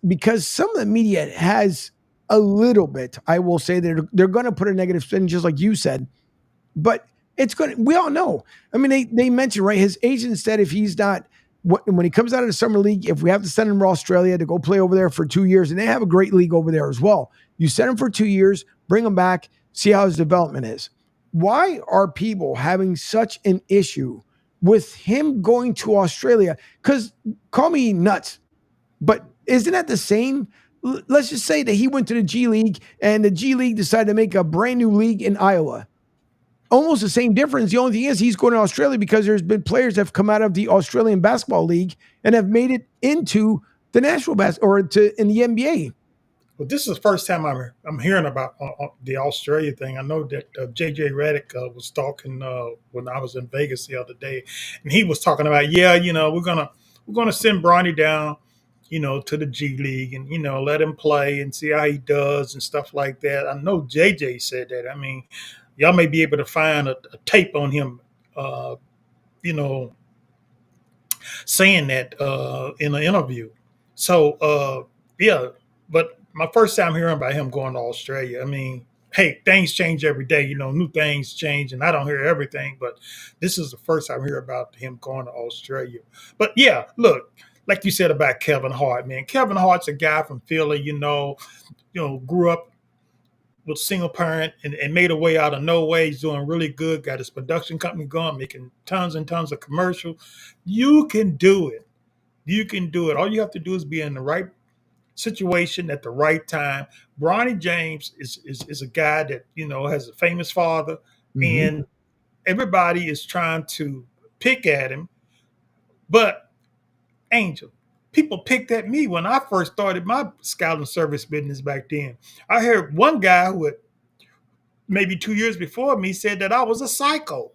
because some of the media has a little bit, I will say that they're going to put a negative spin, just like you said, but we all know. I mean, they mentioned, right? His agent said if he's not, when he comes out of the summer league, if we have to send him to Australia to go play over there for 2 years, and they have a great league over there as well. You send him for 2 years, bring him back, see how his development is. Why are people having such an issue with him going to Australia? Because call me nuts, but isn't that the same? Let's just say that he went to the G League and the G League decided to make a brand new league in Iowa. Almost the same difference. The only thing is he's going to Australia because there's been players that have come out of the Australian Basketball League and have made it into the National in the NBA. Well, this is the first time I'm hearing about the Australia thing. I know that JJ Redick was talking when I was in Vegas the other day, and he was talking about, we're gonna send Bronny down, to the G League and let him play and see how he does and stuff like that. I know JJ said that. I mean, y'all may be able to find a tape on him, saying that in an interview. So, but my first time hearing about him going to Australia, I mean, hey, things change every day. New things change, and I don't hear everything, but this is the first time I hear about him going to Australia. But yeah, look, like you said about Kevin Hart, man. Kevin Hart's a guy from Philly, grew up was single parent and made a way out of no way. He's doing really good. Got his production company going, making tons and tons of commercials. You can do it. You can do it. All you have to do is be in the right situation at the right time. Bronny James is a guy that, has a famous father, and everybody is trying to pick at him. But Angel, people picked at me when I first started my scouting service business back then. I heard one guy who had maybe 2 years before me said that I was a psycho.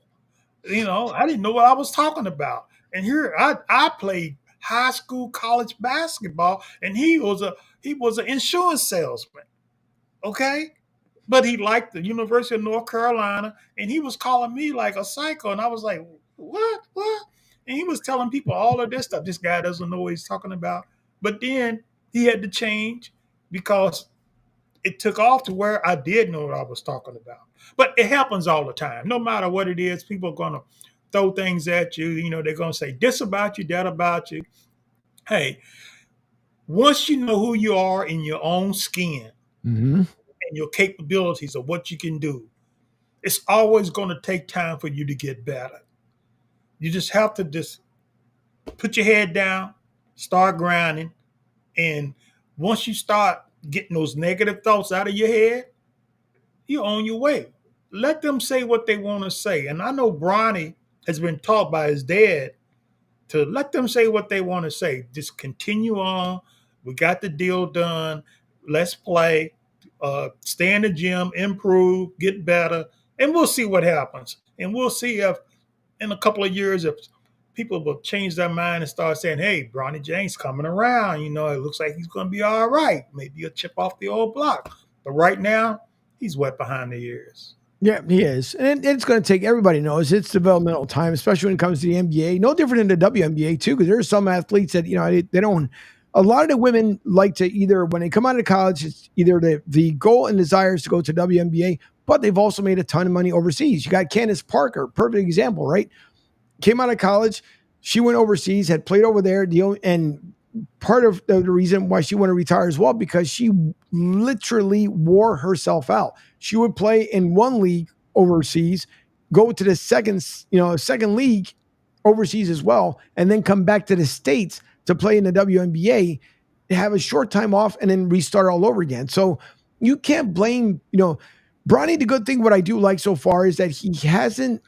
I didn't know what I was talking about. And here I played high school, college basketball, and he was an insurance salesman. Okay? But he liked the University of North Carolina, and he was calling me like a psycho. And I was like, what? And he was telling people all of this stuff. This guy doesn't know what he's talking about. But then he had to change because it took off to where I did know what I was talking about. But it happens all the time. No matter what it is, people are going to throw things at you. They're going to say this about you, that about you. Hey, once you know who you are in your own skin and your capabilities of what you can do, it's always going to take time for you to get better. You just have to just put your head down, start grinding, and once you start getting those negative thoughts out of your head, you're on your way. Let them say what they want to say. And I know Bronny has been taught by his dad to let them say what they want to say. Just continue on. We got the deal done. Let's play. Stay in the gym, improve, get better, and we'll see what happens. And we'll see if in a couple of years, if people will change their mind and start saying, hey, Bronny James coming around, it looks like he's going to be all right. Maybe a chip off the old block. But right now, he's wet behind the ears. Yeah, he is. And it's going to take, everybody knows it's developmental time, especially when it comes to the NBA. No different than the WNBA too, because there's some athletes that, they don't, a lot of the women like to either, when they come out of college, it's either the goal and desire is to go to WNBA, but they've also made a ton of money overseas. You got Candace Parker, perfect example, right? Came out of college, she went overseas, had played over there, and part of the reason why she wanted to retire as well, because she literally wore herself out. She would play in one league overseas, go to the second league overseas as well, and then come back to the States to play in the WNBA, have a short time off, and then restart all over again. So you can't blame, Bronny. The good thing, what I do like so far is that he hasn't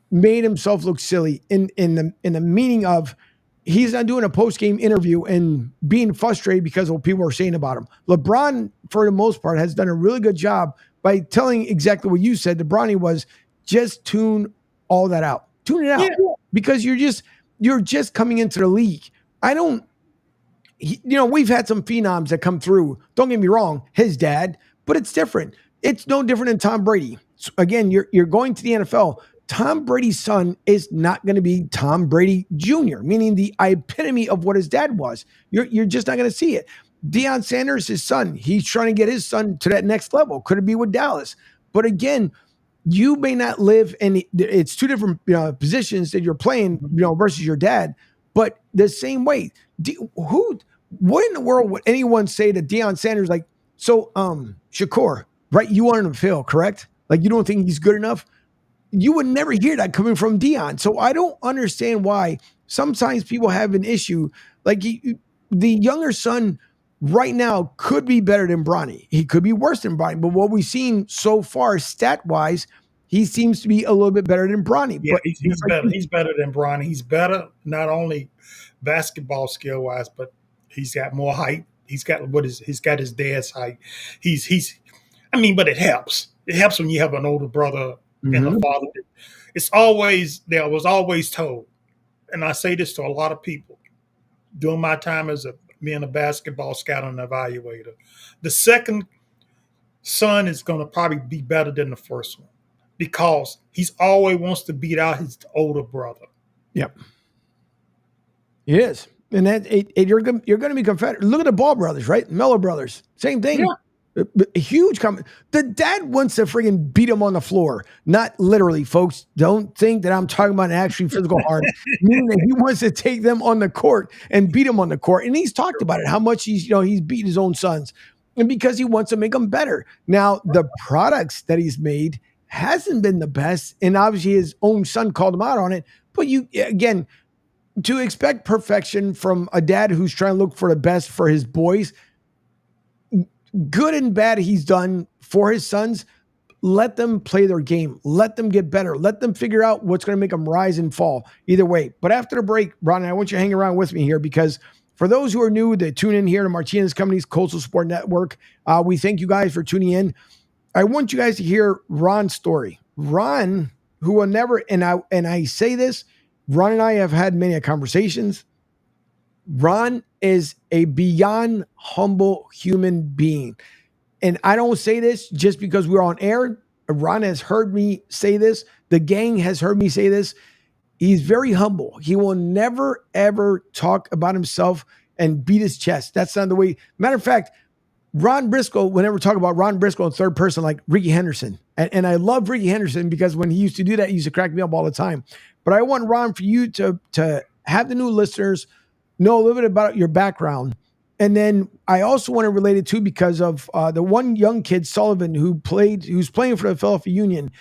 made himself look silly in the meaning of he's not doing a post-game interview and being frustrated because of what people are saying about him. LeBron, for the most part, has done a really good job by telling exactly what you said to Bronny was just tune all that out. Tune it out. Yeah. Because you're just coming into the league. We've had some phenoms that come through. Don't get me wrong, his dad, but it's different. It's no different than Tom Brady. So again, you're going to the NFL. Tom Brady's son is not going to be Tom Brady Jr., meaning the epitome of what his dad was. You're just not going to see it. Deion Sanders, his son, he's trying to get his son to that next level. Could it be with Dallas? But again, you may not live in, it's two different positions that you're playing, versus your dad, but the same way. What in the world would anyone say to Deion Sanders? Like, so, Shakur, right? You want him to fail, correct? Like, you don't think he's good enough? You would never hear that coming from Deion. So I don't understand why sometimes people have an issue. Like the younger son right now could be better than Bronny. He could be worse than Bronny. But what we've seen so far stat-wise, he seems to be a little bit better than Bronny. Yeah, but he's better. He's better than Bronny. He's better not only basketball skill-wise, but he's got more height. He's got his dad's height. But it helps. It helps when you have an older brother and a father. I was always told, and I say this to a lot of people during my time as being a basketball scout and evaluator, the second son is going to probably be better than the first one because he's always wants to beat out his older brother. Yep. It is. And you're going to be confederate. Look at the Ball brothers, right? Miller brothers. Same thing. Yeah. A huge comment. The dad wants to friggin' beat him on the floor. Not literally, folks. Don't think that I'm talking about an actually physical harm. Meaning that he wants to take them on the court and beat them on the court. And he's talked about it, how much he's beaten his own sons. and because he wants to make them better. Now, the products that he's made hasn't been the best, and obviously his own son called him out on it. But you, again, to expect perfection from a dad who's trying to look for the best for his boys, good and bad he's done for his sons, let them play their game. Let them get better. Let them figure out what's going to make them rise and fall either way. But after the break, Ron, I want you to hang around with me here, because for those who are new to tune in here to Martinez Company's Coastal Sport Network, we thank you guys for tuning in. I want you guys to hear Ron's story. Ron, who will never, and I say this, Ron and I have had many conversations. Ron is a beyond humble human being. And I don't say this just because we're on air. Ron has heard me say this. The gang has heard me say this. He's very humble. He will never, ever talk about himself and beat his chest. That's not the way. Matter of fact, Ron Briscoe, whenever we talk about Ron Briscoe in third person, like Ricky Henderson. And I love Ricky Henderson because when he used to do that, he used to crack me up all the time. But I want, Ron, for you to have the new listeners know a little bit about your background. And then I also want to relate it to, because of the one young kid, Sullivan, who's playing for the Philadelphia Union,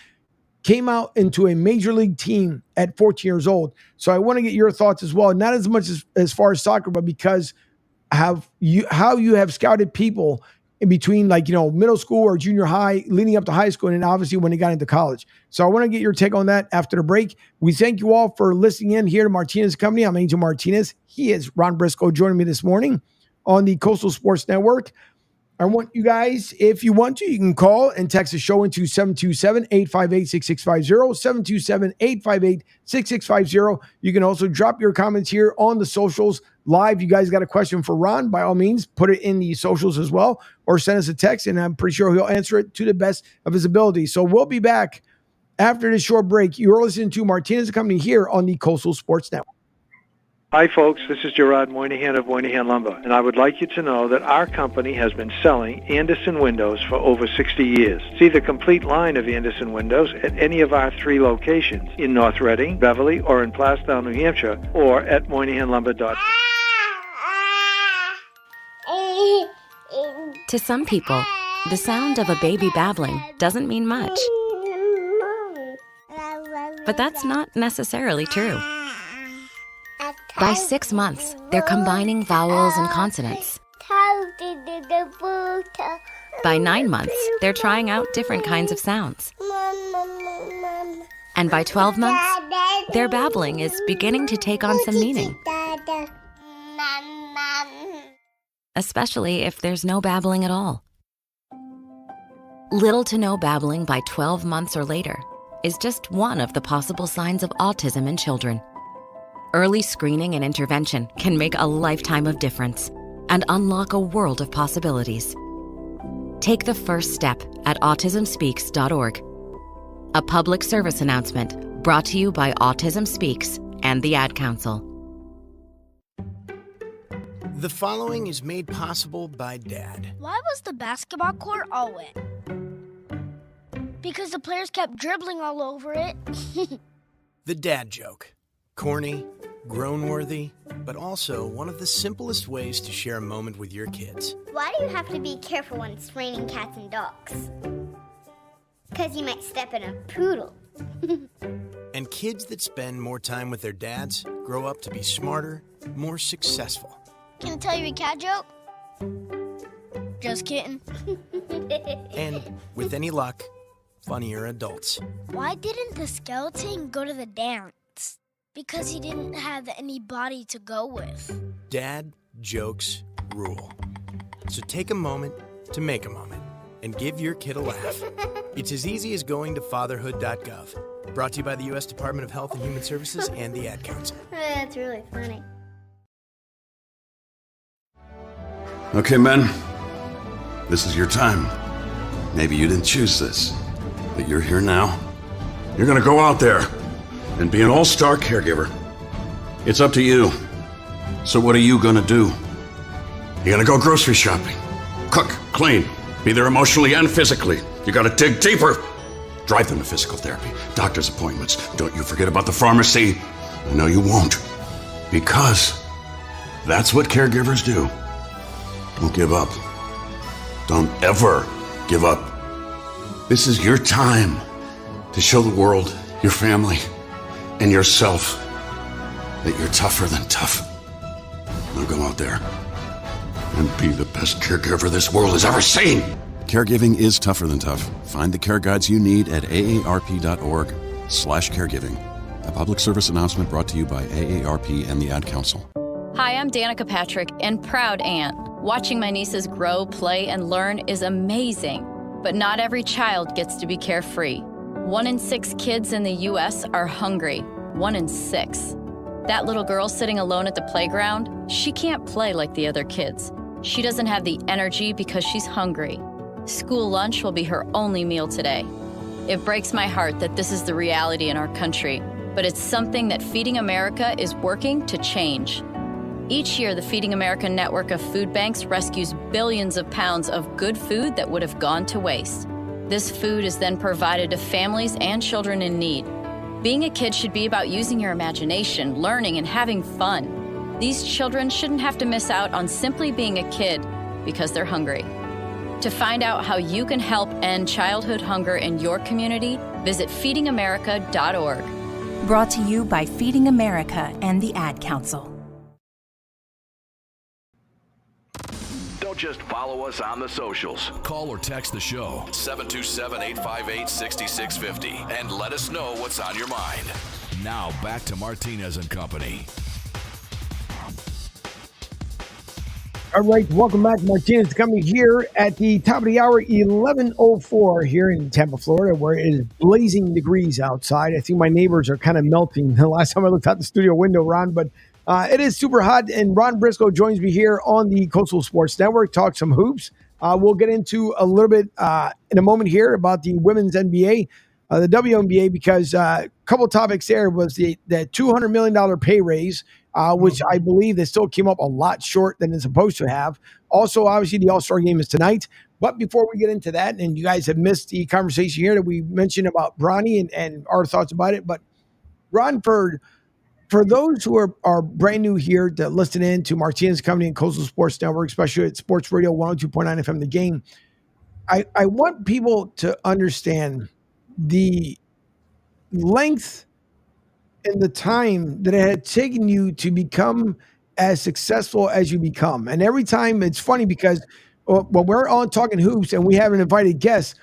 came out into a major league team at 14 years old. So I want to get your thoughts as well. Not as much as far as soccer, but because how you have scouted people in between, like, middle school or junior high, leading up to high school, and obviously when they got into college. So I want to get your take on that after the break. We thank you all for listening in here to Martinez Company. I'm Angel Martinez. He is Ron Briscoe joining me this morning on the Coastal Sports Network. I want you guys, if you want to, you can call and text the show into 727-858-6650, 727-858-6650. You can also drop your comments here on the socials live. You guys got a question for Ron, by all means, put it in the socials as well, or send us a text, and I'm pretty sure he'll answer it to the best of his ability. So we'll be back after this short break. You're listening to Martinez Company here on the Coastal Sports Network. Hi, folks. This is Gerard Moynihan of Moynihan Lumber, and I would like you to know that our company has been selling Anderson windows for over 60 years. See the complete line of Anderson windows at any of our 3 locations in North Reading, Beverly, or in Plastown, New Hampshire, or at MoynihanLumber.com. To some people, the sound of a baby babbling doesn't mean much. But that's not necessarily true. By 6 months, they're combining vowels and consonants. By 9 months, they're trying out different kinds of sounds. And by 12 months, their babbling is beginning to take on some meaning. Especially if there's no babbling at all. Little to no babbling by 12 months or later is just one of the possible signs of autism in children. Early screening and intervention can make a lifetime of difference and unlock a world of possibilities. Take the first step at autismspeaks.org. A public service announcement brought to you by Autism Speaks and the Ad Council. The following is made possible by Dad. Why was the basketball court all wet? Because the players kept dribbling all over it. The dad joke. Corny, grown-worthy, but also one of the simplest ways to share a moment with your kids. Why do you have to be careful when it's raining cats and dogs? Because you might step in a poodle. And kids that spend more time with their dads grow up to be smarter, more successful. Can I tell you a cat joke? Just kidding. And, with any luck, funnier adults. Why didn't the skeleton go to the dance? Because he didn't have any body to go with. Dad jokes rule. So take a moment to make a moment and give your kid a laugh. It's as easy as going to fatherhood.gov. Brought to you by the U.S. Department of Health and Human Services and the Ad Council. That's really funny. Okay, men. This is your time. Maybe you didn't choose this, but you're here now. You're gonna go out there and be an all-star caregiver. It's up to you. So what are you gonna do? You're gonna go grocery shopping, cook, clean, be there emotionally and physically. You gotta dig deeper. Drive them to physical therapy, doctor's appointments. Don't you forget about the pharmacy. I know you won't. Because that's what caregivers do. Don't give up. Don't ever give up. This is your time to show the world, your family, and yourself that you're tougher than tough. Now go out there and be the best caregiver this world has ever seen. Caregiving is tougher than tough. Find the care guides you need at aarp.org/caregiving. A public service announcement brought to you by AARP and the Ad Council. Hi, I'm Danica Patrick and proud aunt. Watching my nieces grow, play, and learn is amazing. But not every child gets to be carefree. 1 in 6 kids in the U.S. are hungry. 1 in 6. That little girl sitting alone at the playground, she can't play like the other kids. She doesn't have the energy because she's hungry. School lunch will be her only meal today. It breaks my heart that this is the reality in our country, but it's something that Feeding America is working to change. Each year, the Feeding America network of food banks rescues billions of pounds of good food that would have gone to waste. This food is then provided to families and children in need. Being a kid should be about using your imagination, learning, and having fun. These children shouldn't have to miss out on simply being a kid because they're hungry. To find out how you can help end childhood hunger in your community, visit feedingamerica.org. Brought to you by Feeding America and the Ad Council. Don't just follow us on the socials. Call or text the show 727-858-6650 and let us know what's on your mind. Now back to Martinez and Company. All right, welcome back. Martinez Company here at the top of the hour, 11:04 here in Tampa, Florida, where it is blazing degrees outside. I think my neighbors are kind of melting the last time I looked out the studio window, Ron, but it is super hot, and Ron Briscoe joins me here on the Coastal Sports Network, talk some hoops. We'll get into a little bit in a moment here about the women's NBA, the WNBA, because a couple topics there was the $200 million pay raise, which I believe they still came up a lot short than it's supposed to have. Also, obviously, the All-Star game is tonight. But before we get into that, and you guys have missed the conversation here that we mentioned about Bronny and our thoughts about it, but Ron, for those who are brand new here to listen in to Martinez Company and Coastal Sports Network, especially at Sports Radio 102.9 FM The Game, I want people to understand the length and the time that it had taken you to become as successful as you become. And every time it's funny because when we're on Talking Hoops and we have an invited guest,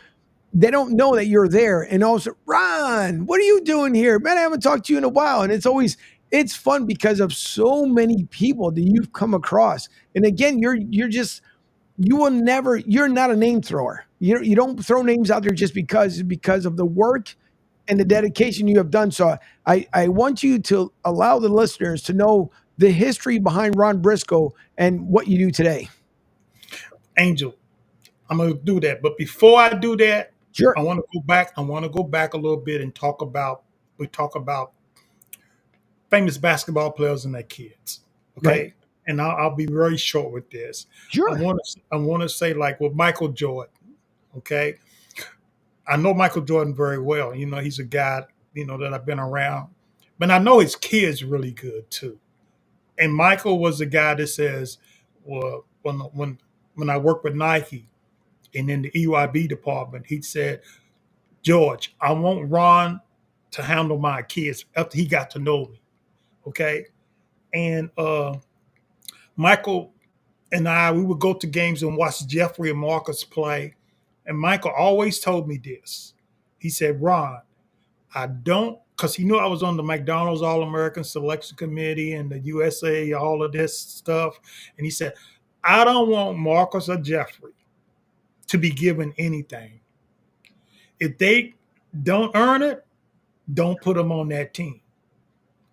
they don't know that you're there. And also, Ron, what are you doing here? Man, I haven't talked to you in a while. And it's fun because of so many people that you've come across. And again, you're not a name thrower. You don't throw names out there just because of the work and the dedication you have done. So I want you to allow the listeners to know the history behind Ron Briscoe and what you do today. Angel, I'm going to do that. But before I do that, sure, I want to go back. I want to go back a little bit and talk about famous basketball players and their kids. Okay. Right. And I'll be very short with this. Sure. I want to say, like with Michael Jordan. Okay. I know Michael Jordan very well. You know, he's a guy, that I've been around. But I know his kids really good too. And Michael was the guy that says, well, when I worked with Nike and in the EYB department, he said, George, I want Ron to handle my kids after he got to know me. Okay. And Michael and we would go to games and watch Jeffrey and Marcus play. And Michael always told me this. He said, Ron, because he knew I was on the McDonald's All-American Selection Committee and the USA, all of this stuff. And he said, I don't want Marcus or Jeffrey to be given anything. If they don't earn it, don't put them on that team.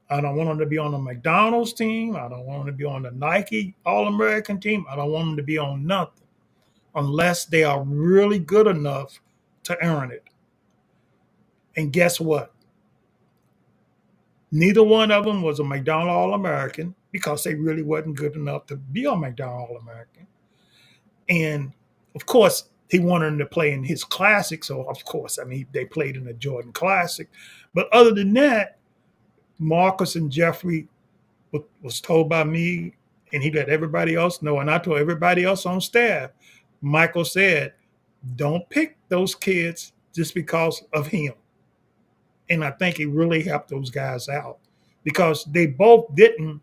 I don't want them to be on the McDonald's team. I don't want them to be on the Nike All-American team. I don't want them to be on nothing unless they are really good enough to earn it. And guess what? Neither one of them was a McDonald's All-American because they really wasn't good enough to be on McDonald's All-American. And, of course, he wanted them to play in his classic. So, of course, they played in the Jordan Classic. But other than that, Marcus and Jeffrey was told by me, and he let everybody else know, and I told everybody else on staff, Michael said, don't pick those kids just because of him. And I think it really helped those guys out because they both didn't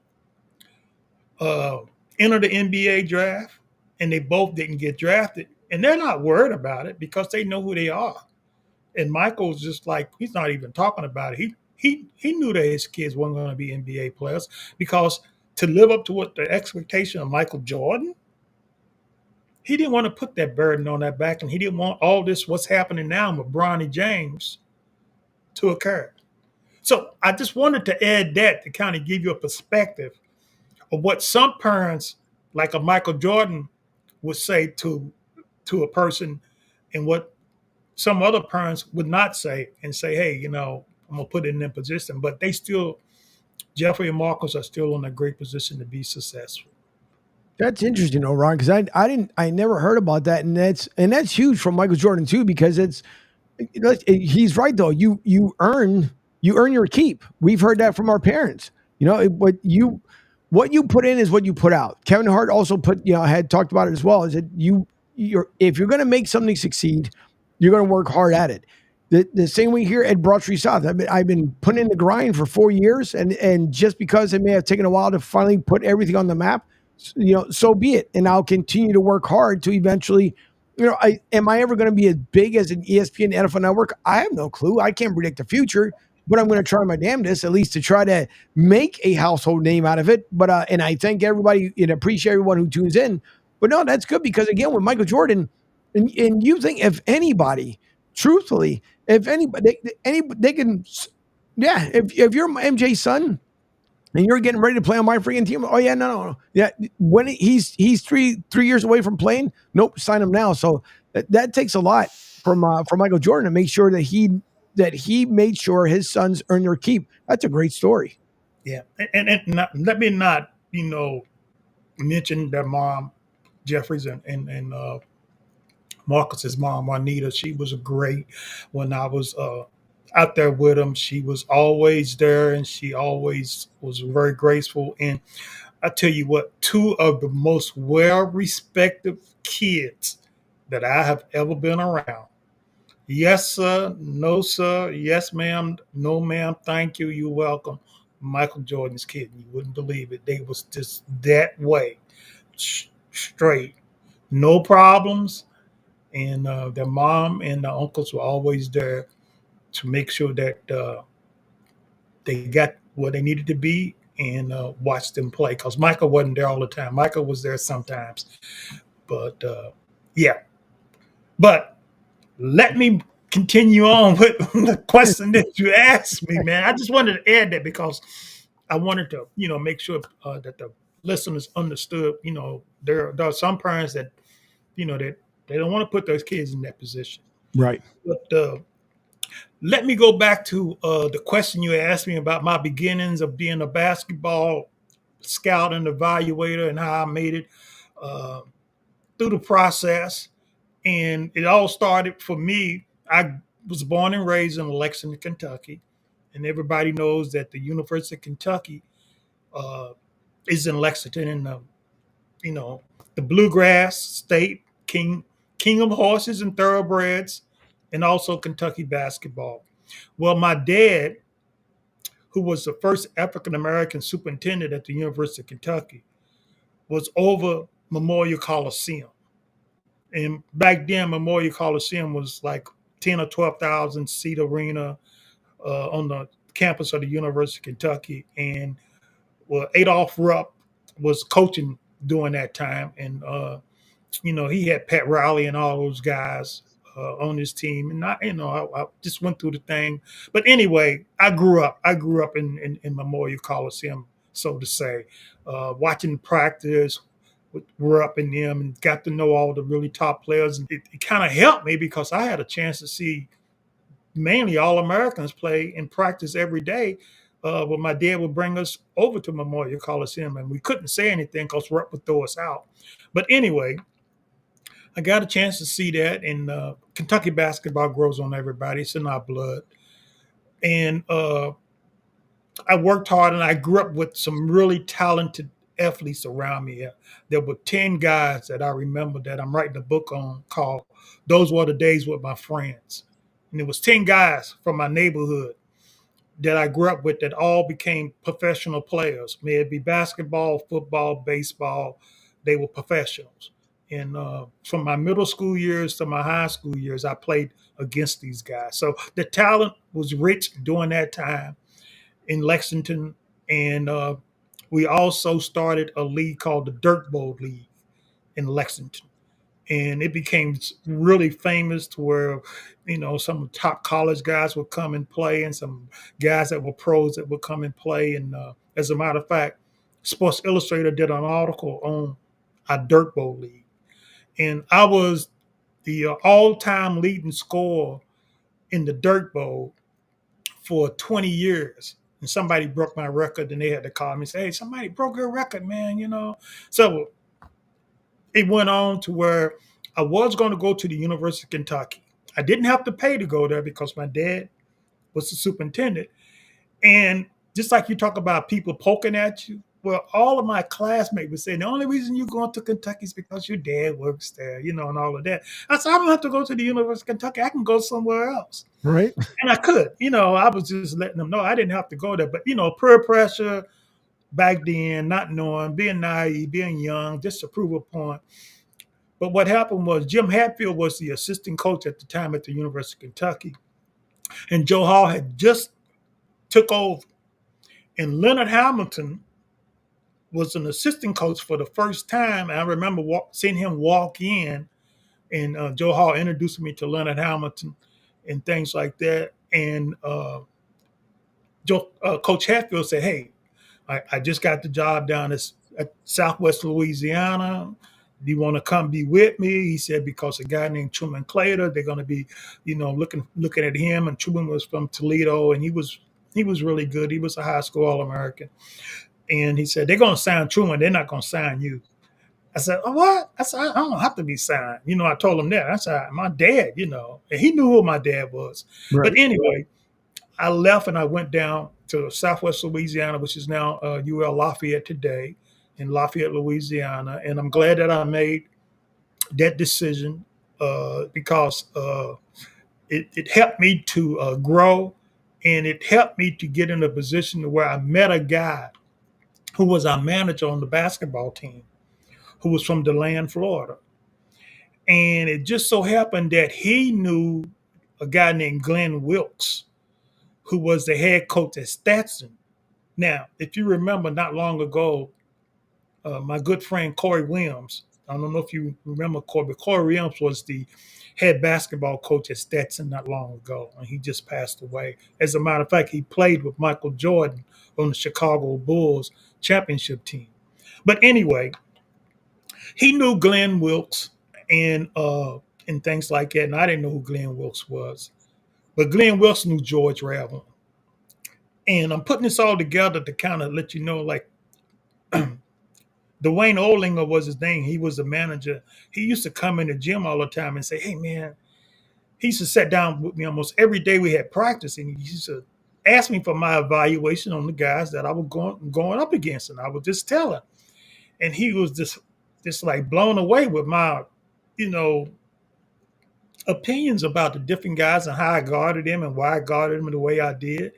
enter the NBA draft and they both didn't get drafted. And they're not worried about it because they know who they are. And Michael's just like, he's not even talking about it. He knew that his kids weren't going to be NBA players because to live up to what the expectation of Michael Jordan, he didn't want to put that burden on that back, and he didn't want all this what's happening now with Bronny James to occur. So I just wanted to add that to kind of give you a perspective of what some parents, like a Michael Jordan, would say to a person, and what some other parents would not say, and say, hey, I'm gonna put it in their position. But they still, Jeffrey and Marcus are still in a great position to be successful. That's interesting, though, Ron, because I never heard about that, and that's huge from Michael Jordan too, because he's right though. You earn your keep. We've heard that from our parents. What you put in is what you put out. Kevin Hart also had talked about it as well. Is that if you're going to make something succeed, you're going to work hard at it. The same way here at Broad Street South. I've been putting in the grind for 4 years, and just because it may have taken a while to finally put everything on the map, so be it. And I'll continue to work hard to eventually, am I ever going to be as big as an ESPN NFL Network? I have no clue. I can't predict the future, but I'm going to try my damnedest, at least to try to make a household name out of it. But, and I thank everybody and appreciate everyone who tunes in. But no, that's good because again, with Michael Jordan, and you think if anybody, truthfully, if anybody, they can, yeah, if you're MJ's son, and you're getting ready to play on my freaking team. Oh yeah, no. Yeah, when he's 3 years away from playing, nope, sign him now. So that takes a lot from Michael Jordan to make sure that he made sure his sons earn their keep. That's a great story. Yeah, and let me not mention their mom, Jeffrey's and Marcus's mom, Juanita. She was great when I was out there with him. She was always there, and she always was very graceful. And I tell you what, 2 of the most well-respected kids that I have ever been around. Yes, sir. No, sir. Yes, ma'am. No, ma'am. Thank you. You're welcome. Michael Jordan's kid. You wouldn't believe it. They was just that way, straight, no problems. And their mom and the uncles were always there to make sure that they got where they needed to be and watch them play. Because Michael wasn't there all the time. Michael was there sometimes. But, yeah. But let me continue on with the question that you asked me, man. I just wanted to add that because I wanted to, make sure that the listeners understood, there are some parents that, that they don't want to put those kids in that position. Right. But let me go back to the question you asked me about my beginnings of being a basketball scout and evaluator and how I made it through the process. And it all started for me. I was born and raised in Lexington, Kentucky. And everybody knows that the University of Kentucky is in Lexington, and the Bluegrass State, king of horses and thoroughbreds, and also Kentucky basketball. Well, my dad, who was the first African-American superintendent at the University of Kentucky, was over Memorial Coliseum. And back then, Memorial Coliseum was like 10 or 12,000 seat arena on the campus of the University of Kentucky. And Adolph Rupp was coaching during that time. And, he had Pat Riley and all those guys on his team. And I just went through the thing. But anyway, I grew up in Memorial Coliseum, so to say, watching practice, were up in them and got to know all the really top players. And it kind of helped me because I had a chance to see mainly All-Americans play in practice every day. When my dad would bring us over to Memorial Coliseum, and we couldn't say anything because Rupp would throw us out. But anyway, I got a chance to see that, and Kentucky basketball grows on everybody. It's in our blood. And I worked hard, and I grew up with some really talented athletes around me. There were 10 guys that I remember that I'm writing a book on called Those Were the Days with My Friends. And it was 10 guys from my neighborhood that I grew up with that all became professional players. May it be basketball, football, baseball, they were professionals. And from my middle school years to my high school years, I played against these guys. So the talent was rich during that time in Lexington. And we also started a league called the Dirt Bowl League in Lexington. And it became really famous to where, some top college guys would come and play and some guys that were pros that would come and play. And as a matter of fact, Sports Illustrated did an article on our Dirt Bowl League. And I was the all-time leading scorer in the Dirt Bowl for 20 years. And somebody broke my record and they had to call me and say, hey, somebody broke your record, man, So it went on to where I was going to go to the University of Kentucky. I didn't have to pay to go there because my dad was the superintendent. And just like you talk about people poking at you, well, all of my classmates would say, the only reason you're going to Kentucky is because your dad works there, and all of that. I said, I don't have to go to the University of Kentucky. I can go somewhere else. Right. And I could, I was just letting them know I didn't have to go there. But, peer pressure back then, not knowing, being naive, being young, just to prove a point. But what happened was Jim Hatfield was the assistant coach at the time at the University of Kentucky. And Joe Hall had just took over. And Leonard Hamilton was an assistant coach for the first time. And I remember seeing him walk in, and Joe Hall introduced me to Leonard Hamilton and things like that. And Coach Hatfield said, hey, I just got the job down at Southwest Louisiana. Do you want to come be with me? He said, because a guy named Truman Claytor, they're going to be, looking at him. And Truman was from Toledo, and he was really good. He was a high school All-American. And he said, they're going to sign Truman. They're not going to sign you. I said, oh, what? I said, I don't have to be signed. I told him that. I said, my dad, and he knew who my dad was. Right. But anyway, I left and I went down to Southwest Louisiana, which is now UL Lafayette today, in Lafayette, Louisiana. And I'm glad that I made that decision because it helped me to grow, and it helped me to get in a position where I met a guy who was our manager on the basketball team, who was from DeLand, Florida. And it just so happened that he knew a guy named Glenn Wilkes, who was the head coach at Stetson. Now, if you remember not long ago, my good friend Corey Williams, I don't know if you remember Corey, but Corey Williams was the head basketball coach at Stetson not long ago, and he just passed away. As a matter of fact, he played with Michael Jordan on the Chicago Bulls championship team. But anyway, he knew Glenn Wilkes and things like that, and I didn't know who Glenn Wilkes was. But Glenn Wilkes knew George Raveling. And I'm putting this all together to kind of let you know, like, Dwayne Olinger was his name. He was the manager. He used to come in the gym all the time and say, hey, man, he used to sit down with me almost every day we had practice, and he used to ask me for my evaluation on the guys that I was going up against, and I would just tell him. And he was just like blown away with my, opinions about the different guys and how I guarded them and why I guarded them the way I did.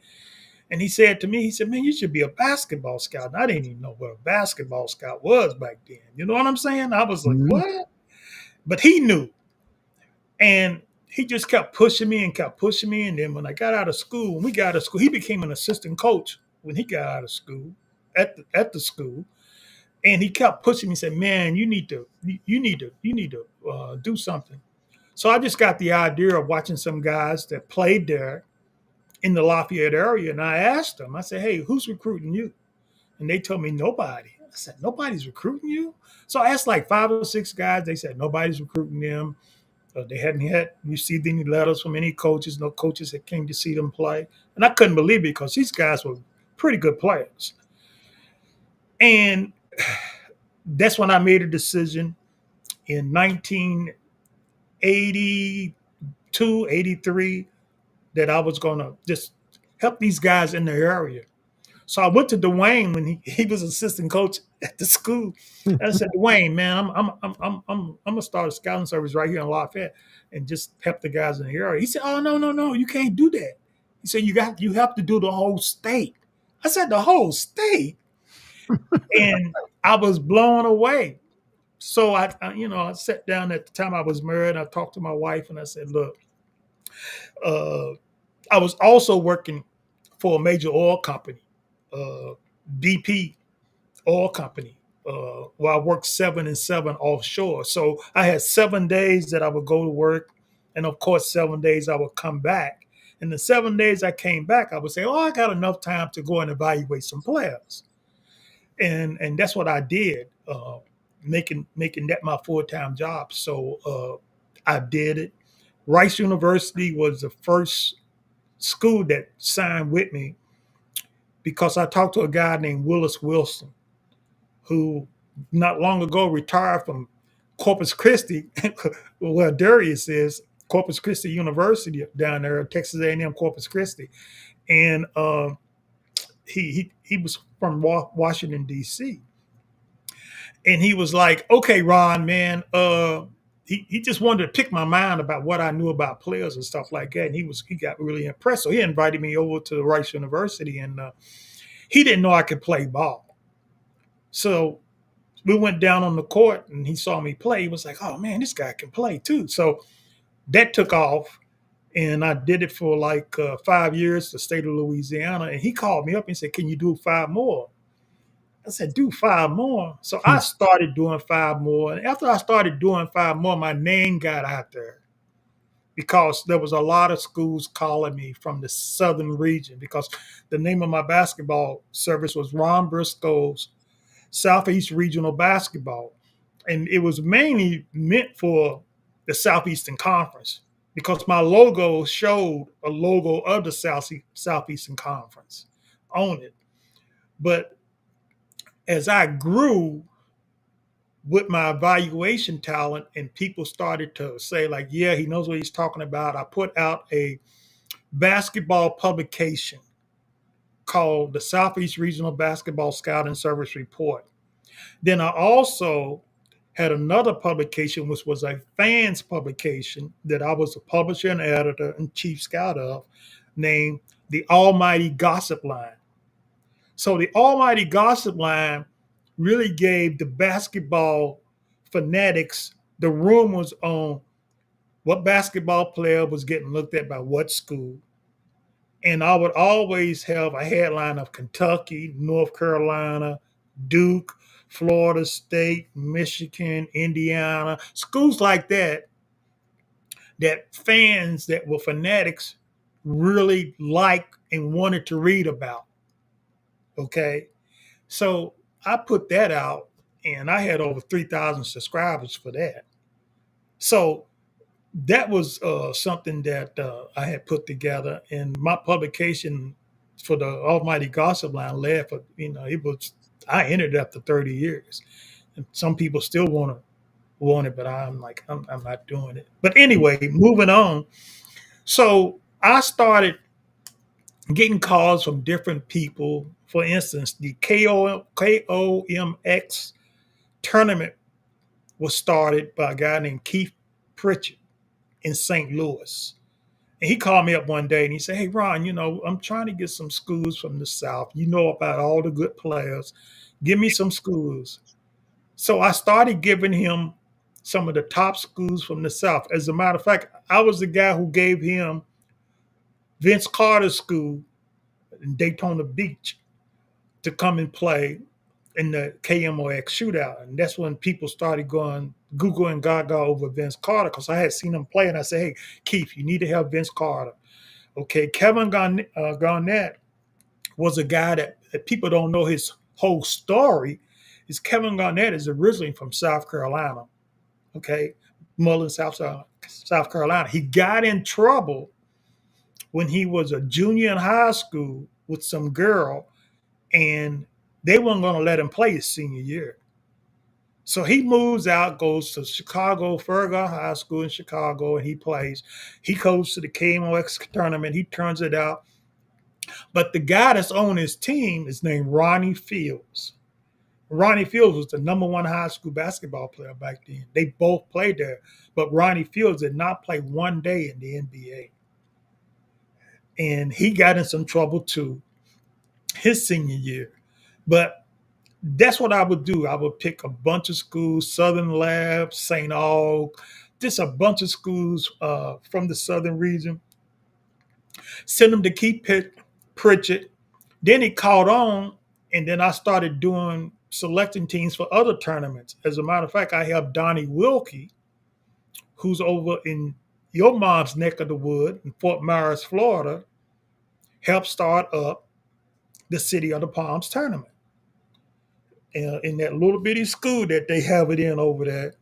And he said to me, man, you should be a basketball scout. And I didn't even know what a basketball scout was back then. You know what I'm saying? I was like, what? But he knew. And he just kept pushing me. And then when we got out of school, he became an assistant coach when he got out of school at the school. And he kept pushing me and said, man, you need to do something. So I just got the idea of watching some guys that played there in the Lafayette area. And I asked them, I said, hey, who's recruiting you? And they told me nobody. I said, nobody's recruiting you? So I asked like 5 or 6 guys. They said nobody's recruiting them. They hadn't received any letters from any coaches. No coaches that came to see them play. And I couldn't believe it because these guys were pretty good players. And that's when I made a decision in 1982, 83, that I was going to just help these guys in the area. So I went to Dwayne when he was assistant coach at the school. And I said, Dwayne, man, I'm gonna start a scouting service right here in Lafayette and just help the guys in the area. He said, oh, no, you can't do that. He said, you have to do the whole state. I said, the whole state? And I was blown away. So I sat down at the time I was married. I talked to my wife and I said, look, I was also working for a major oil company, BP oil company, where I worked 7 and 7 offshore. So I had 7 days that I would go to work. And of course, 7 days I would come back. And the 7 days I came back, I would say, I got enough time to go and evaluate some players. And that's what I did, making that my full-time job. So I did it. Rice University was the first school that signed with me because I talked to a guy named Willis Wilson, who not long ago retired from Corpus Christi, where Darius is, Corpus Christi University down there, Texas A&M Corpus Christi. And he was from Washington, D.C. And he was like, okay, Ron, man, he just wanted to pick my mind about what I knew about players and stuff like that. And he got really impressed. So he invited me over to Rice University, and he didn't know I could play ball. So we went down on the court and he saw me play. He was like, oh man, this guy can play too. So that took off. And I did it for like 5 years, the state of Louisiana. And he called me up and said, can you do 5 more? I said, do 5 more. So I started doing 5 more. And after I started doing 5 more, my name got out there because there was a lot of schools calling me from the southern region because the name of my basketball service was Ron Briscoe's Southeast Regional Basketball. And it was mainly meant for the Southeastern Conference because my logo showed a logo of the Southeastern Conference on it. But as I grew with my evaluation talent and people started to say like, yeah, he knows what he's talking about, I put out a basketball publication called the Southeast Regional Basketball Scouting Service Report. Then I also had another publication, which was a fans publication that I was a publisher and editor and chief scout of, named The Almighty Gossip Line. So the Almighty Gossip Line really gave the basketball fanatics the rumors on what basketball player was getting looked at by what school. And I would always have a headline of Kentucky, North Carolina, Duke, Florida State, Michigan, Indiana, schools like that fans that were fanatics really liked and wanted to read about. Okay. So I put that out and I had over 3,000 subscribers for that. So that was something that I had put together, and my publication for the Almighty Gossip Line led for, I ended it after 30 years. And some people still want it, but I'm like, I'm not doing it. But anyway, moving on. So I started getting calls from different people. For instance, the KOMX tournament was started by a guy named Keith Pritchard in St. Louis. And he called me up one day and he said, hey, Ron, I'm trying to get some schools from the South. You know about all the good players. Give me some schools. So I started giving him some of the top schools from the South. As a matter of fact, I was the guy who gave him Vince Carter's school in Daytona Beach to come and play in the KMOX shootout. And that's when people started going Google and Gaga over Vince Carter because I had seen him play. And I said, hey, Keith, you need to have Vince Carter. Okay, Kevin Garnett was a guy that people don't know his whole story. Is Kevin Garnett is originally from South Carolina. Okay, Mullen, South Carolina. He got in trouble when he was a junior in high school with some girl, and they weren't going to let him play his senior year. So he moves out, goes to Chicago, Farragut High School in Chicago, and he plays. He goes to the KMOX tournament. He turns it out. But the guy that's on his team is named Ronnie Fields. Ronnie Fields was the number one high school basketball player back then. They both played there, but Ronnie Fields did not play one day in the NBA. And he got in some trouble too his senior year. But that's what I would do. I would pick a bunch of schools, Southern Lab, St. Aug, just a bunch of schools from the southern region. Send them to Keith Pritchett. Then it caught on, and then I started selecting teams for other tournaments. As a matter of fact, I helped Donnie Wilkie, who's over in your mom's neck of the wood in Fort Myers, Florida, help start up the City of the Palms tournament in that little bitty school that they have it in over there.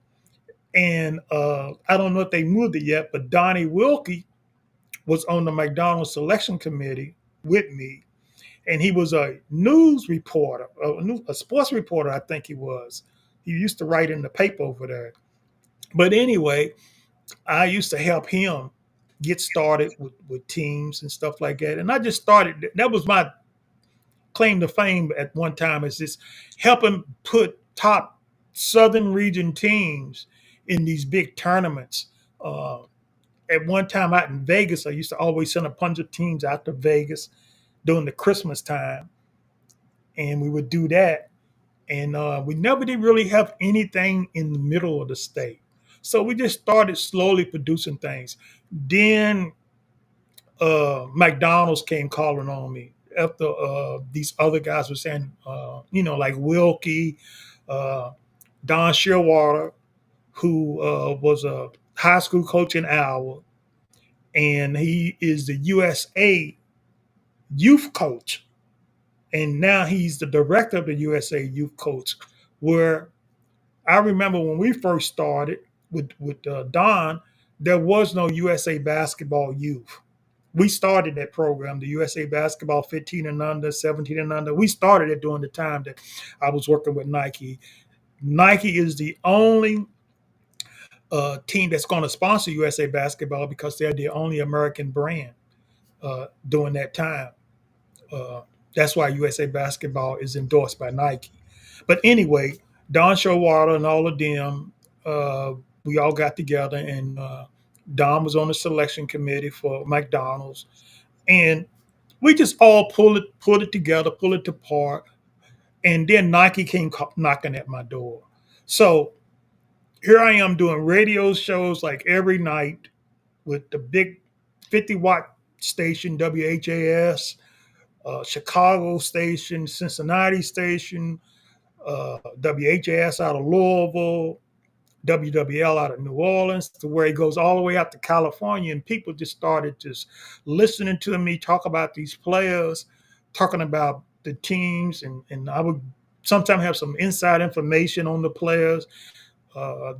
And I don't know if they moved it yet, but Donnie Wilkie was on the McDonald's selection committee with me. And he was a news reporter, a sports reporter, I think he was. He used to write in the paper over there. But anyway, I used to help him get started with teams and stuff like that. And I just started, that was my claim to fame at one time, is just helping put top Southern region teams in these big tournaments. At one time out in Vegas, I used to always send a bunch of teams out to Vegas during the Christmas time. And we would do that. And we never did really have anything in the middle of the state. So we just started slowly producing things. Then McDonald's came calling on me after these other guys were saying, like Wilkie, Don Shearwater, who was a high school coach in Iowa. And he is the USA youth coach. And now he's the director of the USA youth coach, where I remember when we first started with Don, there was no USA basketball youth. We started that program, the USA basketball 15 and under, 17 and under. We started it during the time that I was working with Nike. Nike is the only team that's going to sponsor USA basketball because they're the only American brand during that time. That's why USA basketball is endorsed by Nike. But anyway, Don Shearwater and all of them, we all got together, and Don was on the selection committee for McDonald's. And we just all pull it together, pull it apart. And then Nike came knocking at my door. So here I am doing radio shows like every night with the big 50-watt station, WHAS, Chicago station, Cincinnati station, WHAS out of Louisville, WWL out of New Orleans, to where it goes all the way out to California. And people just started just listening to me talk about these players, talking about the teams. And I would sometimes have some inside information on the players.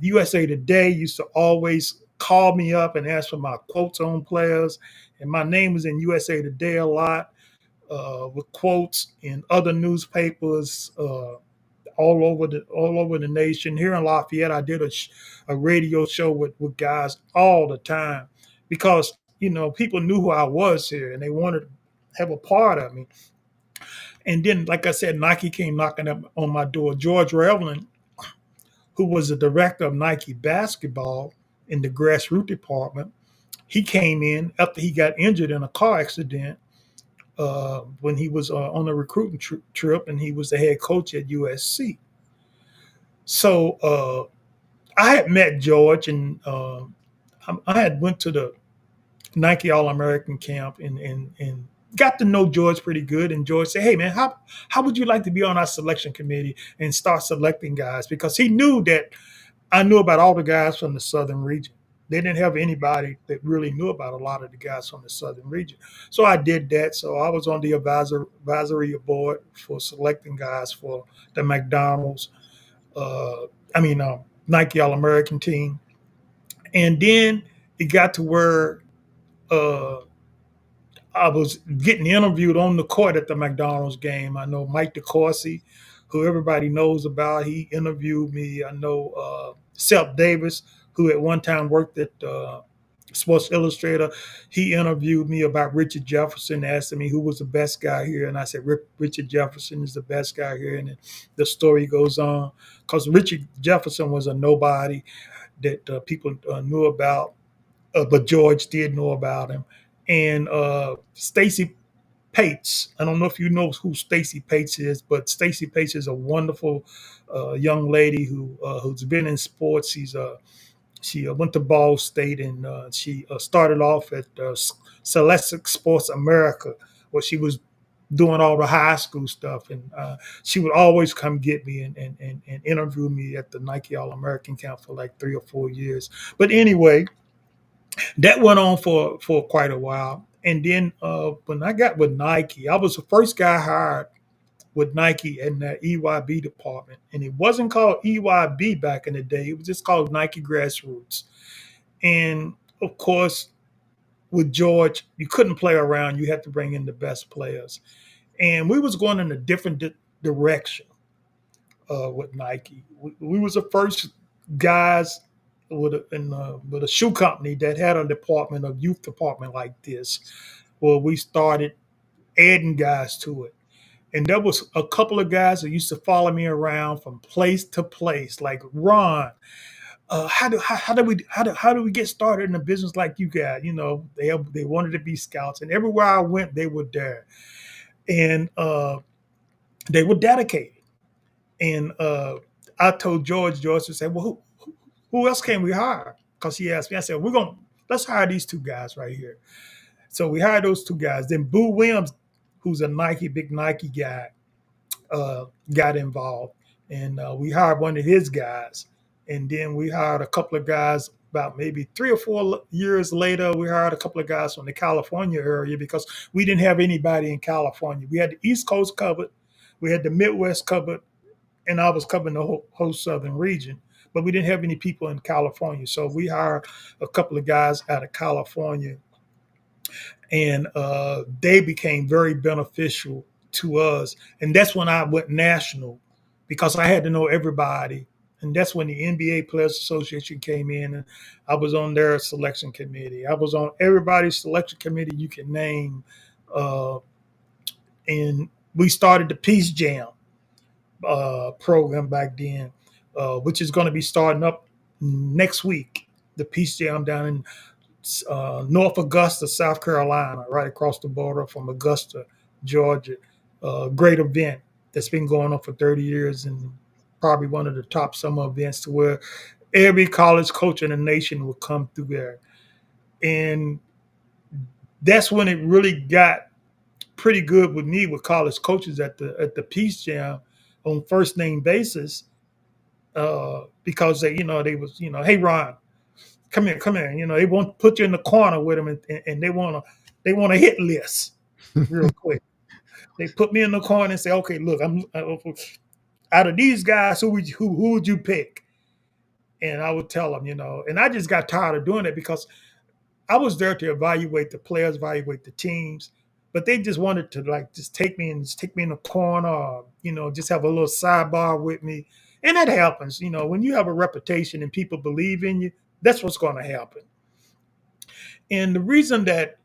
USA Today used to always call me up and ask for my quotes on players. And my name was in USA Today a lot, with quotes in other newspapers, all over the nation. Here in Lafayette, I did a radio show with guys all the time because, people knew who I was here and they wanted to have a part of me. And then, like I said, Nike came knocking up on my door. George Revlin, who was the director of Nike basketball in the grassroots department, he came in after he got injured in a car accident when he was on a recruiting trip, and he was the head coach at USC. So I had met George, and I had went to the Nike All-American camp and got to know George pretty good. And George said, "Hey man, how would you like to be on our selection committee and start selecting guys?" Because he knew that I knew about all the guys from the Southern region. They didn't have anybody that really knew about a lot of the guys from the Southern region. So I did that. So I was on the advisory board for selecting guys for the McDonald's, Nike All-American team. And then it got to where I was getting interviewed on the court at the McDonald's game. I know Mike DeCourcy, who everybody knows about, he interviewed me. I know Seth Davis, who at one time worked at Sports Illustrator. He interviewed me about Richard Jefferson, asking me who was the best guy here, and I said Richard Jefferson is the best guy here. And then the story goes on because Richard Jefferson was a nobody that people knew about, but George did know about him. And Stacy Pates. I don't know if you know who Stacy Pates is, but Stacy Pates is a wonderful young lady who's been in sports. She went to Ball State, and she started off at Celestic Sports America, where she was doing all the high school stuff. And she would always come get me and interview me at the Nike All-American camp for like 3 or 4 years. But anyway, that went on for quite a while. And then when I got with Nike, I was the first guy hired with Nike in the EYB department. And it wasn't called EYB back in the day. It was just called Nike Grassroots. And of course, with George, you couldn't play around. You had to bring in the best players. And we was going in a different direction with Nike. We was the first guys with a shoe company that had a department, a youth department like this, where we started adding guys to it. And there was a couple of guys that used to follow me around from place to place, like Ron. How do we get started in a business like you got? You know, they wanted to be scouts, and everywhere I went, they were there, and they were dedicated. And I told George to say, well, who else can we hire? Because he asked me. I said, let's hire these two guys right here. So we hired those two guys. Then Boo Williams, who's a big Nike guy, got involved, and we hired one of his guys. And then we hired a couple of guys about maybe 3 or 4 years later. We hired a couple of guys from the California area because we didn't have anybody in California. We had the East Coast covered, we had the Midwest covered, and I was covering the whole Southern region. But we didn't have any people in California. So we hired a couple of guys out of California, and they became very beneficial to us. And that's when I went national, because I had to know everybody. And that's when the NBA Players Association came in, and I was on their selection committee. I was on everybody's selection committee you can name. And we started the Peace Jam program back then, which is going to be starting up next week. The Peace Jam down in North Augusta, South Carolina, right across the border from Augusta, Georgia. Great event that's been going on for 30 years, and probably one of the top summer events to where every college coach in the nation will come through there. And that's when it really got pretty good with me with college coaches at the Peace Jam on first name basis, because they was, hey Ron, come here. They want to put you in the corner with them, and they want a hit list real quick. They put me in the corner and say, okay, look, I'm out of these guys, who would you pick? And I would tell them, and I just got tired of doing it because I was there to evaluate the players, evaluate the teams, but they just wanted to just take me in the corner, or, just have a little sidebar with me. And that happens, when you have a reputation and people believe in you, that's what's going to happen. And the reason that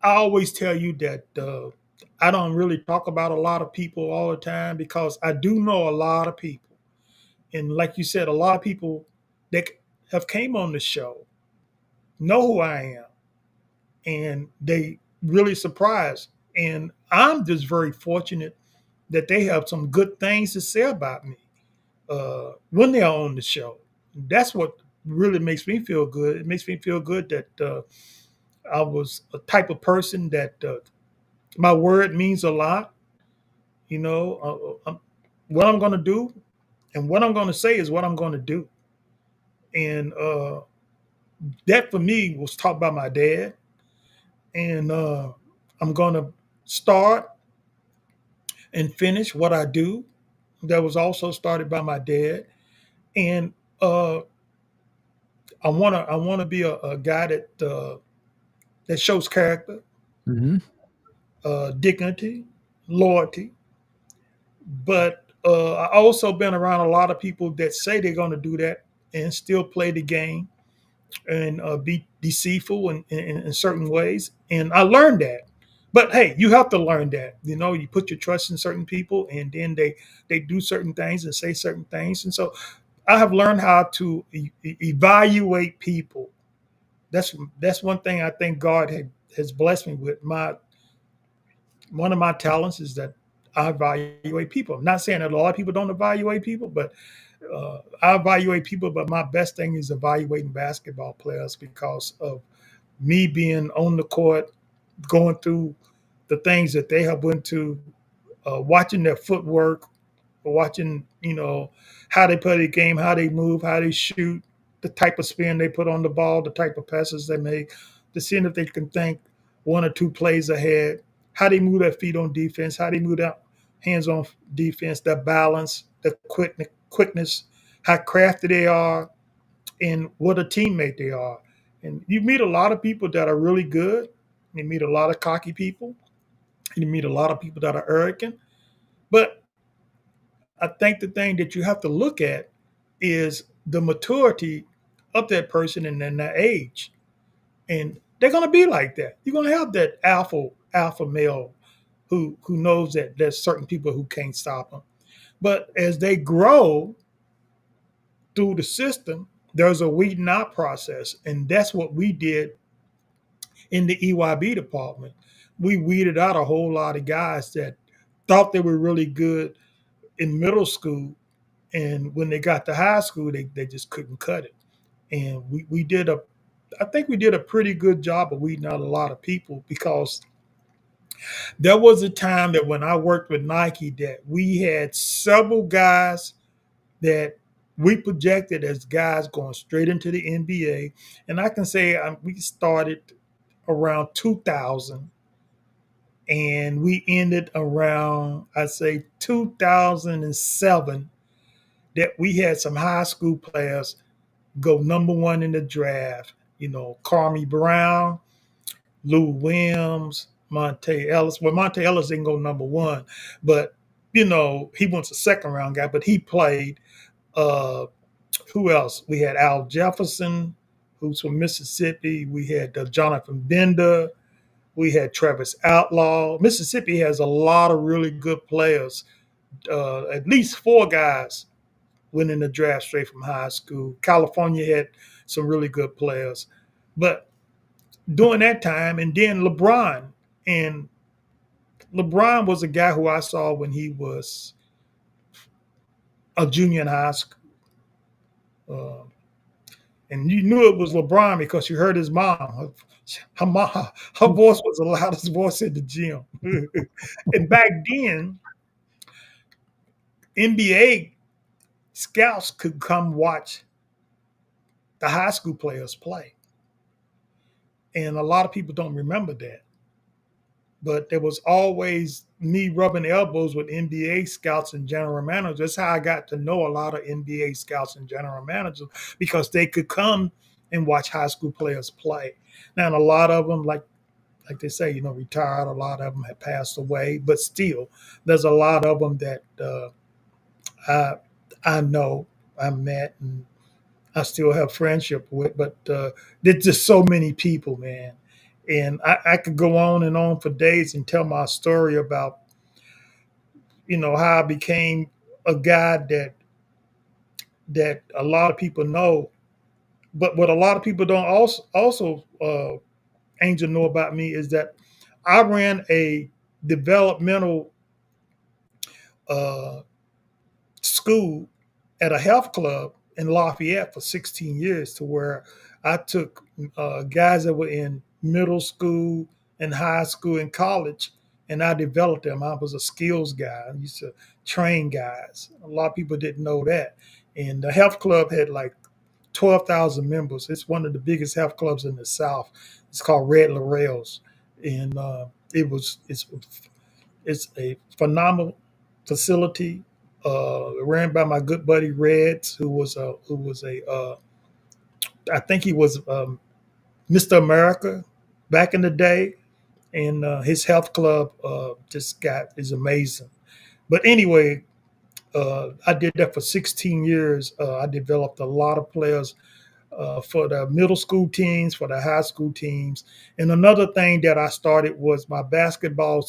I always tell you that I don't really talk about a lot of people all the time, because I do know a lot of people. And like you said, a lot of people that have came on the show know who I am, and they really surprised. And I'm just very fortunate that they have some good things to say about me when they're on the show. That's what really makes me feel good. It makes me feel good that I was a type of person that my word means a lot. What I'm going to do and what I'm going to say is what I'm going to do. And that for me was taught by my dad. And I'm going to start and finish what I do. That was also started by my dad. And I want to be a guy that shows character, dignity, loyalty. But I also been around a lot of people that say they're going to do that and still play the game and be deceitful in certain ways. And I learned that. But hey, you have to learn that. You put your trust in certain people, and then they do certain things and say certain things. And so I have learned how to evaluate people. That's one thing I think God has blessed me with. One of my talents is that I evaluate people. I'm not saying that a lot of people don't evaluate people, but I evaluate people. But my best thing is evaluating basketball players because of me being on the court, going through the things that they have went to, watching their footwork, watching, how they play the game, how they move, how they shoot, the type of spin they put on the ball, the type of passes they make, to seeing if they can think one or two plays ahead, how they move their feet on defense, how they move their hands on defense, their balance, their quickness, how crafty they are, and what a teammate they are. And you meet a lot of people that are really good. You meet a lot of cocky people. You meet a lot of people that are arrogant. But I think the thing that you have to look at is the maturity of that person and then their age. And they're going to be like that. You're going to have that alpha male who knows that there's certain people who can't stop them. But as they grow through the system, there's a weeding out process. And that's what we did in the EYB department. We weeded out a whole lot of guys that thought they were really good in middle school, and when they got to high school, they just couldn't cut it. And I think we did a pretty good job of weeding out a lot of people, because there was a time that when I worked with Nike that we had several guys that we projected as guys going straight into the NBA. And I can say we started around 2000, and we ended around, I'd say, 2007, that we had some high school players go number one in the draft. Kwame Brown, Lou Williams, Monte Ellis. Well, Monte Ellis didn't go number one, but, he was a second round guy, but he played. Who else? We had Al Jefferson, who's from Mississippi. We had Jonathan Bender. We had Travis Outlaw. Mississippi has a lot of really good players. At least 4 guys went in the draft straight from high school. California had some really good players. But during that time, and then LeBron was a guy who I saw when he was a junior in high school. And you knew it was LeBron because you heard his mom. Her voice was the loudest voice in the gym. And back then, NBA scouts could come watch the high school players play. And a lot of people don't remember that. But there was always me rubbing elbows with NBA scouts and general managers. That's how I got to know a lot of NBA scouts and general managers, because they could come and watch high school players play. Now, and a lot of them, like they say, retired. A lot of them have passed away. But still, there's a lot of them that I know, I met, and I still have friendship with. But there's just so many people, man. And I could go on and on for days and tell my story about, how I became a guy that a lot of people know. But what a lot of people don't also Angel, know about me is that I ran a developmental school at a health club in Lafayette for 16 years, to where I took guys that were in middle school and high school and college, and I developed them. I was a skills guy. I used to train guys. A lot of people didn't know that. And the health club had like 12,000 members. It's one of the biggest health clubs in the South. It's called Red Laurels. And it's a phenomenal facility ran by my good buddy Reds, who was I think he was Mr. America back in the day, and his health club is amazing. But anyway, I did that for 16 years. I developed a lot of players. for the middle school teams, for the high school teams. And another thing that I started was my basketball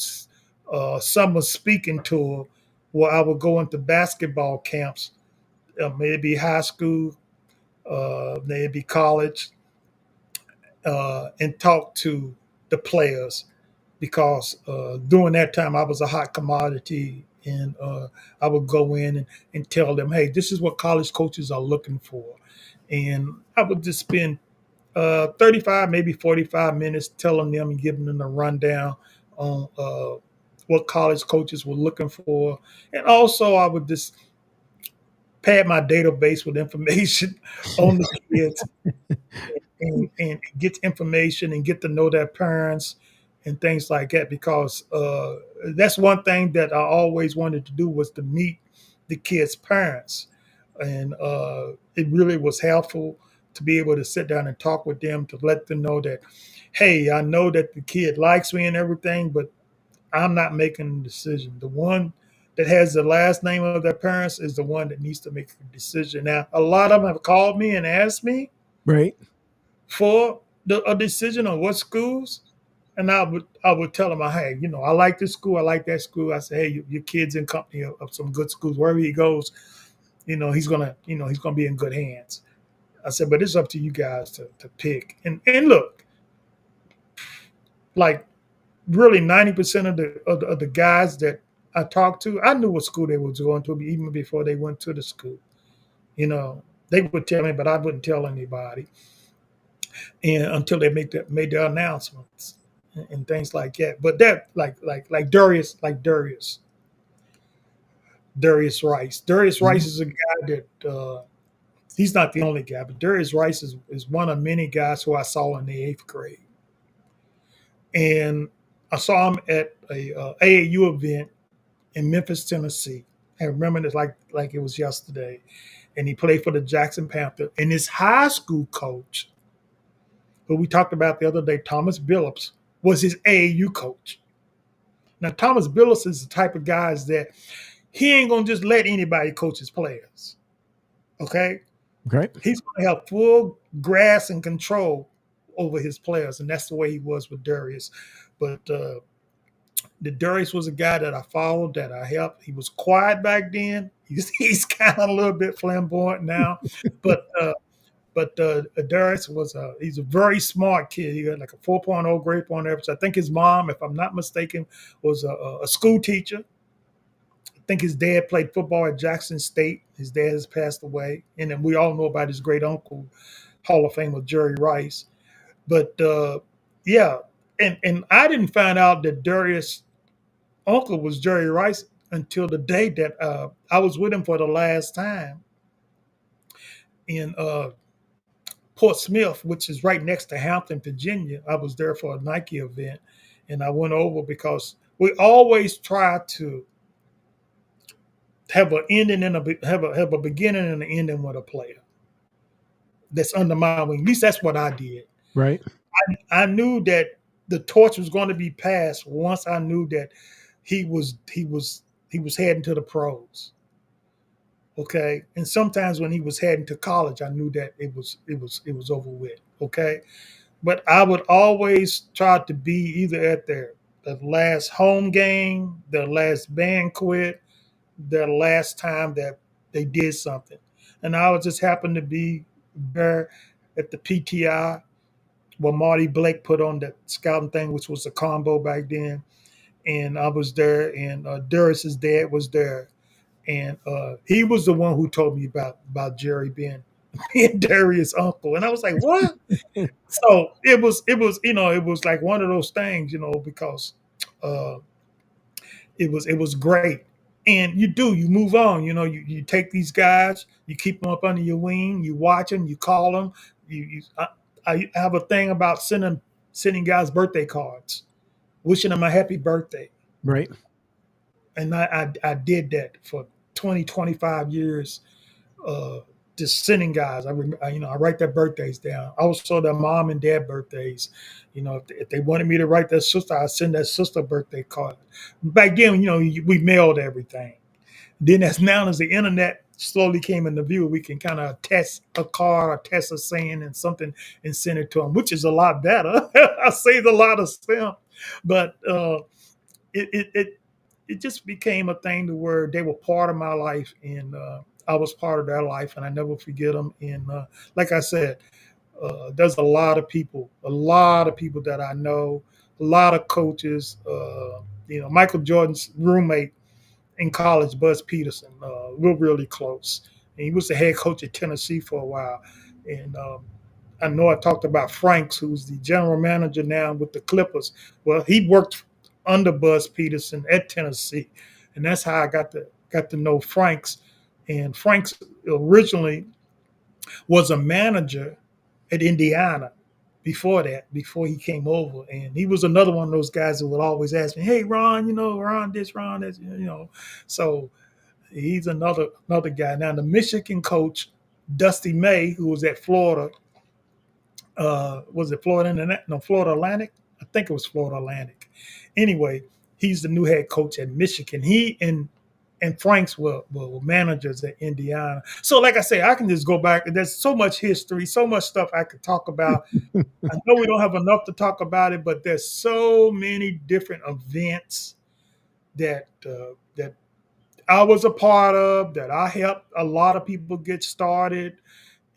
summer speaking tour, where I would go into basketball camps, maybe high school, maybe college, and talk to the players, because during that time I was a hot commodity, and I would go in and tell them, hey, this is what college coaches are looking for. And I would just spend 35, maybe 45 minutes telling them and giving them a rundown on what college coaches were looking for. And also I would just pad my database with information on the kids, and get information and get to know their parents and things like that, because that's one thing that I always wanted to do, was to meet the kids' parents. And it really was helpful to be able to sit down and talk with them, to let them know that, hey, I know that the kid likes me and everything, but I'm not making the decision. The one that has the last name of their parents is the one that needs to make the decision. Now, a lot of them have called me and asked me Right. for a decision on what schools, and I would tell them, hey, I like this school, I like that school. I say, hey, your kid's in company of some good schools. Wherever he goes, he's gonna be in good hands. I said, but it's up to you guys to pick. And look, like really 90% of the guys that I talked to, I knew what school they was going to, even before they went to the school. They would tell me, but I wouldn't tell anybody, and until they made their announcements and things like that. But that, like Darius Rice. Darius Rice is a guy that he's not the only guy, but Darius Rice is one of many guys who I saw in the 8th grade. And I saw him at a AAU event in Memphis, Tennessee. I remember it like it was yesterday. And he played for the Jackson Panthers. And his high school coach, who we talked about the other day, Thomas Billups, was his AAU coach. Now, Thomas Billups is the type of guys that he ain't going to just let anybody coach his players. Okay? Okay. He's going to have full grasp and control over his players, and that's the way he was with Darius. But the Darius was a guy that I followed, that I helped. He was quiet back then. He's kind of a little bit flamboyant now, but Darius he's a very smart kid. He got like a 4.0 grade point average. I think his mom, if I'm not mistaken, was a school teacher. I think his dad played football at Jackson State. His dad has passed away. And then we all know about his great uncle, Hall of Famer Jerry Rice. But yeah, and I didn't find out that Darius' uncle was Jerry Rice until the day that I was with him for the last time in Port Smith, which is right next to Hampton, Virginia. I was there for a Nike event, and I went over because we always try to have an ending and have a beginning and an ending with a player that's under my wing. At least that's what I did. Right. I knew that the torch was going to be passed once I knew that he was heading to the pros. Okay. And sometimes when he was heading to college, I knew that it was over with. Okay. But I would always try to be either at the last home game, their last banquet, their last time that they did something. And I would just happen to be there at the PTI where Marty Blake put on that scouting thing, which was a combo back then. And I was there, and Darius's dad was there. And he was the one who told me about Jerry being Darius' uncle. And I was like, what? So it was like one of those things, because it was great. And you move on, you take these guys, you keep them up under your wing, you watch them, you call them. I have a thing about sending guys birthday cards, wishing them a happy birthday. Right. And I did that for 20, 25 years, just sending guys. I write their birthdays down. I also their mom and dad birthdays. If they wanted me to write their sister, I send their sister birthday card. Back then, we mailed everything. Then as the internet slowly came into view, we can kind of test a card or test a saying and something and send it to them, which is a lot better. I saved a lot of stamp, but it just became a thing to where they were part of my life, and I was part of their life, and I never forget them. And like I said, there's a lot of people that I know, a lot of coaches. Michael Jordan's roommate in college, Buzz Peterson, we're really close. And he was the head coach at Tennessee for a while. And I know I talked about Franks, who's the general manager now with the Clippers. Well, he worked under Buzz Peterson at Tennessee, and that's how I got to know Franks. And Franks originally was a manager at Indiana before he came over. And he was another one of those guys who would always ask me, hey, Ron, Ron this, So he's another guy. Now, the Michigan coach, Dusty May, who was at Florida, was it Florida Atlantic? I think it was Florida Atlantic. Anyway, he's the new head coach at Michigan. He and Franks were managers at Indiana. So like I say, I can just go back. There's so much history, so much stuff I could talk about. I know we don't have enough to talk about it, but there's so many different events that I was a part of, that I helped a lot of people get started.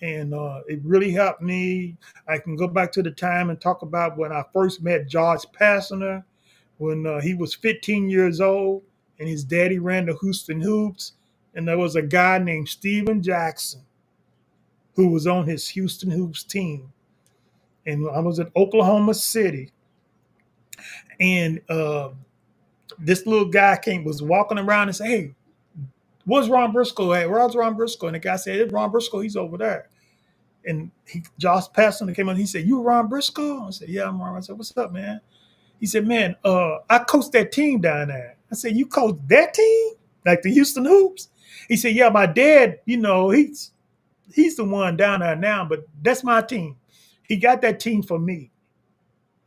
And it really helped me. I can go back to the time and talk about when I first met Josh Pastner, when he was 15 years old and his daddy ran the Houston Hoops. And there was a guy named Steven Jackson who was on his Houston Hoops team. And I was in Oklahoma City. And this little guy was walking around and said, hey, where's Ron Briscoe at? Where's Ron Briscoe? And the guy said, it's Ron Briscoe, he's over there. And Josh Pastner came on. He said, you Ron Briscoe? I said, yeah, I'm Ron. I said, what's up, man? He said, man, I coached that team down there. I said, you coached that team? Like the Houston Hoops? He said, yeah, my dad, he's the one down there now, but that's my team. He got that team for me.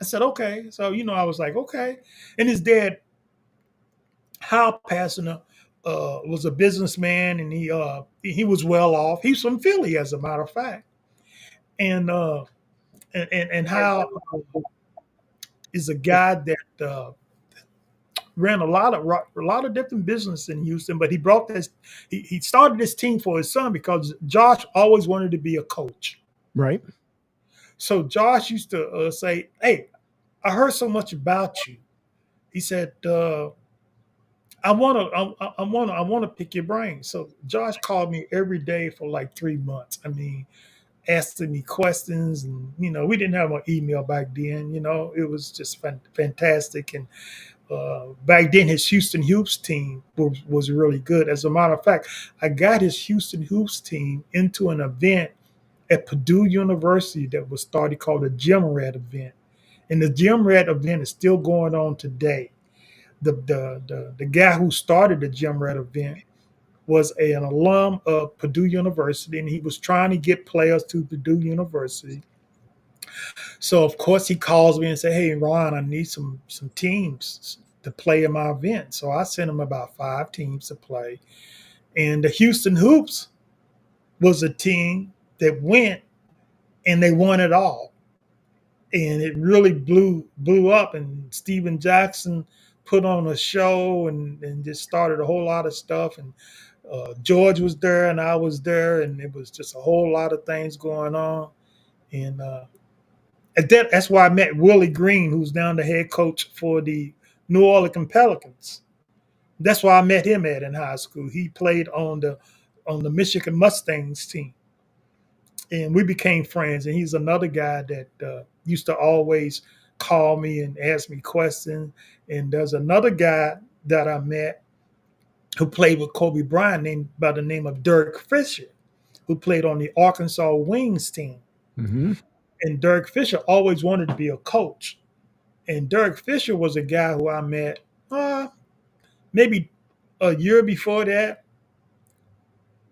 I said, okay. So, I was like, okay. And his dad, Hal Pastner, was a businessman, and he was well off. He's from Philly, as a matter of fact. And Hal is a guy that ran a lot of different business in Houston, but he brought this. He started this team for his son because Josh always wanted to be a coach. Right. So Josh used to say, "Hey, I heard so much about you." He said, I want to pick your brain. So Josh called me every day for like 3 months. I mean, asking me questions, and we didn't have an email back then. It was just fantastic. And back then, his Houston Hoops team was really good. As a matter of fact, I got his Houston Hoops team into an event at Purdue University that was started called the Gym Rat event, and the Gym Rat event is still going on today. The guy who started the Gym Rat event was an alum of Purdue University, and he was trying to get players to Purdue University. So, of course, he calls me and says, hey, Ron, I need some teams to play in my event. So I sent him about 5 teams to play. And the Houston Hoops was a team that went, and they won it all. And it really blew up, and Steven Jackson put on a show and just started a whole lot of stuff. And George was there, and I was there, and it was just a whole lot of things going on. And that's why I met Willie Green, who's now the head coach for the New Orleans Pelicans. That's why I met him in high school. He played on the Michigan Mustangs team, and we became friends. And he's another guy that used to always call me and ask me questions. And there's another guy that I met who played with Kobe Bryant by the name of Derek Fisher, who played on the Arkansas Wings team. Mm-hmm. And Derek Fisher always wanted to be a coach. And Derek Fisher was a guy who I met maybe a year before that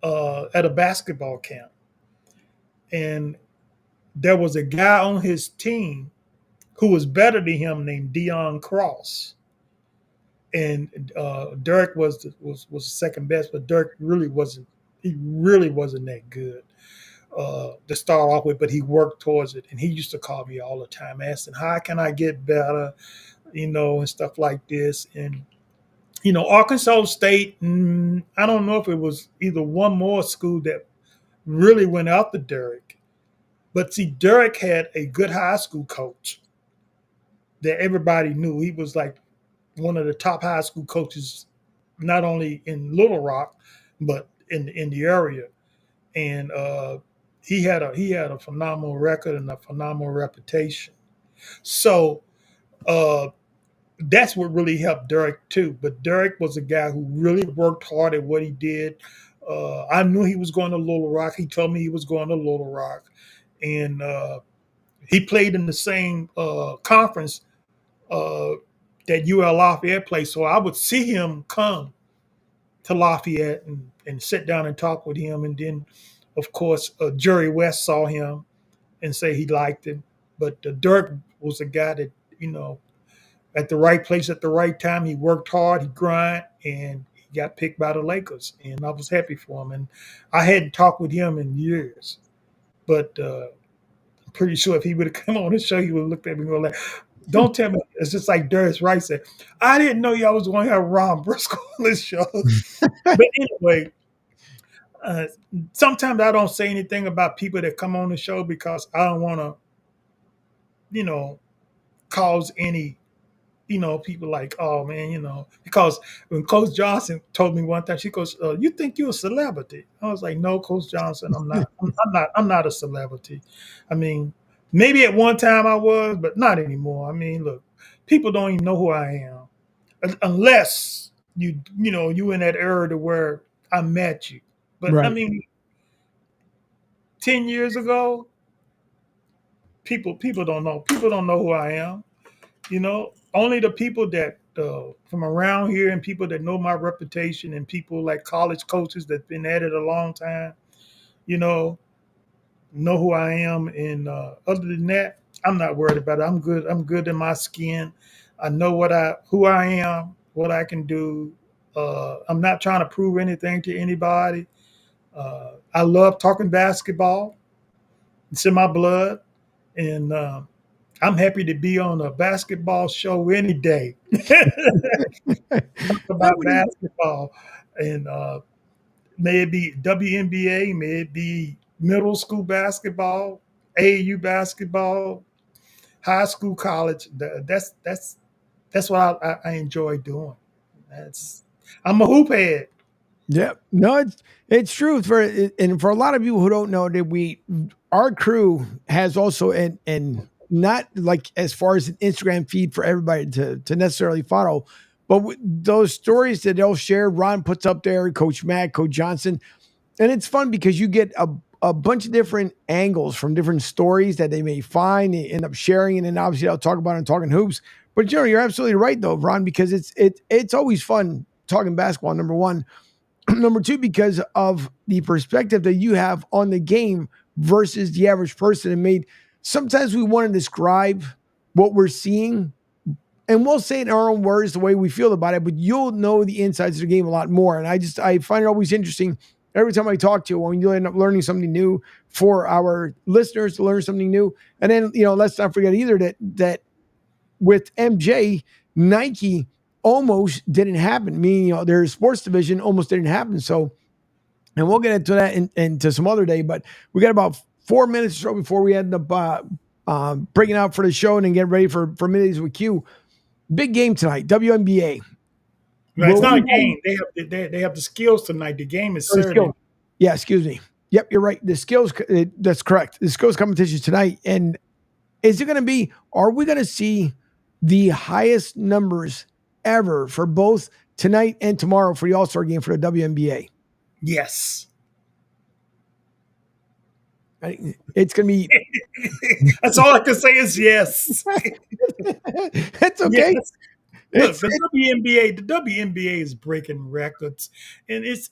at a basketball camp. And there was a guy on his team who was better than him named Dion Cross. And Derek was second best, but Derek really wasn't He really wasn't that good to start off with, but he worked towards it. And he used to call me all the time, asking, how can I get better, and stuff like this. And, Arkansas State, I don't know if it was either one more school that really went after Derek. But see, Derek had a good high school coach that everybody knew. He was like one of the top high school coaches, not only in Little Rock, but in the area. And he had a phenomenal record and a phenomenal reputation. So that's what really helped Derek too. But Derek was a guy who really worked hard at what he did. I knew he was going to Little Rock. He told me he was going to Little Rock. And he played in the same conference that UL Lafayette played. So I would see him come to Lafayette and sit down and talk with him. And then, of course, Jerry West saw him and say he liked him. But Dirk was a guy that, at the right place at the right time. He worked hard, he grind, and he got picked by the Lakers. And I was happy for him. And I hadn't talked with him in years. But I'm pretty sure if he would have come on the show, he would have looked at me and go like, don't tell me. It's just like Darius Wright said, I didn't know y'all was going to have Ron Briscoe on this show. But anyway, sometimes I don't say anything about people that come on the show because I don't want to, cause any, people like, oh man, because when Coach Johnson told me one time, she goes, you think you're a celebrity? I was like, no, Coach Johnson, I'm not. I'm not a celebrity. I mean, maybe at one time I was, but not anymore. I mean, look, people don't even know who I am unless you in that era to where I met you. But Right. I mean, 10 years ago, people don't know. People don't know who I am. Only the people that from around here and people that know my reputation and people like college coaches that's been at it a long time, know who I am. And other than that, I'm not worried about it. I'm good. I'm good in my skin. I know who I am, what I can do. I'm not trying to prove anything to anybody. I love talking basketball. It's in my blood. And I'm happy to be on a basketball show any day. Talk about basketball. And may it be WNBA, may it be middle school basketball, AAU basketball, high school, college. That's what I enjoy doing. I'm a hoop head. Yeah, no, it's true for a lot of people who don't know that our crew has also and not like as far as an Instagram feed for everybody to necessarily follow, but those stories that they'll share, Ron puts up there, Coach Matt, Coach Johnson, and it's fun because you get a bunch of different angles from different stories that they may find, they end up sharing, and then obviously I'll talk about it and talking hoops. But you're absolutely right though, Ron, because it's always fun talking basketball. Number one. Number two, because of the perspective that you have on the game versus the average person. And sometimes we want to describe what we're seeing and we'll say it in our own words the way we feel about it, but you'll know the insides of the game a lot more. And I find it always interesting every time I talk to you when you end up learning something new for our listeners to learn something new. And then, let's not forget either that with MJ, Nike almost didn't happen. Meaning, their sports division almost didn't happen. So, and we'll get into that into some other day, but we got about 4 minutes or so before we end up breaking out for the show and then get ready for Middays with Q. Big game tonight, WNBA. No, it's not a game. They have the skills tonight. The game is Saturday. Yeah, excuse me. Yep, you're right. The skills, that's correct. The skills competition tonight. And are we going to see the highest numbers ever for both tonight and tomorrow for the All-Star game for the WNBA? Yes. It's going to be. That's all I can say is yes. That's okay. Yes. Look, the WNBA is breaking records, and it's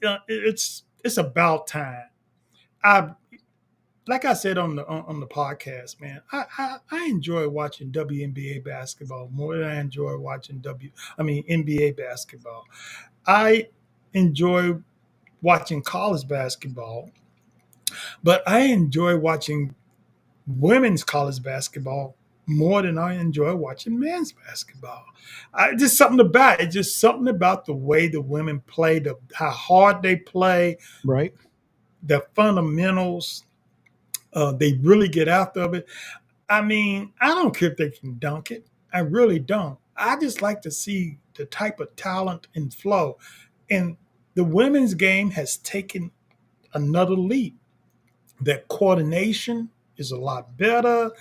about time. Like I said on the podcast, man, I enjoy watching WNBA basketball more than I enjoy watching NBA basketball. I enjoy watching college basketball, but I enjoy watching women's college basketball more than I enjoy watching men's basketball. Just something about it. Just something about the way the women play, how hard they play, Right. the fundamentals. They really get after it. I mean, I don't care if they can dunk it. I really don't. I just like to see the type of talent and flow. And the women's game has taken another leap. Their coordination is a lot better.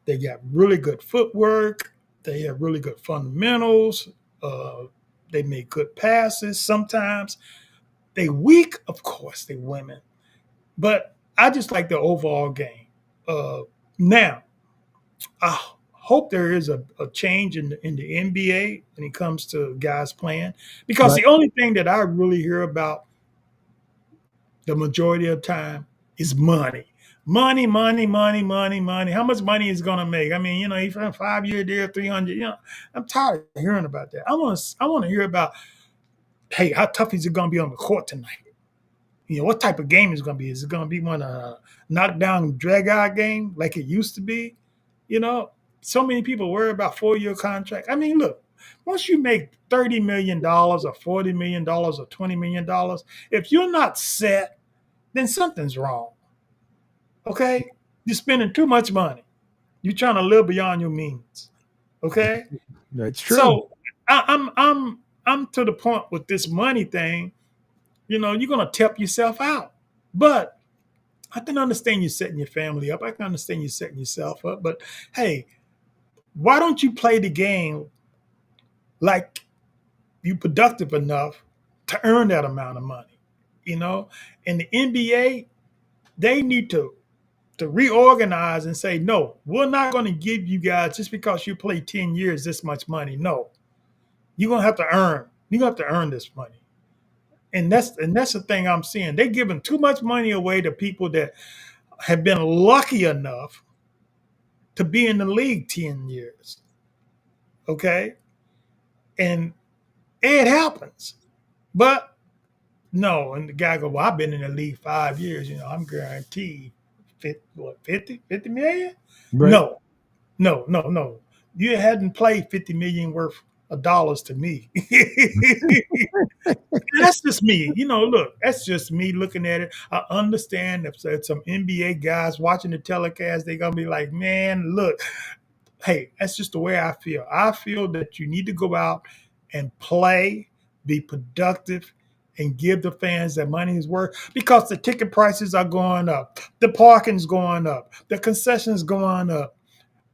They got really good footwork. They have really good fundamentals. Uh, they make good passes sometimes. They weak, of course, they women. But I just like the overall game. Now, I hope there is a change in the NBA when it comes to guys playing. Because Right. the only thing that I really hear about the majority of the time is money. Money, money, money, money, money. How much money is going to make? I mean, if I'm 5-year deal, 300, I'm tired of hearing about that. I want to hear about, hey, how tough is it going to be on the court tonight? What type of game is it going to be? Is it going to be one knockdown, drag out game like it used to be? So many people worry about 4-year contract. I mean, look, once you make $30 million or $40 million or $20 million, if you're not set, then something's wrong. Okay? You're spending too much money. You're trying to live beyond your means. Okay? That's true. So I'm to the point with this money thing, you're gonna tap yourself out. But I can understand you setting your family up. I can understand you setting yourself up. But hey, why don't you play the game like you productive enough to earn that amount of money? And the NBA, they need to reorganize and say, no, we're not going to give you guys just because you play 10 years this much money. No, you're going to have to earn. You're going to have to earn this money. And that's the thing I'm seeing. They're giving too much money away to people that have been lucky enough to be in the league 10 years. Okay? And it happens. But no, and the guy goes, well, I've been in the league 5 years. I'm guaranteed 50 million? Right. No. You hadn't played 50 million worth of dollars to me. That's just me. Look, that's just me looking at it. I understand if there's some NBA guys watching the telecast, they're going to be like, man, look, hey, that's just the way I feel. I feel that you need to go out and play, be productive, and give the fans their money's worth because the ticket prices are going up. The parking's going up. The concessions going up.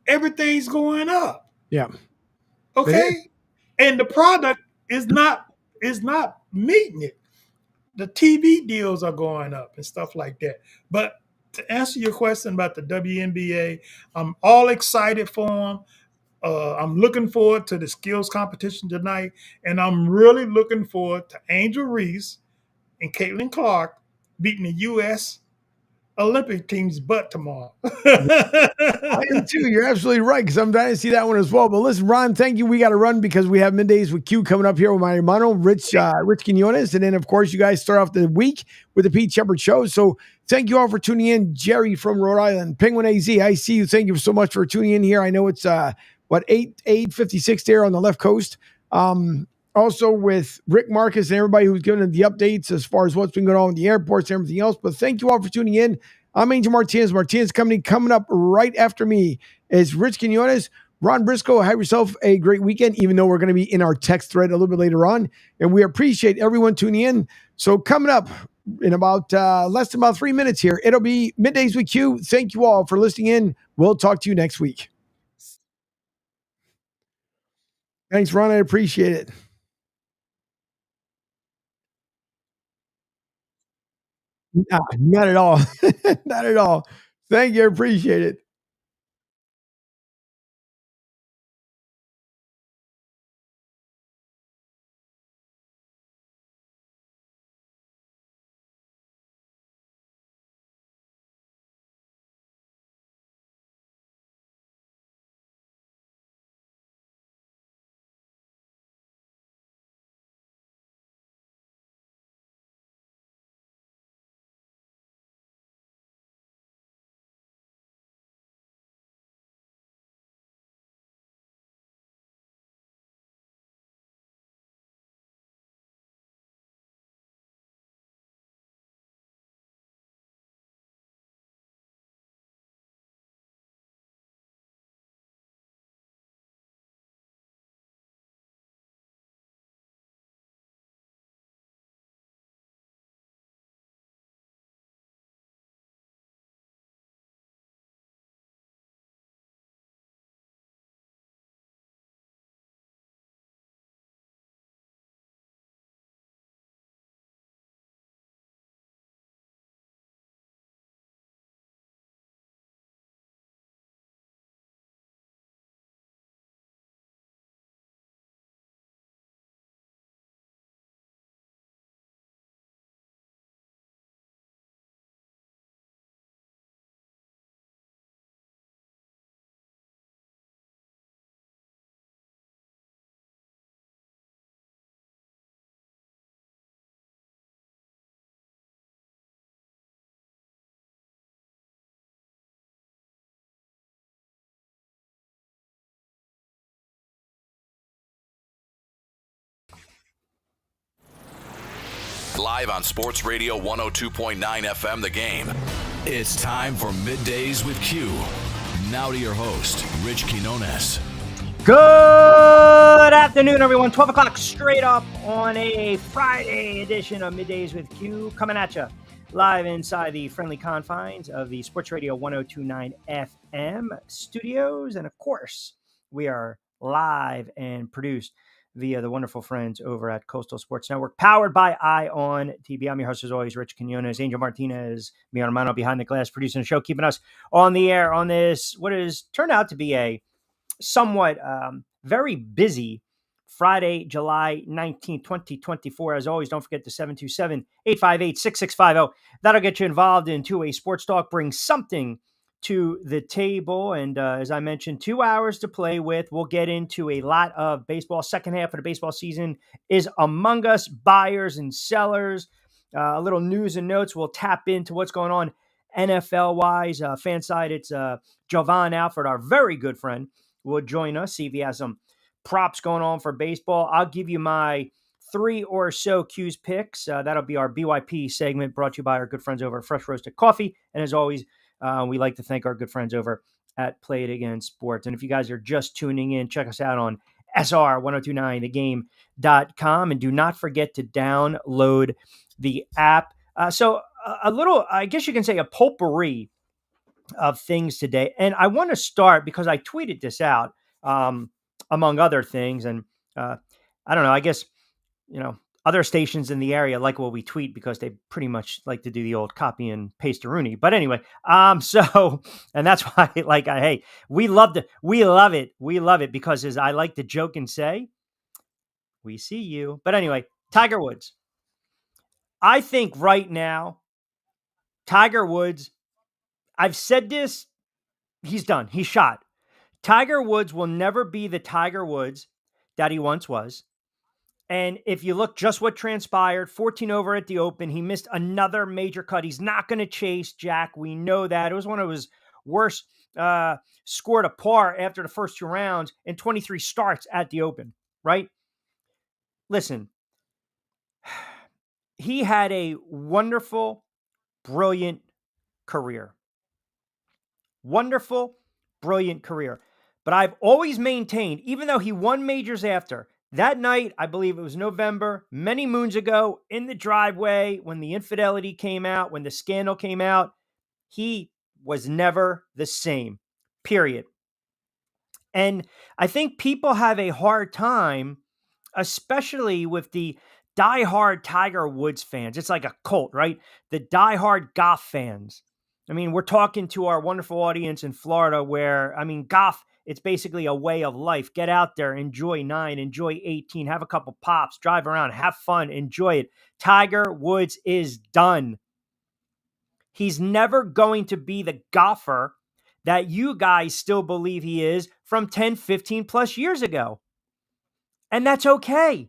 Everything's going up. Yeah. Okay? And the product is not meeting it. The TV deals are going up and stuff like that. But to answer your question about the WNBA, I'm all excited for them. I'm looking forward to the skills competition tonight, and I'm really looking forward to Angel Reese and Caitlin Clark beating the U.S. Olympic team's butt tomorrow. I am too. You're absolutely right because I'm trying to see that one as well. But listen, Ron, thank you. We got to run because we have Middays with Q coming up here with my hermano, Rich Quinones. And then, of course, you guys start off the week with the Pete Shepard Show. So thank you all for tuning in. Jerry from Rhode Island, Penguin AZ, I see you. Thank you so much for tuning in here. I know it's, 8:56 there on the left coast. Also with Rick Marcus and everybody who's giving the updates as far as what's been going on with the airports and everything else. But thank you all for tuning in. I'm Angel Martinez. Martinez Company coming up right after me is Rich Quinones. Ron Briscoe, have yourself a great weekend, even though we're going to be in our text thread a little bit later on. And we appreciate everyone tuning in. So coming up in about less than about 3 minutes here, it'll be Middays with Q. Thank you all for listening in. We'll talk to you next week. Thanks, Ron. I appreciate it. Nah, not at all. Not at all. Thank you. I appreciate it. live on Sports Radio 102.9 FM The Game. It's time for Middays with Q. Now to your host, Rich Quinones. Good afternoon, everyone. 12 o'clock straight up on a Friday edition of Middays with Q, coming at you live inside the friendly confines of the Sports Radio 102.9 FM studios. And of course, we are live and produced via the wonderful friends over at Coastal Sports Network, powered by ION TV. I'm your host, as always, Rich Quinones. Angel Martinez, mi hermano behind the glass, producing the show, keeping us on the air on this, what has turned out to be a somewhat very busy Friday, July 19, 2024. As always, don't forget the 727-858-6650. That'll get you involved in two-way sports talk. Bring something to the table. And as I mentioned, 2 hours to play with. We'll get into a lot of baseball. Second half of the baseball season is among us, buyers and sellers. A little news and notes. We'll tap into what's going on NFL-wise. Fan side, it's Jovan Alford, our very good friend, will join us, see if he has some props going on for baseball. I'll give you my 3 or so Q's picks. That'll be our BYP segment, brought to you by our good friends over at Fresh Roasted Coffee. And as always, we like to thank our good friends over at Play It Again Sports. And if you guys are just tuning in, check us out on SR1029thegame.com. And do not forget to download the app. So a little, I guess you can say, a potpourri of things today. And I want to start because I tweeted this out, among other things. And I don't know, I guess, other stations in the area like what we tweet because they pretty much like to do the old copy and paste Rooney. But anyway, so, and that's why, hey, we love it. We love it because, as I like to joke and say, we see you. But anyway, Tiger Woods. I think right now, Tiger Woods, I've said this, he's done. He's shot. Tiger Woods will never be the Tiger Woods that he once was. And if you look just what transpired, 14 over at the Open, he missed another major cut. He's not going to chase Jack. We know that. It was one of his worst, scored a par after the first 2 rounds in 23 starts at the Open, right? Listen, he had a wonderful, brilliant career. Wonderful, brilliant career. But I've always maintained, even though he won majors after, that night, I believe it was November, many moons ago, in the driveway, when the infidelity came out, when the scandal came out, he was never the same, period. And I think people have a hard time, especially with the diehard Tiger Woods fans. It's like a cult, right? The diehard golf fans. I mean, we're talking to our wonderful audience in Florida where, golf, it's basically a way of life. Get out there, enjoy 9, enjoy 18, have a couple pops, drive around, have fun, enjoy it. Tiger Woods is done. He's never going to be the golfer that you guys still believe he is from 10, 15 plus years ago. And that's okay.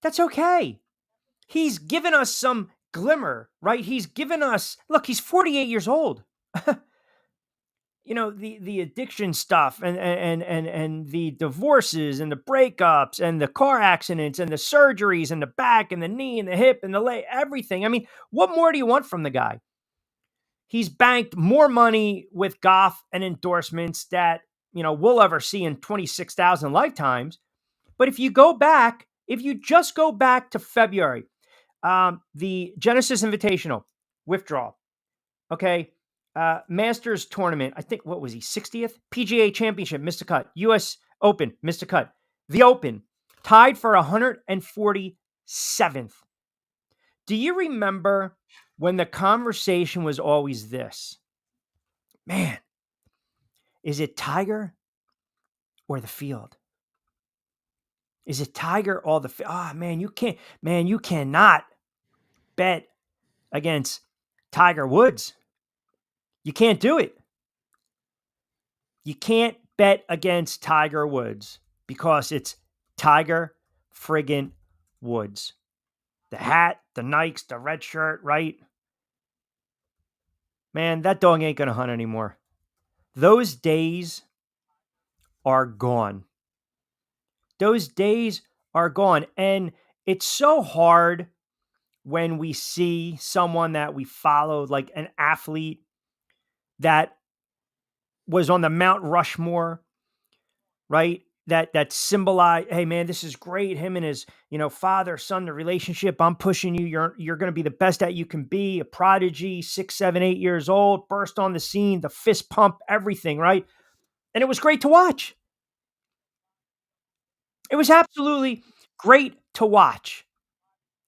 That's okay. He's given us some glimmer, right? He's given us, look, he's 48 years old. The addiction stuff and the divorces and the breakups and the car accidents and the surgeries and the back and the knee and the hip and the leg, everything. What more do you want from the guy? He's banked more money with golf and endorsements that, we'll ever see in 26,000 lifetimes. But if you just go back to February, the Genesis Invitational withdrawal, okay? Masters tournament, I think, what was he, 60th? PGA Championship, missed a cut. US Open, missed a cut. The Open, tied for 147th. Do you remember when the conversation was always this? Man, is it Tiger or the field? Is it Tiger or the field? You cannot bet against Tiger Woods. You can't do it. You can't bet against Tiger Woods because it's Tiger friggin' Woods. The hat, the Nikes, the red shirt, right? Man, that dog ain't going to hunt anymore. Those days are gone. Those days are gone. And it's so hard when we see someone that we followed, like an athlete that was on the Mount Rushmore, right? That symbolize, hey man, this is great. Him and his, father, son, the relationship. I'm pushing you. You're going to be the best that you can be. A prodigy, 6, 7, 8 years old, burst on the scene, the fist pump, everything, right? And it was great to watch. It was absolutely great to watch.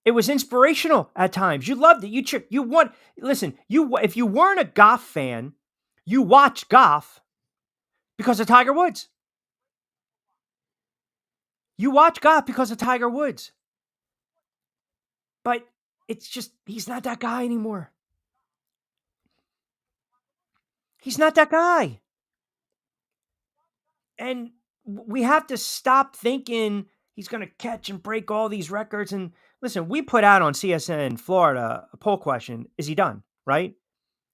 It was inspirational at times. You loved it. You want. Listen, if you weren't a Goff fan, you watched Goff because of Tiger Woods. You watch Goff because of Tiger Woods. But it's just, he's not that guy anymore. He's not that guy. And we have to stop thinking he's going to catch and break all these records. And listen, we put out on CSN Florida a poll question. Is he done? Right?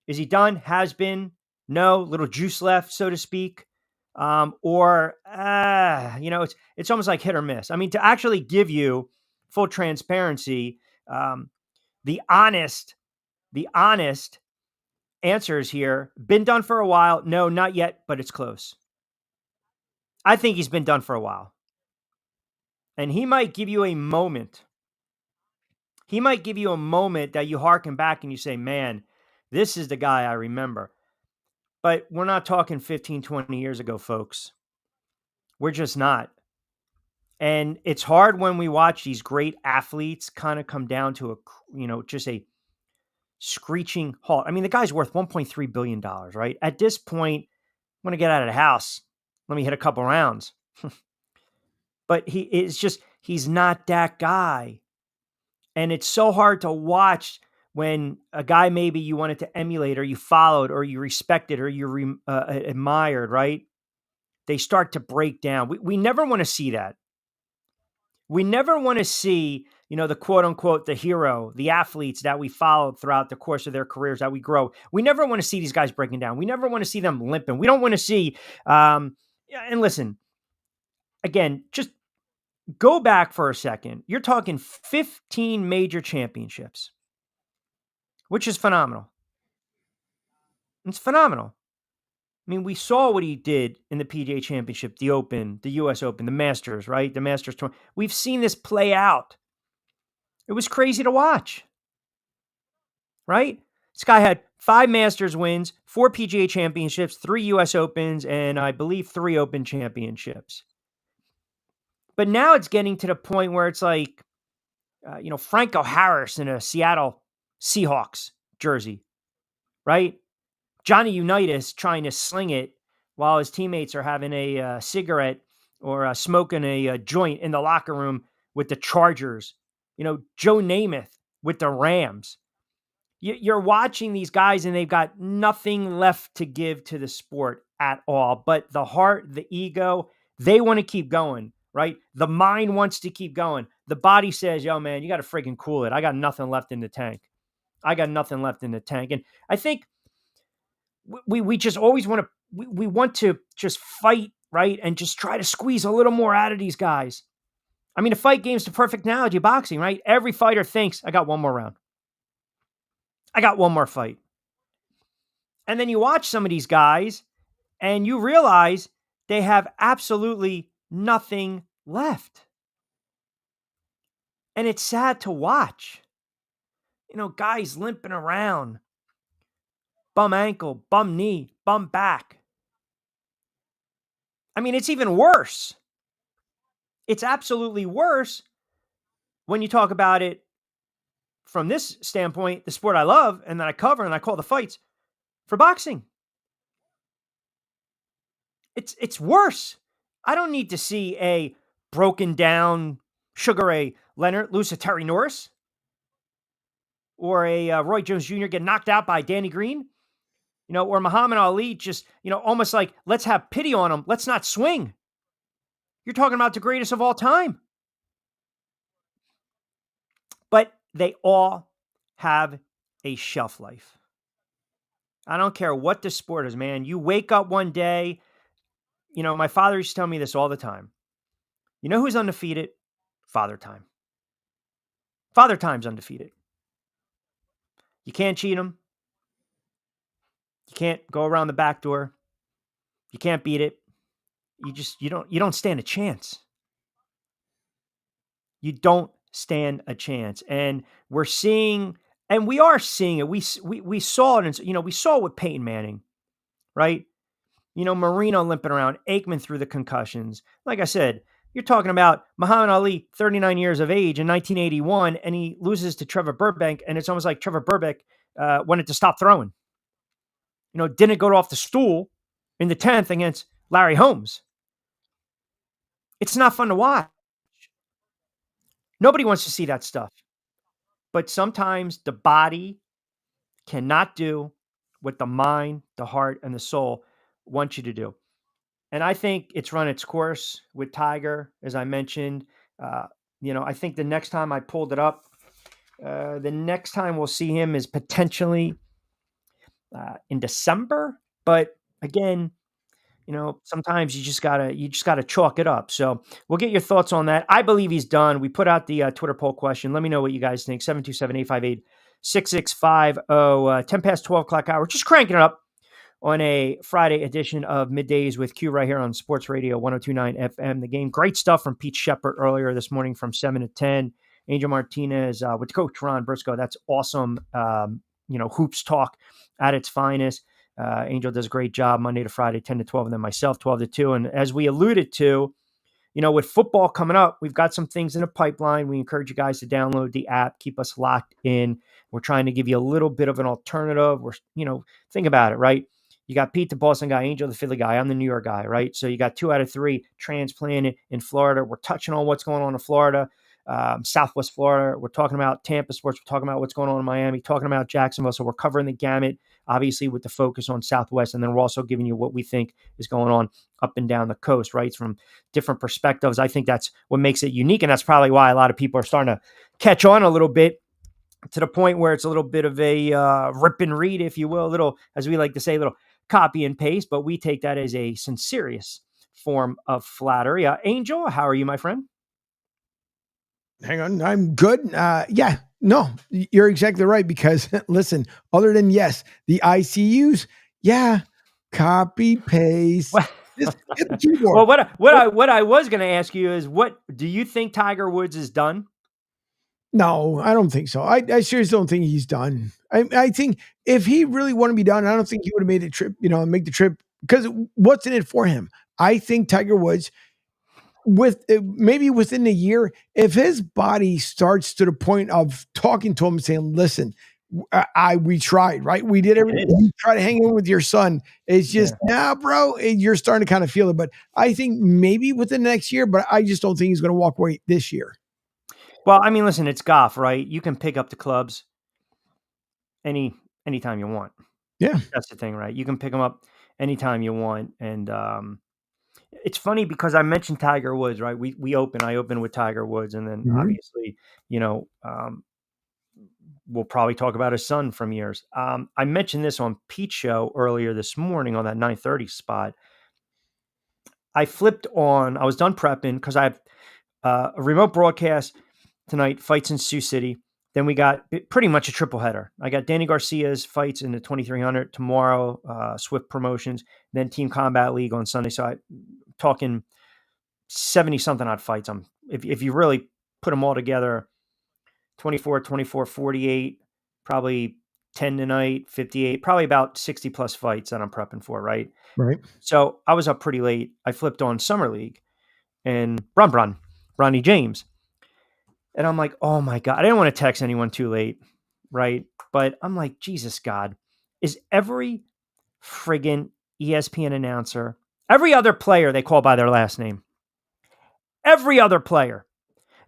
Is he done? Has been? No? Little juice left, so to speak. It's almost like hit or miss. I mean, to actually give you full transparency, the honest answers here, been done for a while. No, not yet, but it's close. I think he's been done for a while. And he might give you a moment. He might give you a moment that you hearken back and you say, man, this is the guy I remember. But we're not talking 15, 20 years ago, folks. We're just not. And it's hard when we watch these great athletes kind of come down to just a screeching halt. I mean, the guy's worth $1.3 billion, right? At this point, I'm going to get out of the house. Let me hit a couple rounds. But he's not that guy. And it's so hard to watch when a guy maybe you wanted to emulate or you followed or you respected or you admired, right? They start to break down. We never want to see that. We never want to see, the quote unquote, the hero, the athletes that we followed throughout the course of their careers that we grow. We never want to see these guys breaking down. We never want to see them limping. We don't want to see, and listen, again, just go back for a second. You're talking 15 major championships, which is phenomenal. It's phenomenal. I mean, we saw what he did in the PGA Championship, the Open, the US Open, the Masters, right? The Masters Tour. We've seen this play out. It was crazy to watch, right? This guy had 5 Masters wins, 4 PGA Championships, 3 US Opens, and I believe 3 Open Championships. But now it's getting to the point where it's like, Franco Harris in a Seattle Seahawks jersey, right? Johnny Unitas trying to sling it while his teammates are having a cigarette or smoking a joint in the locker room with the Chargers. Joe Namath with the Rams. You're watching these guys and they've got nothing left to give to the sport at all. But the heart, the ego, they want to keep going, right? The mind wants to keep going. The body says, yo, man, you got to freaking cool it. I got nothing left in the tank. And I think we just always want to, we want to just fight, right? And just try to squeeze a little more out of these guys. I mean, a fight game's the perfect analogy of boxing, right? Every fighter thinks, I got one more round. I got one more fight. And then you watch some of these guys and you realize they have absolutely nothing left. And it's sad to watch. Guys limping around. Bum ankle, bum knee, bum back. I mean, it's even worse. It's absolutely worse when you talk about it from this standpoint, the sport I love and that I cover and I call the fights for boxing. It's worse. I don't need to see a broken down Sugar Ray Leonard lose to Terry Norris or a Roy Jones Jr. get knocked out by Danny Green. Or Muhammad Ali just, almost like, let's have pity on him. Let's not swing. You're talking about the greatest of all time. But they all have a shelf life. I don't care what the sport is, man. You wake up one day, my father used to tell me this all the time. You know who's undefeated? Father Time. Father Time's undefeated. You can't cheat him. You can't go around the back door. You can't beat it. You don't stand a chance. You don't stand a chance. And we're seeing, and we are seeing it. We saw it. We saw it with Peyton Manning, right? Marino limping around, Aikman through the concussions. Like I said, you're talking about Muhammad Ali, 39 years of age in 1981, and he loses to Trevor Burbank, and it's almost like Trevor Burbank wanted to stop throwing. Didn't go off the stool in the 10th against Larry Holmes. It's not fun to watch. Nobody wants to see that stuff. But sometimes the body cannot do what the mind, the heart, and the soul want you to do. And I think it's run its course with Tiger, as I mentioned. I think the next time I pulled it up, the next time we'll see him is potentially in December. But again, sometimes you just gotta chalk it up. So we'll get your thoughts on that. I believe he's done. We put out the Twitter poll question. Let me know what you guys think. 727-858-6650. 10 past 12 o'clock hour. Just cranking it up on a Friday edition of Middays with Q right here on Sports Radio 102.9 FM. The Game. Great stuff from Pete Shepard earlier this morning from 7 to 10. Angel Martinez with Coach Ron Briscoe. That's awesome. Hoops talk at its finest. Angel does a great job Monday to Friday, 10 to 12, and then myself, 12 to 2. And as we alluded to, with football coming up, we've got some things in the pipeline. We encourage you guys to download the app, keep us locked in. We're trying to give you a little bit of an alternative. Think about it, right? You got Pete, the Boston guy, Angel, the Philly guy. I'm the New York guy, right? So you got 2 out of 3 transplanted in Florida. We're touching on what's going on in Florida, Southwest Florida. We're talking about Tampa sports. We're talking about what's going on in Miami, talking about Jacksonville. So we're covering the gamut, obviously, with the focus on Southwest. And then we're also giving you what we think is going on up and down the coast, right? It's from different perspectives. I think that's what makes it unique. And that's probably why a lot of people are starting to catch on a little bit, to the point where it's a little bit of a rip and read, if you will, a little, as we like to say, a little copy and paste, but we take that as a serious form of flattery. Angel, how are you, my friend? Hang on, I'm good. No, you're exactly right, because listen, other than the ICUs, copy, paste. Just hit the keyboard. Well, what I was going to ask you is, what do you think Tiger Woods is done? No, I don't think so. I seriously don't think he's done. I think if he really wanted to be done, I don't think he would have made the trip, make the trip, because what's in it for him? I think Tiger Woods, maybe within a year, if his body starts to the point of talking to him and saying, listen, we tried, right? We did everything. We tried to hang in with your son. It's just, bro, you're starting to kind of feel it. But I think maybe within the next year, but I just don't think he's going to walk away this year. Well, I mean, listen, it's golf, right? You can pick up the clubs anytime you want. Yeah. That's the thing, right? You can pick them up anytime you want. And it's funny because I mentioned Tiger Woods, right? I open with Tiger Woods, and then obviously, we'll probably talk about his son from years. I mentioned this on Pete's show earlier this morning on that 9:30 spot. I was done prepping because I have a remote broadcast tonight, fights in Sioux City. Then we got pretty much a triple header. I got Danny Garcia's fights in the 2300 tomorrow, Swift Promotions, then Team Combat League on Sunday. So I'm talking 70 something odd fights. If you really put them all together, 24, 48, probably 10 tonight, 58, probably about 60 plus fights that I'm prepping for, right? Right. So I was up pretty late. I flipped on Summer League and Bronny James. And I'm like, oh my God, I didn't want to text anyone too late, right? But I'm like, Jesus God, is every friggin' ESPN announcer, every other player they call by their last name. Every other player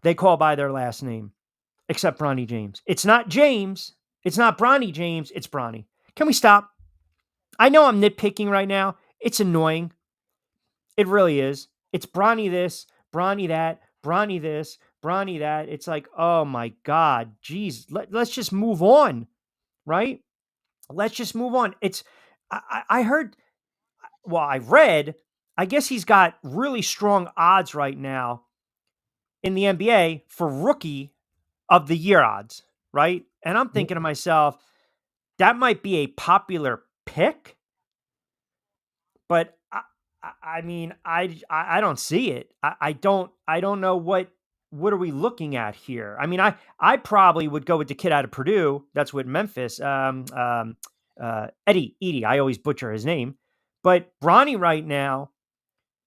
they call by their last name, except Bronny James. It's not James. It's not Bronny James. It's Bronny. Can we stop? I know I'm nitpicking right now. It's annoying. It really is. It's Bronny this, Bronny that, Bronny this, Bronny that. It's like, oh my God, geez, let's just move on, right? Let's just move on. I read, I guess he's got really strong odds right now in the NBA for rookie of the year odds, right? And I'm thinking to myself, that might be a popular pick, but I mean, I don't see it. I don't know what are we looking at here. I mean, I probably would go with the kid out of Purdue. That's what Memphis, Edie. I always butcher his name, but Bronny right now,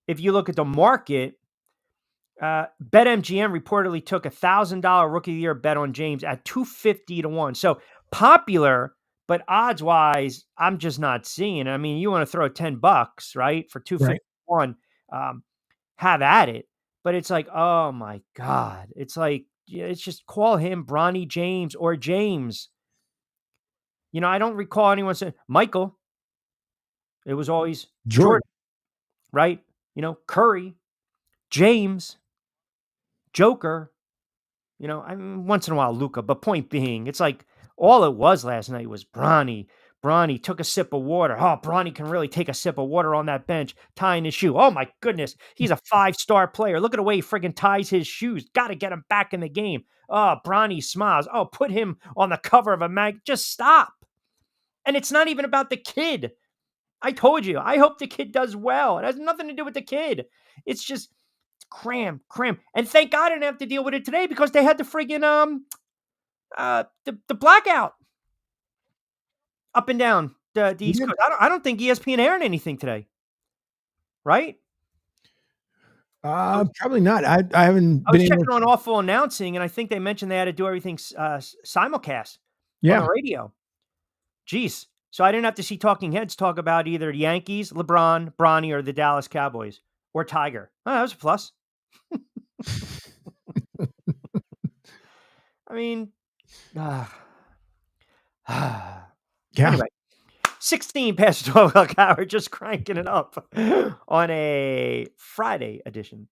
if you look at the market, BetMGM reportedly took $1,000 rookie of the year bet on James at 250 to 1. So popular, but odds wise, I'm just not seeing it. I mean, you want to throw $10, right? For 251, have at it. But it's like, oh my God. It's like, it's just call him Bronny James or James. You know, I don't recall anyone saying Michael. It was always Jordan, right? You know, Curry, James, Joker, you know, I mean, once in a while, Luka, but point being, it's like all it was last night was Bronny. Bronny took a sip of water. Oh, Bronny can really take a sip of water on that bench, tying his shoe. Oh my goodness. He's a 5-star player. Look at the way he friggin' ties his shoes. Got to get him back in the game. Oh, Bronny smiles. Oh, put him on the cover of a mag. Just stop. And it's not even about the kid. I told you, I hope the kid does well. It has nothing to do with the kid. It's just cram. And thank God I didn't have to deal with it today because they had the friggin' the blackout up and down the East Coast. I don't think ESPN aired anything today, right? Probably not. I haven't. I was checking on Awful Announcing, and I think they mentioned they had to do everything simulcast on the radio. Jeez. So I didn't have to see talking heads talk about either the Yankees, LeBron, Bronny, or the Dallas Cowboys or Tiger. Oh, that was a plus. I mean, Anyway, 16 past 12 o'clock hour, just cranking it up on a Friday edition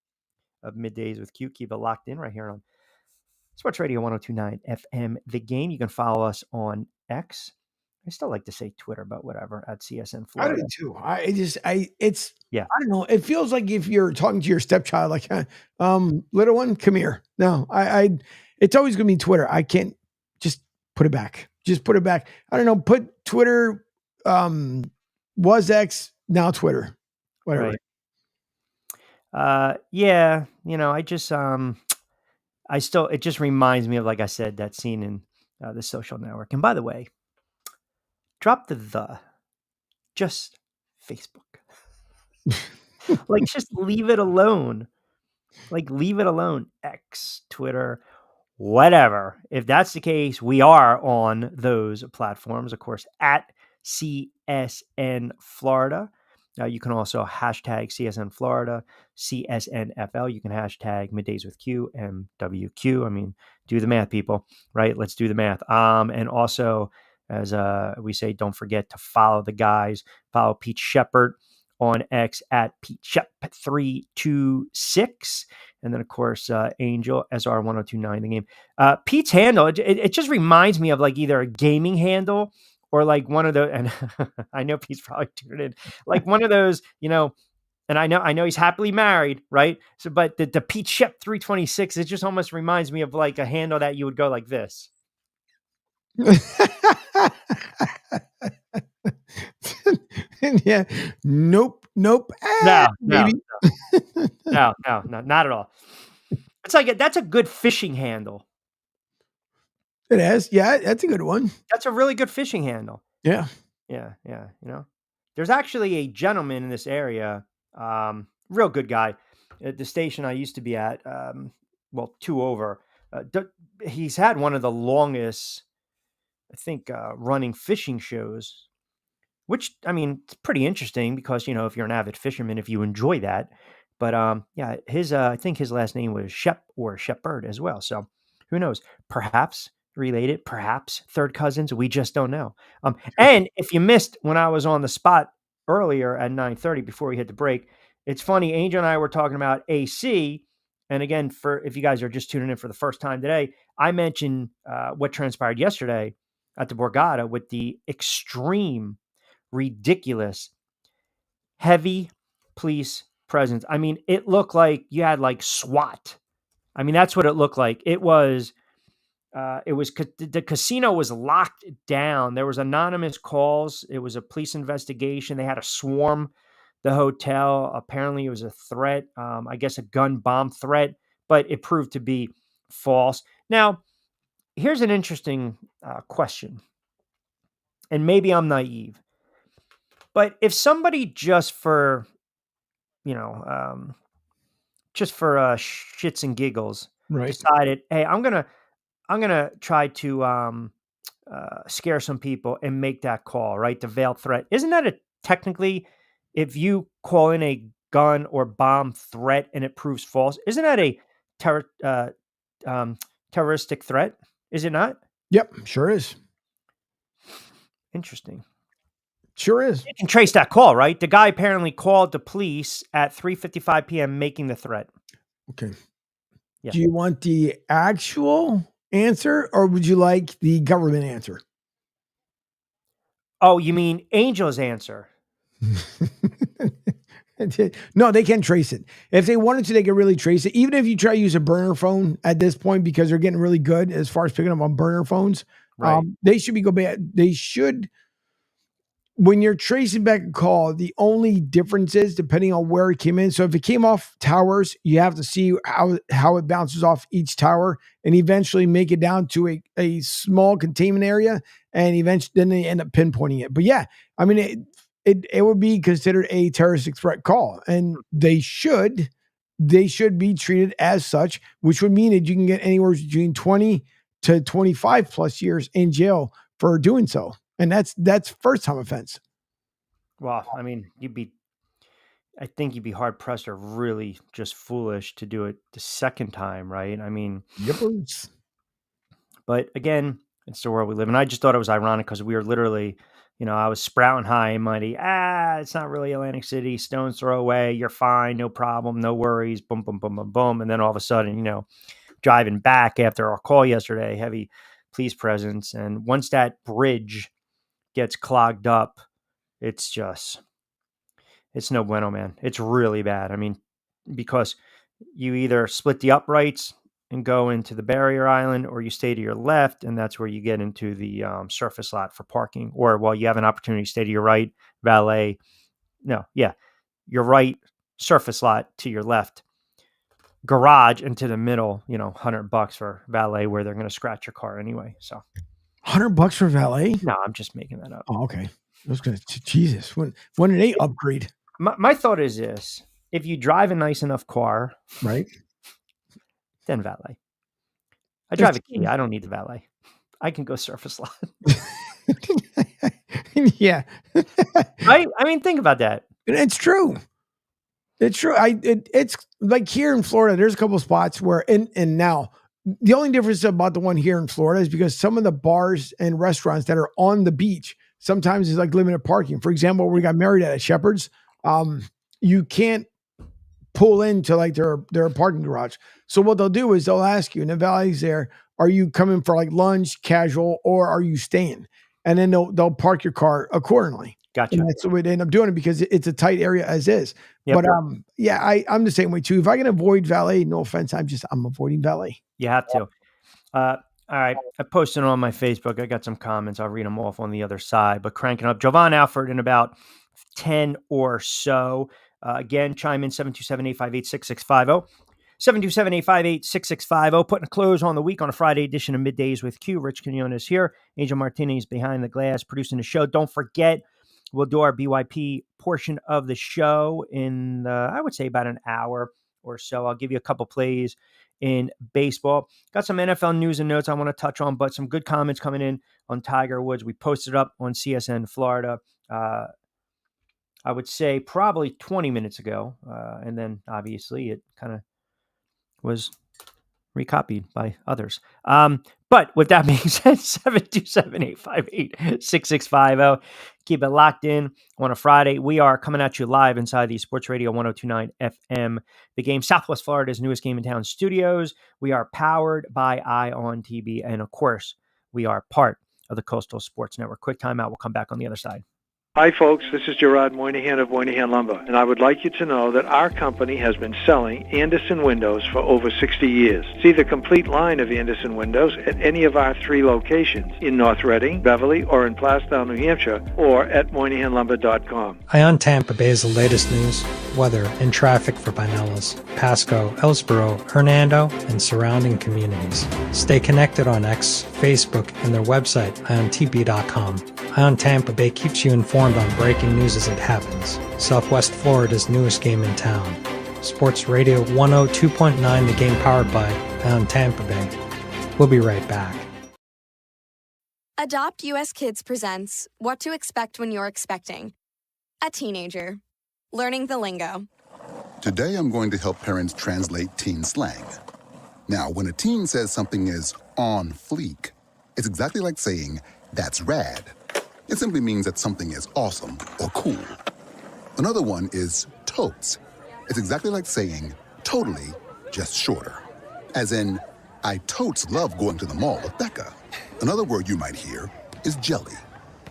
of Middays with Q. Keep it locked in right here on Sports Radio 102.9 FM. The Game. You can follow us on X. I still like to say Twitter, but whatever, at CSN Florida. I do too. I don't know. It feels like if you're talking to your stepchild, like, little one, come here. No, it's always going to be Twitter. I can't just put it back. Just put it back. I don't know. Put Twitter, was X, now Twitter, whatever. Right. Yeah. You know, I just, it just reminds me of, like I said, that scene in The Social Network. And by the way, drop just Facebook. Like, just leave it alone. Like, leave it alone. X, Twitter, whatever. If that's the case, we are on those platforms, of course, at CSN Florida. You can also hashtag CSN Florida, CSNFL. You can hashtag Middays with Q, MWQ. I mean, do the math, people, right? Let's do the math. And also, as we say, don't forget to follow the guys. Follow Pete Shepard on X at PeteShep326. And then, of course, Angel, SR1029, the Game. Pete's handle, it just reminds me of like either a gaming handle or like one of the, and I know Pete's probably tuned in, like one of those, you know, and I know he's happily married, right? So, but the Pete Shep 326, it just almost reminds me of like a handle that you would go like this. Yeah. Nope. No, not at all. It's like that's a good fishing handle. It is. Yeah, that's a good one. That's a really good fishing handle. Yeah. You know, there's actually a gentleman in this area, real good guy, at the station I used to be at. 2 over. He's had one of the longest, I think, running fishing shows, which, I mean, it's pretty interesting because, you know, if you're an avid fisherman, if you enjoy that, but yeah, I think his last name was Shep or Shepard as well. So who knows? Perhaps related, perhaps third cousins. We just don't know. And if you missed when I was on the spot earlier at 9:30 before we hit the break, it's funny. Angel and I were talking about AC. And again, if you guys are just tuning in for the first time today, I mentioned what transpired yesterday at the Borgata with the extreme, ridiculous, heavy police presence. I mean, it looked like you had like SWAT. I mean, that's what it looked like. It was the casino was locked down. There was anonymous calls. It was a police investigation. They had to swarm the hotel. Apparently, it was a threat. I guess a gun bomb threat, but it proved to be false. Now, here's an interesting question, and maybe I'm naive, but if somebody just for shits and giggles Right. decided, hey, I'm gonna try to scare some people and make that call, right? The veiled threat. Isn't that technically, if you call in a gun or bomb threat and it proves false, isn't that a terroristic threat? Is it not? Yep, sure is. Interesting. Sure is. You can trace that call, right? The guy apparently called the police at 3:55 p.m. making the threat. Okay. Yeah. Do you want the actual answer or would you like the government answer? Oh, you mean Angel's answer? No, they can trace it. If they wanted to, they could really trace it. Even if you try to use a burner phone at this point, because they're getting really good as far as picking up on burner phones, Right. they should go back. They should. When you're tracing back a call, the only difference is depending on where it came in. So if it came off towers, you have to see how it bounces off each tower and eventually make it down to a small containment area, and eventually then they end up pinpointing it. But yeah, I mean, it would be considered a terroristic threat call, and they should be treated as such, which would mean that you can get anywhere between 20 to 25 plus years in jail for doing so. And that's first time offense. Well, I mean, I think you'd be hard pressed or really just foolish to do it the second time, right? I mean, Yippers. But again, it's the world we live in. I just thought it was ironic because we were literally, I was sprouting high and mighty. It's not really Atlantic City. Stone's throw away. You're fine. No problem. No worries. Boom, boom, boom, boom, boom. And then all of a sudden, driving back after our call yesterday, heavy police presence. And once that bridge gets clogged up, it's no bueno, man. It's really bad. I mean, because you either split the uprights and go into the barrier island, or you stay to your left, and that's where you get into the surface lot for parking. Or, well, you have an opportunity to stay to your right, valet. No, yeah, your right, surface lot to your left, garage into the middle. $100 for valet, where they're going to scratch your car anyway. So, $100 for valet? No, I'm just making that up. Oh, okay. I was going to, Jesus, when did they upgrade? My thought is this: if you drive a nice enough car, right, then valet. I drive a Kia. I don't need the valet. I can go surface lot. Yeah. I mean, think about that. It's true. It's true. It's like here in Florida, there's a couple of spots where, and now the only difference about the one here in Florida is because some of the bars and restaurants that are on the beach, sometimes it's like limited parking. For example, we got married at Shepherd's. You can't pull into like their parking garage. So what they'll do is they'll ask you, and the valet's there, are you coming for like lunch, casual, or are you staying? And then they'll park your car accordingly. Gotcha. And that's the way they end up doing it because it's a tight area as is. Yep. But yeah, I'm the same way too. If I can avoid valet, no offense, I'm avoiding valet. You have to. All right. I posted on my Facebook. I got some comments. I'll read them off on the other side, but cranking up. Jovan Alford in about 10 or so. Again, chime in 727-858-6650. 727-858-6650. Putting a close on the week on a Friday edition of Middays with Q. Rich Quinones here. Angel Martinez behind the glass producing the show. Don't forget, we'll do our BYP portion of the show in, I would say, about an hour or so. I'll give you a couple plays in baseball. Got some NFL news and notes I want to touch on, but some good comments coming in on Tiger Woods. We posted up on CSN Florida, I would say probably 20 minutes ago. And then obviously it kind of was recopied by others. But with that being said, 727-858-6650. Keep it locked in on a Friday. We are coming at you live inside the Sports Radio 102.9 FM. The Game, Southwest Florida's newest Game in Town studios. We are powered by ION TV. And of course, we are part of the Coastal Sports Network. Quick timeout. We'll come back on the other side. Hi, folks. This is Gerard Moynihan of Moynihan Lumber, and I would like you to know that our company has been selling Anderson windows for over 60 years. See the complete line of Anderson windows at any of our 3 locations in North Reading, Beverly, or in Plastown, New Hampshire, or at MoynihanLumber.com. Ion Tampa Bay is the latest news, weather, and traffic for Pinellas, Pasco, Ellsboro, Hernando, and surrounding communities. Stay connected on X, Facebook, and their website, IonTP.com. Ion Tampa Bay keeps you informed on breaking news as it happens. Southwest Florida's newest game in town. Sports Radio 102.9, the game powered by Ion Tampa Bay. We'll be right back. Adopt US Kids presents What to Expect When You're Expecting. A teenager. Learning the lingo. Today I'm going to help parents translate teen slang. Now, when a teen says something is on fleek, it's exactly like saying, that's rad. It simply means that something is awesome or cool. Another one is totes. It's exactly like saying totally, just shorter. As in, I totes love going to the mall with Becca. Another word you might hear is jelly.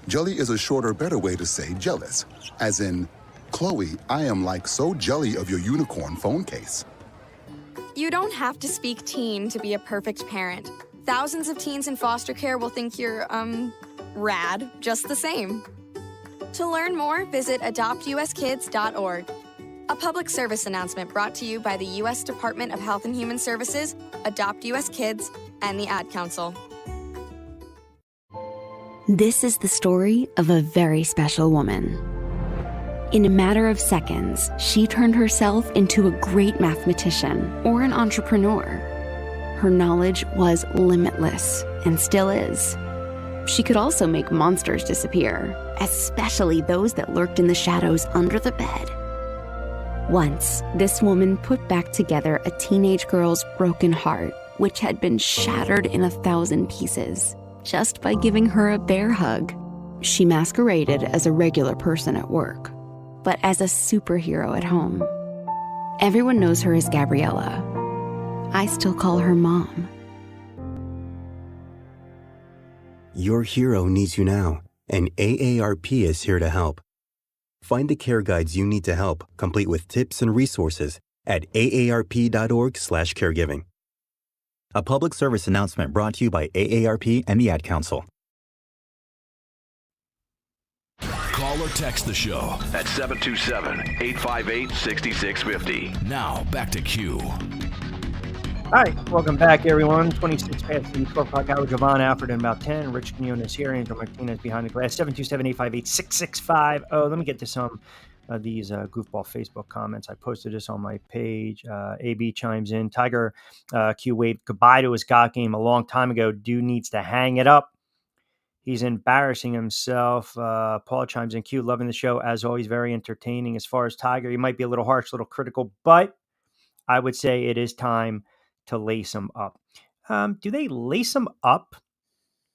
Jelly is a shorter, better way to say jealous. As in, Chloe, I am like so jelly of your unicorn phone case. You don't have to speak teen to be a perfect parent. Thousands of teens in foster care will think you're, rad just the same. To learn more, visit adoptuskids.org. A public service announcement brought to you by the U.S. Department of Health and Human Services, Adopt U.S. Kids, and the Ad Council. This is the story of a very special woman. In a matter of seconds, she turned herself into a great mathematician or an entrepreneur. Her knowledge was limitless and still is. She could also make monsters disappear, especially those that lurked in the shadows under the bed. Once, this woman put back together a teenage girl's broken heart, which had been shattered in 1,000 pieces, just by giving her a bear hug. She masqueraded as a regular person at work, but as a superhero at home. Everyone knows her as Gabriella. I still call her Mom. Your hero needs you now, and AARP is here to help. Find the care guides you need to help, complete with tips and resources at aarp.org/caregiving. A public service announcement brought to you by AARP and the Ad Council. Call or text the show at 727-858-6650. Now, back to Q. All right, welcome back, everyone. 26 past the 12 o'clock hour. Javon Alfred in about 10. Rich Quinones here. Angel Martinez behind the glass. 727-858-6650. Let me get to some of these goofball Facebook comments. I posted this on my page. AB chimes in. Tiger Q waved goodbye to his God game a long time ago. Dude needs to hang it up. He's embarrassing himself. Paul chimes in. Q, loving the show. As always, very entertaining. As far as Tiger, he might be a little harsh, a little critical, but I would say it is time to lace him up. Do they lace him up?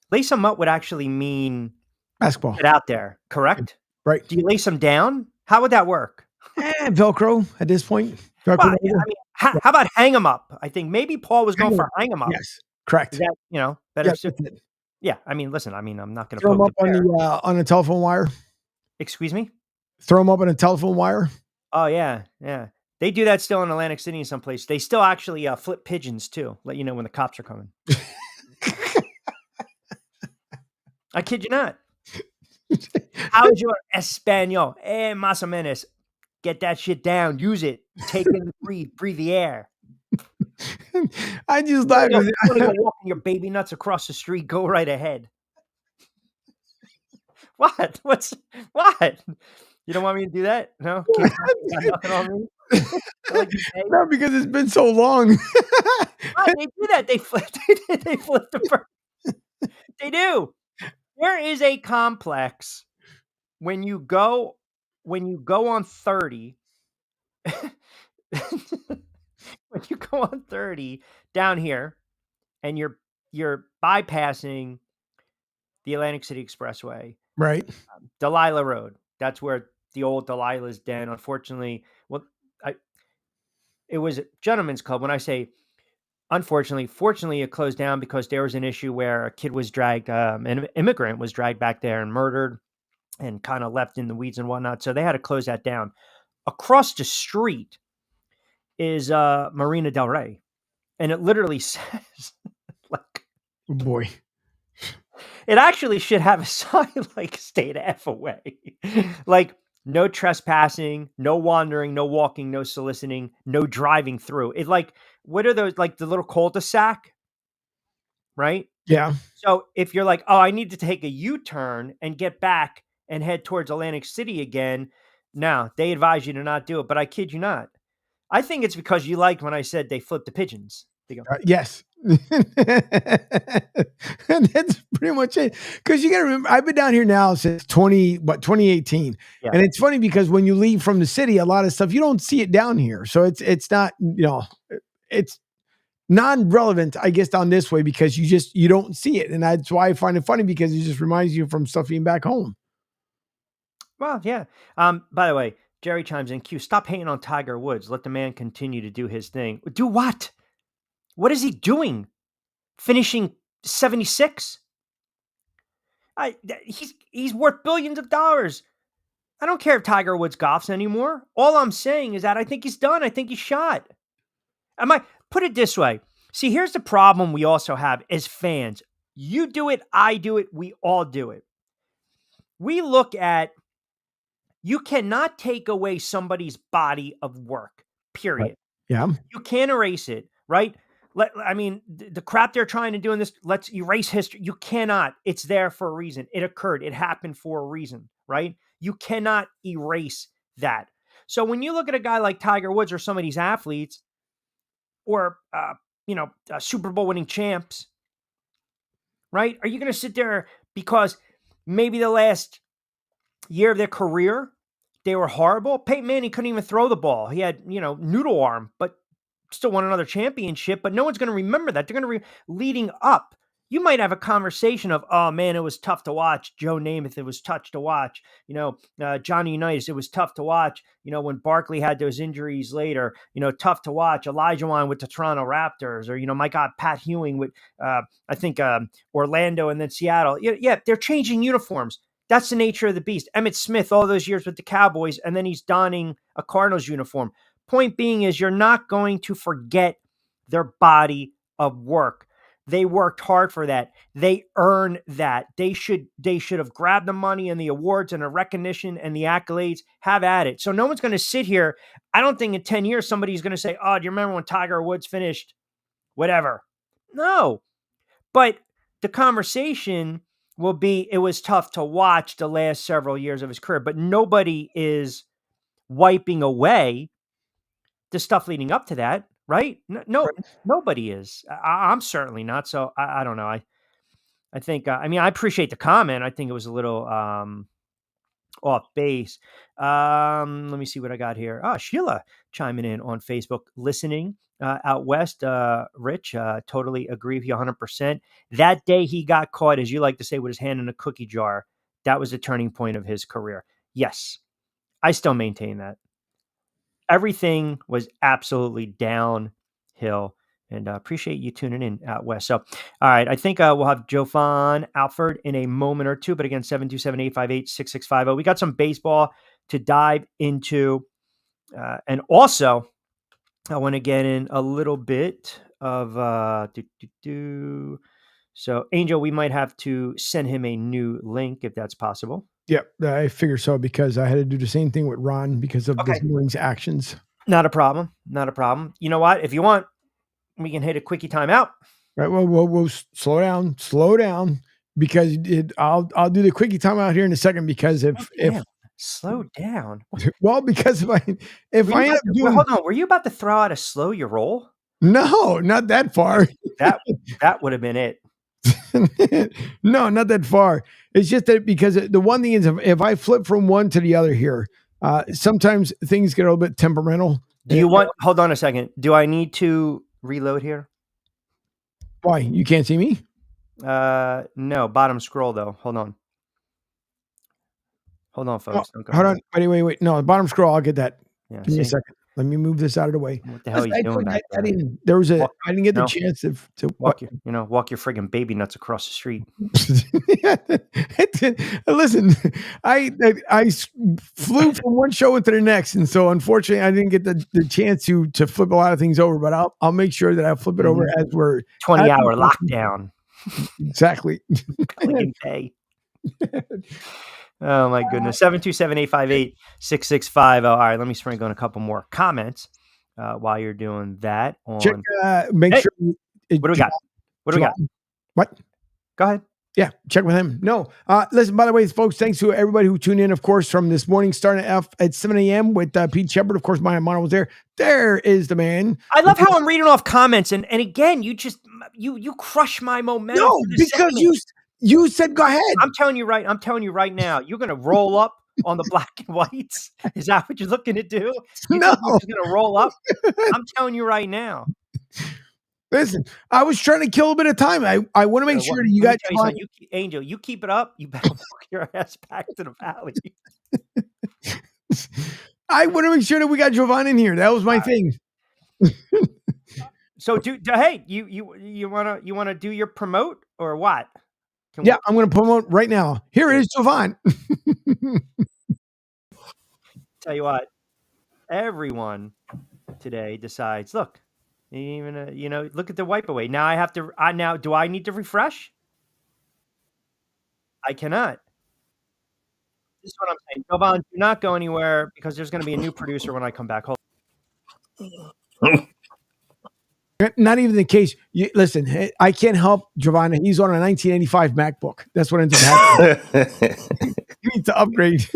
Lace him up would actually mean basketball. Get out there, correct? Right. Do you lace him down? How would that work? Velcro at this point. Well, I mean, how about hang him up? I think maybe Paul was going for hang him up. Yes, correct. Is that, better? Yes, Yeah, I mean, listen, I'm not going to throw him up on a telephone wire. Excuse me? Throw him up on a telephone wire. Oh, yeah. They do that still in Atlantic City in some place. They still actually flip pigeons too. Let you know when the cops are coming. I kid you not. How's your Espanol? Más o menos. Get that shit down. Use it. Take it and breathe the air. I just like you want to go walking your baby nuts across the street. Go right ahead. What? What? You don't want me to do that? No. Got nothing on me. No, because it's been so long. They do that. They flip the bird. They do. There is a complex when you go on 30. When you go on 30 down here, and you're bypassing the Atlantic City Expressway, right? Delilah Road. That's where the old Delilah's Den. Unfortunately, it was a gentleman's club. When I say unfortunately, fortunately, it closed down because there was an issue where a kid was dragged, an immigrant was dragged back there and murdered. and kind of left in the weeds and whatnot. So they had to close that down. Across the street is Marina Del Rey. And it literally says, like, Oh boy. it actually should have a sign like stay the F away. Like, no trespassing, no wandering, no walking, no soliciting, no driving through. It like, what are those, like the little cul-de-sac? Right? Yeah. So if you're like, oh, I need to take a U-turn and get back and head towards Atlantic City again, no, they advise you to not do it. But I kid you not. I think it's because you liked when I said they flipped the pigeons. They go, Yes. And that's pretty much it. Because you got to remember, I've been down here now since 2018. Yeah. And it's funny because when you leave from the city, a lot of stuff, you don't see it down here. So it's not, it's non-relevant, I guess, down this way because you don't see it. And that's why I find it funny because it just reminds you from stuff being back home. well, yeah. By the way, Jerry chimes in, Q, stop hating on Tiger Woods. Let the man continue to do his thing. Do what? What is he doing? Finishing 76? He's worth billions of dollars. I don't care if Tiger Woods golfs anymore. All I'm saying is that I think he's done. I think he's shot. Put it this way. See, here's the problem we also have as fans. You do it, I do it, we all do it. We look at, you cannot take away somebody's body of work, period. Right. Yeah. You can't erase it, right? The crap they're trying to do in this, let's erase history. You cannot. It's there for a reason. It occurred. It happened for a reason, right? You cannot erase that. So when you look at a guy like Tiger Woods or some of these athletes or, Super Bowl winning champs, right? Are you going to sit there because maybe the last year of their career, they were horrible? Peyton Manning couldn't even throw the ball. He had, noodle arm, but still won another championship, but no one's going to remember that. They're going to leading up. You might have a conversation of, oh man, it was tough to watch. Joe Namath, it was tough to watch. Johnny Unitas, it was tough to watch. When Barkley had those injuries later, tough to watch. Elijah Wan with the Toronto Raptors, or my God, Pat Ewing with, I think Orlando and then Seattle. Yeah, they're changing uniforms. That's the nature of the beast. Emmitt Smith, all those years with the Cowboys, and then he's donning a Cardinals uniform. Point being is you're not going to forget their body of work. They worked hard for that. They earned that. They should have grabbed the money and the awards and the recognition and the accolades. Have at it. So no one's going to sit here. I don't think in 10 years somebody's going to say, oh, do you remember when Tiger Woods finished whatever? No. But the conversation will be, it was tough to watch the last several years of his career, but nobody is wiping away the stuff leading up to that, right? No, nobody is. I'm certainly not. So I don't know. I think, I appreciate the comment. I think it was a little off base. Let me see what I got here. Sheila chiming in on Facebook, listening out west. Rich, totally agree with you 100%. That day he got caught, as you like to say, with his hand in a cookie jar, that was the turning point of his career. Yes, I still maintain that. Everything was absolutely downhill, and appreciate you tuning in out west. So, all right, I think we'll have Jovan Alford in a moment or two, but again, 727-858-6650. We got some baseball to dive into, and also I want to get in a little bit of So, Angel, we might have to send him a new link if that's possible. Yep, I figure so because I had to do the same thing with Ron because of this morning's actions. Not a problem. Not a problem. You know what? If you want, we can hit a quickie timeout. Right. Well, we'll slow down because I'll do the quickie timeout here in a second because if slow down. Well, because if I end up doing, hold on, were you about to throw out a slow your roll? No, not that far. That would have been it. No, not that far. It's just that because the one thing is if I flip from one to the other here, sometimes things get a little bit temperamental. Do you want, hold on a second. Do I need to reload here? Why? You can't see me? No, bottom scroll though. Hold on, folks. Hold on. Wait. No, bottom scroll. I'll get that. Yeah, Give me a second. Let me move this out of the way. What the hell are you doing back I there? didn't. There was a. I didn't get the chance to walk your friggin' baby nuts across the street. Listen, I flew from one show into the next, and so unfortunately, I didn't get the chance to flip a lot of things over. But I'll make sure that I flip it over as we're 20-hour lockdown. Exactly. Pelican Bay. Oh my goodness. 727-858-6650. All right, let me sprinkle in a couple more comments while you're doing that. Check, make sure. What do we got? What do we got? What? Go ahead. Yeah, check with him. No, listen, by the way, folks, thanks to everybody who tuned in, of course, from this morning, starting at 7 a.m. with Pete Shepard. Of course, Maya Mono was there. There is the man. I love how I'm reading off comments, and again, you just you crush my momentum. No, because you said go ahead. I'm telling you right now, you're gonna roll up on the black and whites. Is that what you're looking to do? No, you're just gonna roll up. I'm telling you right now. Listen, I was trying to kill a bit of time. I want to make sure that you got Angel. You keep it up. You better walk your ass back to the valley. I want to make sure that we got Jovan in here. That was my thing. So hey, you wanna do your promote or what? I'm going to promote right now. Here is Jovan. Tell you what, everyone today decides. Look, even look at the wipe away. Now I have to. Now do I need to refresh? I cannot. This is what I'm saying, Jovan. Do not go anywhere because there's going to be a new producer when I come back. Hold on. Not even the case. Listen, I can't help Giovanna. He's on a 1985 MacBook. That's what ends up happening. You need to upgrade.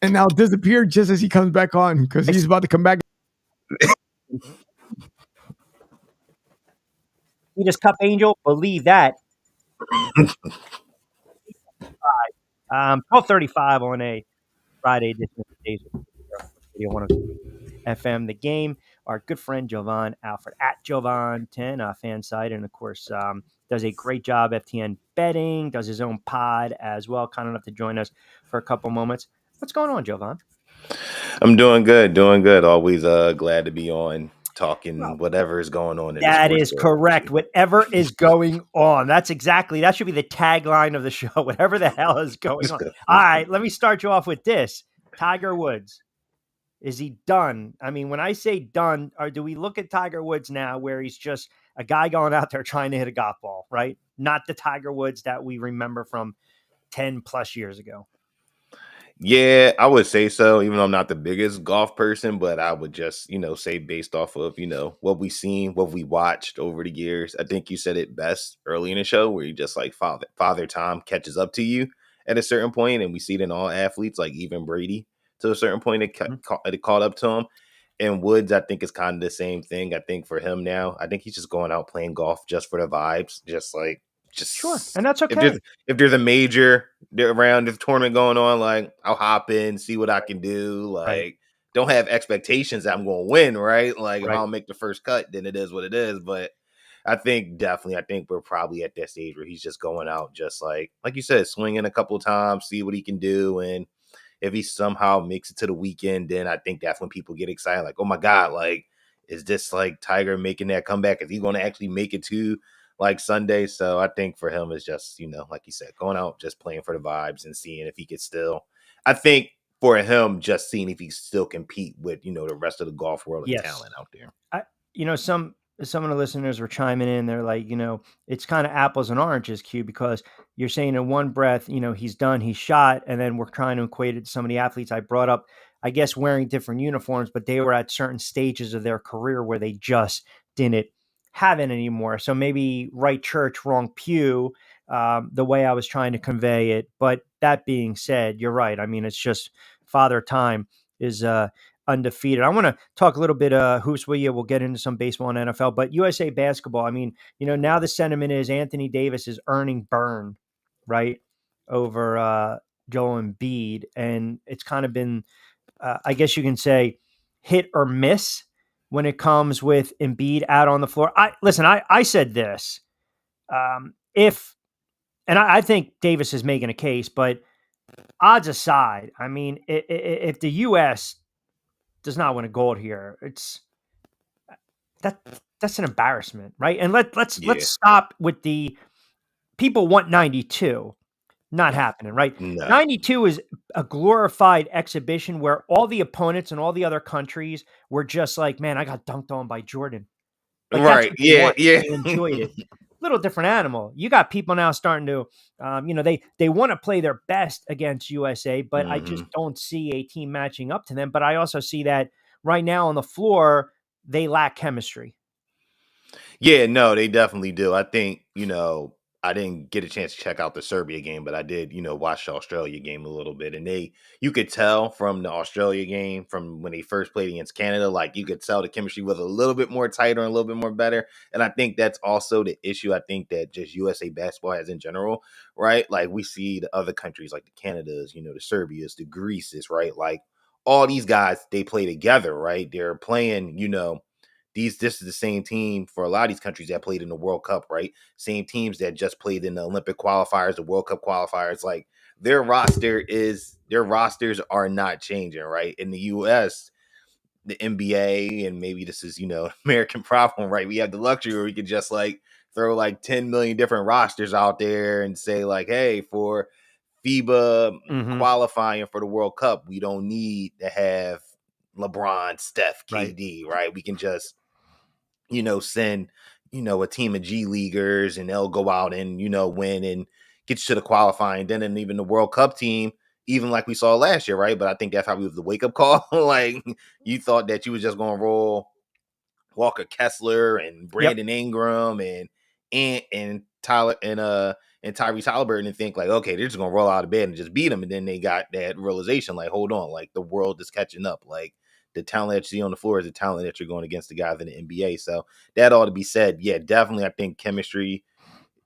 And now disappear just as he comes back on because he's about to come back. You just cup Angel. Believe that. 12:35 on a Friday edition of Days of Radio 102 FM. The Game. Our good friend Jovan Alfred at Jovan10 fan site, and of course does a great job FTN betting, does his own pod as well. Kind enough to join us for a couple moments. What's going on, Jovan? I'm doing good. Always glad to be on talking whatever is going on. That is correct. Whatever is going on. That should be the tagline of the show. Whatever the hell is going on. All right, let me start you off with this. Tiger Woods. Is he done? I mean, when I say done, or do we look at Tiger Woods now where he's just a guy going out there trying to hit a golf ball, right? Not the Tiger Woods that we remember from 10 plus years ago. Yeah, I would say so, even though I'm not the biggest golf person, but I would just, say based off of, what we've seen, what we watched over the years. I think you said it best early in the show where you just like father time catches up to you at a certain point, and we see it in all athletes, like even Brady. To a certain point, it caught up to him. And Woods, I think, is kind of the same thing. I think for him now, I think he's just going out playing golf just for the vibes, sure, and that's okay. If there's a major around, the tournament going on, like I'll hop in, see what I can do. Like, don't have expectations that I'm going to win, right? Like, if I don't make the first cut, then it is what it is. But I think we're probably at that stage where he's just going out, just like you said, swinging a couple of times, see what he can do, and if he somehow makes it to the weekend, then I think that's when people get excited. Like, oh my God, like, is this like Tiger making that comeback? Is he going to actually make it to like Sunday? So I think for him, it's just, like you said, going out, just playing for the vibes and seeing if he could still, I think for him, just seeing if he still compete with, the rest of the golf world and talent out there. Some of the listeners were chiming in. They're like, it's kind of apples and oranges, Q, because you're saying in one breath, he's done, he's shot. And then we're trying to equate it to some of the athletes I brought up, I guess, wearing different uniforms, but they were at certain stages of their career where they just didn't have it anymore. So maybe right church, wrong pew, the way I was trying to convey it. But that being said, you're right. I mean, it's just Father Time is undefeated. I want to talk a little bit hoops with you. We'll get into some baseball and NFL, but USA basketball. I mean, now the sentiment is Anthony Davis is earning burn, right, over Joel Embiid, and it's kind of been, I guess you can say, hit or miss when it comes with Embiid out on the floor. I said this, I think Davis is making a case, but odds aside, I mean, if the U.S. does not win a gold here. That's an embarrassment, right? And let's stop with the people want 92. Not happening, right? No. 92 is a glorified exhibition where all the opponents and all the other countries were just like, man, I got dunked on by Jordan. Like, that's Right. what they Yeah. want. Yeah. They enjoyed it. Little different animal. You got people now starting to, they want to play their best against USA, but I just don't see a team matching up to them. But I also see that right now on the floor, they lack chemistry. Yeah, no, they definitely do. I think, I didn't get a chance to check out the Serbia game, but I did, watch the Australia game a little bit. And you could tell from the Australia game, from when they first played against Canada, like you could tell the chemistry was a little bit more tighter and a little bit more better. And I think that's also the issue I think that just USA basketball has in general, right? Like we see the other countries like the Canadas, the Serbias, the Greases, right? Like all these guys, they play together, right? They're playing, this is the same team for a lot of these countries that played in the World Cup, right? Same teams that just played in the Olympic qualifiers, the World Cup qualifiers. Like their rosters are not changing, right? In the US, the NBA, and maybe this is, American problem, right? We have the luxury where we could just like throw like 10 million different rosters out there and say like, hey, for FIBA qualifying for the World Cup, we don't need to have LeBron, Steph, KD, right? We can just send, a team of G Leaguers and they'll go out and, win and get you to the qualifying. Then, and even the World Cup team, even like we saw last year, right? But I think that's how we was the wake up call. Like you thought that you was just going to roll Walker Kessler and Brandon Ingram and Tyler and Tyrese Halliburton and think like, okay, they're just going to roll out of bed and just beat them. And then they got that realization like, hold on, like the world is catching up. Like, the talent that you see on the floor is the talent that you're going against the guys in the NBA. So that ought to be said. Yeah, definitely. I think chemistry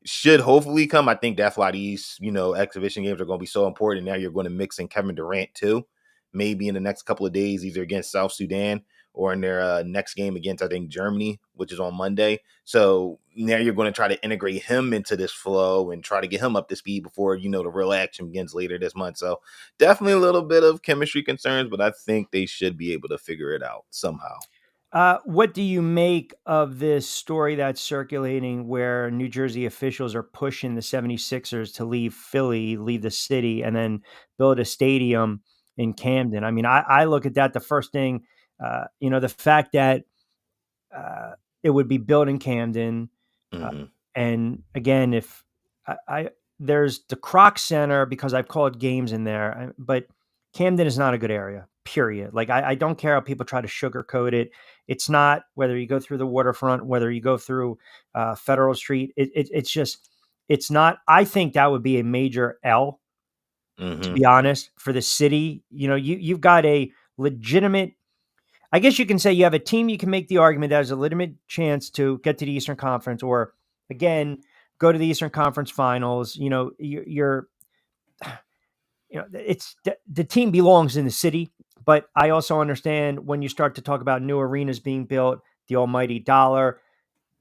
should hopefully come. I think that's why these, exhibition games are going to be so important. Now you're going to mix in Kevin Durant too, maybe in the next couple of days, either against South Sudan or in their next game against, I think, Germany, which is on Monday. So now you're going to try to integrate him into this flow and try to get him up to speed before, the real action begins later this month. So definitely a little bit of chemistry concerns, but I think they should be able to figure it out somehow. What do you make of this story that's circulating where New Jersey officials are pushing the 76ers to leave the city, and then build a stadium in Camden? I mean, I look at that, the first thing, the fact that it would be built in Camden. And again, if there's the Kroc Center, because I've called games in there, but Camden is not a good area, period. Like I don't care how people try to sugarcoat it. It's not, whether you go through the waterfront, whether you go through Federal Street. It's not. I think that would be a major L, to be honest, for the city. You've got a legitimate, I guess you can say you have a team, you can make the argument that has a legitimate chance to get to the Eastern Conference, or again, go to the Eastern Conference Finals. It's the team belongs in the city, but I also understand when you start to talk about new arenas being built, the almighty dollar,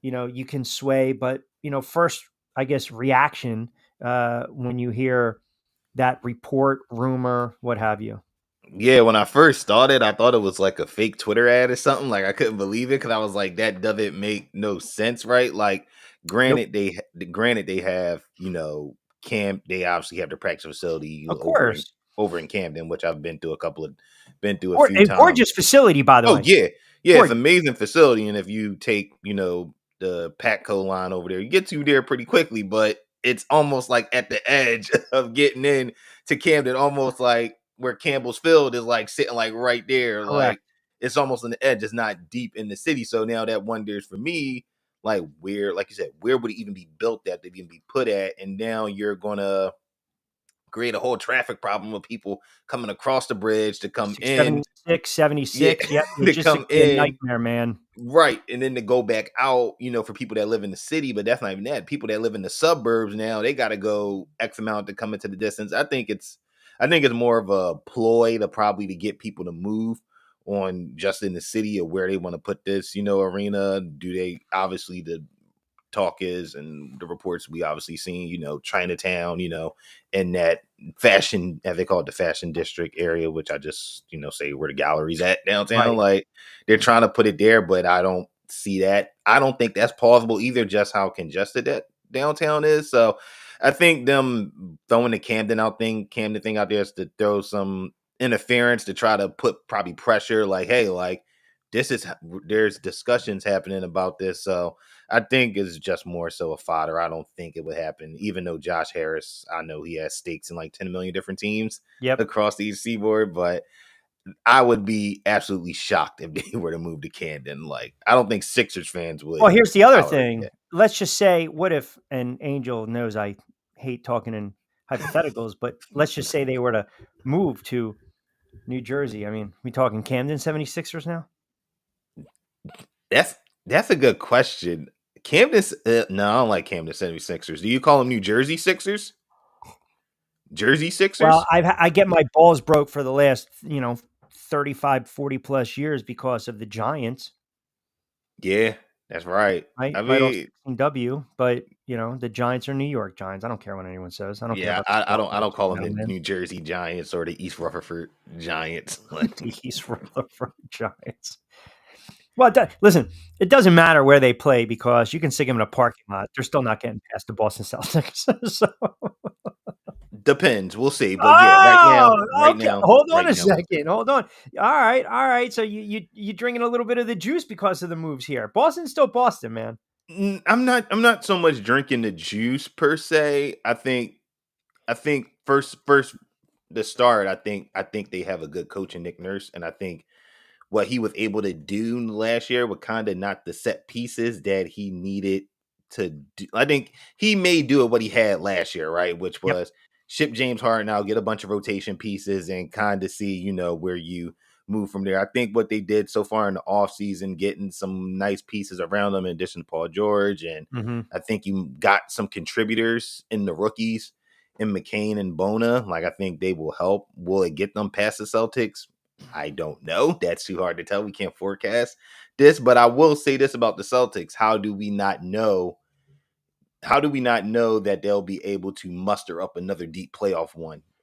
you can sway, but first, I guess, reaction when you hear that report, rumor, what have you. Yeah, when I first started, I thought it was like a fake Twitter ad or something. Like I couldn't believe it because I was like, that doesn't make no sense, right? Like, granted, they have, they obviously have the practice facility, of course, over in Camden, which I've been through a few times. Gorgeous facility, by the way. Oh yeah, it's an amazing facility, and if you take, the Patco line over there, you get to there pretty quickly, but it's almost like at the edge of getting in to Camden, almost like where Campbell's Field is like sitting like right there. Correct. Like it's almost on the edge. It's not deep in the city. So now that wonders for me, like where, like you said, where would it even be built at, to even be put at? And now you're going to create a whole traffic problem with people coming across the bridge to come in. 76. Yep. To come in. A nightmare, man. Right. And then to go back out, for people that live in the city, but that's not even that. People that live in the suburbs now, they got to go X amount to come into the distance. I think it's more of a ploy to get people to move on just in the city of where they want to put this, arena. Do they obviously the talk is and the reports we obviously seen, Chinatown, in that fashion, as they call it, the fashion district area, which I just, say where the gallery's at downtown. Right. Like they're trying to put it there, but I don't see that. I don't think that's plausible either, just how congested that downtown is. So I think them throwing the Camden thing out there is to throw some interference to try to put probably pressure like, hey, like there's discussions happening about this. So I think it's just more so a fodder. I don't think it would happen, even though Josh Harris, I know he has stakes in like 10 million different teams across the East Seaboard, but I would be absolutely shocked if they were to move to Camden. Like, I don't think Sixers fans would. Well, here's the other tolerate thing. that. Let's just say, what if, and Angel knows I hate talking in hypotheticals, but let's just say they were to move to New Jersey. I mean, we talking Camden 76ers now? That's a good question. Camden's no, I don't like Camden 76ers. Do you call them New Jersey Sixers? Jersey Sixers? Well, I get my balls broke for the last, 35, 40 plus years because of the Giants. Yeah, that's right. Right? I Right off mean, 16W, but the Giants are New York Giants. I don't care what anyone says. I don't care. yeah, About I don't call them the man. New Jersey Giants or the East Rutherford Giants. Like, The East Rutherford Giants. Well, listen, it doesn't matter where they play because you can stick them in a parking lot. They're still not getting past the Boston Celtics. So, depends. We'll see. But yeah, right okay. now. Hold on right a now. second. Hold on. All right. So you drinking a little bit of the juice because of the moves here. Boston's still Boston, man. I'm not so much drinking the juice per se. I think first the start, I think they have a good coach in Nick Nurse, and I think what he was able to do last year with kind of not the set pieces that he needed to do. I think he may do it what he had last year, right? Which was ship James Harden out, get a bunch of rotation pieces, and kind of see, where you move from there. I think what they did so far in the offseason, getting some nice pieces around them in addition to Paul George, and I think you got some contributors in the rookies in McCain and Bona. Like, I think they will help. Will it get them past the Celtics? I don't know. That's too hard to tell. We can't forecast this, but I will say this about the Celtics. How do we not know that they'll be able to muster up another deep playoff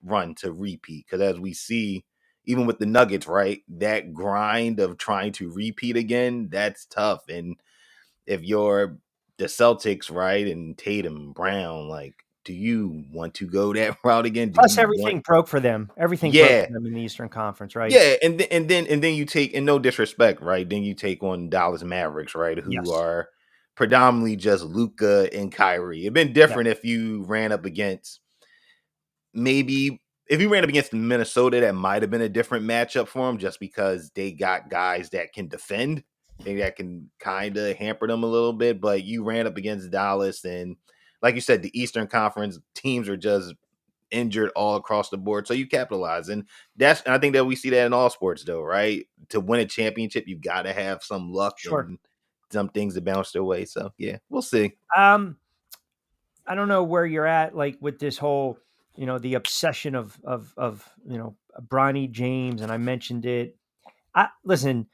run to repeat? Because as we see, even with the Nuggets, right, that grind of trying to repeat again, that's tough. And if you're the Celtics, right, and Tatum, Brown, like, do you want to go that route again? Plus, everything broke for them. Everything broke for them in the Eastern Conference, right? Yeah, and then you take, and no disrespect, right? Then you take on Dallas Mavericks, right, who are predominantly just Luka and Kyrie. It'd been different if you ran up against Minnesota. That might have been a different matchup for them, just because they got guys that can defend and that can kind of hamper them a little bit. But you ran up against Dallas, and like you said, the Eastern Conference teams are just injured all across the board. So you capitalize. And I think that we see that in all sports though, right? To win a championship, you've got to have some luck and some things to bounce their way. So yeah, we'll see. I don't know where you're at, like with this whole, the obsession of Bronny James. And I mentioned it. Listen,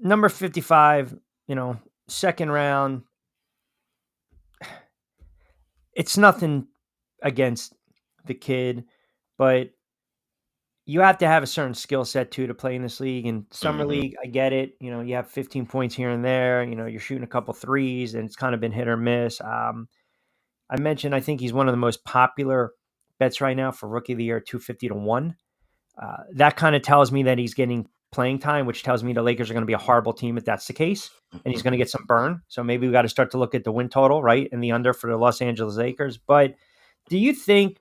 number 55, second round, it's nothing against the kid, but you have to have a certain skill set too to play in this league. And summer league, I get it. You have 15 points here and there. You're shooting a couple threes, and it's kind of been hit or miss. I mentioned I think he's one of the most popular bets right now for Rookie of the Year, 250 to 1. That kind of tells me that he's getting playing time, which tells me the Lakers are going to be a horrible team if that's the case, and he's going to get some burn. So maybe we got to start to look at the win total, right, and the under for the Los Angeles Lakers. But do you think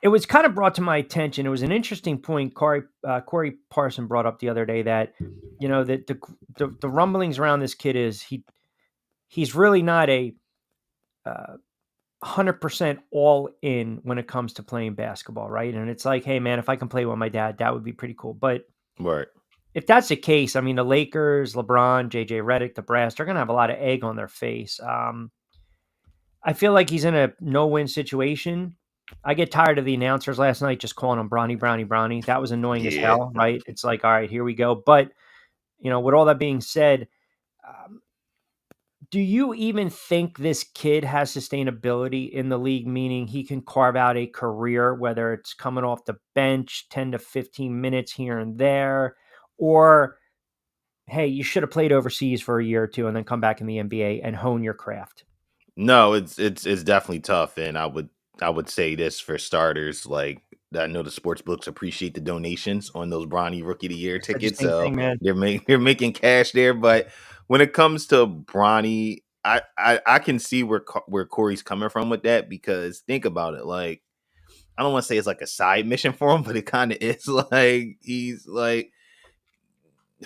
it was kind of brought to my attention? It was an interesting point Corey Parson brought up the other day that, that the rumblings around this kid is he's really not a 100% all in when it comes to playing basketball, right? And it's like, hey man, if I can play with my dad, that would be pretty cool. But if that's the case, I mean, the Lakers, LeBron, JJ Redick, the brass, they're going to have a lot of egg on their face. I feel like he's in a no-win situation. I get tired of the announcers last night just calling him Bronny. That was annoying as hell, right? It's like, all right, here we go. But, with all that being said, do you even think this kid has sustainability in the league, meaning he can carve out a career, whether it's coming off the bench 10 to 15 minutes here and there, or hey, you should have played overseas for a year or two and then come back in the NBA and hone your craft? No, it's definitely tough, and I would say this for starters. Like, I know the sports books appreciate the donations on those Bronny Rookie of the Year Said the tickets, same so thing, man. they're making cash there. But when it comes to Bronny, I can see where Corey's coming from with that, because think about it. Like, I don't want to say it's like a side mission for him, but it kind of is. Like, he's like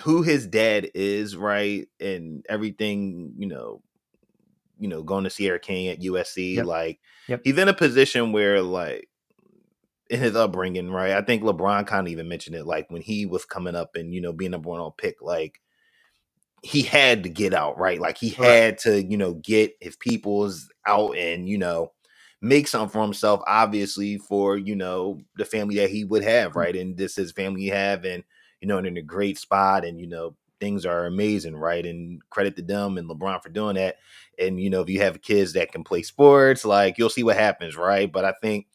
who his dad is, right, and everything. Going to Sierra King at USC, Yep. like Yep. he's in a position where, like, in his upbringing, right? I think LeBron kind of even mentioned it, like when he was coming up and being number one on pick, like he had to get out, right? Like he had to, get his peoples out and make something for himself, obviously for the family that he would have, right? And this is family you have, and and in a great spot, and things are amazing, right? And credit to them and LeBron for doing that. And if you have kids that can play sports, like you'll see what happens, right? But I think,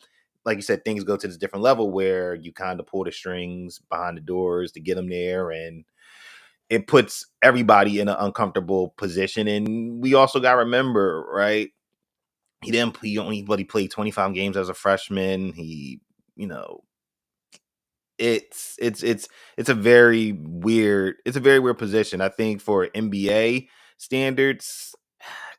like you said, things go to this different level where you kind of pull the strings behind the doors to get them there, and it puts everybody in an uncomfortable position. And we also got to remember, right? He only played 25 games as a freshman. He, it's a very weird position. I think for NBA standards,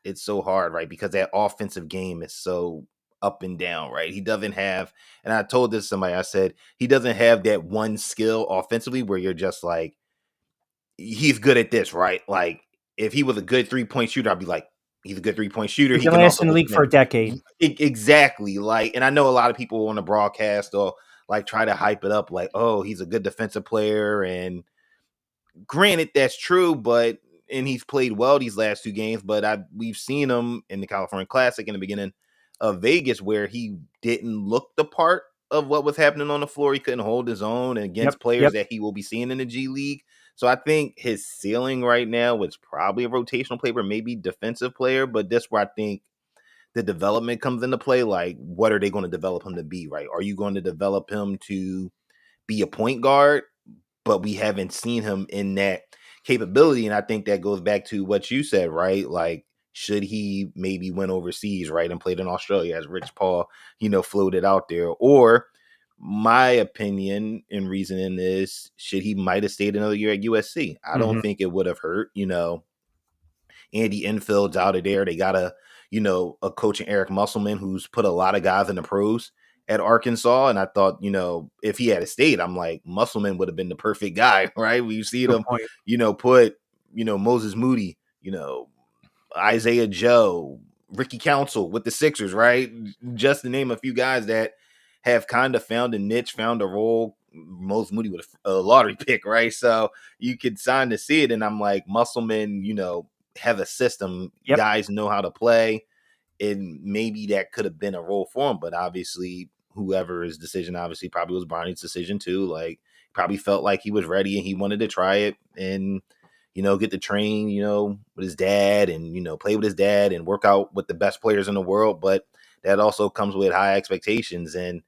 it's so hard, right? Because that offensive game is so up and down, right? He doesn't have, and I told this to somebody, I said, he doesn't have that one skill offensively where you're just like, he's good at this, right? Like if he was a good 3-point shooter, I'd be like, he's a good 3-point shooter. He can last in the league for a decade. Exactly. Like, and I know a lot of people on the broadcast or like try to hype it up like, oh, he's a good defensive player. And granted, that's true, and he's played well these last 2 games, but we've seen him in the California Classic in the beginning of Vegas where he didn't look the part of what was happening on the floor. He couldn't hold his own against players that he will be seeing in the G League. So I think his ceiling right now was probably a rotational player, maybe defensive player, but that's where I think the development comes into play. Like, what are they going to develop him to be, right? Are you going to develop him to be a point guard? But we haven't seen him in that capability. And I think that goes back to what you said, right? Like, should he maybe went overseas, right, and played in Australia, as Rich Paul, floated out there? Or my opinion and reasoning is, should he might have stayed another year at USC? I don't think it would have hurt. Andy Enfield's out of there. They got a coach in Eric Musselman who's put a lot of guys in the pros at Arkansas. And I thought, if he had stayed, I'm like, Musselman would have been the perfect guy, right? We've seen him, put, Moses Moody, Isaiah Joe, Ricky Council with the Sixers, right? Just to name a few guys that have kind of found a niche, found a role. Moses Moody with a lottery pick, right? So you could sign to see it. And I'm like, Musselman, have a system. Guys know how to play. And maybe that could have been a role for him. But obviously, whoever's decision obviously probably was Bronny's decision too. Like, probably felt like he was ready and he wanted to try it and, get to train, with his dad and, play with his dad and work out with the best players in the world. But that also comes with high expectations. And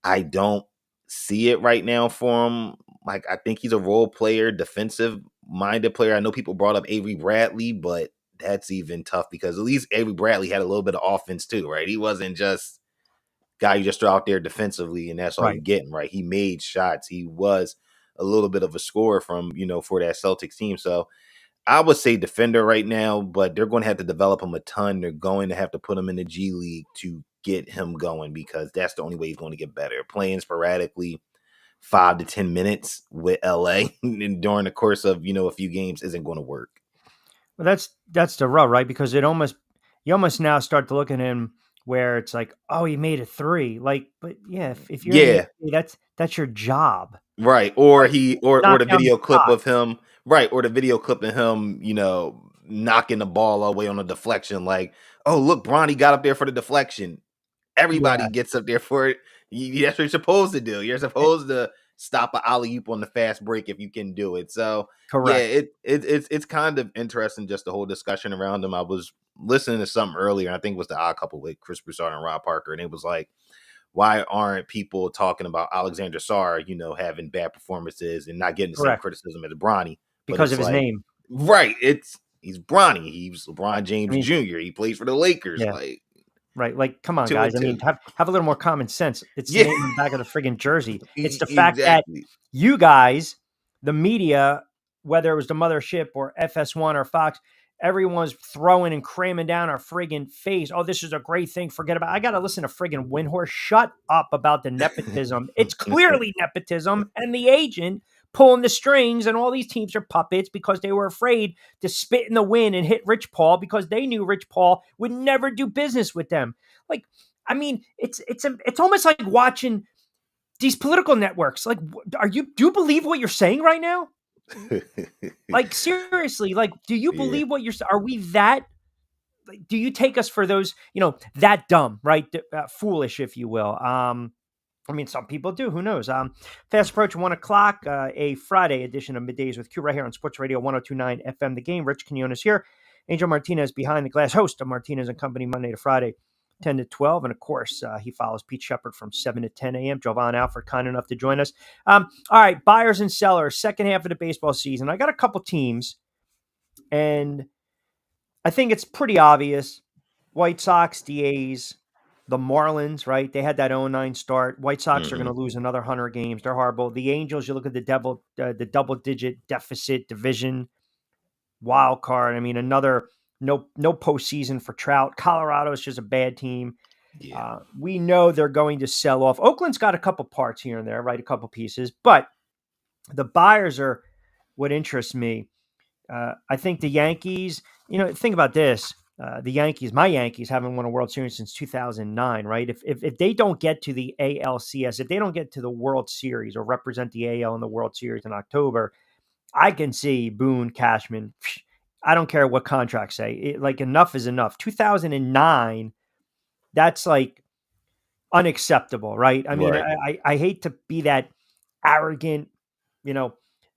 I don't see it right now for him. Like, I think he's a role player, defensive-minded player. I know people brought up Avery Bradley, but that's even tough because at least Avery Bradley had a little bit of offense too, right? He wasn't just guy you just throw out there defensively and that's all you're getting, right? He made shots. He was a little bit of a scorer from, for that Celtics team. So I would say defender right now, but they're going to have to develop him a ton. They're going to have to put him in the G League to get him going because that's the only way he's going to get better. Playing sporadically 5 to 10 minutes with LA and during the course of, a few games isn't going to work. Well, that's the rub, right? Because you almost now start to look at him where it's like, oh, he made a 3. Like, but yeah, if you're that's your job. Right. Or the video clip of him. Right. Or the video clip of him, knocking the ball all the way on a deflection. Like, oh, look, Bronny got up there for the deflection. Everybody gets up there for it. That's what you're supposed to do. You're supposed to stop an alley-oop on the fast break if you can do it. So Correct. yeah, it's kind of interesting, just the whole discussion around him. I was listening to something earlier, I think it was the Odd Couple with Chris Broussard and Rob Parker, and it was like, why aren't people talking about Alexander Sarr, having bad performances and not getting the same Correct. criticism as Bronny? But Because it's of his like, name. right. He's Bronny. He's LeBron James I mean, Jr. He plays for the Lakers. Yeah. Like, Right. Like, come on, 2 guys. and I mean, 2. have a little more common sense. It's the Yeah. name on the back of the friggin' jersey. It's the fact that Exactly. you guys, the media, whether it was the mothership or FS1 or Fox, everyone's throwing and cramming down our friggin' face. Oh, this is a great thing. Forget about it. I got to listen to friggin' Windhorse. Shut up about the nepotism. It's clearly nepotism, and the agent pulling the strings, and all these teams are puppets because they were afraid to spit in the wind and hit Rich Paul because they knew Rich Paul would never do business with them. Like, I mean, it's almost like watching these political networks. Like, do you believe what you're saying right now? Like, seriously, like, do you believe what you're? Are we that? Like, do you take us for those, that dumb, right? Foolish, if you will. I mean, some people do. Who knows? Fast approach 1:00, a Friday edition of Middays with Q right here on Sports Radio 102.9 FM. The Game. Rich Quinones here. Angel Martinez behind the glass, host of Martinez and Company, Monday to Friday, 10 to 12. And of course, he follows Pete Shepard from 7 to 10 a.m. Jovan Alford, kind enough to join us. All right, buyers and sellers, second half of the baseball season. I got a couple teams, and I think it's pretty obvious. White Sox, the A's, the Marlins, right? They had that 0-9 start. White Sox are going to lose another 100 games. They're horrible. The Angels, you look at the double-digit deficit division wild card. I mean, another no postseason for Trout. Colorado is just a bad team. Yeah. We know they're going to sell off. Oakland's got a couple parts here and there, right? A couple pieces. But the buyers are what interests me. I think the Yankees, think about this. The Yankees, my Yankees, haven't won a World Series since 2009, right? If they don't get to the ALCS, if they don't get to the World Series or represent the AL in the World Series in October, I can see Boone, Cashman. I don't care what contracts say. Enough is enough. 2009, that's like unacceptable, right? I mean, right. I hate to be that arrogant,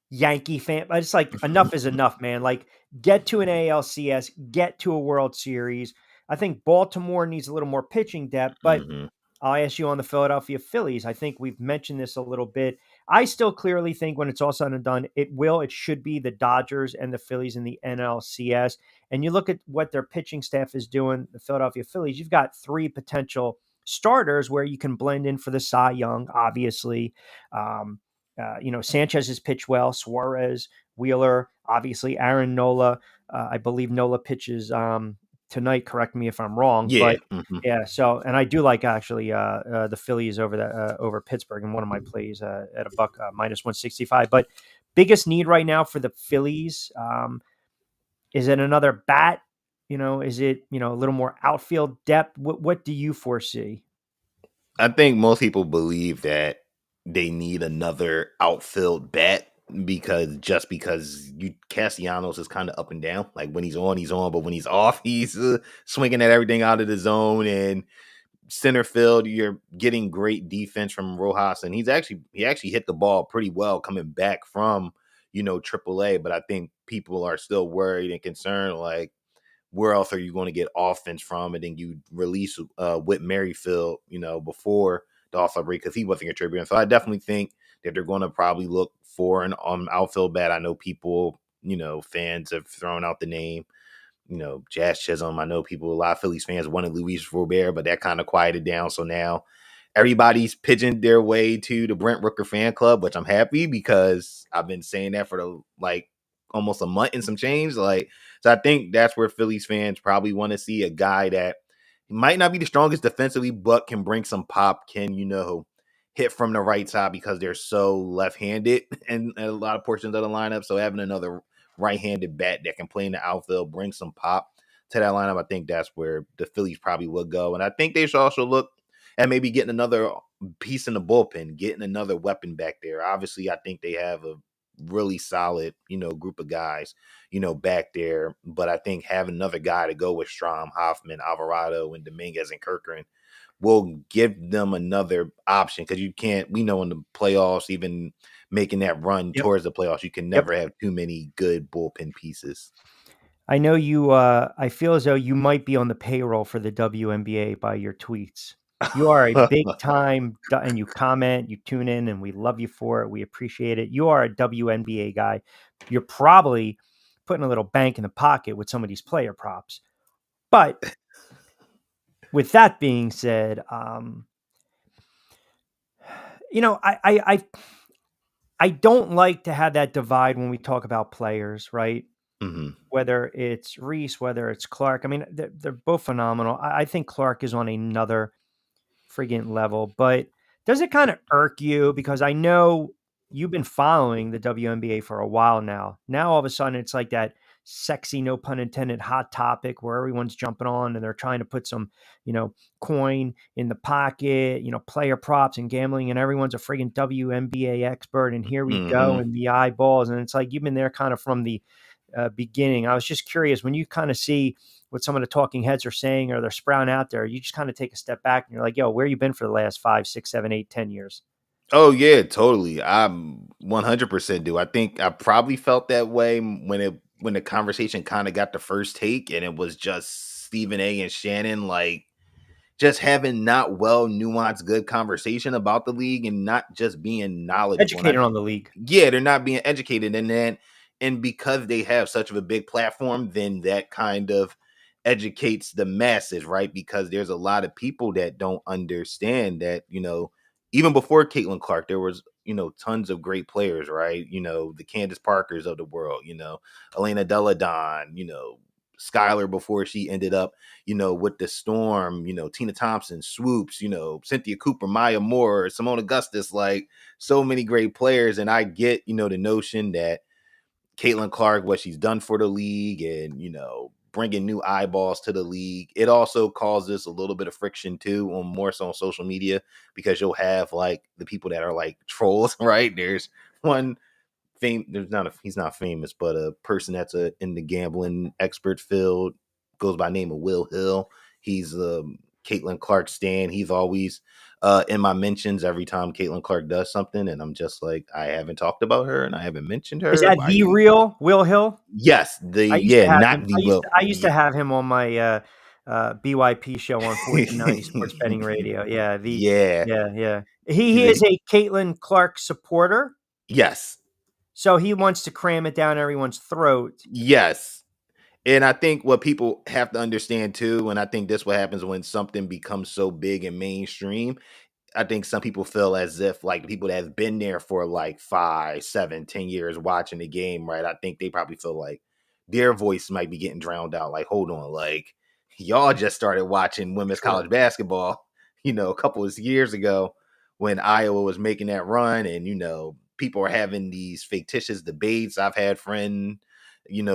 Yankee fan, but it's like enough is enough, man. Like, get to an ALCS, get to a World Series. I think Baltimore needs a little more pitching depth, but I'll ask you on the Philadelphia Phillies. I think we've mentioned this a little bit. I still clearly think when it's all said and done, it should be the Dodgers and the Phillies in the NLCS. And you look at what their pitching staff is doing, the Philadelphia Phillies, you've got 3 potential starters where you can blend in for the Cy Young, obviously. Sanchez has pitched well, Suarez, Wheeler, obviously Aaron Nola. I believe Nola pitches tonight. Correct me if I'm wrong. Yeah. But yeah. So, and I do like actually the Phillies over Pittsburgh in one of my plays at a buck minus 165. But biggest need right now for the Phillies, is it another bat? Is it, a little more outfield depth? What do you foresee? I think most people believe that they need another outfield bat because Castellanos is kind of up and down. Like, when he's on, but when he's off, he's swinging at everything out of the zone. And center field, you're getting great defense from Rojas, and he actually hit the ball pretty well coming back from AAA. But I think people are still worried and concerned, like, where else are you going to get offense from? And then you release Whit Merrifield, before the All-Star break, because he wasn't contributing. So I definitely think that they're going to probably look for an outfield bat. I know people, fans have thrown out the name, Jazz Chisholm. I know a lot of Phillies fans wanted Luis Robert, but that kind of quieted down. So now everybody's pigeoned their way to the Brent Rooker fan club, which I'm happy, because I've been saying that for almost a month and some change. So I think that's where Phillies fans probably want to see a guy that might not be the strongest defensively, but can bring some pop, can, hit from the right side because they're so left-handed in a lot of portions of the lineup. So having another right-handed bat that can play in the outfield, bring some pop to that lineup, I think that's where the Phillies probably would go. And I think they should also look at maybe getting another piece in the bullpen, getting another weapon back there. Obviously, I think they have a really solid, group of guys, back there. But I think having another guy to go with Strahm, Hoffman, Alvarado, and Dominguez and Kirkland will give them another option, because we know in the playoffs, even making that run towards the playoffs, you can never have too many good bullpen pieces. I know you. I feel as though you might be on the payroll for the WNBA by your tweets. You are a big time, and you comment, you tune in, and we love you for it. We appreciate it. You are a WNBA guy. You're probably putting a little bank in the pocket with some of these player props. But with that being said, I don't like to have that divide when we talk about players, right? Mm-hmm. Whether it's Reese, whether it's Clark. I mean, they're both phenomenal. I think Clark is on another friggin' level, but does it kind of irk you? Because I know you've been following the WNBA for a while now. Now, all of a sudden, it's like that sexy, no pun intended, hot topic where everyone's jumping on and they're trying to put some, coin in the pocket, player props and gambling, and everyone's a friggin' WNBA expert. And here we go, and the eyeballs. And it's like you've been there kind of from the beginning. I was just curious, when you kind of see what some of the talking heads are saying or they're sprouting out there, you just kind of take a step back and you're like, yo, where you been for the last 5, 6, 7, 8, 10 years? Oh yeah, totally. I'm 100% do. I think I probably felt that way when the conversation kind of got the first take, and it was just Stephen A and Shannon, like, just having not well nuanced good conversation about the league and not just being knowledgeable. Educated on the league. Yeah, they're not being educated. And because they have such of a big platform, then that kind of educates the masses, right? Because there's a lot of people that don't understand that, even before Caitlin Clark, there was, tons of great players, right? The Candace Parkers of the world, Elena Delle Donne, Skylar before she ended up, with the Storm, Tina Thompson, Swoops, Cynthia Cooper, Maya Moore, Simone Augustus, like so many great players. And I get, the notion that Caitlin Clark, what she's done for the league and, bringing new eyeballs to the league. It also causes a little bit of friction too, more so on social media, because you'll have like the people that are like trolls, right? There's one he's not famous, but a person that's in the gambling expert field, goes by name of Will Hill. He's Caitlin Clark stan. He's always in my mentions every time Caitlin Clark does something, and I'm just like, I haven't talked about her and I haven't mentioned her. Is that the real Will Hill? Yes, I used to have him on my BYP show on 1490 Sports Betting Radio. Yeah, yeah. He is a Caitlin Clark supporter. Yes. So he wants to cram it down everyone's throat. Yes. And I think what people have to understand too, and I think this what happens when something becomes so big and mainstream, I think some people feel as if like the people that have been there for like 5, 7, 10 years watching the game, right? I think they probably feel like their voice might be getting drowned out. Like, hold on, like y'all just started watching women's college basketball, a couple of years ago when Iowa was making that run, and people are having these fictitious debates. I've had friends,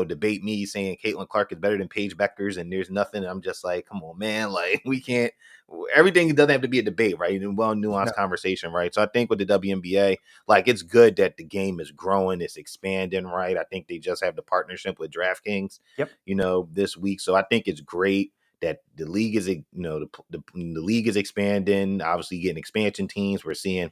debate me saying Caitlin Clark is better than Paige Beckers, and there's nothing. I'm just like, come on, man. Like, we can't, everything doesn't have to be a debate, right? And well nuanced conversation, right? So I think with the WNBA, like, it's good that the game is growing, it's expanding, right? I think they just have the partnership with DraftKings, this week. So I think it's great that the league is, the league is expanding, obviously getting expansion teams. We're seeing,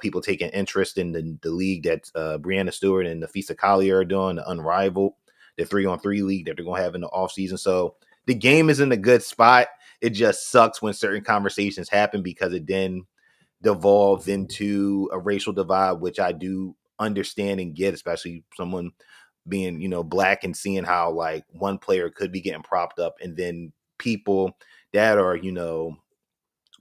people taking interest in the league that Brianna Stewart and Nafisa Collier are doing, the Unrivaled, the 3-on-3 league that they're going to have in the offseason. So the game is in a good spot. It just sucks when certain conversations happen, because it then devolves into a racial divide, which I do understand and get, especially someone being, Black and seeing how like one player could be getting propped up, and then people that are,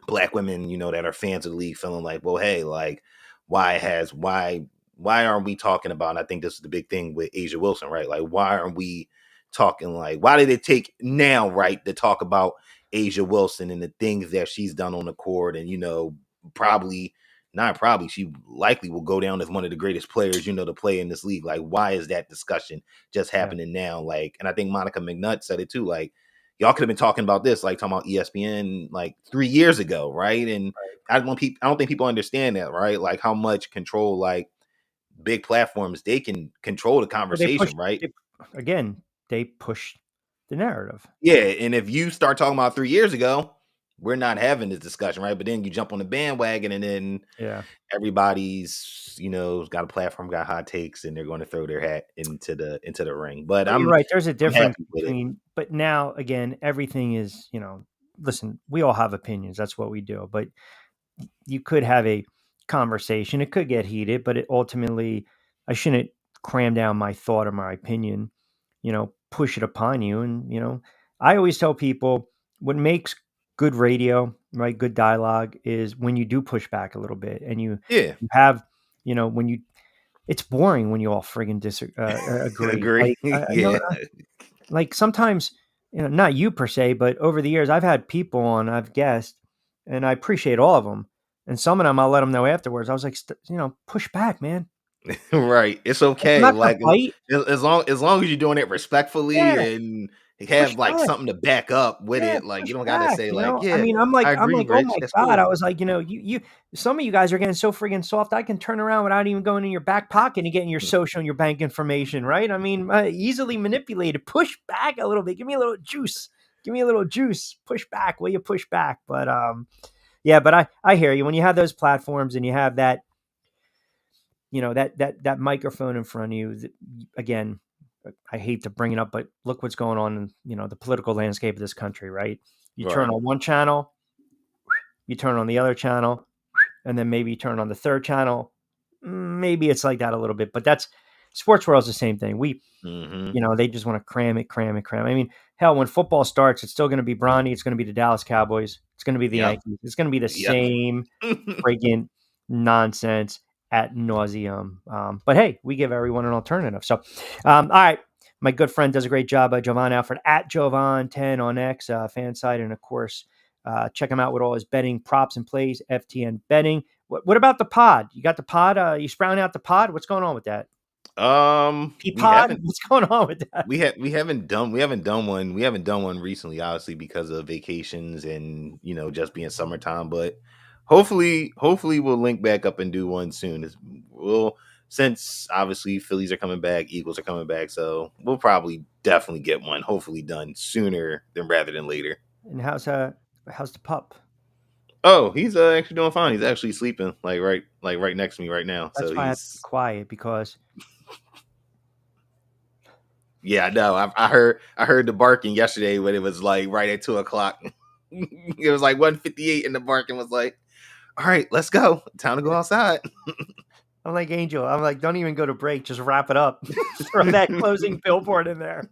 Black women, that are fans of the league feeling like, well, hey, like, why aren't we talking about, and I think this is the big thing with A'ja Wilson, right? Like, why aren't we talking, like, why did it take now, right, to talk about A'ja Wilson and the things that she's done on the court, and, she likely will go down as one of the greatest players, to play in this league. Like, why is that discussion just happening now? Like, and I think Monica McNutt said it too, like, y'all could have been talking about this, like talking about ESPN like 3 years ago, right? And I don't think people understand that, right? Like how much control, like big platforms, they can control the conversation, right? They push the narrative. Yeah, and if you start talking about 3 years ago, we're not having this discussion, right? But then you jump on the bandwagon, and then everybody's, got a platform, got hot takes, and they're going to throw their hat into the ring. But You're right. There's a difference with it. between, but now again, everything is, listen, we all have opinions. That's what we do. But you could have a conversation. It could get heated, but ultimately, I shouldn't cram down my thought or my opinion, push it upon you. And, I always tell people what makes good radio, right? Good dialogue is when you do push back a little bit and you have, it's boring when you all friggin' agree. Agree. Like sometimes, not you per se, but over the years, I've had people on, I've guessed, and I appreciate all of them. And some of them, I'll let them know afterwards. I was like, push back, man. Right. It's okay. Like as long as you're doing it respectfully and have like something to back up with it. Like you don't gotta say like, I mean, I'm like, I agree, oh Rich. my That's God. cool. I was like, you some of you guys are getting so friggin' soft. I can turn around without even going in your back pocket and getting your social and your bank information, right? I mean, easily manipulated. Push back a little bit. Give me a little juice. Push back. Will you push back? But but I hear you. When you have those platforms and you have that, that microphone in front of you, again, I hate to bring it up, but look what's going on in, the political landscape of this country, right? You turn on one channel, you turn on the other channel, and then maybe you turn on the third channel. Maybe it's like that a little bit, but that's sports world's the same thing. They just want to cram it. I mean, hell, when football starts, it's still going to be Bronny. It's going to be the Dallas Cowboys. It's going to be the Yankees. It's going to be the same friggin' nonsense ad nauseum. But hey, we give everyone an alternative. So, all right. My good friend does a great job, Jovan Alford at Jovan10 on X, fan site. And of course, check him out with all his betting props and plays, FTN betting. What about the pod? You got the pod? You sprouting out the pod? What's going on with that? P-pod? What's going on with that? We haven't done one. We haven't done one recently, obviously, because of vacations and just being summertime. But hopefully we'll link back up and do one soon. Since obviously Phillies are coming back, Eagles are coming back, so we'll probably definitely get one. Hopefully done sooner rather than later. And how's the pup? Oh, he's actually doing fine. He's actually sleeping right next to me right now. That's why I have to be quiet because. Yeah, no, I heard the barking yesterday when it was like right at 2:00. It was like 1:58 and the barking was like, all right, let's go. Time to go outside. I'm like Angel. I'm like, don't even go to break. Just wrap it up. Throw that closing billboard in there.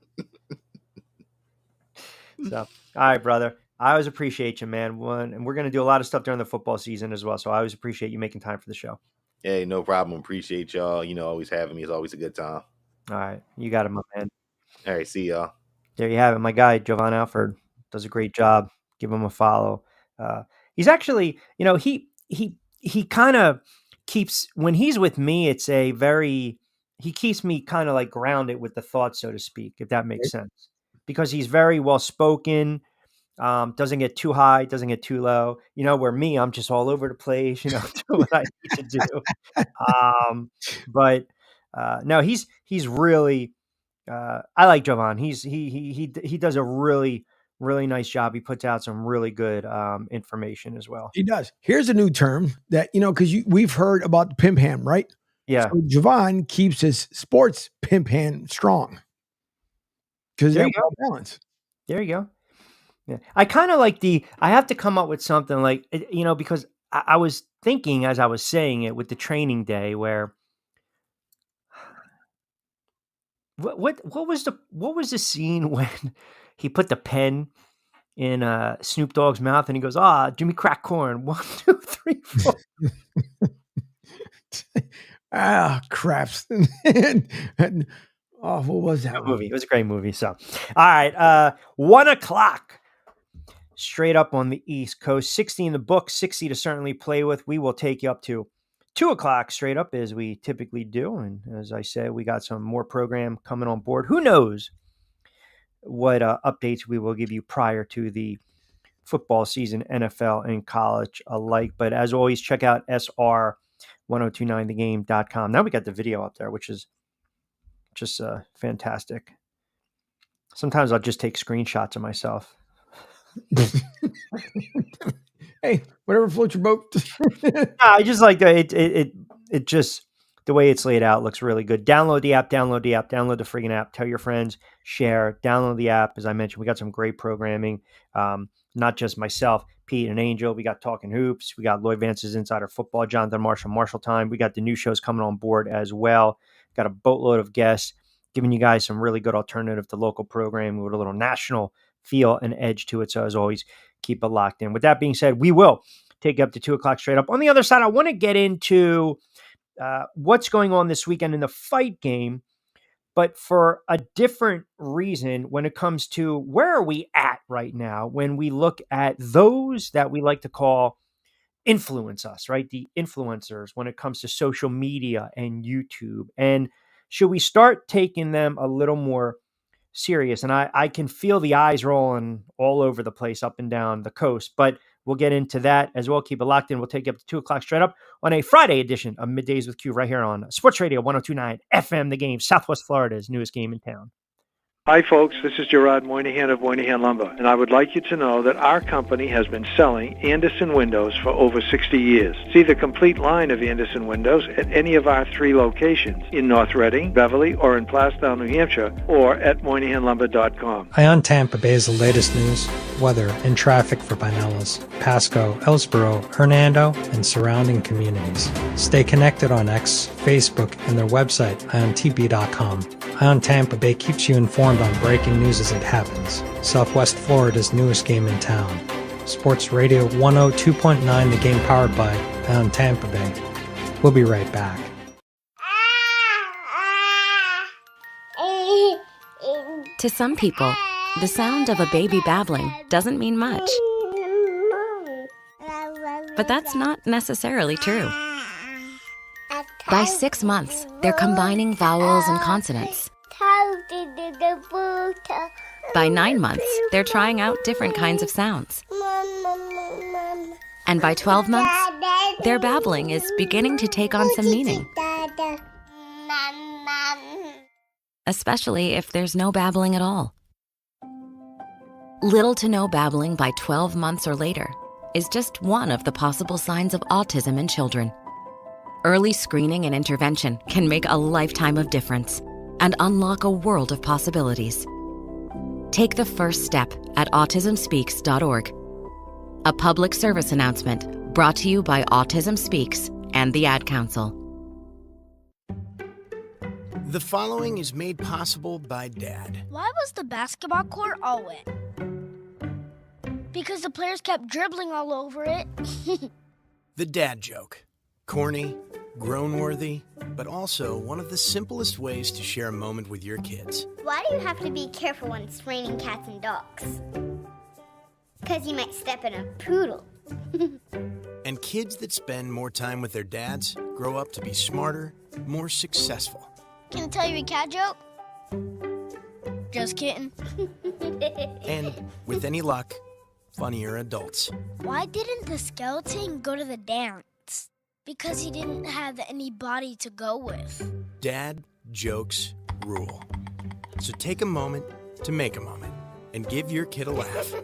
So, all right, brother. I always appreciate you, man. And we're going to do a lot of stuff during the football season as well. So I always appreciate you making time for the show. Hey, no problem. Appreciate y'all. Always having me. It's always a good time. All right. You got it, my man. All right. See y'all. There you have it. My guy, Jovan Alford, does a great job. Give him a follow. He's actually, he kind of keeps, when he's with me, he keeps me kind of like grounded with the thoughts, so to speak, if that makes sense, because he's very well spoken, doesn't get too high, doesn't get too low, where me, I'm just all over the place, do what I need to do. But no, he's really, I like Jovan. He does a really, really nice job. He puts out some really good information as well. He does. Here's a new term that, because we've heard about the pimp hand, right? Yeah. So Jovan keeps his sports pimp hand strong because they're well balanced. There you go. Yeah. I kind of like I have to come up with something like, because I was thinking as I was saying it with the training day where what was the scene when he put the pen in Snoop Dogg's mouth and he goes, Jimmy crack corn. 1, 2, 3, 4. Craps. What was that movie? It was a great movie. So, all right. 1:00 straight up on the East Coast, 60 in the book, 60 to certainly play with. We will take you up to 2:00 straight up as we typically do. And as I said, we got some more program coming on board. Who knows what updates we will give you prior to the football season, NFL and college alike. But as always, check out sr1029thegame.com. Now we got the video up there, which is just fantastic. Sometimes I'll just take screenshots of myself. Hey, whatever floats your boat. I just like that. It just, the way it's laid out looks really good. Download the app, download the friggin' app, tell your friends, share, download the app. As I mentioned, we got some great programming. Not just myself, Pete and Angel. We got Talking Hoops. We got Lloyd Vance's Insider Football, Jonathan Marshall Time. We got the new shows coming on board as well. Got a boatload of guests giving you guys some really good alternative to local programming with a little national feel and edge to it. So as always, keep it locked in. With that being said, we will take you up to 2 o'clock straight up. On the other side, I want to get into what's going on this weekend in the fight game, but for a different reason when it comes to where are we at right now when we look at those that we like to call influence us, right? The influencers when it comes to social media and YouTube. And should we start taking them a little more serious? And I can feel the eyes rolling all over the place up and down the coast, but we'll get into that as well. Keep it locked in. We'll take you up to 2 o'clock straight up on a Friday edition of Middays with Q right here on Sports Radio 102.9 FM, The Game, Southwest Florida's newest game in town. Hi, folks. This is Gerard Moynihan of Moynihan Lumber, and I would like you to know that our company has been selling Anderson windows for over 60 years. See the complete line of Anderson windows at any of our 3 locations in North Reading, Beverly, or in Plastown, New Hampshire, or at MoynihanLumber.com. Ion Tampa Bay is the latest news, weather, and traffic for Pinellas, Pasco, Ellsboro, Hernando, and surrounding communities. Stay connected on X, Facebook, and their website, IonTP.com. Ion Tampa Bay keeps you informed on breaking news as it happens. Southwest Florida's newest game in town. Sports Radio 102.9, The Game, powered by Ion Tampa Bay. We'll be right back. To some people, the sound of a baby babbling doesn't mean much. But that's not necessarily true. By 6 months, they're combining vowels and consonants. By 9 months, they're trying out different kinds of sounds. And by 12 months, their babbling is beginning to take on some meaning. Especially if there's no babbling at all. Little to no babbling by 12 months or later is just one of the possible signs of autism in children. Early screening and intervention can make a lifetime of difference and unlock a world of possibilities. Take the first step at autismspeaks.org. A public service announcement brought to you by Autism Speaks and the Ad Council. The following is made possible by Dad. Why was the basketball court all wet? Because the players kept dribbling all over it. The dad joke. Corny, grown-worthy, but also one of the simplest ways to share a moment with your kids. Why do you have to be careful when it's raining cats and dogs? Because you might step in a poodle. And kids that spend more time with their dads grow up to be smarter, more successful. Can I tell you a cat joke? Just kidding. And, with any luck, funnier adults. Why didn't the skeleton go to the dance? Because he didn't have any body to go with. Dad jokes rule. So take a moment to make a moment and give your kid a laugh.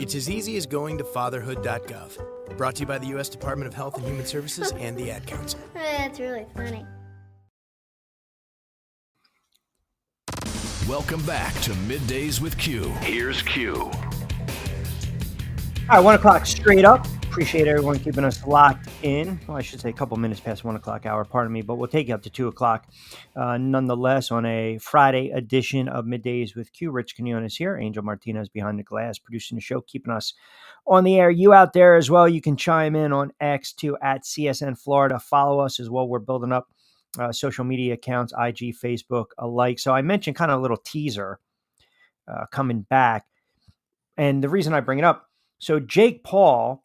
It's as easy as going to fatherhood.gov. Brought to you by the U.S. Department of Health and Human Services and the Ad Council. That's really funny. Welcome back to Middays with Q. Here's Q. All right, 1 o'clock straight up. Appreciate everyone keeping us locked in. Well, I should say a couple minutes past 1 o'clock hour, pardon me, but we'll take you up to 2 o'clock. Nonetheless, on a Friday edition of Middays with Q, Rich Quinones here, Angel Martinez behind the glass, producing the show, keeping us on the air. You out there as well, you can chime in on X too, at CSN Florida. Follow us as well. We're building up social media accounts, IG, Facebook, alike. So I mentioned kind of a little teaser coming back. And the reason I bring it up, so Jake Paul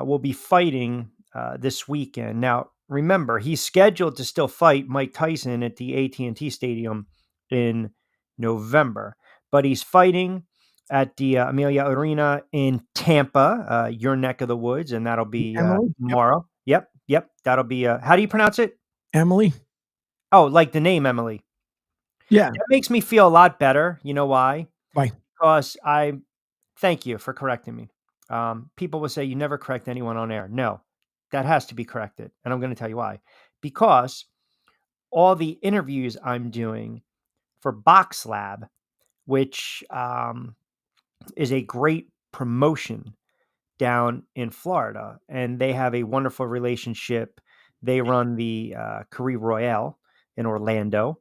will be fighting this weekend. Now, remember, he's scheduled to still fight Mike Tyson at the AT&T Stadium in November, but he's fighting at the Amelia Arena in Tampa, your neck of the woods, and that'll be tomorrow. Yep. That'll be, how do you pronounce it? Emily. Oh, like the name Emily. Yeah. That makes me feel a lot better. You know why? Why? Because I Thank you for correcting me. People will say you never correct anyone on air. No, that has to be corrected. And I'm going to tell you why. Because all the interviews I'm doing for Box Lab, which is a great promotion down in Florida, and they have a wonderful relationship. They run the Carré Royale in Orlando,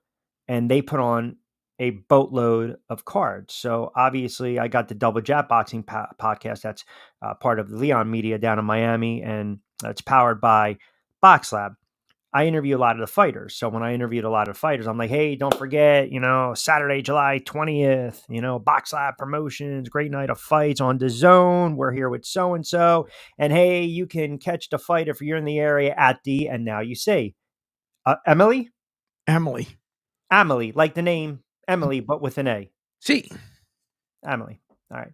and they put on a boatload of cards. So obviously I got the Double Jab Boxing podcast. That's part of the Leon Media down in Miami, and it's powered by Box Lab. I interview a lot of the fighters. So when I interviewed a lot of fighters, I'm like, hey, don't forget, Saturday, July 20th, Box Lab Promotions, great night of fights on DAZN. We're here with so-and-so. And hey, you can catch the fight if you're in the area at the, and now you say, Emily, like the name Emily, but with an A. See. Emily. All right.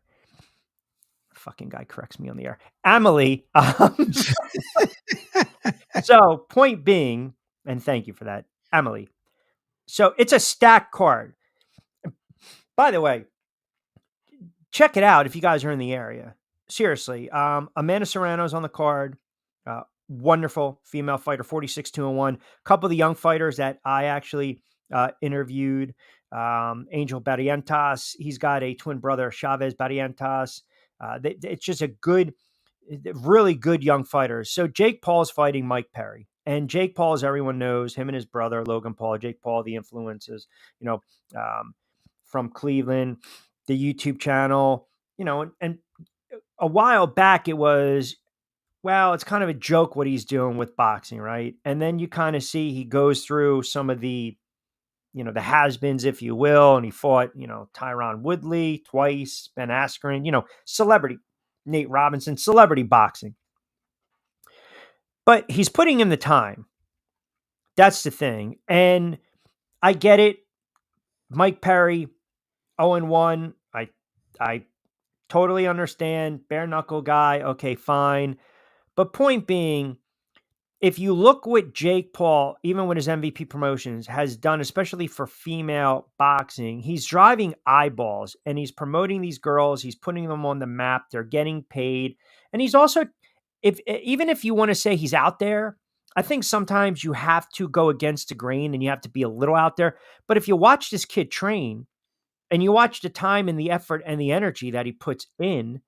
Fucking guy corrects me on the air. Emily. So point being, and thank you for that, Emily. So it's a stacked card. By the way, check it out if you guys are in the area. Seriously. Amanda Serrano's on the card. Wonderful female fighter, 46-2-1. A couple of the young fighters that I actually interviewed. Angel Barrientos. He's got a twin brother, Chavez Barrientos. It's just really good young fighters. So Jake Paul's fighting Mike Perry. And Jake Paul, as everyone knows, him and his brother, Logan Paul, Jake Paul, the influences, from Cleveland, the YouTube channel, and a while back it was, well, it's kind of a joke what he's doing with boxing, right? And then you kind of see he goes through some of the, the has-beens, if you will, and he fought, Tyron Woodley twice, Ben Askren, celebrity, Nate Robinson, celebrity boxing. But he's putting in the time. That's the thing. And I get it. Mike Perry, 0-1. I totally understand. Bare knuckle guy. Okay, fine. But point being, if you look what Jake Paul, even with his MVP promotions, has done, especially for female boxing, he's driving eyeballs and he's promoting these girls. He's putting them on the map. They're getting paid. And he's also, even if you want to say he's out there, I think sometimes you have to go against the grain and you have to be a little out there. But if you watch this kid train and you watch the time and the effort and the energy that he puts in,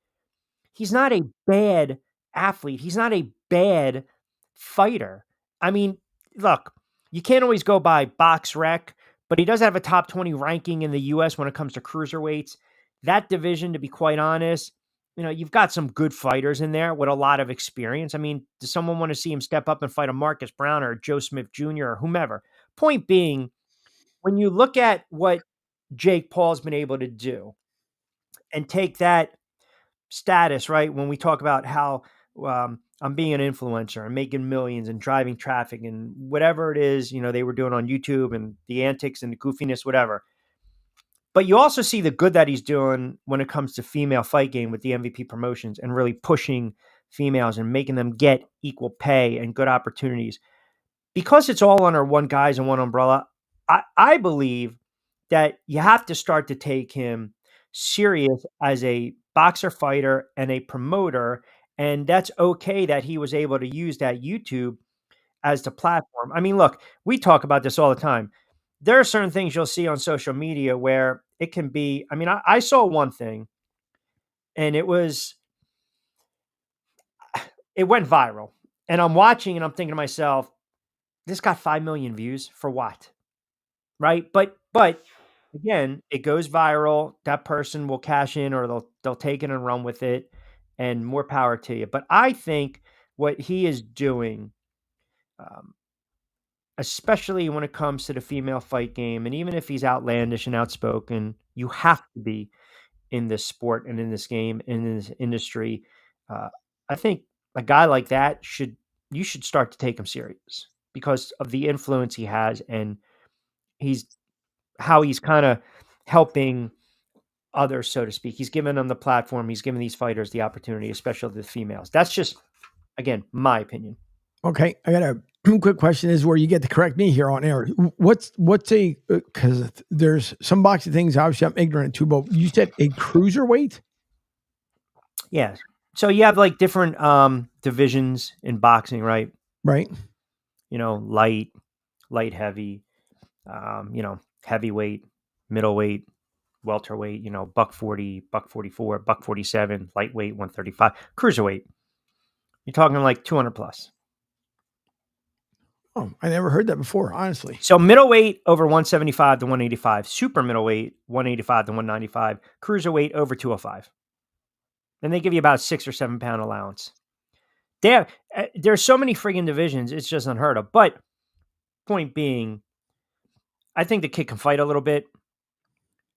he's not a bad athlete. He's not a bad fighter. I mean, look, you can't always go by BoxRec, but he does have a top 20 ranking in the U.S. when it comes to cruiserweights. That division, to be quite honest, you've got some good fighters in there with a lot of experience. I mean, does someone want to see him step up and fight a Marcus Brown or a Joe Smith Jr. or whomever? Point being, when you look at what Jake Paul's been able to do and take that status, right, when we talk about how I'm being an influencer and making millions and driving traffic and whatever it is, they were doing on YouTube and the antics and the goofiness, whatever. But you also see the good that he's doing when it comes to female fight game with the MVP promotions and really pushing females and making them get equal pay and good opportunities. Because it's all under one guise and one umbrella, I believe that you have to start to take him serious as a boxer fighter and a promoter. And that's okay that he was able to use that YouTube as the platform. I mean, look, we talk about this all the time. There are certain things you'll see on social media where it can be, I mean, I saw one thing and it went viral and I'm watching and I'm thinking to myself, this got 5 million views for what? Right. But again, it goes viral. That person will cash in or they'll take it and run with it, and more power to you. But I think what he is doing, especially when it comes to the female fight game, and even if he's outlandish and outspoken, you have to be in this sport and in this game and in this industry. I think a guy like that you should start to take him serious because of the influence he has and how he's kind of helping others, so to speak. He's giving them the platform. He's giving these fighters the opportunity, especially the females. That's just, again, my opinion. Okay. I got a quick question. This is where you get to correct me here on air. Because there's some boxing things, obviously I'm ignorant to, but you said a cruiserweight? Yeah. So you have like different divisions in boxing, right? Right. You know, light, heavy, heavyweight, middleweight, welterweight, buck 40, buck 44, buck 47, lightweight, 135, cruiserweight. You're talking like 200 plus. Oh, I never heard that before, honestly. So middleweight over 175 to 185, super middleweight 185 to 195, cruiserweight over 205. And they give you about 6 or 7 pound allowance. There's so many friggin' divisions, it's just unheard of. But point being, I think the kid can fight a little bit.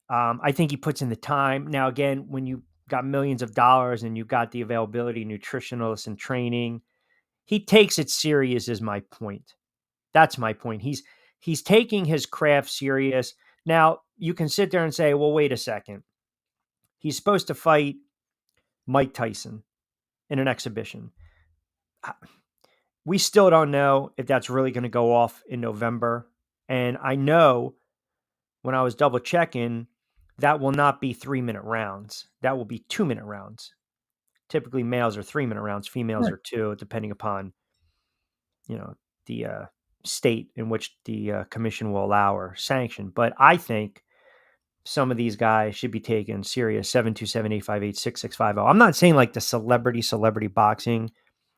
I think he puts in the time. Now, again, when you got millions of dollars and you got the availability, nutritionalists and training, he takes it serious is my point. That's my point. He's taking his craft serious. Now, you can sit there and say, well, wait a second. He's supposed to fight Mike Tyson in an exhibition. We still don't know if that's really going to go off in November. And I know when I was double checking, that will not be 3-minute rounds. That will be 2-minute rounds. Typically males are 3-minute rounds, females are 2, depending upon, the state in which the commission will allow or sanction. But I think some of these guys should be taken serious. 727-858-6650. I'm not saying like the celebrity boxing,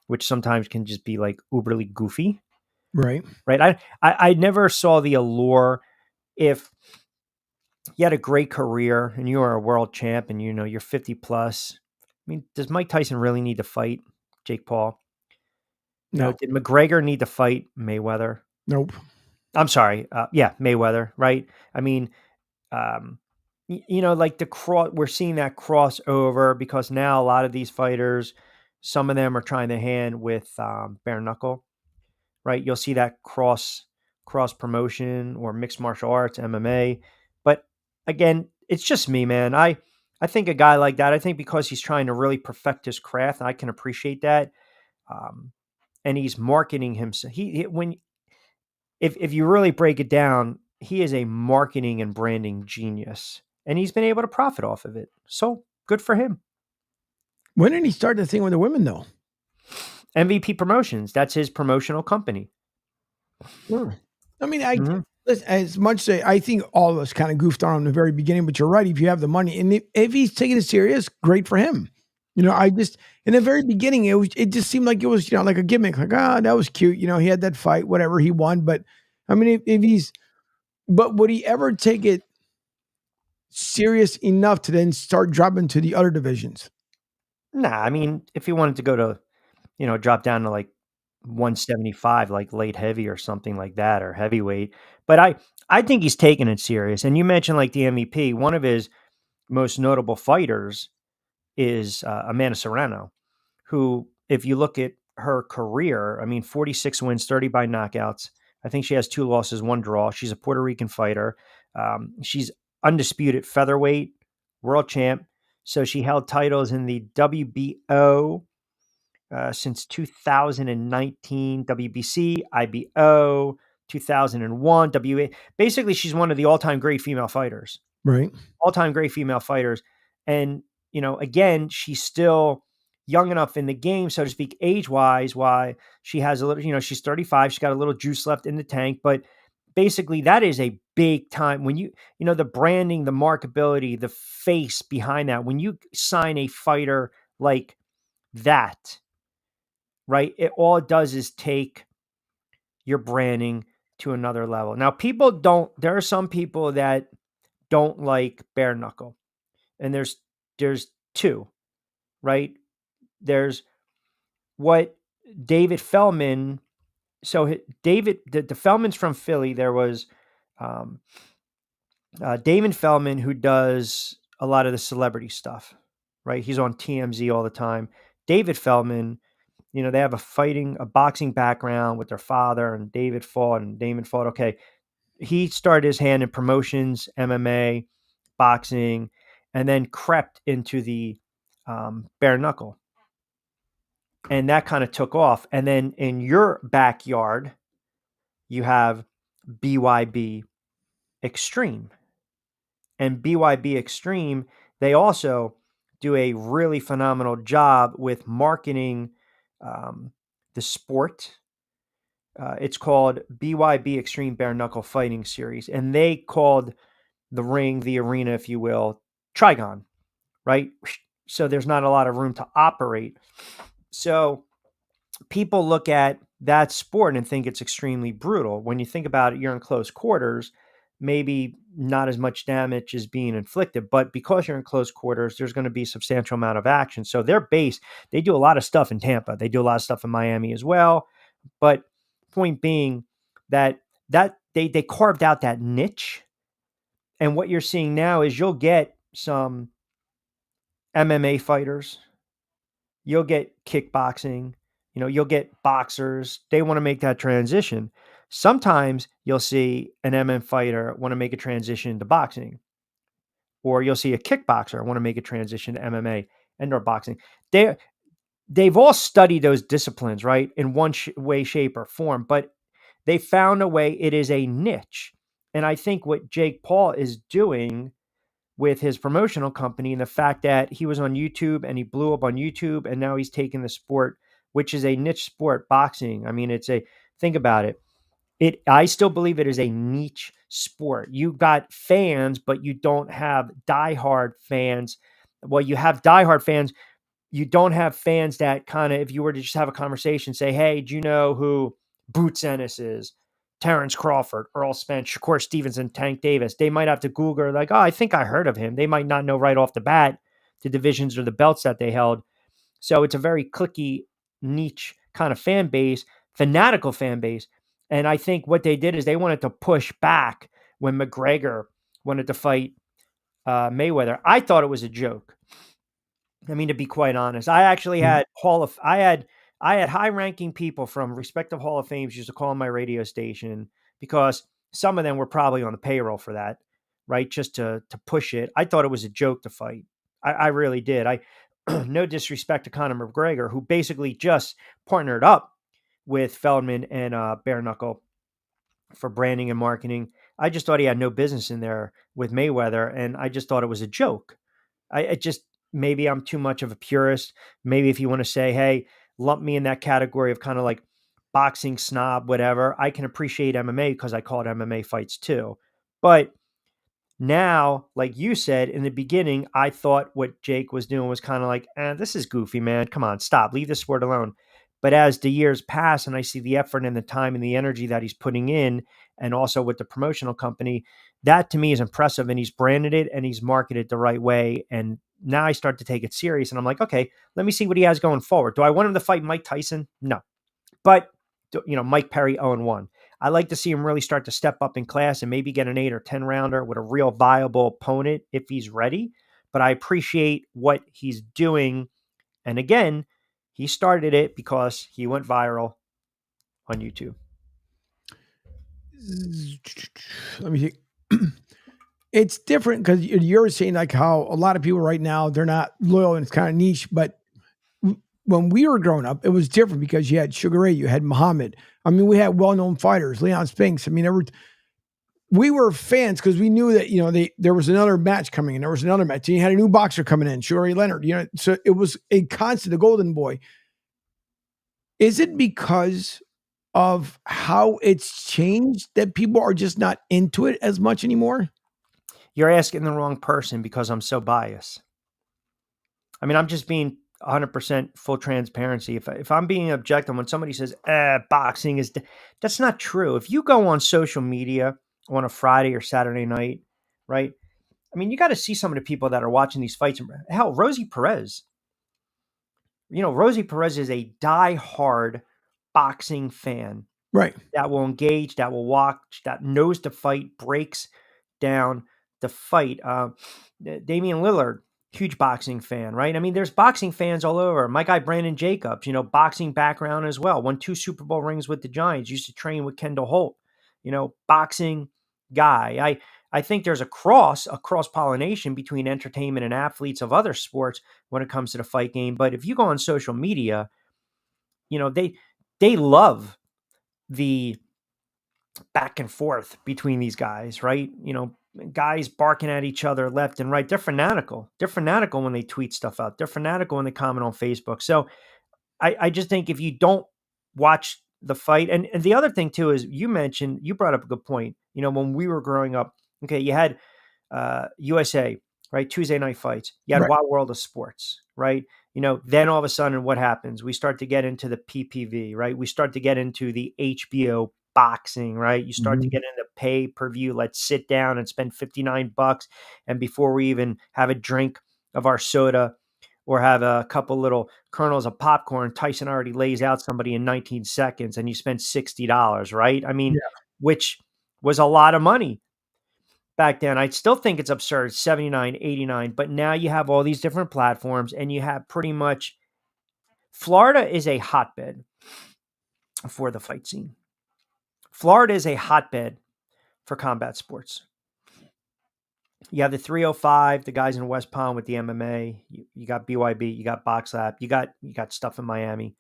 which sometimes can just be like uberly goofy. Right. I never saw the allure. If you had a great career and you are a world champ and you're 50 plus, I mean, does Mike Tyson really need to fight Jake Paul? No. Did McGregor need to fight Mayweather? Nope. I'm sorry. Yeah, Mayweather, right? I mean, like we're seeing that crossover because now a lot of these fighters, some of them are trying their hand with bare knuckle, right? You'll see that cross promotion or mixed martial arts, MMA. But again, it's just me, man. I think a guy like that, I think because he's trying to really perfect his craft, I can appreciate that. And he's marketing himself. If you really break it down, he is a marketing and branding genius, and he's been able to profit off of it. So good for him. When did he start the thing with the women, though? MVP Promotions. That's his promotional company. Sure. I mean, listen, as much as I think all of us kind of goofed on him in the very beginning, but you're right. If you have the money, and if he's taking it serious, great for him. I just in the very beginning, it just seemed like it was like a gimmick. Like, that was cute. He had that fight, whatever, he won. But I mean, but would he ever take it serious enough to then start dropping to the other divisions? Nah, I mean, if he wanted to go to, drop down to like 175, like light heavy or something like that, or heavyweight. But I think he's taking it serious. And you mentioned like the MVP. One of his most notable fighters is Amanda Serrano, who, if you look at her career, I mean, 46 wins, 30 by knockouts. I think she has 2 losses, 1 draw. She's a Puerto Rican fighter. She's undisputed featherweight, world champ. So she held titles in the WBO since 2019, WBC, IBO, 2001, WA. Basically, she's one of the all-time great female fighters. Right. All-time great female fighters. And, again, she's still young enough in the game, so to speak, age-wise, why she has a little, she's 35. She's got a little juice left in the tank. But basically, that is a big time when the branding, the markability, the face behind that. When you sign a fighter like that, right, all it does is take your branding to another level. Now, there are some people that don't like bare knuckle. And there's 2, right? There's what David Feldman. So the Feldman's from Philly. There was David Feldman, who does a lot of the celebrity stuff, right? He's on TMZ all the time. David Feldman, they have a boxing background with their father, and David fought, and Damon fought. Okay. He started his hand in promotions, MMA, boxing, and then crept into the bare knuckle. And that kind of took off. And then in your backyard, you have BYB Extreme. And BYB Extreme, they also do a really phenomenal job with marketing the sport. It's called BYB Extreme Bare Knuckle Fighting Series, and they called the ring, the arena, if you will, Trigon, right? So there's not a lot of room to operate. So people look at that sport and think it's extremely brutal. When you think about it, you're in close quarters, maybe not as much damage is being inflicted, but because you're in close quarters, there's going to be a substantial amount of action. So their base, they do a lot of stuff in Tampa. They do a lot of stuff in Miami as well. But point being that they carved out that niche. And what you're seeing now is you'll get some MMA fighters, you'll get kickboxing, you'll get boxers. They want to make that transition. Sometimes you'll see an MMA fighter want to make a transition to boxing, or you'll see a kickboxer want to make a transition to MMA and or boxing. They've all studied those disciplines, right, in one way, shape, or form, but they found a way. It is a niche. And I think what Jake Paul is doing with his promotional company and the fact that he was on YouTube and he blew up on YouTube and now he's taking the sport, which is a niche sport, boxing. I mean, think about it. I still believe it is a niche sport. You got fans, but you don't have diehard fans. Well, you have diehard fans. You don't have fans that kind of, if you were to just have a conversation, say, hey, do you know who Boots Ennis is? Terrence Crawford, Earl Spence, Shakur Stevenson, Tank Davis. They might have to Google, like, oh, I think I heard of him. They might not know right off the bat the divisions or the belts that they held. So it's a very cliquey, niche kind of fan base, fanatical fan base. And I think what they did is they wanted to push back when McGregor wanted to fight Mayweather. I thought it was a joke. I mean, to be quite honest, I actually had I had high-ranking people from respective Hall of Fames used to call on my radio station because some of them were probably on the payroll for that, right? Just to push it. I thought it was a joke to fight. I really did. No disrespect to Conor McGregor, who basically just partnered up with Feldman and Bare Knuckle for branding and marketing. I just thought he had no business in there with Mayweather, and I just thought it was a joke. Maybe I'm too much of a purist. Maybe if you want to say, hey, lump me in that category of kind of like boxing snob, whatever, I can appreciate MMA because I call it MMA fights too. But now, like you said in the beginning, I thought what Jake was doing was kind of like, this is goofy, man. Come on, stop. Leave this sport alone. But as the years pass and I see the effort and the time and the energy that he's putting in, and also with the promotional company, that to me is impressive. And he's branded it and he's marketed the right way. And now I start to take it serious. And I'm like, okay, let me see what he has going forward. Do I want him to fight Mike Tyson? No. But, Mike Perry 0-1. I like to see him really start to step up in class and maybe get an 8 or 10 rounder with a real viable opponent if he's ready. But I appreciate what he's doing. And again, he started it because he went viral on YouTube. Let me see. It's different because you're saying like how a lot of people right now, they're not loyal and it's kind of niche. But when we were growing up, it was different because you had Sugar Ray, you had Muhammad. I mean, we had well-known fighters, Leon Spinks. I mean, we were fans because we knew that, there was another match coming and there was another match. And you had a new boxer coming in, Sugar Ray Leonard. So it was a constant, the Golden Boy. Is it because of how it's changed that people are just not into it as much anymore? You're asking the wrong person because I'm so biased. I mean, I'm just being 100% full transparency. If I'm being objective, when somebody says, boxing is, that's not true. If you go on social media on a Friday or Saturday night, right? I mean, you got to see some of the people that are watching these fights. Hell, Rosie Perez. Rosie Perez is a diehard boxing fan. Right. That will engage, that will watch, that knows the fight, breaks down the fight. Damian Lillard, huge boxing fan, right? I mean, there's boxing fans all over. My guy, Brandon Jacobs, boxing background as well. Won 2 Super Bowl rings with the Giants. Used to train with Kendall Holt, boxing guy. I think there's a cross-pollination between entertainment and athletes of other sports when it comes to the fight game. But if you go on social media, they love the back and forth between these guys, right? guys barking at each other left and right. They're fanatical. They're fanatical when they tweet stuff out. They're fanatical when they comment on Facebook. So I just think if you don't watch the fight, and the other thing too is you brought up a good point. You know, when we were growing up, okay, you had USA, right? Tuesday night fights. You had Wild World of Sports, right? You know, then all of a sudden what happens? We start to get into the PPV, right? We start to get into the HBO boxing, right? You start to get into pay-per-view. Let's sit down and spend $59. And before we even have a drink of our soda or have a couple little kernels of popcorn, Tyson already lays out somebody in 19 seconds and you spend $60, right? I mean, which was a lot of money back then. I still think it's absurd, 79, 89, but now you have all these different platforms and you have pretty much Florida is a hotbed for the fight scene. Florida is a hotbed for combat sports. You have the 305, the guys in West Palm with the MMA. You got BYB, you got BoxLab, you got stuff in Miami,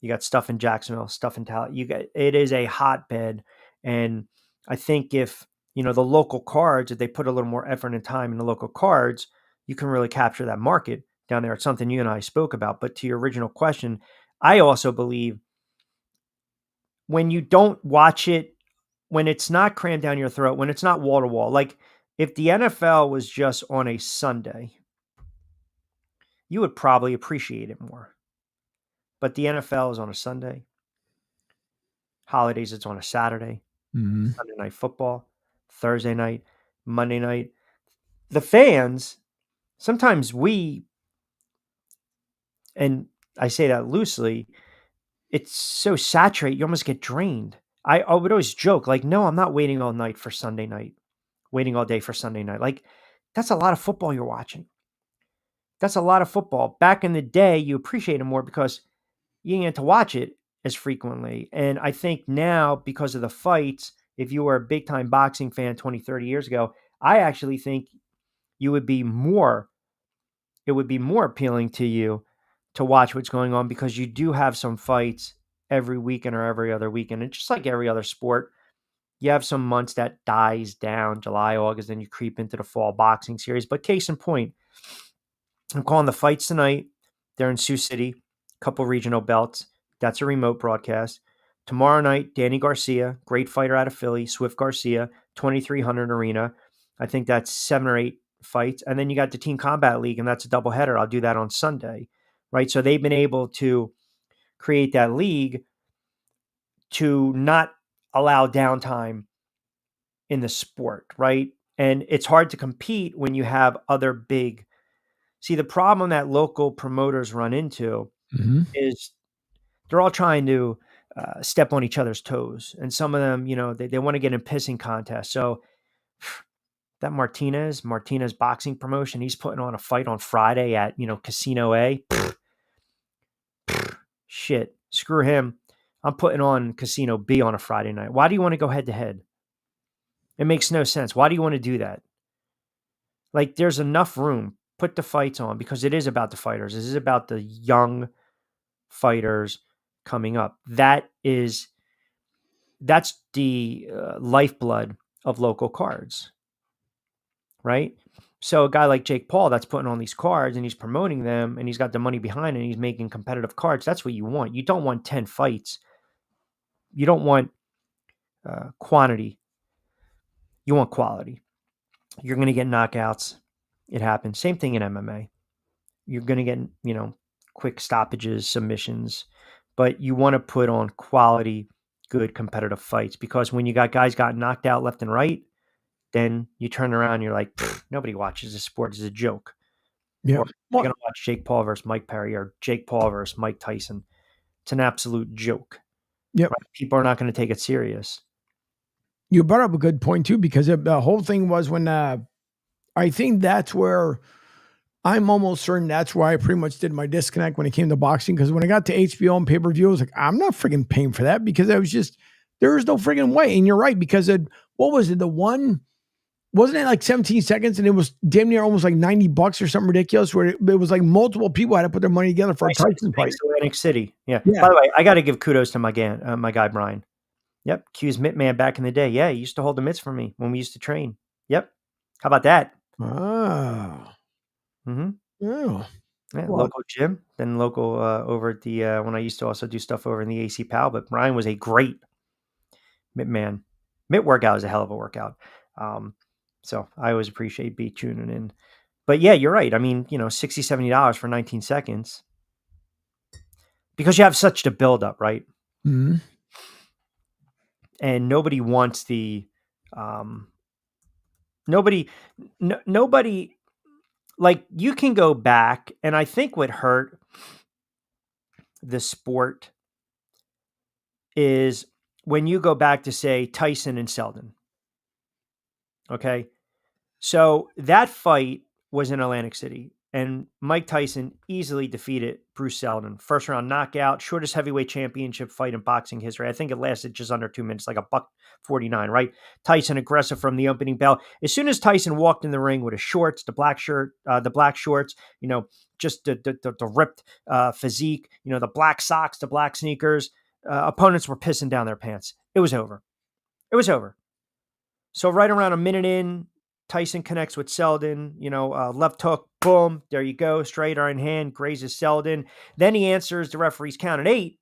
you got stuff in Jacksonville, stuff in Tallahassee. It is a hotbed, and I think if the local cards, if they put a little more effort and time in the local cards, you can really capture that market down there. It's something you and I spoke about. But to your original question, I also believe when you don't watch it, when it's not crammed down your throat, when it's not wall to wall, like if the NFL was just on a Sunday, you would probably appreciate it more. But the NFL is on a Sunday. Holidays, it's on a Saturday. Sunday night football, Thursday night, Monday night. The fans, sometimes and I say that loosely, it's so saturated, you almost get drained. I would always joke, like, no, I'm not waiting all night for Sunday night, waiting all day for Sunday night. Like, that's a lot of football you're watching. That's a lot of football. Back in the day, you appreciate it more because you didn't get to watch it as frequently. And I think now, because of the fights, if you were a big-time boxing fan 20, 30 years ago, I actually think it would be more appealing to you to watch what's going on because you do have some fights every weekend or every other weekend. And just like every other sport, you have some months that dies down, July, August, then you creep into the fall boxing series. But case in point, I'm calling the fights tonight. They're in Sioux City, a couple regional belts. That's a remote broadcast. Tomorrow night, Danny Garcia, great fighter out of Philly, Swift Garcia, 2,300 arena. I think that's 7 or 8 fights. And then you got the Team Combat League, and that's a doubleheader. I'll do that on Sunday, right? So they've been able to create that league to not allow downtime in the sport, right? And it's hard to compete when you have other big. See, the problem that local promoters run into is they're all trying to step on each other's toes. And some of them, they want to get in pissing contests. So that Martinez boxing promotion, he's putting on a fight on Friday at, Casino A. Shit, screw him. I'm putting on Casino B on a Friday night. Why do you want to go head to head? It makes no sense. Why do you want to do that? Like, there's enough room. Put the fights on because it is about the fighters. This is about the young fighters coming up. That's the lifeblood of local cards, right? So a guy like Jake Paul that's putting on these cards and he's promoting them and he's got the money behind it and he's making competitive cards. That's what you want. You don't want 10 fights. You don't want quantity. You want quality. You're going to get knockouts. It happens. Same thing in MMA. You're going to get, quick stoppages, submissions, but you want to put on quality, good competitive fights because when you got guys got knocked out left and right, then you turn around and you're like, nobody watches this sport. It's a joke. Yeah. Or you're going to watch Jake Paul versus Mike Perry or Jake Paul versus Mike Tyson. It's an absolute joke. Yep. Right? People are not going to take it serious. You brought up a good point too, because the whole thing was when I think that's where I'm almost certain that's why I pretty much did my disconnect when it came to boxing. Because when I got to HBO and pay-per-view, I was like, I'm not friggin' paying for that because I was just, there was no friggin' way. And you're right, because what was it? Wasn't it like 17 seconds and it was damn near almost like $90 or something ridiculous where it was like multiple people had to put their money together for a Tyson fight. Atlantic City. Yeah. By the way, I got to give kudos to my guy, Brian. Yep. Q's mitt man back in the day. Yeah. He used to hold the mitts for me when we used to train. Yep. How about that? Oh. Mm-hmm. Yeah. Yeah, Well, local gym, then local over at the when I used to also do stuff over in the AC Pal. But Ryan was a great mitt man. Mitt workout is a hell of a workout. So I always appreciate B tuning in. But yeah, you're right. I mean, $60, $70 for 19 seconds because you have such the buildup, right? mhm. And nobody wants the nobody like you can go back, and I think what hurt the sport is when you go back to say Tyson and Selden. Okay. So that fight was in Atlantic City, and Mike Tyson easily defeated Bruce Selden. First round knockout, shortest heavyweight championship fight in boxing history. I think it lasted just under 2 minutes, like $1:49, right? Tyson aggressive from the opening bell. As soon as Tyson walked in the ring with his shorts, the black shorts, just the ripped physique, the black socks, the black sneakers, opponents were pissing down their pants. It was over. It was over. So right around a minute in, Tyson connects with Selden, left hook, boom, there you go, straight iron hand, grazes Selden. Then he answers the referee's count at 8,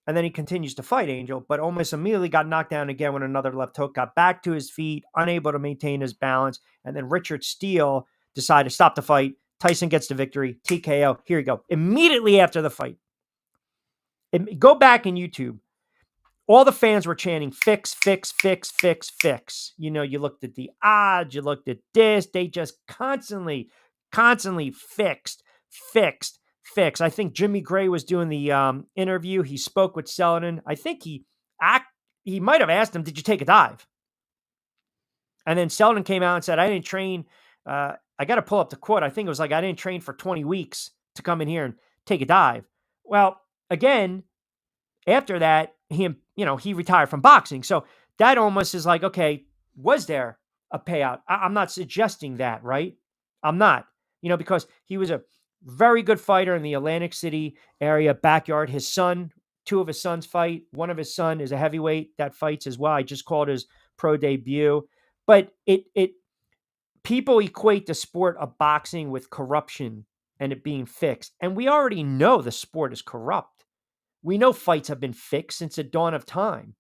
and then he continues to fight Angel, but almost immediately got knocked down again with another left hook, got back to his feet, unable to maintain his balance, and then Richard Steele decided to stop the fight. Tyson gets the victory, TKO. Here you go. Immediately after the fight. Go back in YouTube. All the fans were chanting, fix, fix, fix, fix, fix. You looked at the odds, you looked at this. They just constantly fixed. I think Jimmy Gray was doing the interview. He spoke with Selden. I think he might have asked him, did you take a dive? And then Selden came out and said, I didn't train. I got to pull up the quote. I think it was like, I didn't train for 20 weeks to come in here and take a dive. Well, again, after that, he retired from boxing. So that almost is like, okay, was there a payout? I'm not suggesting that, right? I'm not, because he was a very good fighter in the Atlantic City area backyard. His son, 2 of his sons fight. One of his son is a heavyweight that fights as well. I just called his pro debut, but people equate the sport of boxing with corruption and it being fixed. And we already know the sport is corrupt. We know fights have been fixed since the dawn of time.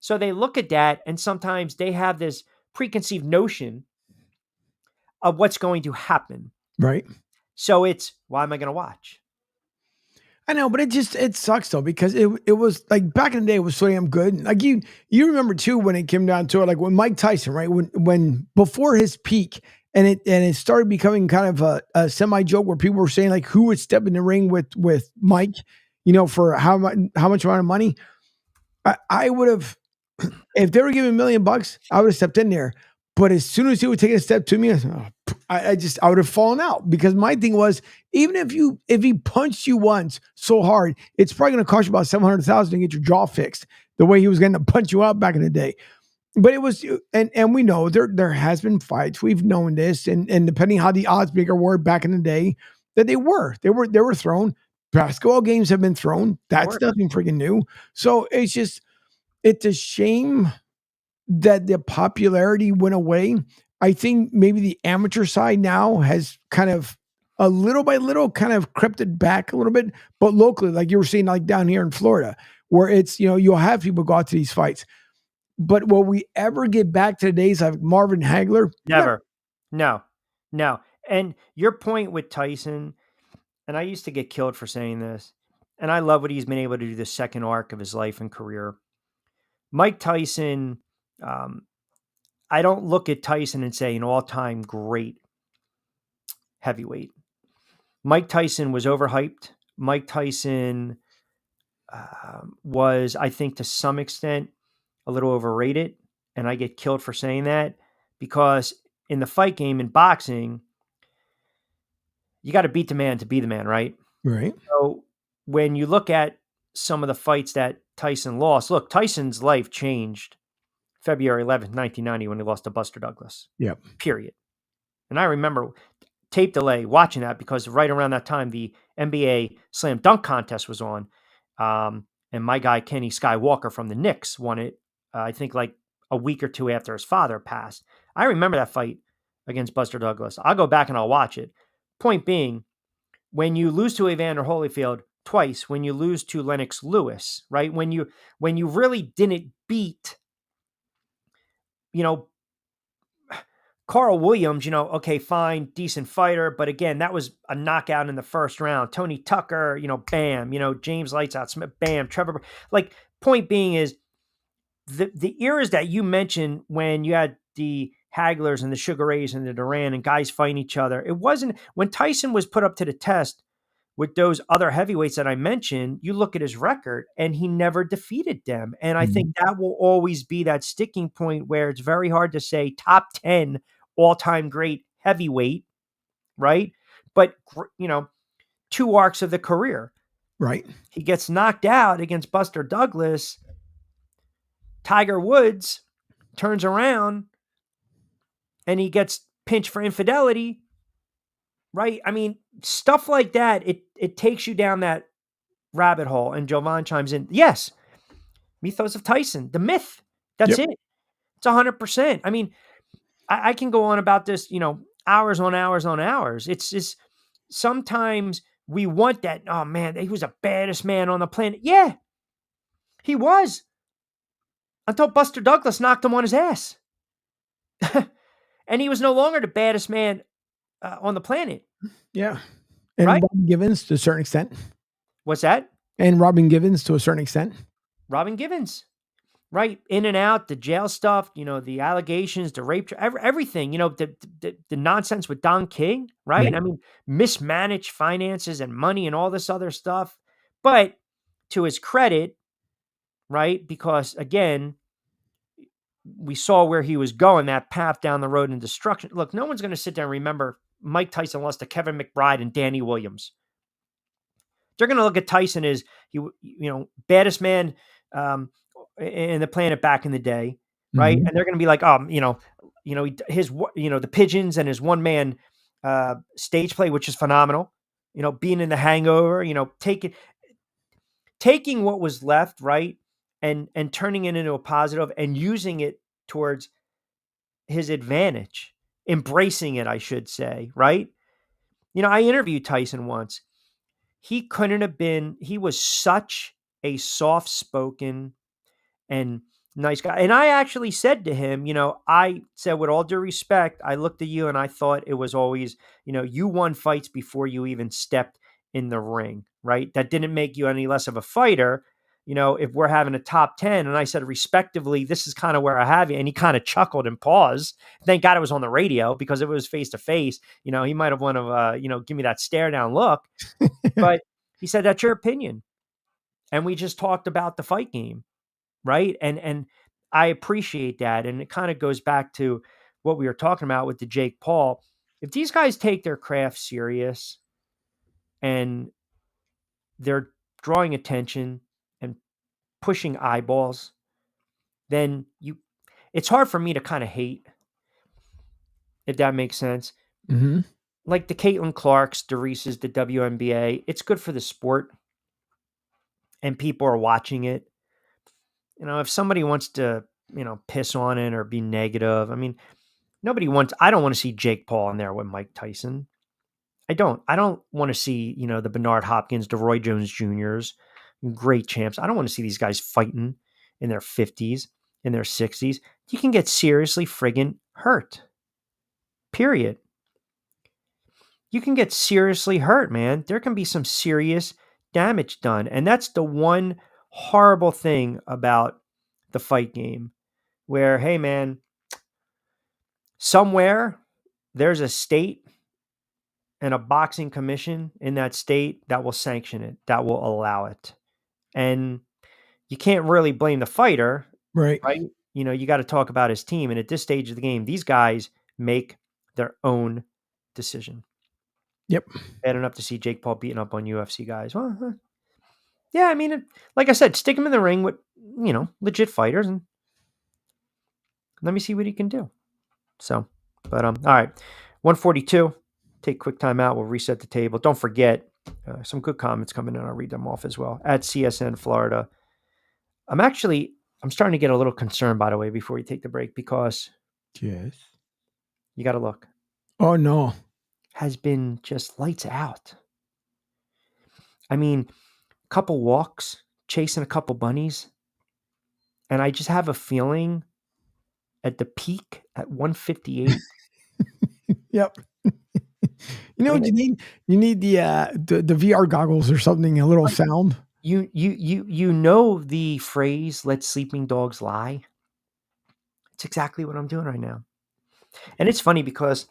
So they look at that, and sometimes they have this preconceived notion of what's going to happen. Right. So it's, why am I going to watch? I know, but it sucks though, because it was like back in the day, it was so damn good. Like you remember too, when it came down to it, like when Mike Tyson, right? When before his peak, and it started becoming kind of a semi joke where people were saying like, who would step in the ring with Mike, for how much amount of money. I would have, if they were giving $1 million, I would have stepped in there. But as soon as he would take a step to me, I would have fallen out, because my thing was, even if he punched you once so hard, it's probably going to cost you about $700,000 to get your jaw fixed the way he was going to punch you out back in the day. But it was, and we know there has been fights. We've known this, and depending how the odds maker were back in the day, that they were thrown. Basketball games have been thrown. That's nothing freaking new. So it's a shame that the popularity went away. I think maybe the amateur side now has kind of a little by little kind of crept it back a little bit, but locally, like you were saying, like down here in Florida, where it's, you'll have people go out to these fights. But will we ever get back to the days of Marvin Hagler? Never. No. And your point with Tyson, and I used to get killed for saying this, and I love what he's been able to do the second arc of his life and career. Mike Tyson, I don't look at Tyson and say an all-time great heavyweight. Mike Tyson was overhyped. Mike Tyson was, I think, to some extent, a little overrated. And I get killed for saying that, because in the fight game in boxing, you got to beat the man to be the man, right? Right. So when you look at some of the fights that Tyson lost, look, Tyson's life changed February 11th, 1990, when he lost to Buster Douglas. Yep. Period. And I remember tape delay watching that, because right around that time, the NBA slam dunk contest was on. And my guy, Kenny Skywalker from the Knicks, won it, I think like a week or two after his father passed. I remember that fight against Buster Douglas. I'll go back and I'll watch it. Point being, when you lose to Evander Holyfield twice, when you lose to Lennox Lewis, right? When you really didn't beat, Carl Williams, okay, fine, decent fighter. But again, that was a knockout in the first round. Tony Tucker, bam, James Lights Out Smith, bam, Trevor. Like, point being is the eras that you mentioned when you had the Haglers and the Sugar Rays and the Duran and guys fighting each other. It wasn't when Tyson was put up to the test with those other heavyweights that I mentioned. You look at his record and he never defeated them. And I think that will always be that sticking point where it's very hard to say top 10 all-time great heavyweight, right? But, 2 arcs of the career. Right. He gets knocked out against Buster Douglas. Tiger Woods turns around and he gets pinched for infidelity, right? I mean, stuff like that, it takes you down that rabbit hole. And Jovan chimes in, yes, Mythos of Tyson, the myth. That's it. It's 100%. I mean, I can go on about this, hours on hours on hours. It's just sometimes we want that. Oh man, he was the baddest man on the planet. Yeah, he was. Until Buster Douglas knocked him on his ass. And he was no longer the baddest man on the planet. Yeah. And right? Robin Givens to a certain extent. What's that? And Robin Givens to a certain extent. Robin Givens. Right. In and out, the jail stuff, the allegations, the rape, everything, the nonsense with Don King, right? Yeah. I mean, mismanaged finances and money and all this other stuff. But to his credit, right? Because again, we saw where he was going, that path down the road in destruction. Look, no one's going to sit there and remember Mike Tyson lost to Kevin McBride and Danny Williams. They're going to look at Tyson as baddest man in the planet back in the day, right? Mm-hmm. And they're going to be like, his the Pigeons and his one man stage play, which is phenomenal. Being in The Hangover, taking what was left, right, and turning it into a positive and using it towards his advantage, embracing it, I should say, right? I interviewed Tyson once. He was such a soft-spoken and nice guy. And I actually said to him, I said, with all due respect, I looked at you and I thought it was always, you won fights before you even stepped in the ring, right? That didn't make you any less of a fighter. If we're having a top 10, and I said, respectively, this is kind of where I have you. And he kind of chuckled and paused. Thank God it was on the radio, because if it was face to face, he might have wanted to, give me that stare down look. But he said, that's your opinion. And we just talked about the fight game. Right. And I appreciate that. And it kind of goes back to what we were talking about with the Jake Paul. If these guys take their craft serious and they're drawing attention and pushing eyeballs, then it's hard for me to kind of hate, if that makes sense. Mm-hmm. Like the Caitlin Clarks, the Reeses, the WNBA, it's good for the sport and people are watching it. If somebody wants to, piss on it or be negative, I mean, I don't want to see Jake Paul in there with Mike Tyson. I don't want to see, the Bernard Hopkins, the Roy Jones Jr.'s, great champs. I don't want to see these guys fighting in their 50s, in their 60s. You can get seriously friggin' hurt. Period. You can get seriously hurt, man. There can be some serious damage done. And that's the one horrible thing about the fight game, where, hey man, somewhere there's a state and a boxing commission in that state that will sanction it, that will allow it. And you can't really blame the fighter, right? You got to talk about his team. And at this stage of the game, these guys make their own decision. Yep. Bad enough to see Jake Paul beating up on UFC guys. Well, yeah, I mean, like I said, stick him in the ring with, legit fighters and let me see what he can do. So, but, all right. 142, take a quick time out. We'll reset the table. Don't forget, some good comments coming in. I'll read them off as well. At CSN Florida. I'm starting to get a little concerned, by the way, before we take the break, because yes, you got to look. Oh no. has been just lights out. I mean, a couple walks, chasing a couple bunnies, and I just have a feeling at the peak at 158. Yep. You know what you need? You need the VR goggles or something, a little sound. You know the phrase "let sleeping dogs lie"? It's exactly what I'm doing right now. And it's funny because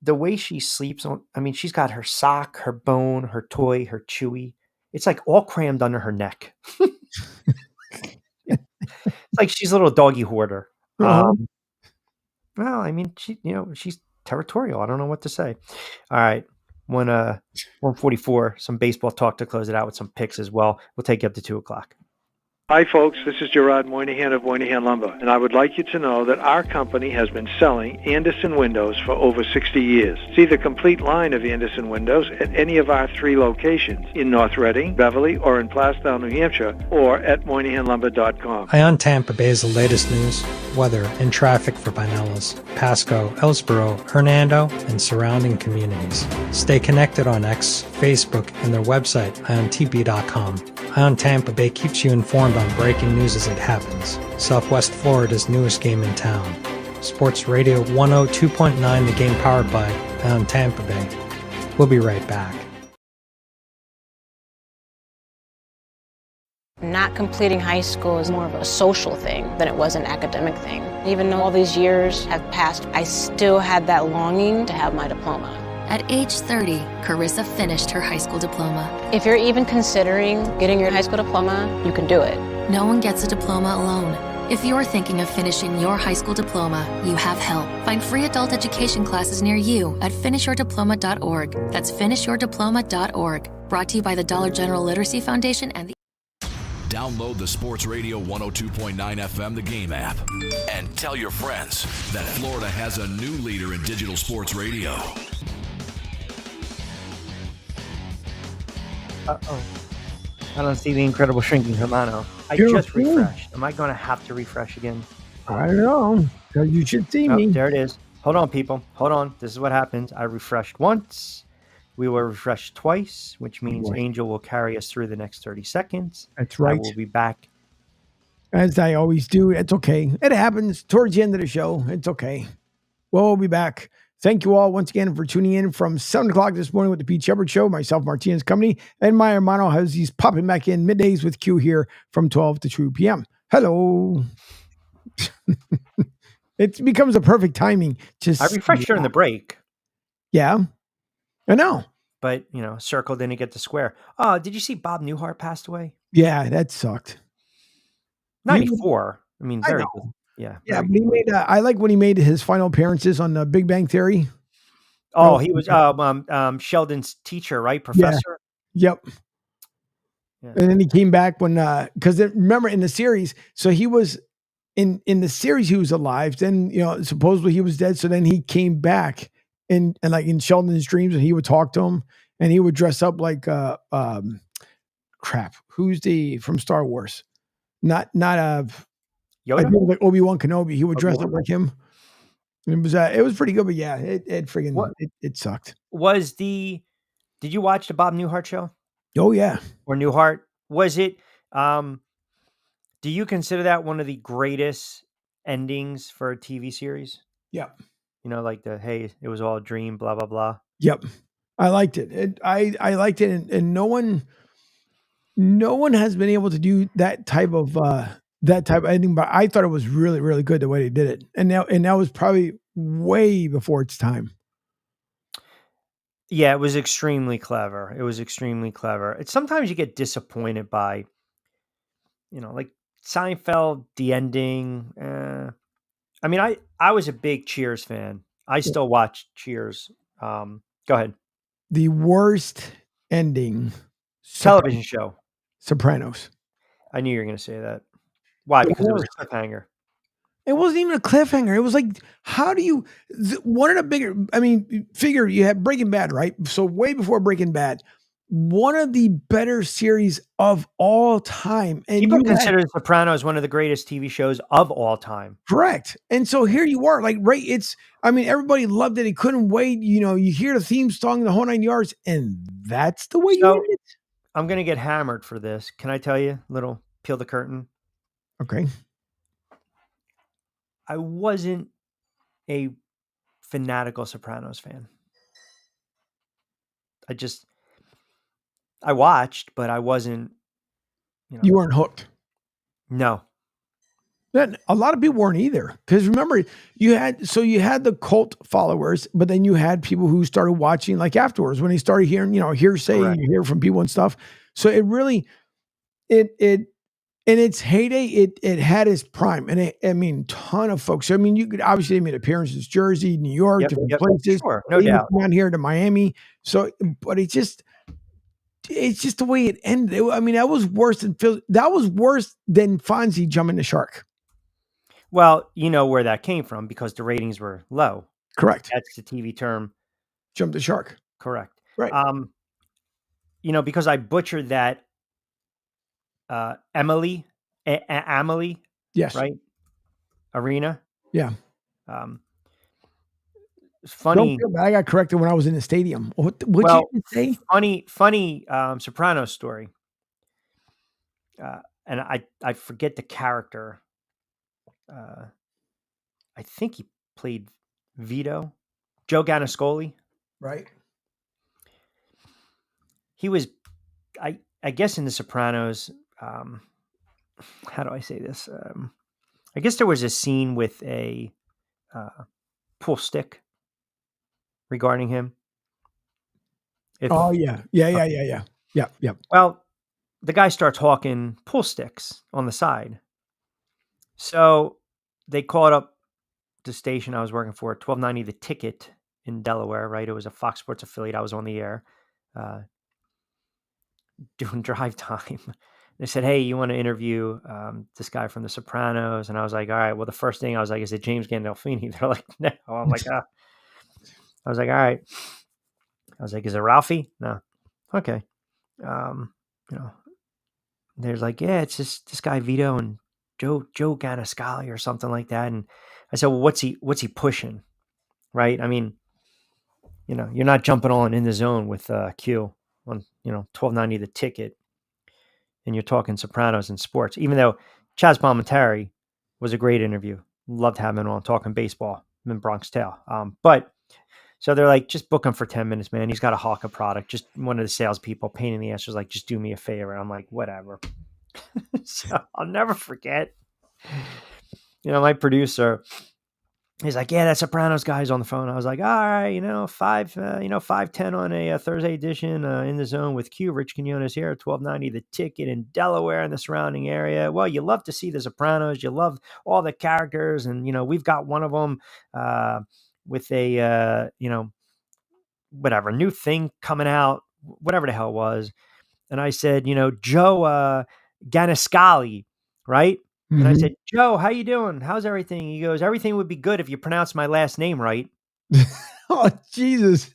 the way she sleeps on, I mean, she's got her sock, her bone, her toy, her chewy. It's like all crammed under her neck. It's like she's a little doggy hoarder. Uh-huh. Well, I mean, she's territorial. I don't know what to say. All right. 144, some baseball talk to close it out with some picks as well. We'll take you up to 2:00. Hi, folks. This is Gerard Moynihan of Moynihan Lumber, and I would like you to know that our company has been selling Anderson windows for over 60 years. See the complete line of Anderson windows at any of our 3 locations in North Reading, Beverly, or in Plastown, New Hampshire, or at MoynihanLumber.com. Ion Tampa Bay is the latest news, weather, and traffic for Pinellas, Pasco, Ellsboro, Hernando, and surrounding communities. Stay connected on X, Facebook, and their website, IonTP.com. Ion Tampa Bay keeps you informed on breaking news as it happens. Southwest Florida's newest game in town. Sports Radio 102.9, the game powered by Ion Tampa Bay. We'll be right back. Not completing high school is more of a social thing than it was an academic thing. Even though all these years have passed, I still had that longing to have my diploma. At age 30, Carissa finished her high school diploma. If you're even considering getting your high school diploma, you can do it. No one gets a diploma alone. If you're thinking of finishing your high school diploma, you have help. Find free adult education classes near you at finishyourdiploma.org. That's finishyourdiploma.org. Brought to you by the Dollar General Literacy Foundation and the Download the Sports Radio 102.9 FM The Game app and tell your friends that Florida has a new leader in digital sports radio. Uh-oh. I don't see the incredible shrinking Hermano. I You're just cool. refreshed. Am I going to have to refresh again? I don't know. You should see Oh, me. there it is. Hold on, people. Hold on. This is what happens. I refreshed once. We will refresh twice, which means Right. Angel will carry us through the next 30 seconds. That's right. I will be back. As I always do. It's okay. It happens towards the end of the show. It's okay. We'll be back. Thank you all once again for tuning in from 7 o'clock this morning with the Pete Shepard Show. Myself, Martinez Company, and my hermano has these popping back in middays with Q here from 12 to 2 p.m. Hello. It becomes a perfect timing. I refreshed during the break, Yeah. I know. but, circle didn't get the square. Oh, did you see Bob Newhart passed away? Yeah, that sucked. 94. I mean, I very know. good. Yeah. Yeah, very but he made. I like when he made his final appearances on the Big Bang Theory. Oh, he was Sheldon's teacher, right? Professor? Yep. Yeah. And then he came back when because remember in the series, so he was in the series he was alive. Then supposedly he was dead. So then he came back and like in Sheldon's dreams, and he would talk to him, and he would dress up like crap. Who's from Star Wars? Not I Yoda? think it was like Obi-Wan Kenobi. He would dress Obi-Wan? up like him. And it was pretty good, but yeah, it friggin' it sucked. Did you watch the Bob Newhart show? Oh yeah. Or Newhart? Was it, do you consider that one of the greatest endings for a TV series? Yep. Like hey, it was all a dream, blah, blah, blah. Yep. I liked it. I liked it. And no one has been able to do that type of ending, but I thought it was really, really good the way they did it. And that was probably way before its time. Yeah, it was extremely clever. It's sometimes you get disappointed by, like Seinfeld, the ending. I mean, I was a big Cheers fan. I still watch Cheers. Go ahead. The worst ending. Television show. Sopranos. I knew you were going to say that. Why? Because it was a cliffhanger. It wasn't even a cliffhanger. It was like, how do you, one of the bigger, figure you had Breaking Bad, right? So way before Breaking Bad, one of the better series of all time. And People you had- consider The Sopranos one of the greatest TV shows of all time. Correct. And so here you are, like, right. Everybody loved it. He couldn't wait. You hear the theme song, the whole 9 yards, and that's the way you So- did it. I'm going to get hammered for this. Can I tell you? Little peel the curtain. Okay. I wasn't a fanatical Sopranos fan. I watched, but I wasn't, You weren't hooked. No. Then a lot of people weren't either. Because remember, you had the cult followers, but then you had people who started watching like afterwards when they started hearing, hearsay, Correct. you hear from people and stuff. So it really, in its heyday, it had its prime. And ton of folks. So, you could obviously make appearances, Jersey, New York, different places. Sure, no Even doubt. down here to Miami. So, but it's just the way it ended. That was worse than Fonzie jumping the shark. Well, you know where that came from because the ratings were low. Correct. That's the TV term. Jump the shark. Correct. Right. Because I butchered that Amelie, Yes. right? Arena. Yeah. It's funny. Don't feel bad. I got corrected when I was in the stadium. What Well, you say? Funny Sopranos story. And I forget the character. I think he played Vito, Joe Ganascoli. Right. He was, I guess, in The Sopranos. How do I say this? I guess there was a scene with a pool stick regarding him. Oh yeah. Yeah. Well, the guy starts hawking pool sticks on the side. So they called up the station I was working for, 1290 The Ticket in Delaware, right? It was a Fox Sports affiliate. I was on the air doing drive time. They said, hey, you want to interview this guy from The Sopranos? And I was like, all right. Well, the first thing I was like, is it James Gandolfini? They're like, no. I'm like, ah. I was like, all right. I was like, is it Ralphie? No. Okay. There's like, yeah, it's just this guy Vito and Joe Ganascoli or something like that. And I said, well, what's he pushing? Right. You're not jumping on In the Zone with Q on, 1290 The Ticket. And you're talking Sopranos and sports, even though Chaz Palminteri was a great interview. Loved having him on talking baseball in Bronx Tale. But so they're like, just book him for 10 minutes, man. He's got a hawk a product. Just one of the salespeople, pain in the ass, was like, just do me a favor. I'm like, whatever. So I'll never forget. My producer, he's like, yeah, that Sopranos guy's on the phone. I was like, all right, 5:10 on a Thursday edition In the Zone with Q. Rich Quinones here at 1290 The Ticket in Delaware and the surrounding area. Well, you love to see the Sopranos. You love all the characters. And, we've got one of them with a, whatever, new thing coming out, whatever the hell it was. And I said, Joe Ganascoli, right? And I said, Joe, how you doing? How's everything? He goes, everything would be good if you pronounce my last name right. Oh, Jesus.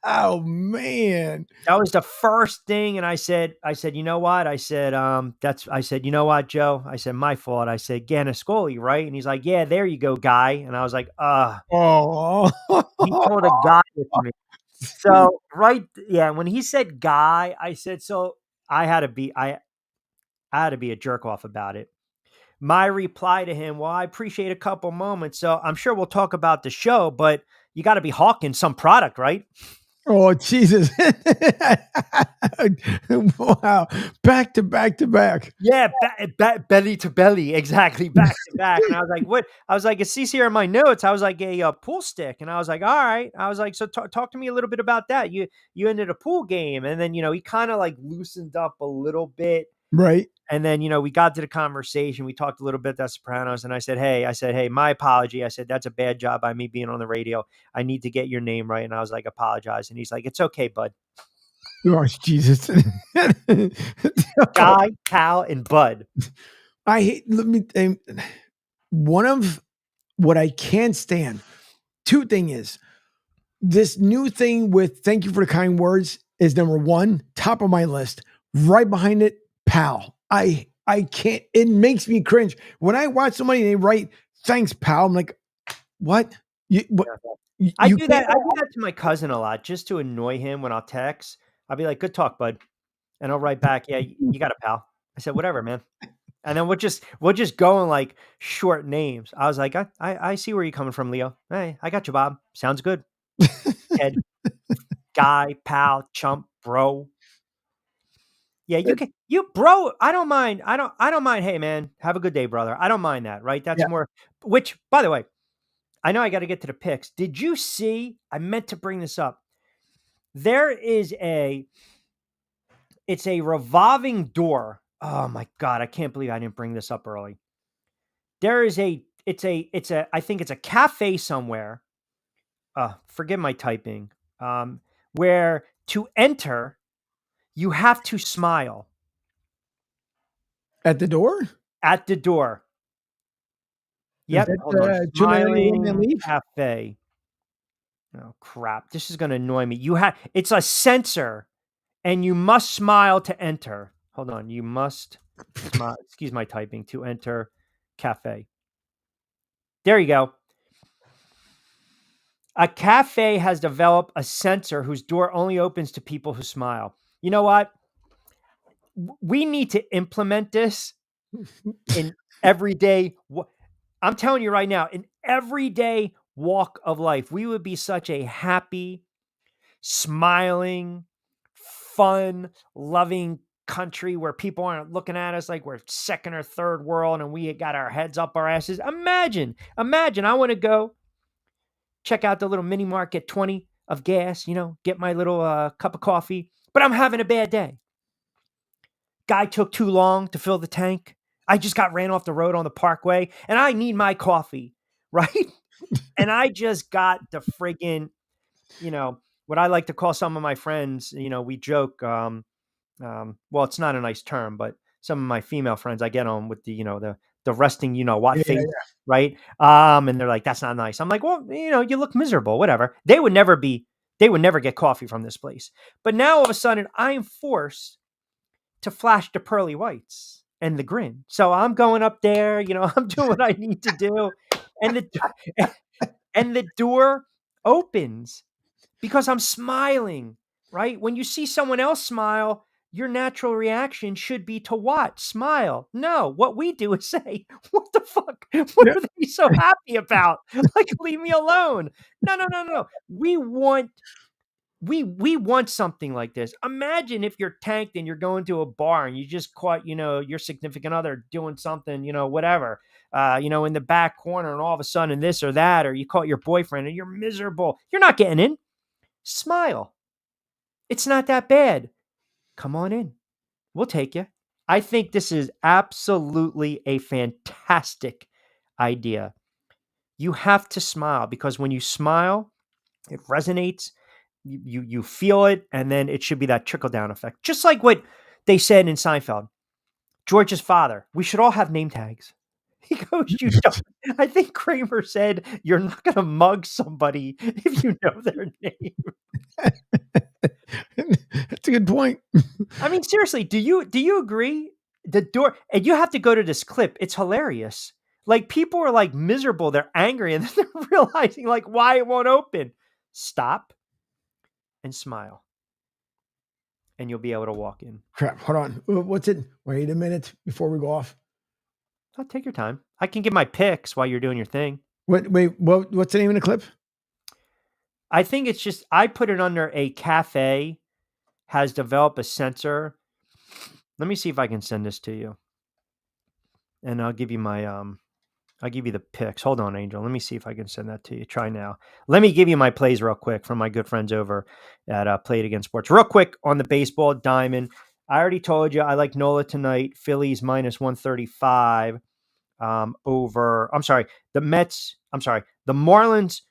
Oh, man. That was the first thing. And I said, you know what? I said, you know what, Joe? I said, my fault. I said, Ganascoli, right? And he's like, yeah, there you go, guy. And I was like, oh, he told a guy with me. So, right. Yeah. When he said guy, I said, so I had to be a jerk off about it. My reply to him, well, I appreciate a couple moments. So I'm sure we'll talk about the show, but you got to be hawking some product, right? Oh, Jesus. Wow. Back to back to back. Yeah. Belly to belly. Exactly. Back to back. And I was like, what? I was like, it sees here in my notes. I was like a pool stick. And I was like, all right. I was like, so talk to me a little bit about that. You ended a pool game. And then, he kind of like loosened up a little bit. Right. And then, we got to the conversation. We talked a little bit about Sopranos. And I said, hey, my apology. I said, that's a bad job by me being on the radio. I need to get your name right. And I was like, apologize. And he's like, it's okay, bud. Oh, Jesus. Guy, Cal, and Bud. One of what I can't stand, two things is this new thing with thank you for the kind words. is number one, top of my list. Right behind it, pal. I can't. It makes me cringe when I watch somebody and they write "Thanks, pal." I'm like, what? I do that to my cousin a lot just to annoy him when I'll text. I'll be like, "Good talk, bud," and I'll write back, "Yeah, you got it, pal." I said, "Whatever, man." And then we'll just go in like short names. I was like, I see where you're coming from, Leo. Hey, I got you, Bob. Sounds good. Ed, guy, pal, chump, bro. Yeah, bro. I don't mind. I don't mind. Hey, man, have a good day, brother. I don't mind that, right? That's more. Which, by the way, I know I got to get to the picks. Did you see? I meant to bring this up. There is it's a revolving door. Oh my God, I can't believe I didn't bring this up early. There is I think it's a cafe somewhere. Forgive my typing. Where to enter, you have to smile. At the door? At the door. Yep. Hold on. Smiling cafe. Oh crap! This is going to annoy me. It's a sensor, and you must smile to enter. Hold on. You must smile. Excuse my typing. To enter cafe. There you go. A cafe has developed a sensor whose door only opens to people who smile. You know what? We need to implement this in everyday. I'm telling you right now, in everyday walk of life, we would be such a happy, smiling, fun, loving country where people aren't looking at us like we're second or third world and we got our heads up our asses. Imagine, I want to go check out the little mini mart, get 20 of gas, get my little cup of coffee, but I'm having a bad day. Guy took too long to fill the tank. I just got ran off the road on the parkway and I need my coffee, right? And I just got the friggin', what I like to call some of my friends, we joke, well, it's not a nice term, but some of my female friends, I get on with the resting, face, right? And they're like, that's not nice. I'm like, well, you look miserable, whatever. They would never get coffee from this place. But now all of a sudden I am forced to flash the pearly whites and the grin. So I'm going up there, I'm doing what I need to do. And the door opens because I'm smiling, right? When you see someone else smile, your natural reaction should be to what? Smile. No, what we do is say, what the fuck? What are they so happy about? Like, leave me alone. No. We want something like this. Imagine if you're tanked and you're going to a bar and you just caught, your significant other doing something, whatever, in the back corner, and all of a sudden this or that, or you caught your boyfriend and you're miserable. You're not getting in. Smile. It's not that bad. Come on in. We'll take you. I think this is absolutely a fantastic idea. You have to smile because when you smile, it resonates. You feel it, and then it should be that trickle-down effect. Just like what they said in Seinfeld. George's father, we should all have name tags. He goes, you don't. I think Kramer said, you're not going to mug somebody if you know their name. That's a good point. I mean, seriously, do you agree? The door, and you have to go to this clip. It's hilarious. Like, people are like miserable. They're angry, and then they're realizing like why it won't open. Stop and smile, and you'll be able to walk in. Crap. Hold on. What's it? Wait a minute before we go off. I'll take your time. I can give my picks while you're doing your thing. What's the name of the clip? I think it's just, I put it under a cafe has developed a sensor. Let me see if I can send this to you. And I'll give you my, I'll give you the picks. Hold on, Angel. Let me see if I can send that to you. Try now. Let me give you my plays real quick from my good friends over at Play It Again Sports. Real quick on the baseball diamond. I already told you I like Nola tonight. Phillies minus 135 over. I'm sorry, the Mets. I'm sorry, the Marlins.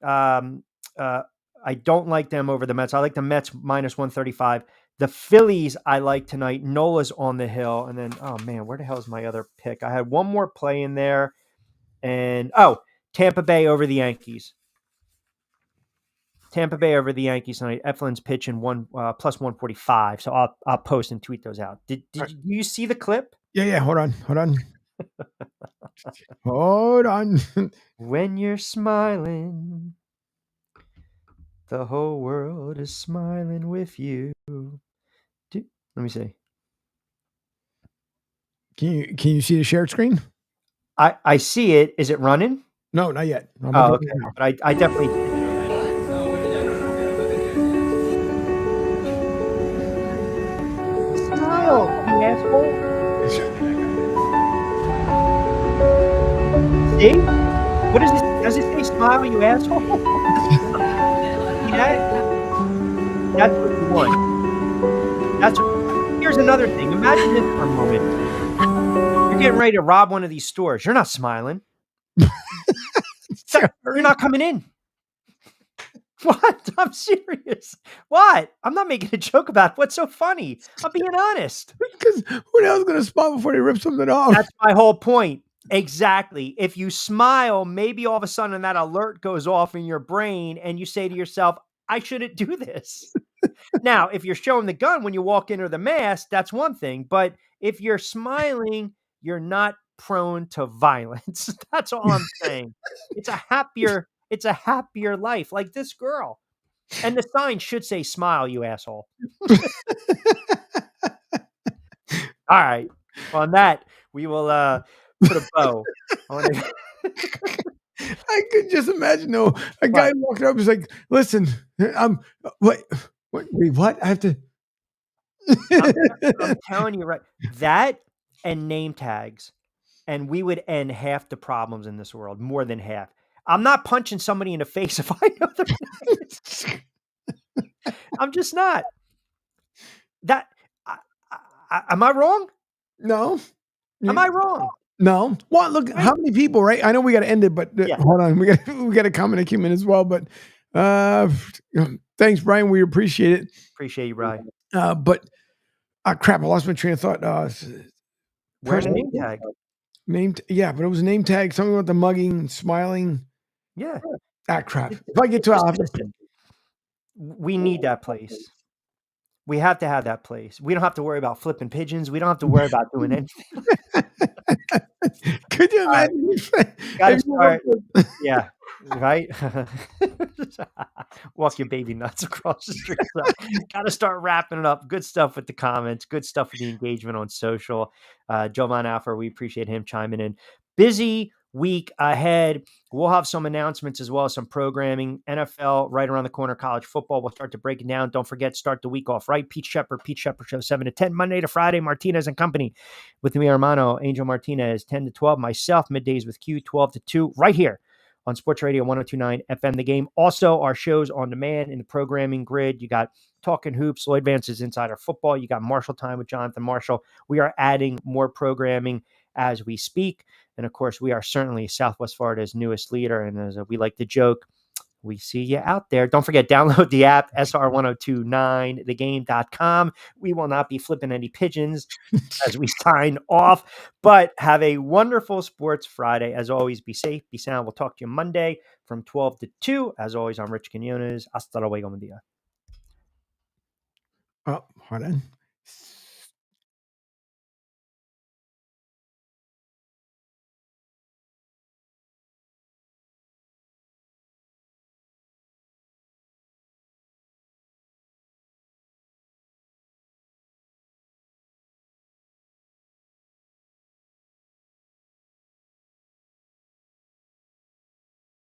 I don't like them over the Mets. I like the Mets minus 135. The Phillies I like tonight. Nola's on the hill, and then oh man, where the hell is my other pick? I had one more play in there, and Tampa Bay over the Yankees. Tampa Bay over the Yankees tonight. Eflin's pitching plus 145. So I'll post and tweet those out. Did you see the clip? Yeah. Hold on. Hold on. When you're smiling, the whole world is smiling with you. Let me see. Can you see the shared screen? I see it. Is it running? No, not yet. Oh, okay. But I definitely. Smile, you asshole. See? What is this? Does it say smile, you asshole? See that? That's what you want. Here's another thing. Imagine this for a moment. You're getting ready to rob one of these stores. You're not smiling. You're not coming in. What? I'm serious. What? I'm not making a joke about it. What's so funny? I'm being honest. Because who the hell's going to smile before they rip something off? That's my whole point. Exactly. If you smile, maybe all of a sudden that alert goes off in your brain and you say to yourself, I shouldn't do this. Now, if you're showing the gun when you walk into the mask, that's one thing. But if you're smiling, you're not prone to violence. That's all I'm saying. It's a happier life, like this girl. And the sign should say smile, you asshole. All right. On that, we will put a bow on it. I could just imagine though, a guy walking up is like, listen, wait, what? I have to I'm telling you, right? That and name tags, and we would end half the problems in this world, more than half. I'm not punching somebody in the face if I know their names. I'm just not. That am I wrong? No. Am I wrong? No. Well, look, how many people, right? I know we got to end it, but hold on. We got a comment that came in as well. But thanks, Brian. We appreciate it. Appreciate you, Brian. But crap, I lost my train of thought. Where's the name tag? Yeah, but it was a name tag. Something about the mugging, smiling. Yeah. Crap. If I get to it, we need that place. We have to have that place. We don't have to worry about flipping pigeons. We don't have to worry about doing anything. Could you imagine? Gotta start. Yeah. Right? Walk your baby nuts across the street. Got to start wrapping it up. Good stuff with the comments. Good stuff with the engagement on social. Joe Von Alfer, we appreciate him chiming in. Busy week ahead. We'll have some announcements as well as some programming. NFL right around the corner. College football. We'll start to break it down. Don't forget, start the week off right. Pete Shepard Show 7 to 10, Monday to Friday. Martinez and Company with me, Hermano Angel Martinez, 10 to 12. Myself, middays with Q, 12 to 2, right here on Sports Radio 102.9 FM The Game. Also, our shows on demand in the programming grid. You got Talking Hoops, Lloyd Vance's Insider Football. You got Marshall Time with Jonathan Marshall. We are adding more programming as we speak. And of course, we are certainly Southwest Florida's newest leader. And as we like to joke, we see you out there. Don't forget, download the app, SR1029thegame.com. We will not be flipping any pigeons as we sign off, but have a wonderful Sports Friday. As always, be safe, be sound. We'll talk to you Monday from 12 to 2. As always, I'm Rich Quinones. Hasta luego, buen día. Oh, hold on.